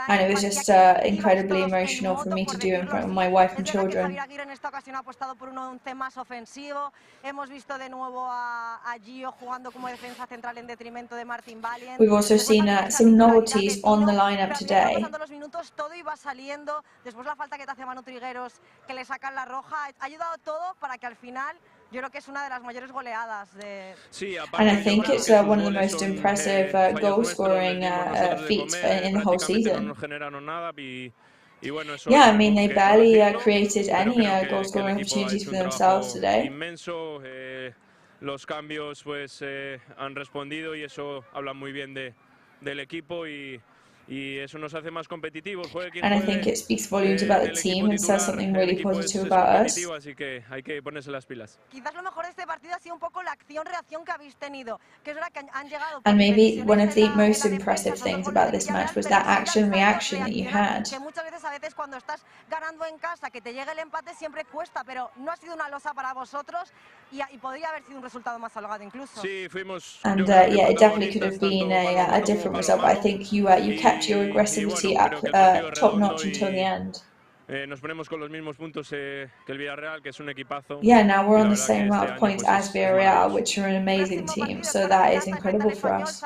And it was just incredibly emotional for me to do in front of my wife and children. En esta ocasión ha apostado por un 11 más ofensivo. Hemos visto de nuevo a Gio jugando como defensa central en detrimento de Martin Valiant. We've also seen some novelties on the lineup today. Pasando los minutos, todo iba saliendo. Después la falta que te hace Manu Trigueros, que le sacan la roja, ha ayudado todo para que al final yo creo que es una de las mayores goleadas de... And I think it's one of the most impressive goal scoring feats in the whole season. Yeah, I mean, they barely created any goal scoring opportunities for themselves today. Inmenso, los cambios pues han respondido, y eso habla muy bien del equipo, y eso nos hace más competitivos. And I think it speaks volumes about the team and says something really positive about us. Así que hay que ponerse las pilas. Quizás lo mejor de este partido ha sido un poco la acción-reacción que habéis tenido, que es verdad que han llegado. And maybe one of the most impressive things about this match was that action-reaction that you had. Que muchas veces, cuando estás ganando en casa, que te llegue el empate siempre cuesta, pero no ha sido una losa para vosotros, y podría haber sido un resultado más holgado incluso. Sí, fuimos. And yeah, it definitely could have been a different result, but I think you kept your aggressivity up top notch until the end. nos ponemos con los mismos puntos que el Villarreal, que es un equipazo. Yeah, now we're on the same amount of points as Villarreal, which are an amazing team. So that is incredible for us.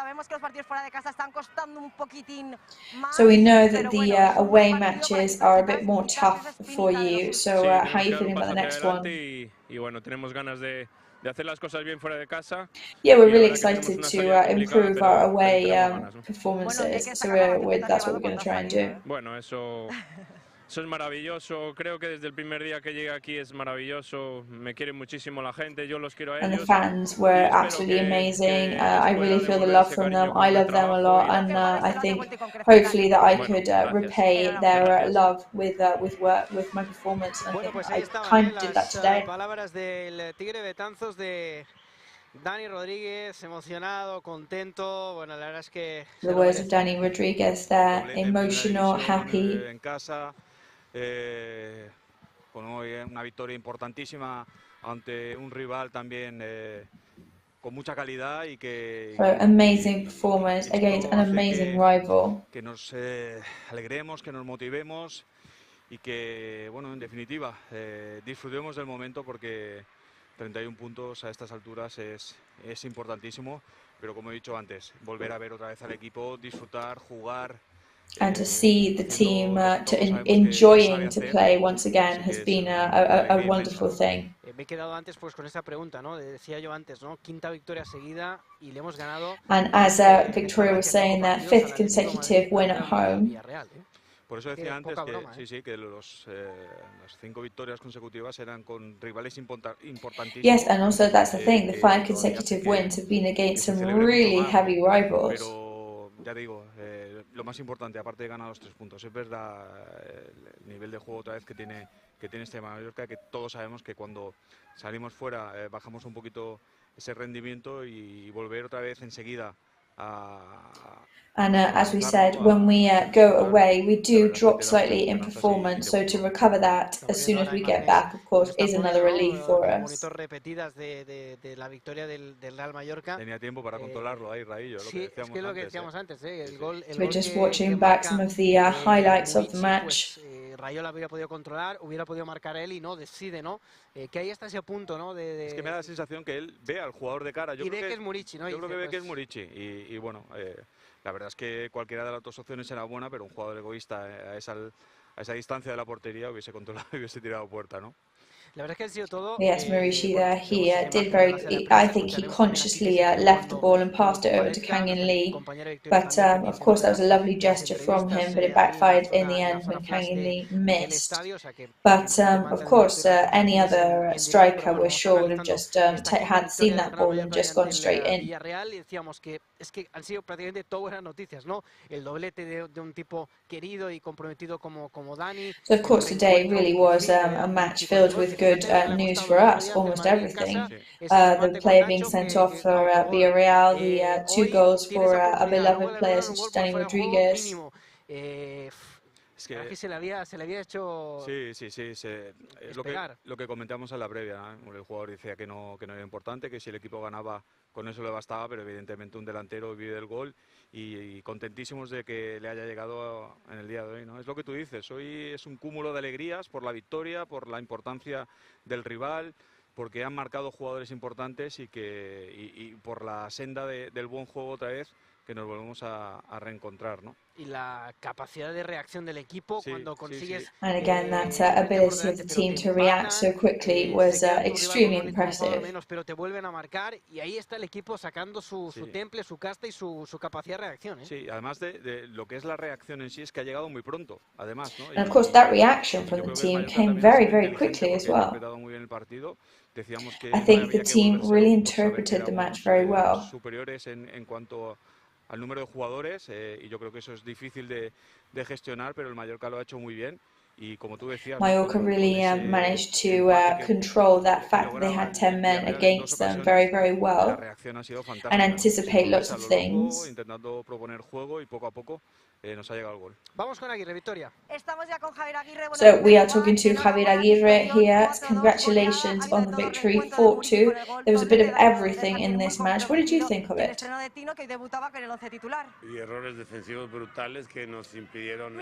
So we know that the away matches are a bit more tough for you. So how are you feeling about the next one? Y bueno, tenemos ganas de hacer las cosas bien fuera de casa. Yeah, we're really excited to improve our away performances. So that's what we're going to try and do. Bueno, eso es maravilloso. Creo que desde el primer día que llegué aquí es maravilloso. Me quiere muchísimo la gente. Yo los quiero a ellos. And the fans were absolutely amazing. I really feel the love from them. I love them a lot, and I think hopefully that I could repay their love with work, with my performance. And I kind of did that today. Palabras del Tigre Betanzos de Dani Rodríguez, emocionado, contento. Bueno, la verdad es que the words of Dani Rodríguez there, emotional, happy. En casa, con hoy una victoria importantísima ante un rival también con mucha calidad y que amazing performance against an amazing rival. Que nos alegremos, que nos motivemos y que, bueno, en definitiva, disfrutemos del momento porque 31 puntos a estas alturas es importantísimo, pero como he dicho antes, volver a ver otra vez al equipo, disfrutar, jugar. And to see the team enjoying to play once again has been a wonderful thing. Me he quedado antes pues con esta pregunta, ¿no? Decía yo antes, ¿no? Quinta victoria seguida y le hemos ganado. And as Victoria was saying, that 5th consecutive win at home. Por eso decía antes que, que las 5 victorias consecutivas eran con rivales importantísimos. Yes, and also that's the thing, the 5 consecutive wins have been against some really heavy rivals. Pero ya digo, lo más importante, aparte de ganar los 3 puntos, es ver el nivel de juego otra vez que tiene este Mallorca, que todos sabemos que cuando salimos fuera bajamos un poquito ese rendimiento y volver otra vez enseguida And as we said, when we go away, we do drop slightly in performance. So to recover that as soon as we get back, of course, is another relief for us. Repetidas de la victoria del Real Mallorca. Tenía tiempo para controlarlo ahí, Raillo. Sí, es que lo que decíamos antes, el gol. We're just watching back some of the highlights of the match. Rayola hubiera podido controlar, hubiera podido marcar él y no decide, ¿no? Que ahí está ese punto, ¿no? Es que me da la sensación que él ve al jugador de cara. Ve que es Murici, ¿no? Yo creo que ve que es Murici y bueno, la verdad es que cualquiera de las dos opciones era buena, pero un jugador egoísta a esa distancia de la portería hubiese controlado y hubiese tirado puerta, ¿no? La verdad es que ha sido todo. Yes, Murici there. He did I think he consciously left the ball and passed it over to Kang In Lee. But of course, that was a lovely gesture from him, but it backfired in the end when Kang In Lee missed. But of course, any other striker, we're sure, would have just had seen that ball and just gone straight in. Villarreal, decíamos que es que han sido prácticamente todo buenas noticias, ¿no? El doblete de un tipo querido y comprometido como Dani. So of course, today really was a match filled with good news for us, almost everything. The player being sent off for Villarreal, the 2 goals for a beloved player such as Dani Rodríguez. Es que se le había hecho. Sí. Es lo que comentamos en la previa, ¿no? El jugador decía que no era importante, que si el equipo ganaba con eso le bastaba, pero evidentemente un delantero vive del gol y contentísimos de que le haya llegado en el día de hoy, ¿no? Es lo que tú dices, hoy es un cúmulo de alegrías por la victoria, por la importancia del rival, porque han marcado jugadores importantes y por la senda del buen juego otra vez que nos volvemos a reencontrar, ¿no? Y la capacidad de reacción del equipo cuando consigues. And again, that ability of the team to react so quickly was extremely impressive. Pero te vuelven a marcar y ahí está el equipo sacando su temple, su casta y su capacidad de reacción, ¿eh? Sí, además de lo que es la reacción en sí es que ha llegado muy pronto, además, ¿no? And of course, that reaction from the team came very, very quickly as well. I think the team really interpreted the match very well. Superiores en cuanto al número de jugadores y yo creo que eso es difícil de gestionar, pero el Mallorca lo ha hecho muy bien y como tú decías, Mallorca really managed to control that fact that they had 10 men against them very, very well and anticipate lots of things. Intentando proponer juego y poco a poco nos ha llegado el gol. Vamos con Aguirre, Victoria. Estamos ya con Javier Aguirre. So we are talking to Javier Aguirre here. Congratulations on the victory, 4-2. There was a bit of everything in this match. What did you think of it? Y errores defensivos brutales que nos impidieron.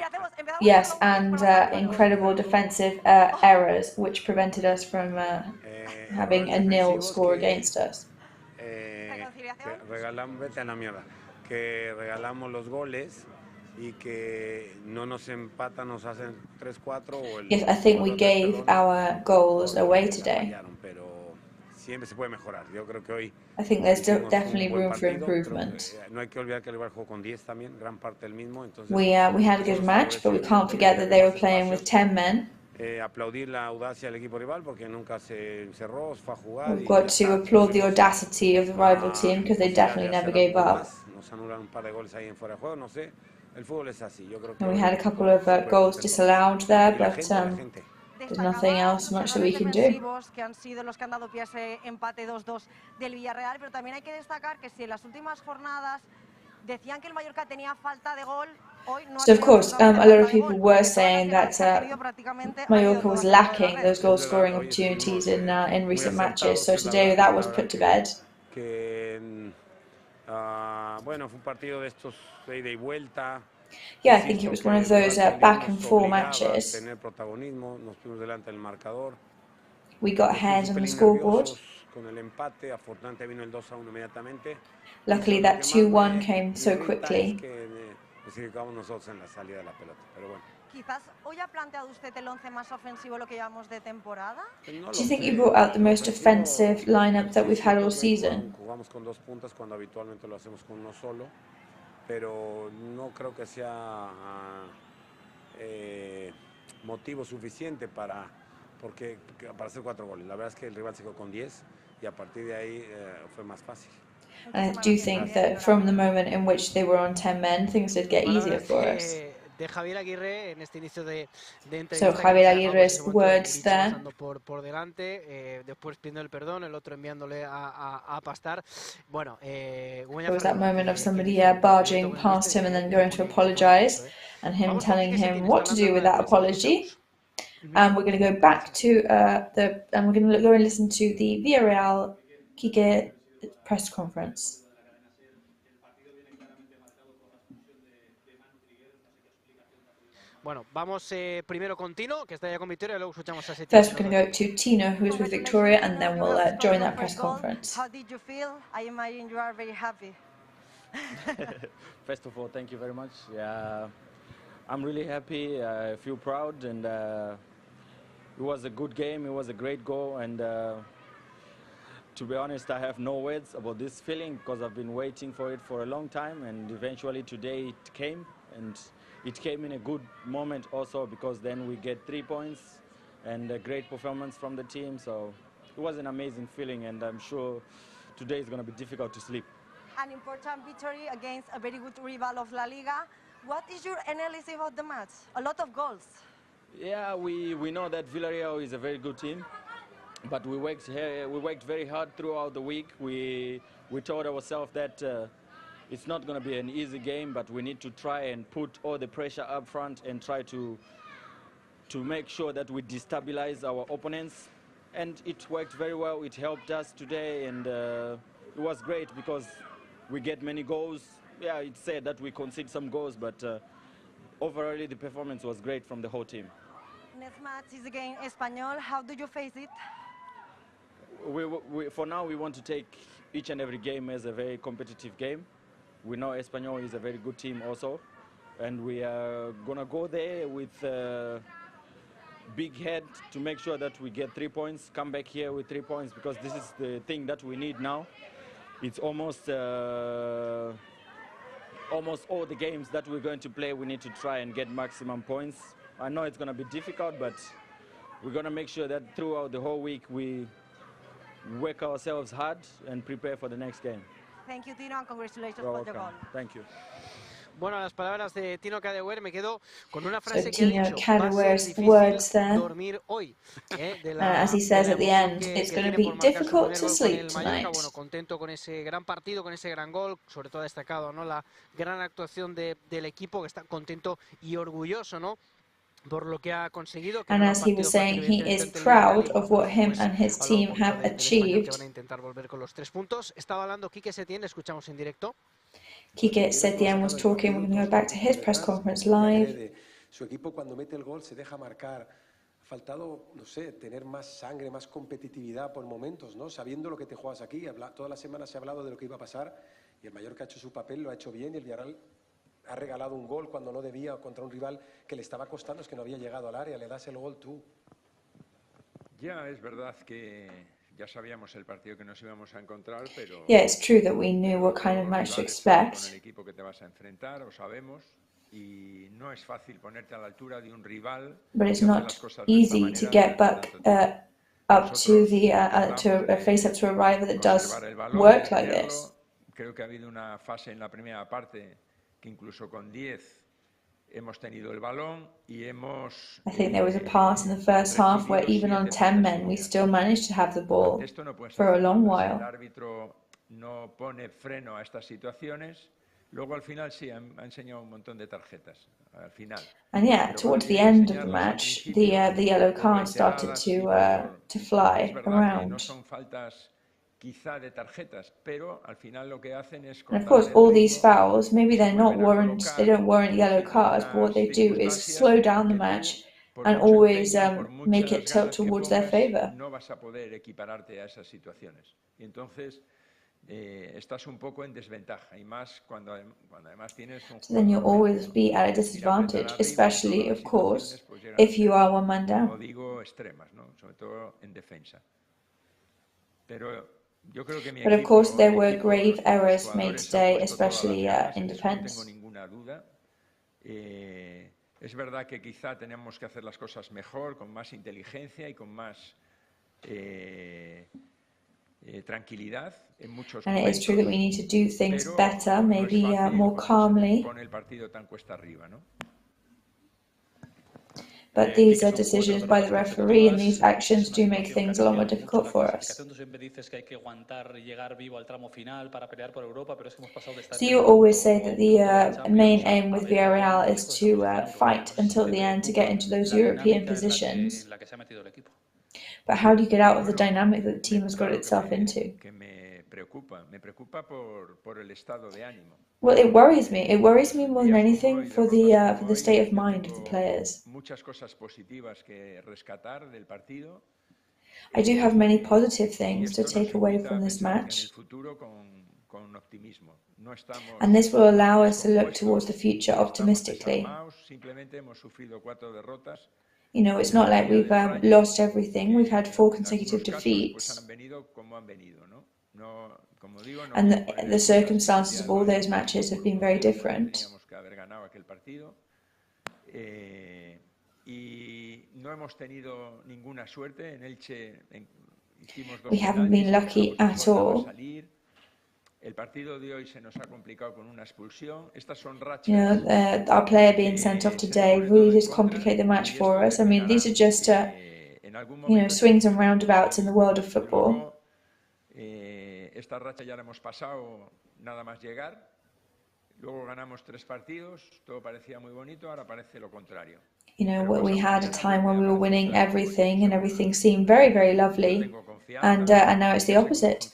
Yes, and incredible defensive errors which prevented us from having a nil score against us. Vete a la mierda. Que regalamos los goles y que no nos empatan, nos hacen 3-4 o el. Yes, I think we gave our goals away today. Pero siempre se puede mejorar. Yo creo que hoy. I think there's definitely room for improvement. No hay que olvidar que el Rival jugó con 10 también, gran parte del mismo. Entonces. We had a good match, but we can't forget that they were playing with 10 men. Aplaudir la audacia del equipo rival porque nunca se encerró, fue a jugar. We've got to applaud the audacity of the rival team because they definitely never gave up. Nos anulan un par de goles ahí en fuera de juego, no sé. El fútbol es así. Yo creo que And we had a couple of goals disallowed there, but there's nothing else much that we can do. Que han sido los que han dado pie a ese empate 2-2 del Villarreal, pero también hay que destacar que si en las últimas jornadas decían que el Mallorca tenía falta de gol. So of course, a lot of people were saying that Mallorca was lacking those goal-scoring opportunities in recent matches. So today that was put to bed. Bueno, fue un partido de estos de ida y vuelta. Yeah, I think it was one of those back and forth matches. Tener protagonismo, nos pusimos delante del marcador. We got ahead on the scoreboard. Con el empate, afortunadamente vino el 2-1 inmediatamente. Luckily, that 2-1 came so quickly. Nos equivocamos nosotros en la salida de la pelota, pero bueno. Quizás hoy ha planteado usted el 11 más ofensivo lo que llevamos de temporada. Do you think you brought out the most offensive lineup that we've had all season? Jugamos con 2 puntas cuando habitualmente lo hacemos con uno solo, pero no creo que sea motivo suficiente para hacer 4 goles. La verdad es que el rival se quedó con 10 y a partir de ahí fue más fácil. I do think that from the moment in which they were on 10 men, things did get easier for us. De Javier Aguirre en este inicio de So Javier Aguirre's words there. Por delante, después pidiendo el perdón, el otro enviándole a pastar. Bueno, there was that moment of somebody barging past him and then going to apologize, and him telling him what to do with that apology. And we're going to go back to and we're going to go and listen to the Villarreal CF press conference. Bueno, vamos primero con Tino, que está ya con Victoria, y luego escuchamos a ese First, we're going to go to Tino, who is with Victoria, and then we'll join that press conference. How did you feel? I imagine you are very happy. First of all, thank you very much. I'm really happy. I feel proud, and it was a good game. It was a great goal, and to be honest, I have no words about this feeling because I've been waiting for it for a long time, and eventually today it came, and it came in a good moment also because then we get 3 points and a great performance from the team. So it was an amazing feeling, and I'm sure today is going to be difficult to sleep. An important victory against a very good rival of La Liga. What is your analysis about the match? A lot of goals. Yeah, we know that Villarreal is a very good team, but we worked very hard throughout the week. We told ourselves that it's not going to be an easy game, but we need to try and put all the pressure up front and try to make sure that we destabilize our opponents. And it worked very well. It helped us today, and it was great because we get many goals. Yeah, it's said that we concede some goals, but overall the performance was great from the whole team. Next match is against Español. How do you face it? For now, we want to take each and every game as a very competitive game. We know Español is a very good team also, and we are going to go there with a big head to make sure that we get 3 points, come back here with 3 points, because this is the thing that we need now. It's almost all the games that we're going to play, we need to try and get maximum points. I know it's going to be difficult, but we're going to make sure that throughout the whole week we work ourselves hard and prepare for the next game. Thank you, Tino, and congratulations You're for the welcome. goal. Thank you. Bueno, las palabras de Tino Kadewere me quedo con una So frase que ha Tino dicho, va a ser Kadewere's difícil words there. dormir hoy. As he says at the end, it's going to be difficult to sleep Mallorca. tonight. Bueno, contento con ese gran partido, con ese gran gol, sobre todo destacado, ¿no? La gran actuación del equipo, que está contento y orgulloso, ¿no? Por lo que ha conseguido. And as he was saying, he is proud of what him and his team have achieved. Van a intentar volver con los 3 puntos. Estaba hablando Quique Setién, le escuchamos en directo. Quique Setién was talking. We're going to go back to his press conference live. Su equipo cuando mete el gol se deja marcar. Ha faltado, no sé, tener más sangre, más competitividad por momentos, ¿no? Sabiendo lo que te juegas aquí. Toda la semana se ha hablado de lo que iba a pasar y el Mallorca ha hecho su papel, lo ha hecho bien y el Villarreal ha regalado un gol cuando no debía contra un rival que le estaba costando, es que no había llegado al área. Le das el gol tú. Ya, es verdad que ya sabíamos el partido que nos íbamos a encontrar, pero... Yeah, it's true that we knew what kind of match to expect. Con el equipo que te vas a enfrentar, lo sabemos, y no es fácil ponerte a la altura de un rival. But it's not easy to get back up to the to face up to a rival that does work like this. Creo que ha habido una fase en la primera parte que incluso con 10 hemos tenido el balón y hemos... I think there was a part in the first half where even on 10 men we still managed to have the ball for a long while. El árbitro no pone freno a estas situaciones. Luego al final sí ha enseñado un montón de tarjetas al final. And yeah, towards the end of the match, the yellow card started to fly around. No son faltas quizá de tarjetas, pero al final lo que hacen es... And of course, all these fouls, maybe they don't warrant yellow cards, but what they do is slow down the match and always make it tilt towards their favor. No vas a poder equipararte a esas situaciones. Y entonces estás un poco en desventaja, y más cuando además tienes un... So then you'll always be at a disadvantage, especially, of course, if you are one man down. Como digo, extremas, ¿no? Sobre todo en defensa. Pero But of course, there were grave errors made today, especially in defense. No tengo ninguna duda. Es verdad que quizá tenemos que hacer las cosas mejor, con más inteligencia y con más tranquilidad en muchos momentos. And it is true that we need to do things better, maybe more calmly. Pone el partido tan cuesta arriba, ¿no? But these are decisions by the referee, and these actions do make things a lot more difficult for us. So you always say that the main aim with Villarreal is to fight until the end to get into those European positions. But how do you get out of the dynamic that the team has got itself into? Me preocupa por el estado de ánimo. Well, it worries me. It worries me more than anything for the state of mind of the players. Muchas cosas positivas que rescatar del partido. I do have many positive things to take away from this match. And this will allow us to look towards the future optimistically. You know, it's not like we've lost everything. We've had 4 consecutive defeats. And the circumstances of all those matches have been very different. We haven't been lucky at all. You know, our player being sent off today really does complicate the match for us. I mean, these are just, you know, swings and roundabouts in the world of football. Esta racha ya la hemos pasado nada más llegar. Luego ganamos 3 partidos, todo parecía muy bonito, ahora parece lo contrario. You know, we had a time when we were winning everything and everything seemed very, very lovely, and now it's the opposite.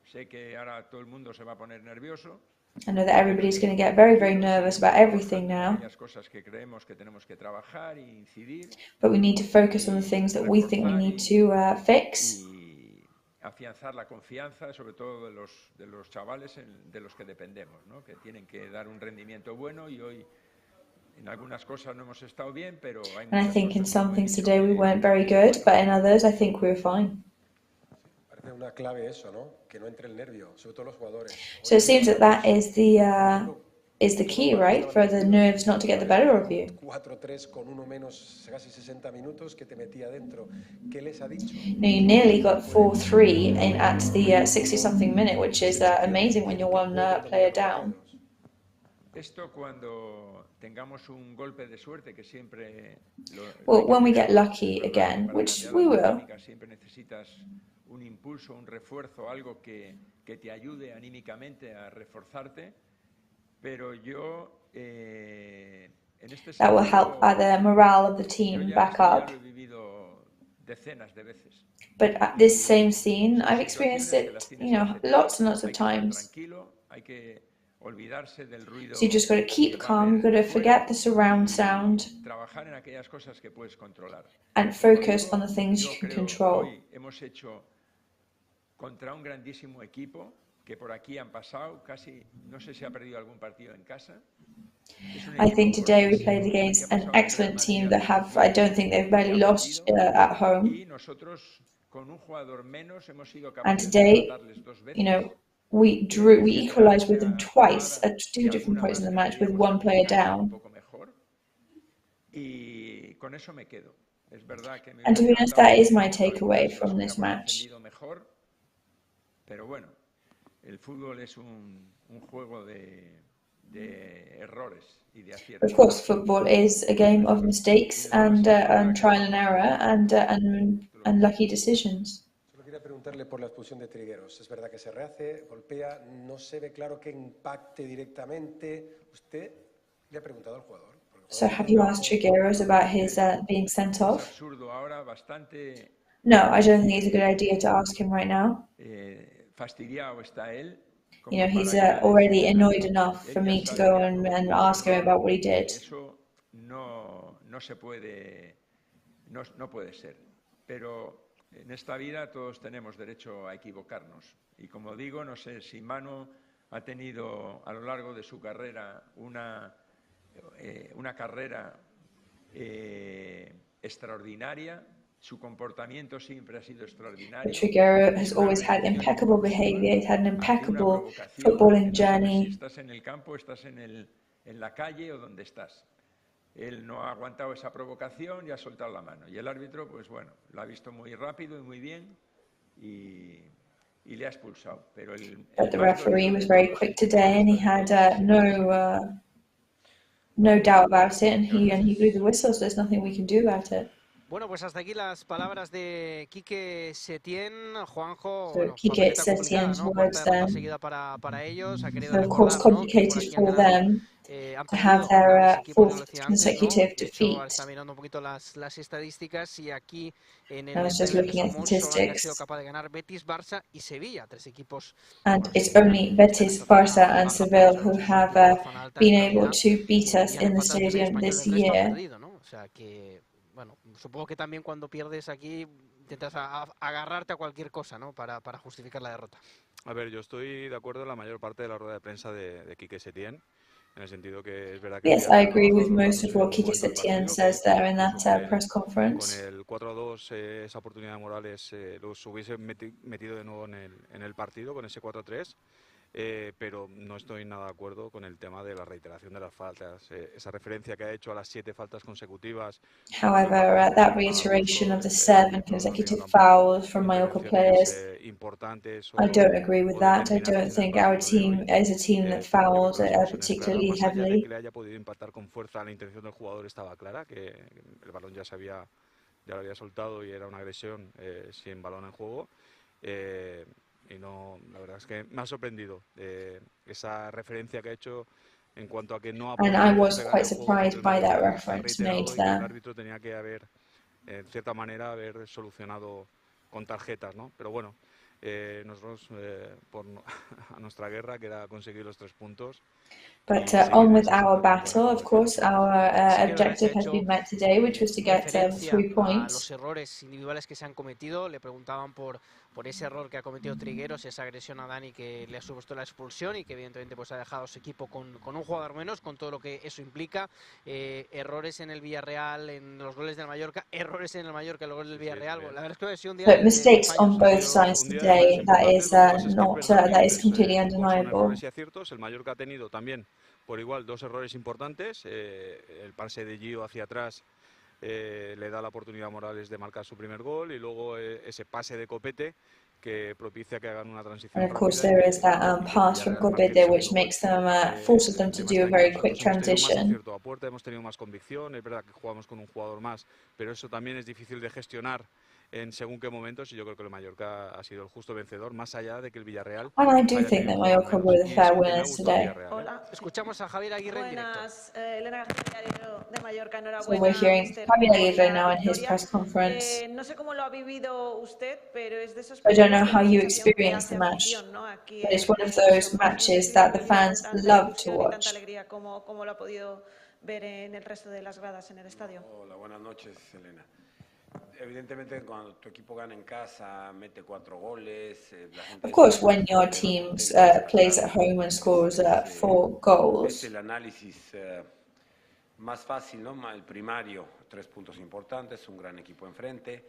Sé que ahora todo el mundo se va a poner nervioso. I know that everybody's going to get very, very nervous about everything now. But we need to focus on the things that we think we need to fix. Afianzar la confianza, sobre todo de los chavales de los que dependemos, ¿no? Que tienen que dar un rendimiento bueno, y hoy en algunas cosas no hemos estado bien, pero hay And I think in some things today we weren't very good, but in others I think we were fine. Parece una clave eso, ¿no? Que no entre el nervio, sobre todo los jugadores. So it seems that that is the key, right? For the nerves not to get the better of you. 4-3 con uno menos, casi 60 minutos que te metía dentro. ¿Qué les ha dicho? Now, you nearly got 4-3 at the 60-something minute, which is amazing when you're one player down. Esto cuando tengamos un golpe de suerte, que siempre Well, when we get lucky again, which we will. Siempre necesitas un impulso, un refuerzo, algo que te ayude anímicamente a reforzarte, pero yo en este That will help the morale of the team back up. lo he vivido decenas de veces. But at this same scene, I've experienced it, lots and lots of times. Hay que olvidarse del ruido. So you just got to keep calm, you've got to forget the surround sound Trabajar en aquellas cosas que puedes controlar. and focus on the things you can control. Hoy hemos hecho contra un grandísimo equipo que por aquí han pasado, casi no sé si ha perdido algún partido en casa. I think today we played against an excellent team that I don't think they've barely lost at home. Y nosotros con un jugador menos hemos sido And capaces today, de darles 2 veces. we equalized with them twice at 2 different points in the match with one player down. Y con eso me quedo. Es verdad que And to be honest, that is my takeaway from this match. mejor, pero bueno, el fútbol es un juego de errores y de aciertos. Of course, football is a game of mistakes and trial and error and lucky decisions. Solo quería preguntarle por la expulsión de Trigueros. Es verdad que se rehace, golpea, no se ve claro que impacte directamente. ¿Usted le ha preguntado al jugador? So have you asked Trigueros about his being sent off? Absurdo ahora, bastante No, I don't think it's a good idea to ask him right now. fastidiado está él. He's already annoyed enough for me to go and ask him about what he did. Eso no se puede, no puede ser. Pero en esta vida todos tenemos derecho a equivocarnos. Y como digo, no sé si Manu ha tenido a lo largo de su carrera una carrera extraordinaria. Su comportamiento siempre ha sido extraordinario. Trigueros has always had impeccable behavior. He's had an impeccable footballing journey. Si estás en el campo, estás en la calle o donde estás. Él no ha aguantado esa provocación y ha soltado la mano. Y el árbitro, pues bueno, lo ha visto muy rápido y muy bien y le ha expulsado. Pero But the referee was very quick today, and he had no doubt about it, and he blew the whistle. So there's nothing we can do about it. Bueno, pues hasta aquí las palabras de Quique Setién, Juanjo. So Bueno, Quique Setién's words then. seguida para ellos. Ha querido So of course complicated for them to have their fourth consecutive defeat. Está mirando un poquito las estadísticas y aquí en el I was just looking at solo han statistics. sido capaz de ganar Betis, Barça y Sevilla, 3 equipos. And it's only Betis, Barça and Seville who have been able to beat us in the stadium this year. O sea que, bueno, supongo que también cuando pierdes aquí intentas agarrarte a cualquier cosa, ¿no? Para justificar la derrota. A ver, yo estoy de acuerdo en la mayor parte de la rueda de prensa de Quique Setién, en el sentido que es verdad que... Yes, I agree with most of what Quique Setién says there in that press conference. Con el 4-2, esa oportunidad de Morales los hubiese metido de nuevo en el partido, con ese 4-3. Pero no estoy nada de acuerdo con el tema de la reiteración de las faltas, esa referencia que ha hecho a las 7 faltas consecutivas. However, that reiteration of the 7 consecutive fouls from Mallorca players, I don't agree with that. I don't think our team is a team that fouls particularly heavily. Que le haya podido impactar con fuerza, la intención del jugador estaba clara, que el balón ya lo había soltado y era una agresión sin balón en juego. Y no, la verdad es que me ha sorprendido esa referencia que ha hecho en cuanto a que no ha podido. And I was quite surprised by that reference made there. El árbitro tenía que haber, en cierta manera, haber solucionado con tarjetas, ¿no? Pero bueno, nosotros a nuestra guerra, que era conseguir los 3 puntos. But on with our battle, of course, our objective has been met today, which was to get 3 points. Los errores individuales que se han cometido, le preguntaban por ese error que ha cometido Trigueros, esa agresión a Dani que le ha supuesto la expulsión y que evidentemente pues ha dejado a su equipo con un jugador menos, con todo lo que eso implica. Errores en el Villarreal, en los goles del Mallorca, errores en el Mallorca, en los goles del Villarreal. Bueno, la verdad es que ha sido un día But mistakes on both sides today, that is completely undeniable. El Mallorca ha tenido también por igual 2 errores importantes. El pase de Gio hacia atrás le da la oportunidad a Morales de marcar su primer gol, y luego ese pase de Copete que propicia que hagan una transición And of course, rápida. there is that pass from COPETE, which makes them, forces them to do a very quick transition. A puerta hemos tenido más convicción, es verdad que jugamos con un jugador más, pero eso también es difícil de gestionar en según qué momentos, y yo creo que el Mallorca ha sido el justo vencedor, más allá de que el Villarreal. And I do think that Mallorca were the fair winners today. Hola, escuchamos a Javier Aguirre en directo. Elena García de Mallorca, So enhorabuena. we're hearing Javier Aguirre now in his press conference. No sé cómo lo ha vivido usted, pero es de esos I don't know how you experienced the match, but it's one of those matches that the fans love to watch. alegría como lo ha podido ver en el resto de las gradas en el estadio. Hola, buenas noches, Elena. Evidentemente, cuando tu equipo gana en casa, mete 4 goles. Of course, when your team plays at home and scores 4 goals. Es el análisis más fácil, ¿no? El primario, 3 puntos importantes, un gran equipo enfrente,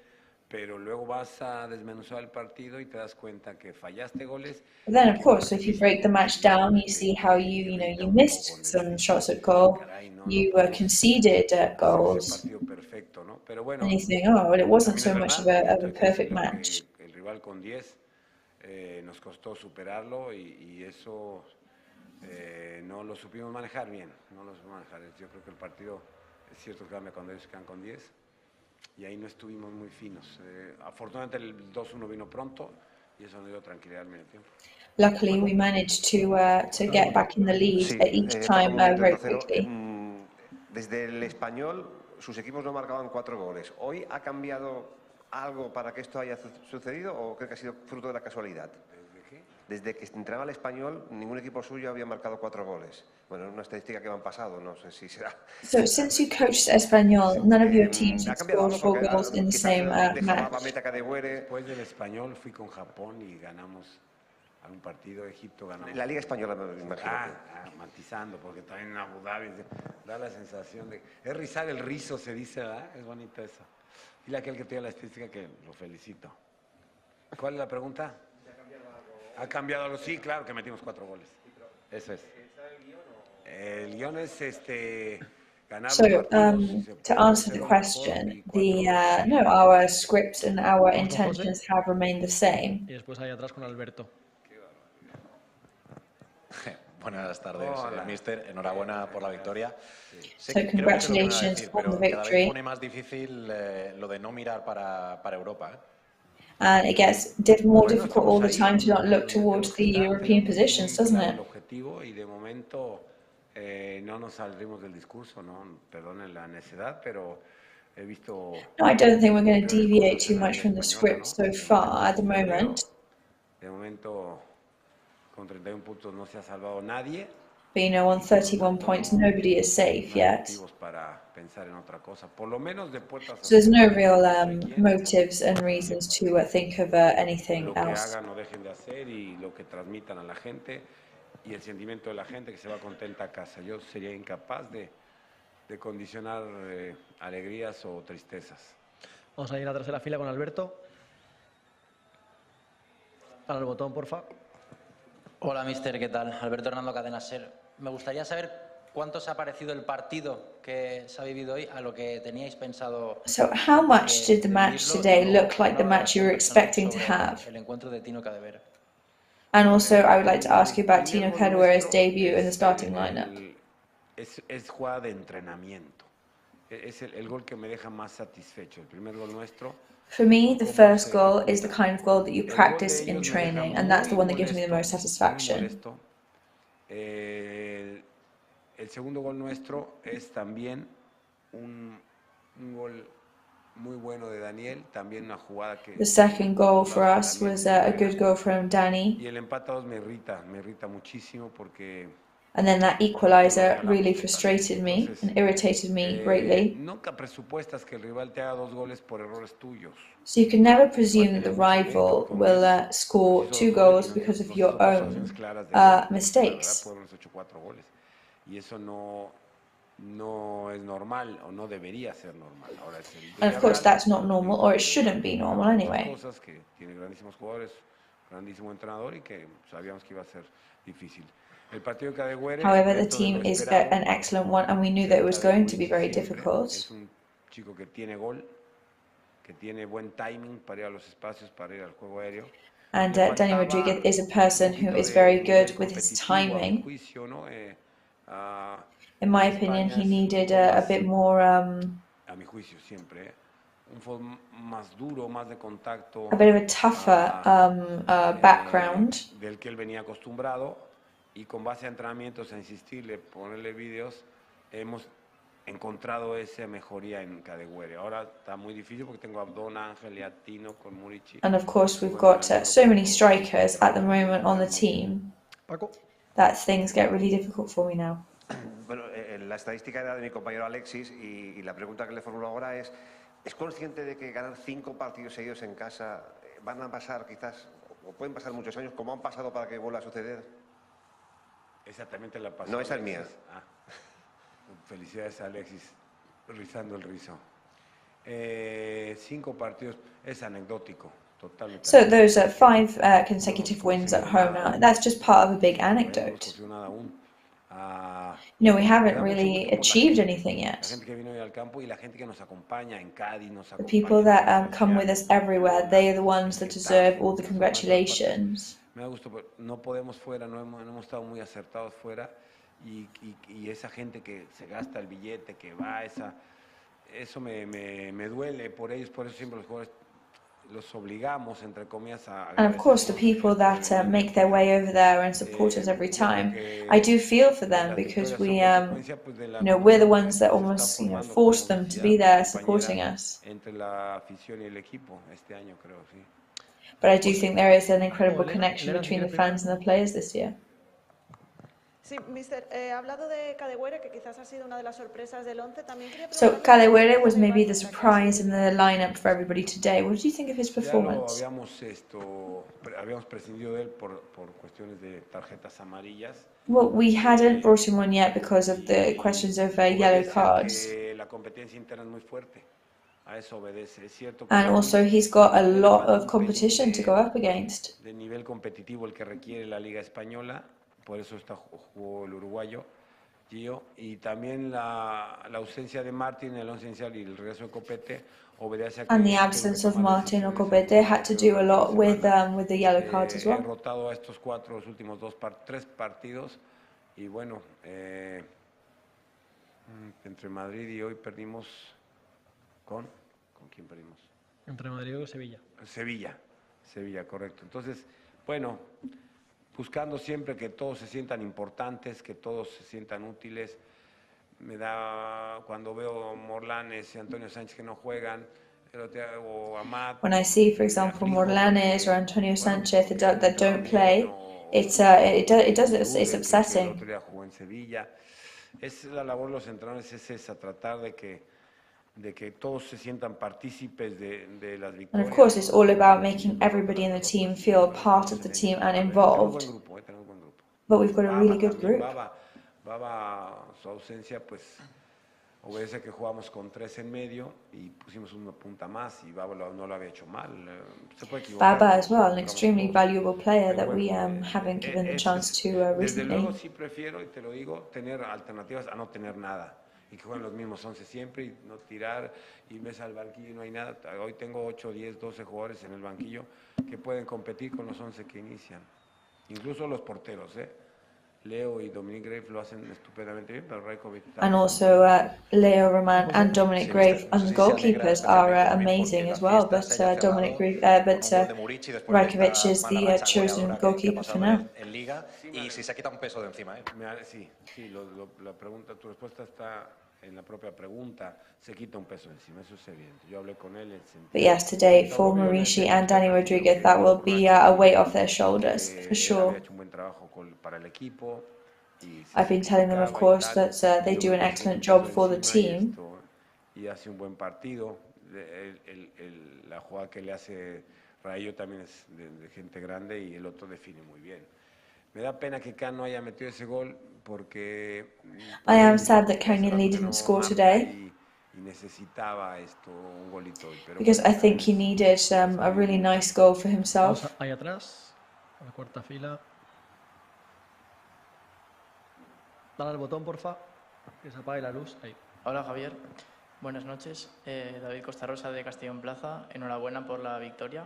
pero luego vas a desmenuzar el partido y te das cuenta que fallaste goles. But then, of course, if you break the match down, you see how you missed some shots at goal, you conceded goals, and you think, oh, well, it wasn't so much of a perfect match. El rival con 10 nos costó superarlo y eso no lo supimos manejar bien, Yo creo que el partido es cierto que cambia cuando ellos quedan con 10. Y ahí no estuvimos muy finos. Afortunadamente el 2-1 vino pronto y eso nos dio tranquilidad al medio tiempo. Luckily, we managed to get back in the lead each time very quickly. Desde el Español, sus equipos no marcaban 4 goles. ¿Hoy ha cambiado algo para que esto haya sucedido o cree que ha sido fruto de la casualidad? Desde que entraba el Español, ningún equipo suyo había marcado 4 goles. Bueno, es una estadística que me han pasado, no sé si será. So, since you coached Español, none of your teams had scored 4 goals in the same match. Después del Español fui con Japón y ganamos algún partido. Egipto ganó. La Liga Española, me imagino. Matizando, porque también en Abu Dhabi da la sensación de... Es rizar el rizo, se dice, ¿verdad? Es bonita eso. Dile a aquel que tiene la estadística que lo felicito. ¿Cuál es la pregunta? ¿Ha cambiado algo? Sí, claro que metimos 4 goles. Eso es. El guión es So, to answer the question, our scripts and our intentions have remained the same. Y después ahí atrás con Alberto. Buenas tardes, mister. Enhorabuena por la victoria. So, congratulations on the victory. Cada vez pone más difícil lo de no mirar para Europa. And it gets more difficult all the time to not look towards the European positions, doesn't it? Y de momento no nos saldrimos del discurso, ¿no? Perdonen la necedad, pero he visto... No, I don't think we're going to deviate too much from the script so far at the moment. De momento, con 31 puntos no se ha salvado nadie. But on 31 points, nobody is safe yet. So there's no real motives and reasons to think of anything else. Y el sentimiento de la gente que se va contenta a casa. Yo sería incapaz de condicionar alegrías o tristezas. Vamos a ir atrás de la fila con Alberto. Para el botón, porfa. Hola, mister, ¿qué tal? Alberto Hernando Cadena Ser. Me gustaría saber cuánto se ha parecido el partido que se ha vivido hoy a lo que teníais pensado. So how much did the match today look like the match you were expecting to have? El encuentro de Tino Cadevera. And also, I would like to ask you about Tino Cadevera's debut in the starting lineup. Es jugada de entrenamiento. Es el gol que me deja más satisfecho. El primer gol nuestro. For me, the first goal is the kind of goal that you practice in training, and that's the one that gives me the most satisfaction. El segundo gol nuestro es también un gol muy bueno de Daniel, también una jugada que... The second goal for us was a good goal from Danny. Y el empate a 2 me irrita muchísimo porque... And then that equalizer really frustrated me and irritated me greatly. Nunca presupuestas que el rival te haga 2 goles por errores tuyos. So you can never presume that the rival will score 2 goals because of your own mistakes. Y eso no es normal o no debería ser normal. Ahora es and of course that's not normal, or it shouldn't be normal anyway. Cosas que tiene grandísimos jugadores, grandísimo entrenador y que sabíamos que iba a ser difícil. However, the team is an excellent one, and we knew that it was going to be very difficult. Es un chico que tiene gol, que tiene buen timing para ir a los espacios, para ir al juego aéreo. And Dani Rodriguez is a person who is very good with his timing. In my opinion, he needed a bit more, a bit of a tougher background. Del que él venía acostumbrado, y con base a entrenamientos, a insistirle, ponerle vídeos, hemos encontrado esa mejoría en Cadewere. Ahora está muy difícil porque tengo a Don Ángel y a Tino con Murici. And of course, we've got so many strikers at the moment on the team that things get really difficult for me now. Bueno, la estadística era de mi compañero Alexis y la pregunta que le formulo ahora ¿es consciente de que ganar 5 partidos seguidos en casa van a pasar quizás, o pueden pasar muchos años, como han pasado para que vuelva a suceder? Exactamente la pasó. No, esa es mía. Felicidades a Alexis, rizando el rizo. 5 partidos es anecdótico, totalmente. So those are 5 consecutive wins at home now. That's just part of a big anecdote. You know, we haven't really achieved anything yet. The people that come with us everywhere, they are the ones that deserve all the congratulations. No podemos fuera, no hemos estado muy acertados fuera y esa gente que se gasta el billete, que va, eso me duele por ellos, por eso siempre los jugadores los obligamos, entre comillas, a... And of course, the people that make their way over there and support us every time, I do feel for them because we, you know, we're the ones that almost, you know, force them to be there supporting us. Entre la afición y el equipo este año, creo, sí. But I do think there is an incredible connection between the fans and the players this year. Sí, mister, ha hablado de Cadewere, que quizás ha sido una de las sorpresas del 11. También quería So Cadewere was maybe the surprise in the lineup for everybody today. What did you think of his performance? Habíamos prescindido de él por cuestiones de tarjetas amarillas. Well, we hadn't brought him on yet because of the questions of yellow cards. La competencia interna es muy fuerte. A eso obedece. Es cierto. And also he's got a lot of competition to go up against. De nivel competitivo el que requiere la Liga Española. Por eso jugó el uruguayo, Gio, y también la ausencia de Martín, el once inicial y el regreso de Copete obedece a que... And the absence of Martin or Copete had to do a lot with the yellow cards as well. He rotado a estos 4 los últimos 3 partidos y bueno, entre Madrid y hoy perdimos ¿con quién perdimos? Entre Madrid y Sevilla. Sevilla, correcto. Entonces, bueno... buscando siempre que todos se sientan importantes, que todos se sientan útiles. Me da, cuando veo Morlanes y Antonio Sánchez que no juegan, o Amat. When I see, for example, Morlanes or Antonio Sánchez that don't play, it's upsetting. El otro día jugó en Sevilla. Es la labor de los entrenadores, es esa, tratar de que todos se sientan partícipes de las victorias. And of course, it's all about making everybody in the team feel part of the team and involved. But we've got a really good group. Baba, su ausencia, pues obedece que jugamos con 3 en medio y pusimos una punta más y Baba no lo había hecho mal. Se puede equivocar. Baba as well, an extremely valuable player that we haven't given the chance to Desde recently. luego sí prefiero, y te lo digo, tener alternativas a no tener nada. Y que jueguen los mismos 11 siempre y no tirar y ves al banquillo y no hay nada. Hoy tengo 8, 10, 12 jugadores en el banquillo que pueden competir con los 11 que inician. Incluso los porteros, Leo y Dominic Grave lo hacen estupendamente bien, pero Rajkovic... And also Leo Roman and Dominic Grave and the goalkeepers are amazing as well, but Rajkovic is the chosen goalkeeper for now. En Liga y si se quita un peso de encima, Sí, la pregunta, tu respuesta está en la propia pregunta, se quita un peso encima, eso es evidente. Yo hablé con él. But yes, today for Maurici and Dani Rodriguez, that will be a weight off their shoulders, for sure. I've been telling them, of course, that they do an excellent job for the team. Y hace un buen partido. La jugada que le hace Rayo también es de gente grande y el otro define muy bien. Me da pena que Can no haya metido ese gol porque... I am sad that Kangin Lee didn't score today, Y necesitaba un golito hoy. because I think he needed a really nice goal for himself. Ahí atrás, a la cuarta fila. Dale al botón, porfa, que se apague la luz. Ahí. Hola Javier, buenas noches. David Costa Rosa de Castellón Plaza, enhorabuena por la victoria.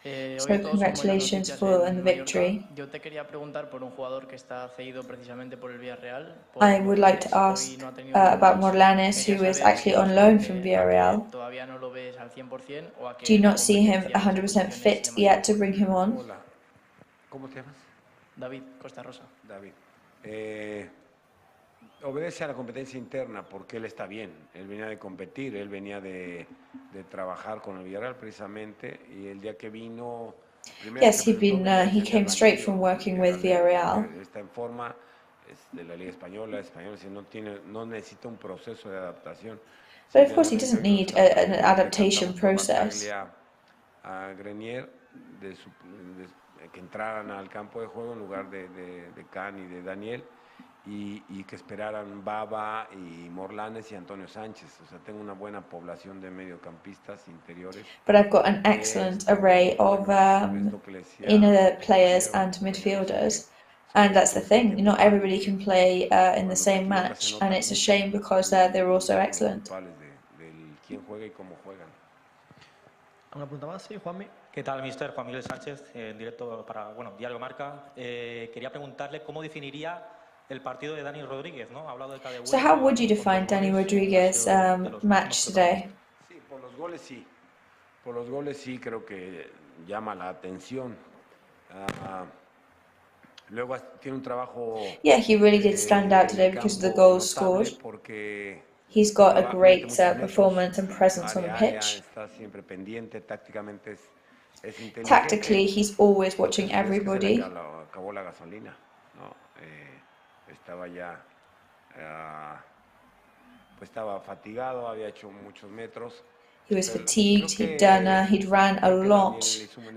So congratulations for the victory. Yo te quería preguntar por un jugador que está cedido precisamente por el Villarreal. I would like to ask about Morlanes, who is actually on loan from Villarreal. ¿Todavía no lo ves al 100% o a Do you not see him 100% fit yet to bring him on? Hola, ¿cómo te llamas? David Costa Rosa. David. Obedece a la competencia interna porque él está bien. Él venía de competir, él venía de trabajar con el Villarreal precisamente y el día que vino... Yes, he came straight from working with Villarreal. Está en forma, es de la Liga Española, no necesita un proceso de adaptación. But of course he doesn't need an adaptation process. A Grenier que entraran al campo de juego en lugar de Can y de Daniel y que esperaran Baba y Morlanes y Antonio Sánchez. O sea, tengo una buena población de mediocampistas interiores. But I've got an excellent array of inner players and midfielders. And that's the thing, not everybody can play in the same match, and it's a shame because they're also excellent. ¿Una pregunta más? Sí, Juanmi. ¿Qué tal, mister? Juan Miguel Sánchez, en directo para Diario Marca. Quería preguntarle cómo definiría el partido de Dani Rodríguez, ¿no? Ha hablado de Cadewere. So how would you define Dani Rodríguez match today? Sí, por los goles sí. Por los goles sí creo que llama la atención. Luego tiene un trabajo... Yeah, he really did stand out today because of the goals scored. He's got a great performance and presence on the pitch. Tactically, he's always watching everybody. Acabó la gasolina, ¿no? Estaba ya, pues estaba fatigado, había hecho muchos metros. He was fatigued. He'd ran a lot,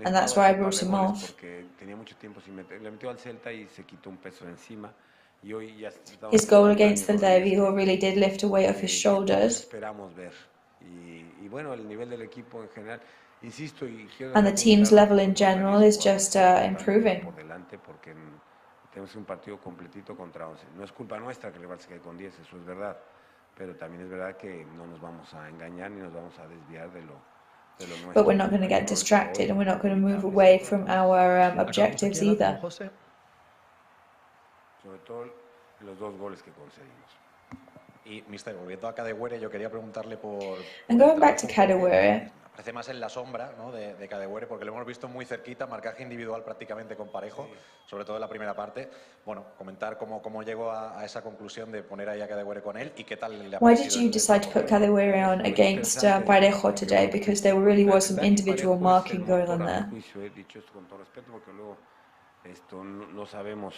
and that's why I brought him off. Tenía mucho tiempo sin meter, le metió al Celta y se quitó un peso de encima. His goal against the Villarreal really did lift a weight off his shoulders. Esperamos ver. Y bueno, el nivel del equipo en general, insisto, and the team's level in general is just improving. Por delante porque tenemos un partido completito contra 11. No es culpa nuestra que el Barça quede con 10, eso es verdad. Pero también es verdad que no nos vamos a engañar ni nos vamos a desviar de lo nuestro. But we're not going to get distracted and we're not going to move away from our objectives either. Sobre todo los dos goles que conseguimos. Y, mister, volviendo a Cadewere, yo quería preguntarle por... And going back to Cadewere, Aparece más en la sombra, ¿no?, de Cadewere, porque lo hemos visto muy cerquita, marcaje individual prácticamente con Parejo, sobre todo en la primera parte. Bueno, comentar cómo llegó a esa conclusión de poner ahí a Cadewere con él y qué tal le ha why did you decide to put Cadewere on against Parejo today? Because there really was some individual marking going on there. He dicho esto con todo respeto porque luego no sabemos,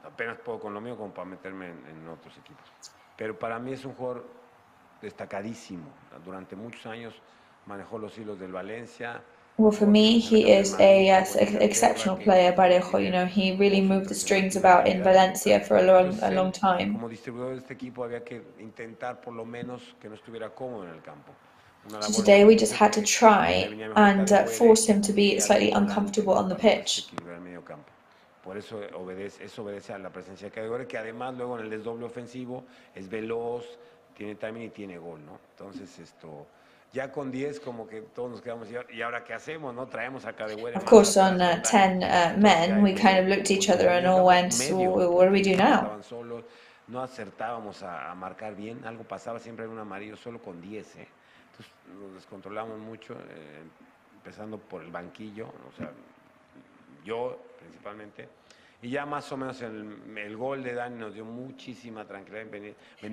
apenas puedo con lo mío como para meterme en otros equipos. Pero para mí es un jugador destacadísimo. Durante muchos años manejó los hilos del Valencia. Well, for me, he is a exceptional player, Parejo. You know, he really moved the strings about in Valencia for a long time. Como distribuidor de este equipo había que intentar por lo menos que no estuviera cómodo en el campo. So today we just had to try and force him to be slightly uncomfortable on the pitch. Por eso obedece a la presencia de Cadewere, que además luego en el desdoble ofensivo es veloz, tiene timing y tiene gol, ¿no? Entonces ya con 10 como que todos nos quedamos y ahora qué hacemos, ¿no? Traemos a Cadewere. Of course, on 10 men, we kind of looked at each other and all went, what do we do now? Estaban solos, no acertábamos a marcar bien, algo pasaba, siempre era un amarillo solo con 10, ¿eh? Entonces nos descontrolamos mucho, empezando por el banquillo, o sea, yo principalmente, y ya más o menos el gol de Dani nos dio muchísima tranquilidad.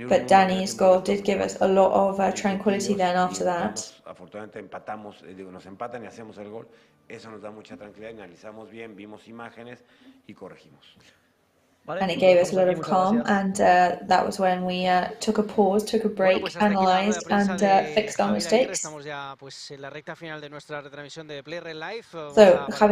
But Dani's goal did give us a lot of tranquility then after that. Afortunadamente empatamos, nos empatan y hacemos el gol, eso nos da mucha tranquilidad, analizamos bien, vimos imágenes y corregimos. And it gave us a lot of calm, and that was when we took a pause, took a break, analysed and fixed our mistakes. So Javier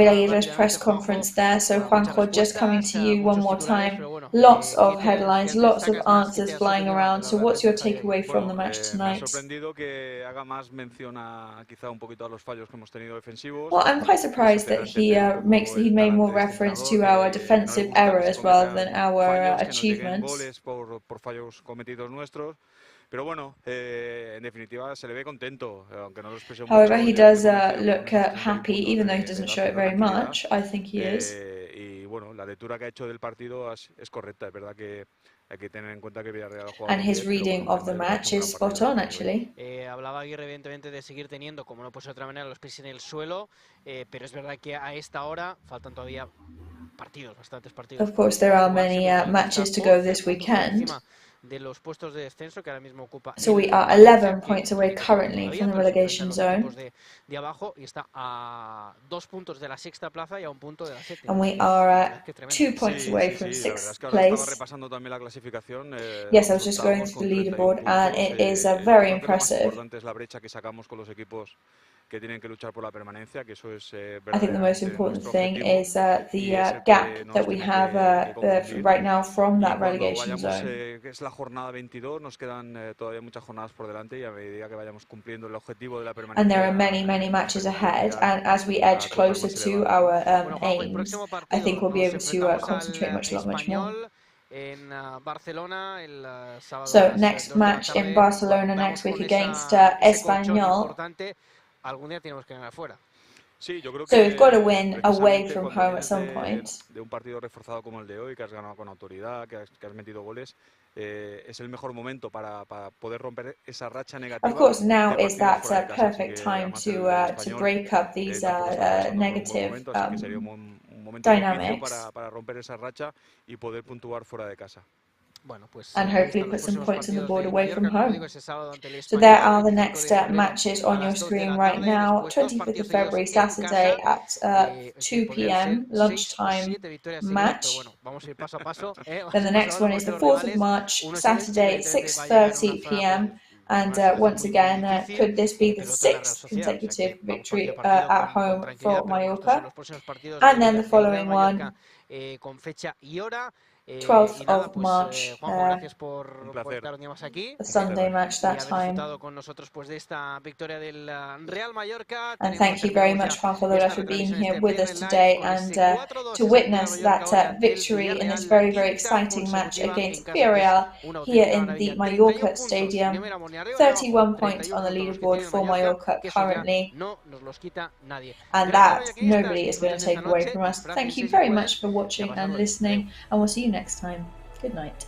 Aguirre's press conference there, so Juanjo, just coming to you one more time, lots of headlines, lots of answers flying around, so what's your takeaway from the match tonight? Well, I'm quite surprised that he made more reference to our defensive errors rather than our achievements. Pero bueno, en definitiva se le ve contento, aunque no lo exprese mucho. However, he does look happy, even though he doesn't show it very much. I think he is. Y bueno, la lectura que ha hecho del partido es correcta. Es verdad que hay que tener en cuenta que Villarreal ha jugado And muy his bien, reading of the match is spot on, actually. Hablaba Aguirre, evidentemente, de seguir teniendo, como no puede ser de otra manera, los pies en el suelo, pero es verdad que a esta hora faltan todavía partidos, bastantes partidos. Of course, there are many matches to go this weekend. De los puestos de descenso que ahora mismo ocupa. So we are 11 points away currently from the relegation zone. De abajo y está a 2 puntos de la sexta plaza y a 1 punto de la séptima. And we are 2 points away from sixth place. Repasando también la clasificación. Yes, I was just going through the leaderboard, and it is very impressive. Lo importante es la brecha que sacamos con los equipos que tienen que luchar por la permanencia, que eso es I think the most important thing is the gap that we have right now from that relegation zone. Es la jornada 22, nos quedan todavía muchas jornadas por delante y a medida que vayamos cumpliendo el objetivo de la permanencia. And there are many matches ahead, and as we edge closer to our aims, I think we'll be able to concentrate much more. En Barcelona el sábado. So next match in Barcelona next week against Español. Algún día tenemos que ganar fuera. Sí, yo creo so we've got to win away from home at some point. De un partido reforzado como el de hoy, que has ganado con autoridad, que has metido goles, es el mejor momento para poder romper esa racha negativa. Of course, now is that perfect time to break up these negative dynamics. Para romper esa racha y poder puntuar fuera de casa. Bueno, pues, and hopefully put some points on the board away from home. So there are the next matches on your screen right now. 25th of February, Saturday at 2 p.m. lunchtime match. Then the next one is the 4th of March, Saturday, 6:30 p.m. And once again, could this be the 6th consecutive victory at home for Mallorca? And then the following one, 12th of March, a Sunday match that time. And thank you very much, Juan Falola, for being here with us today and to witness that victory in this very exciting match against Villarreal here in the Mallorca Stadium. 31 points on the leaderboard for Mallorca currently. And that nobody is going to take away from us. Thank you very much for watching and listening, and we'll see you next time. Good night.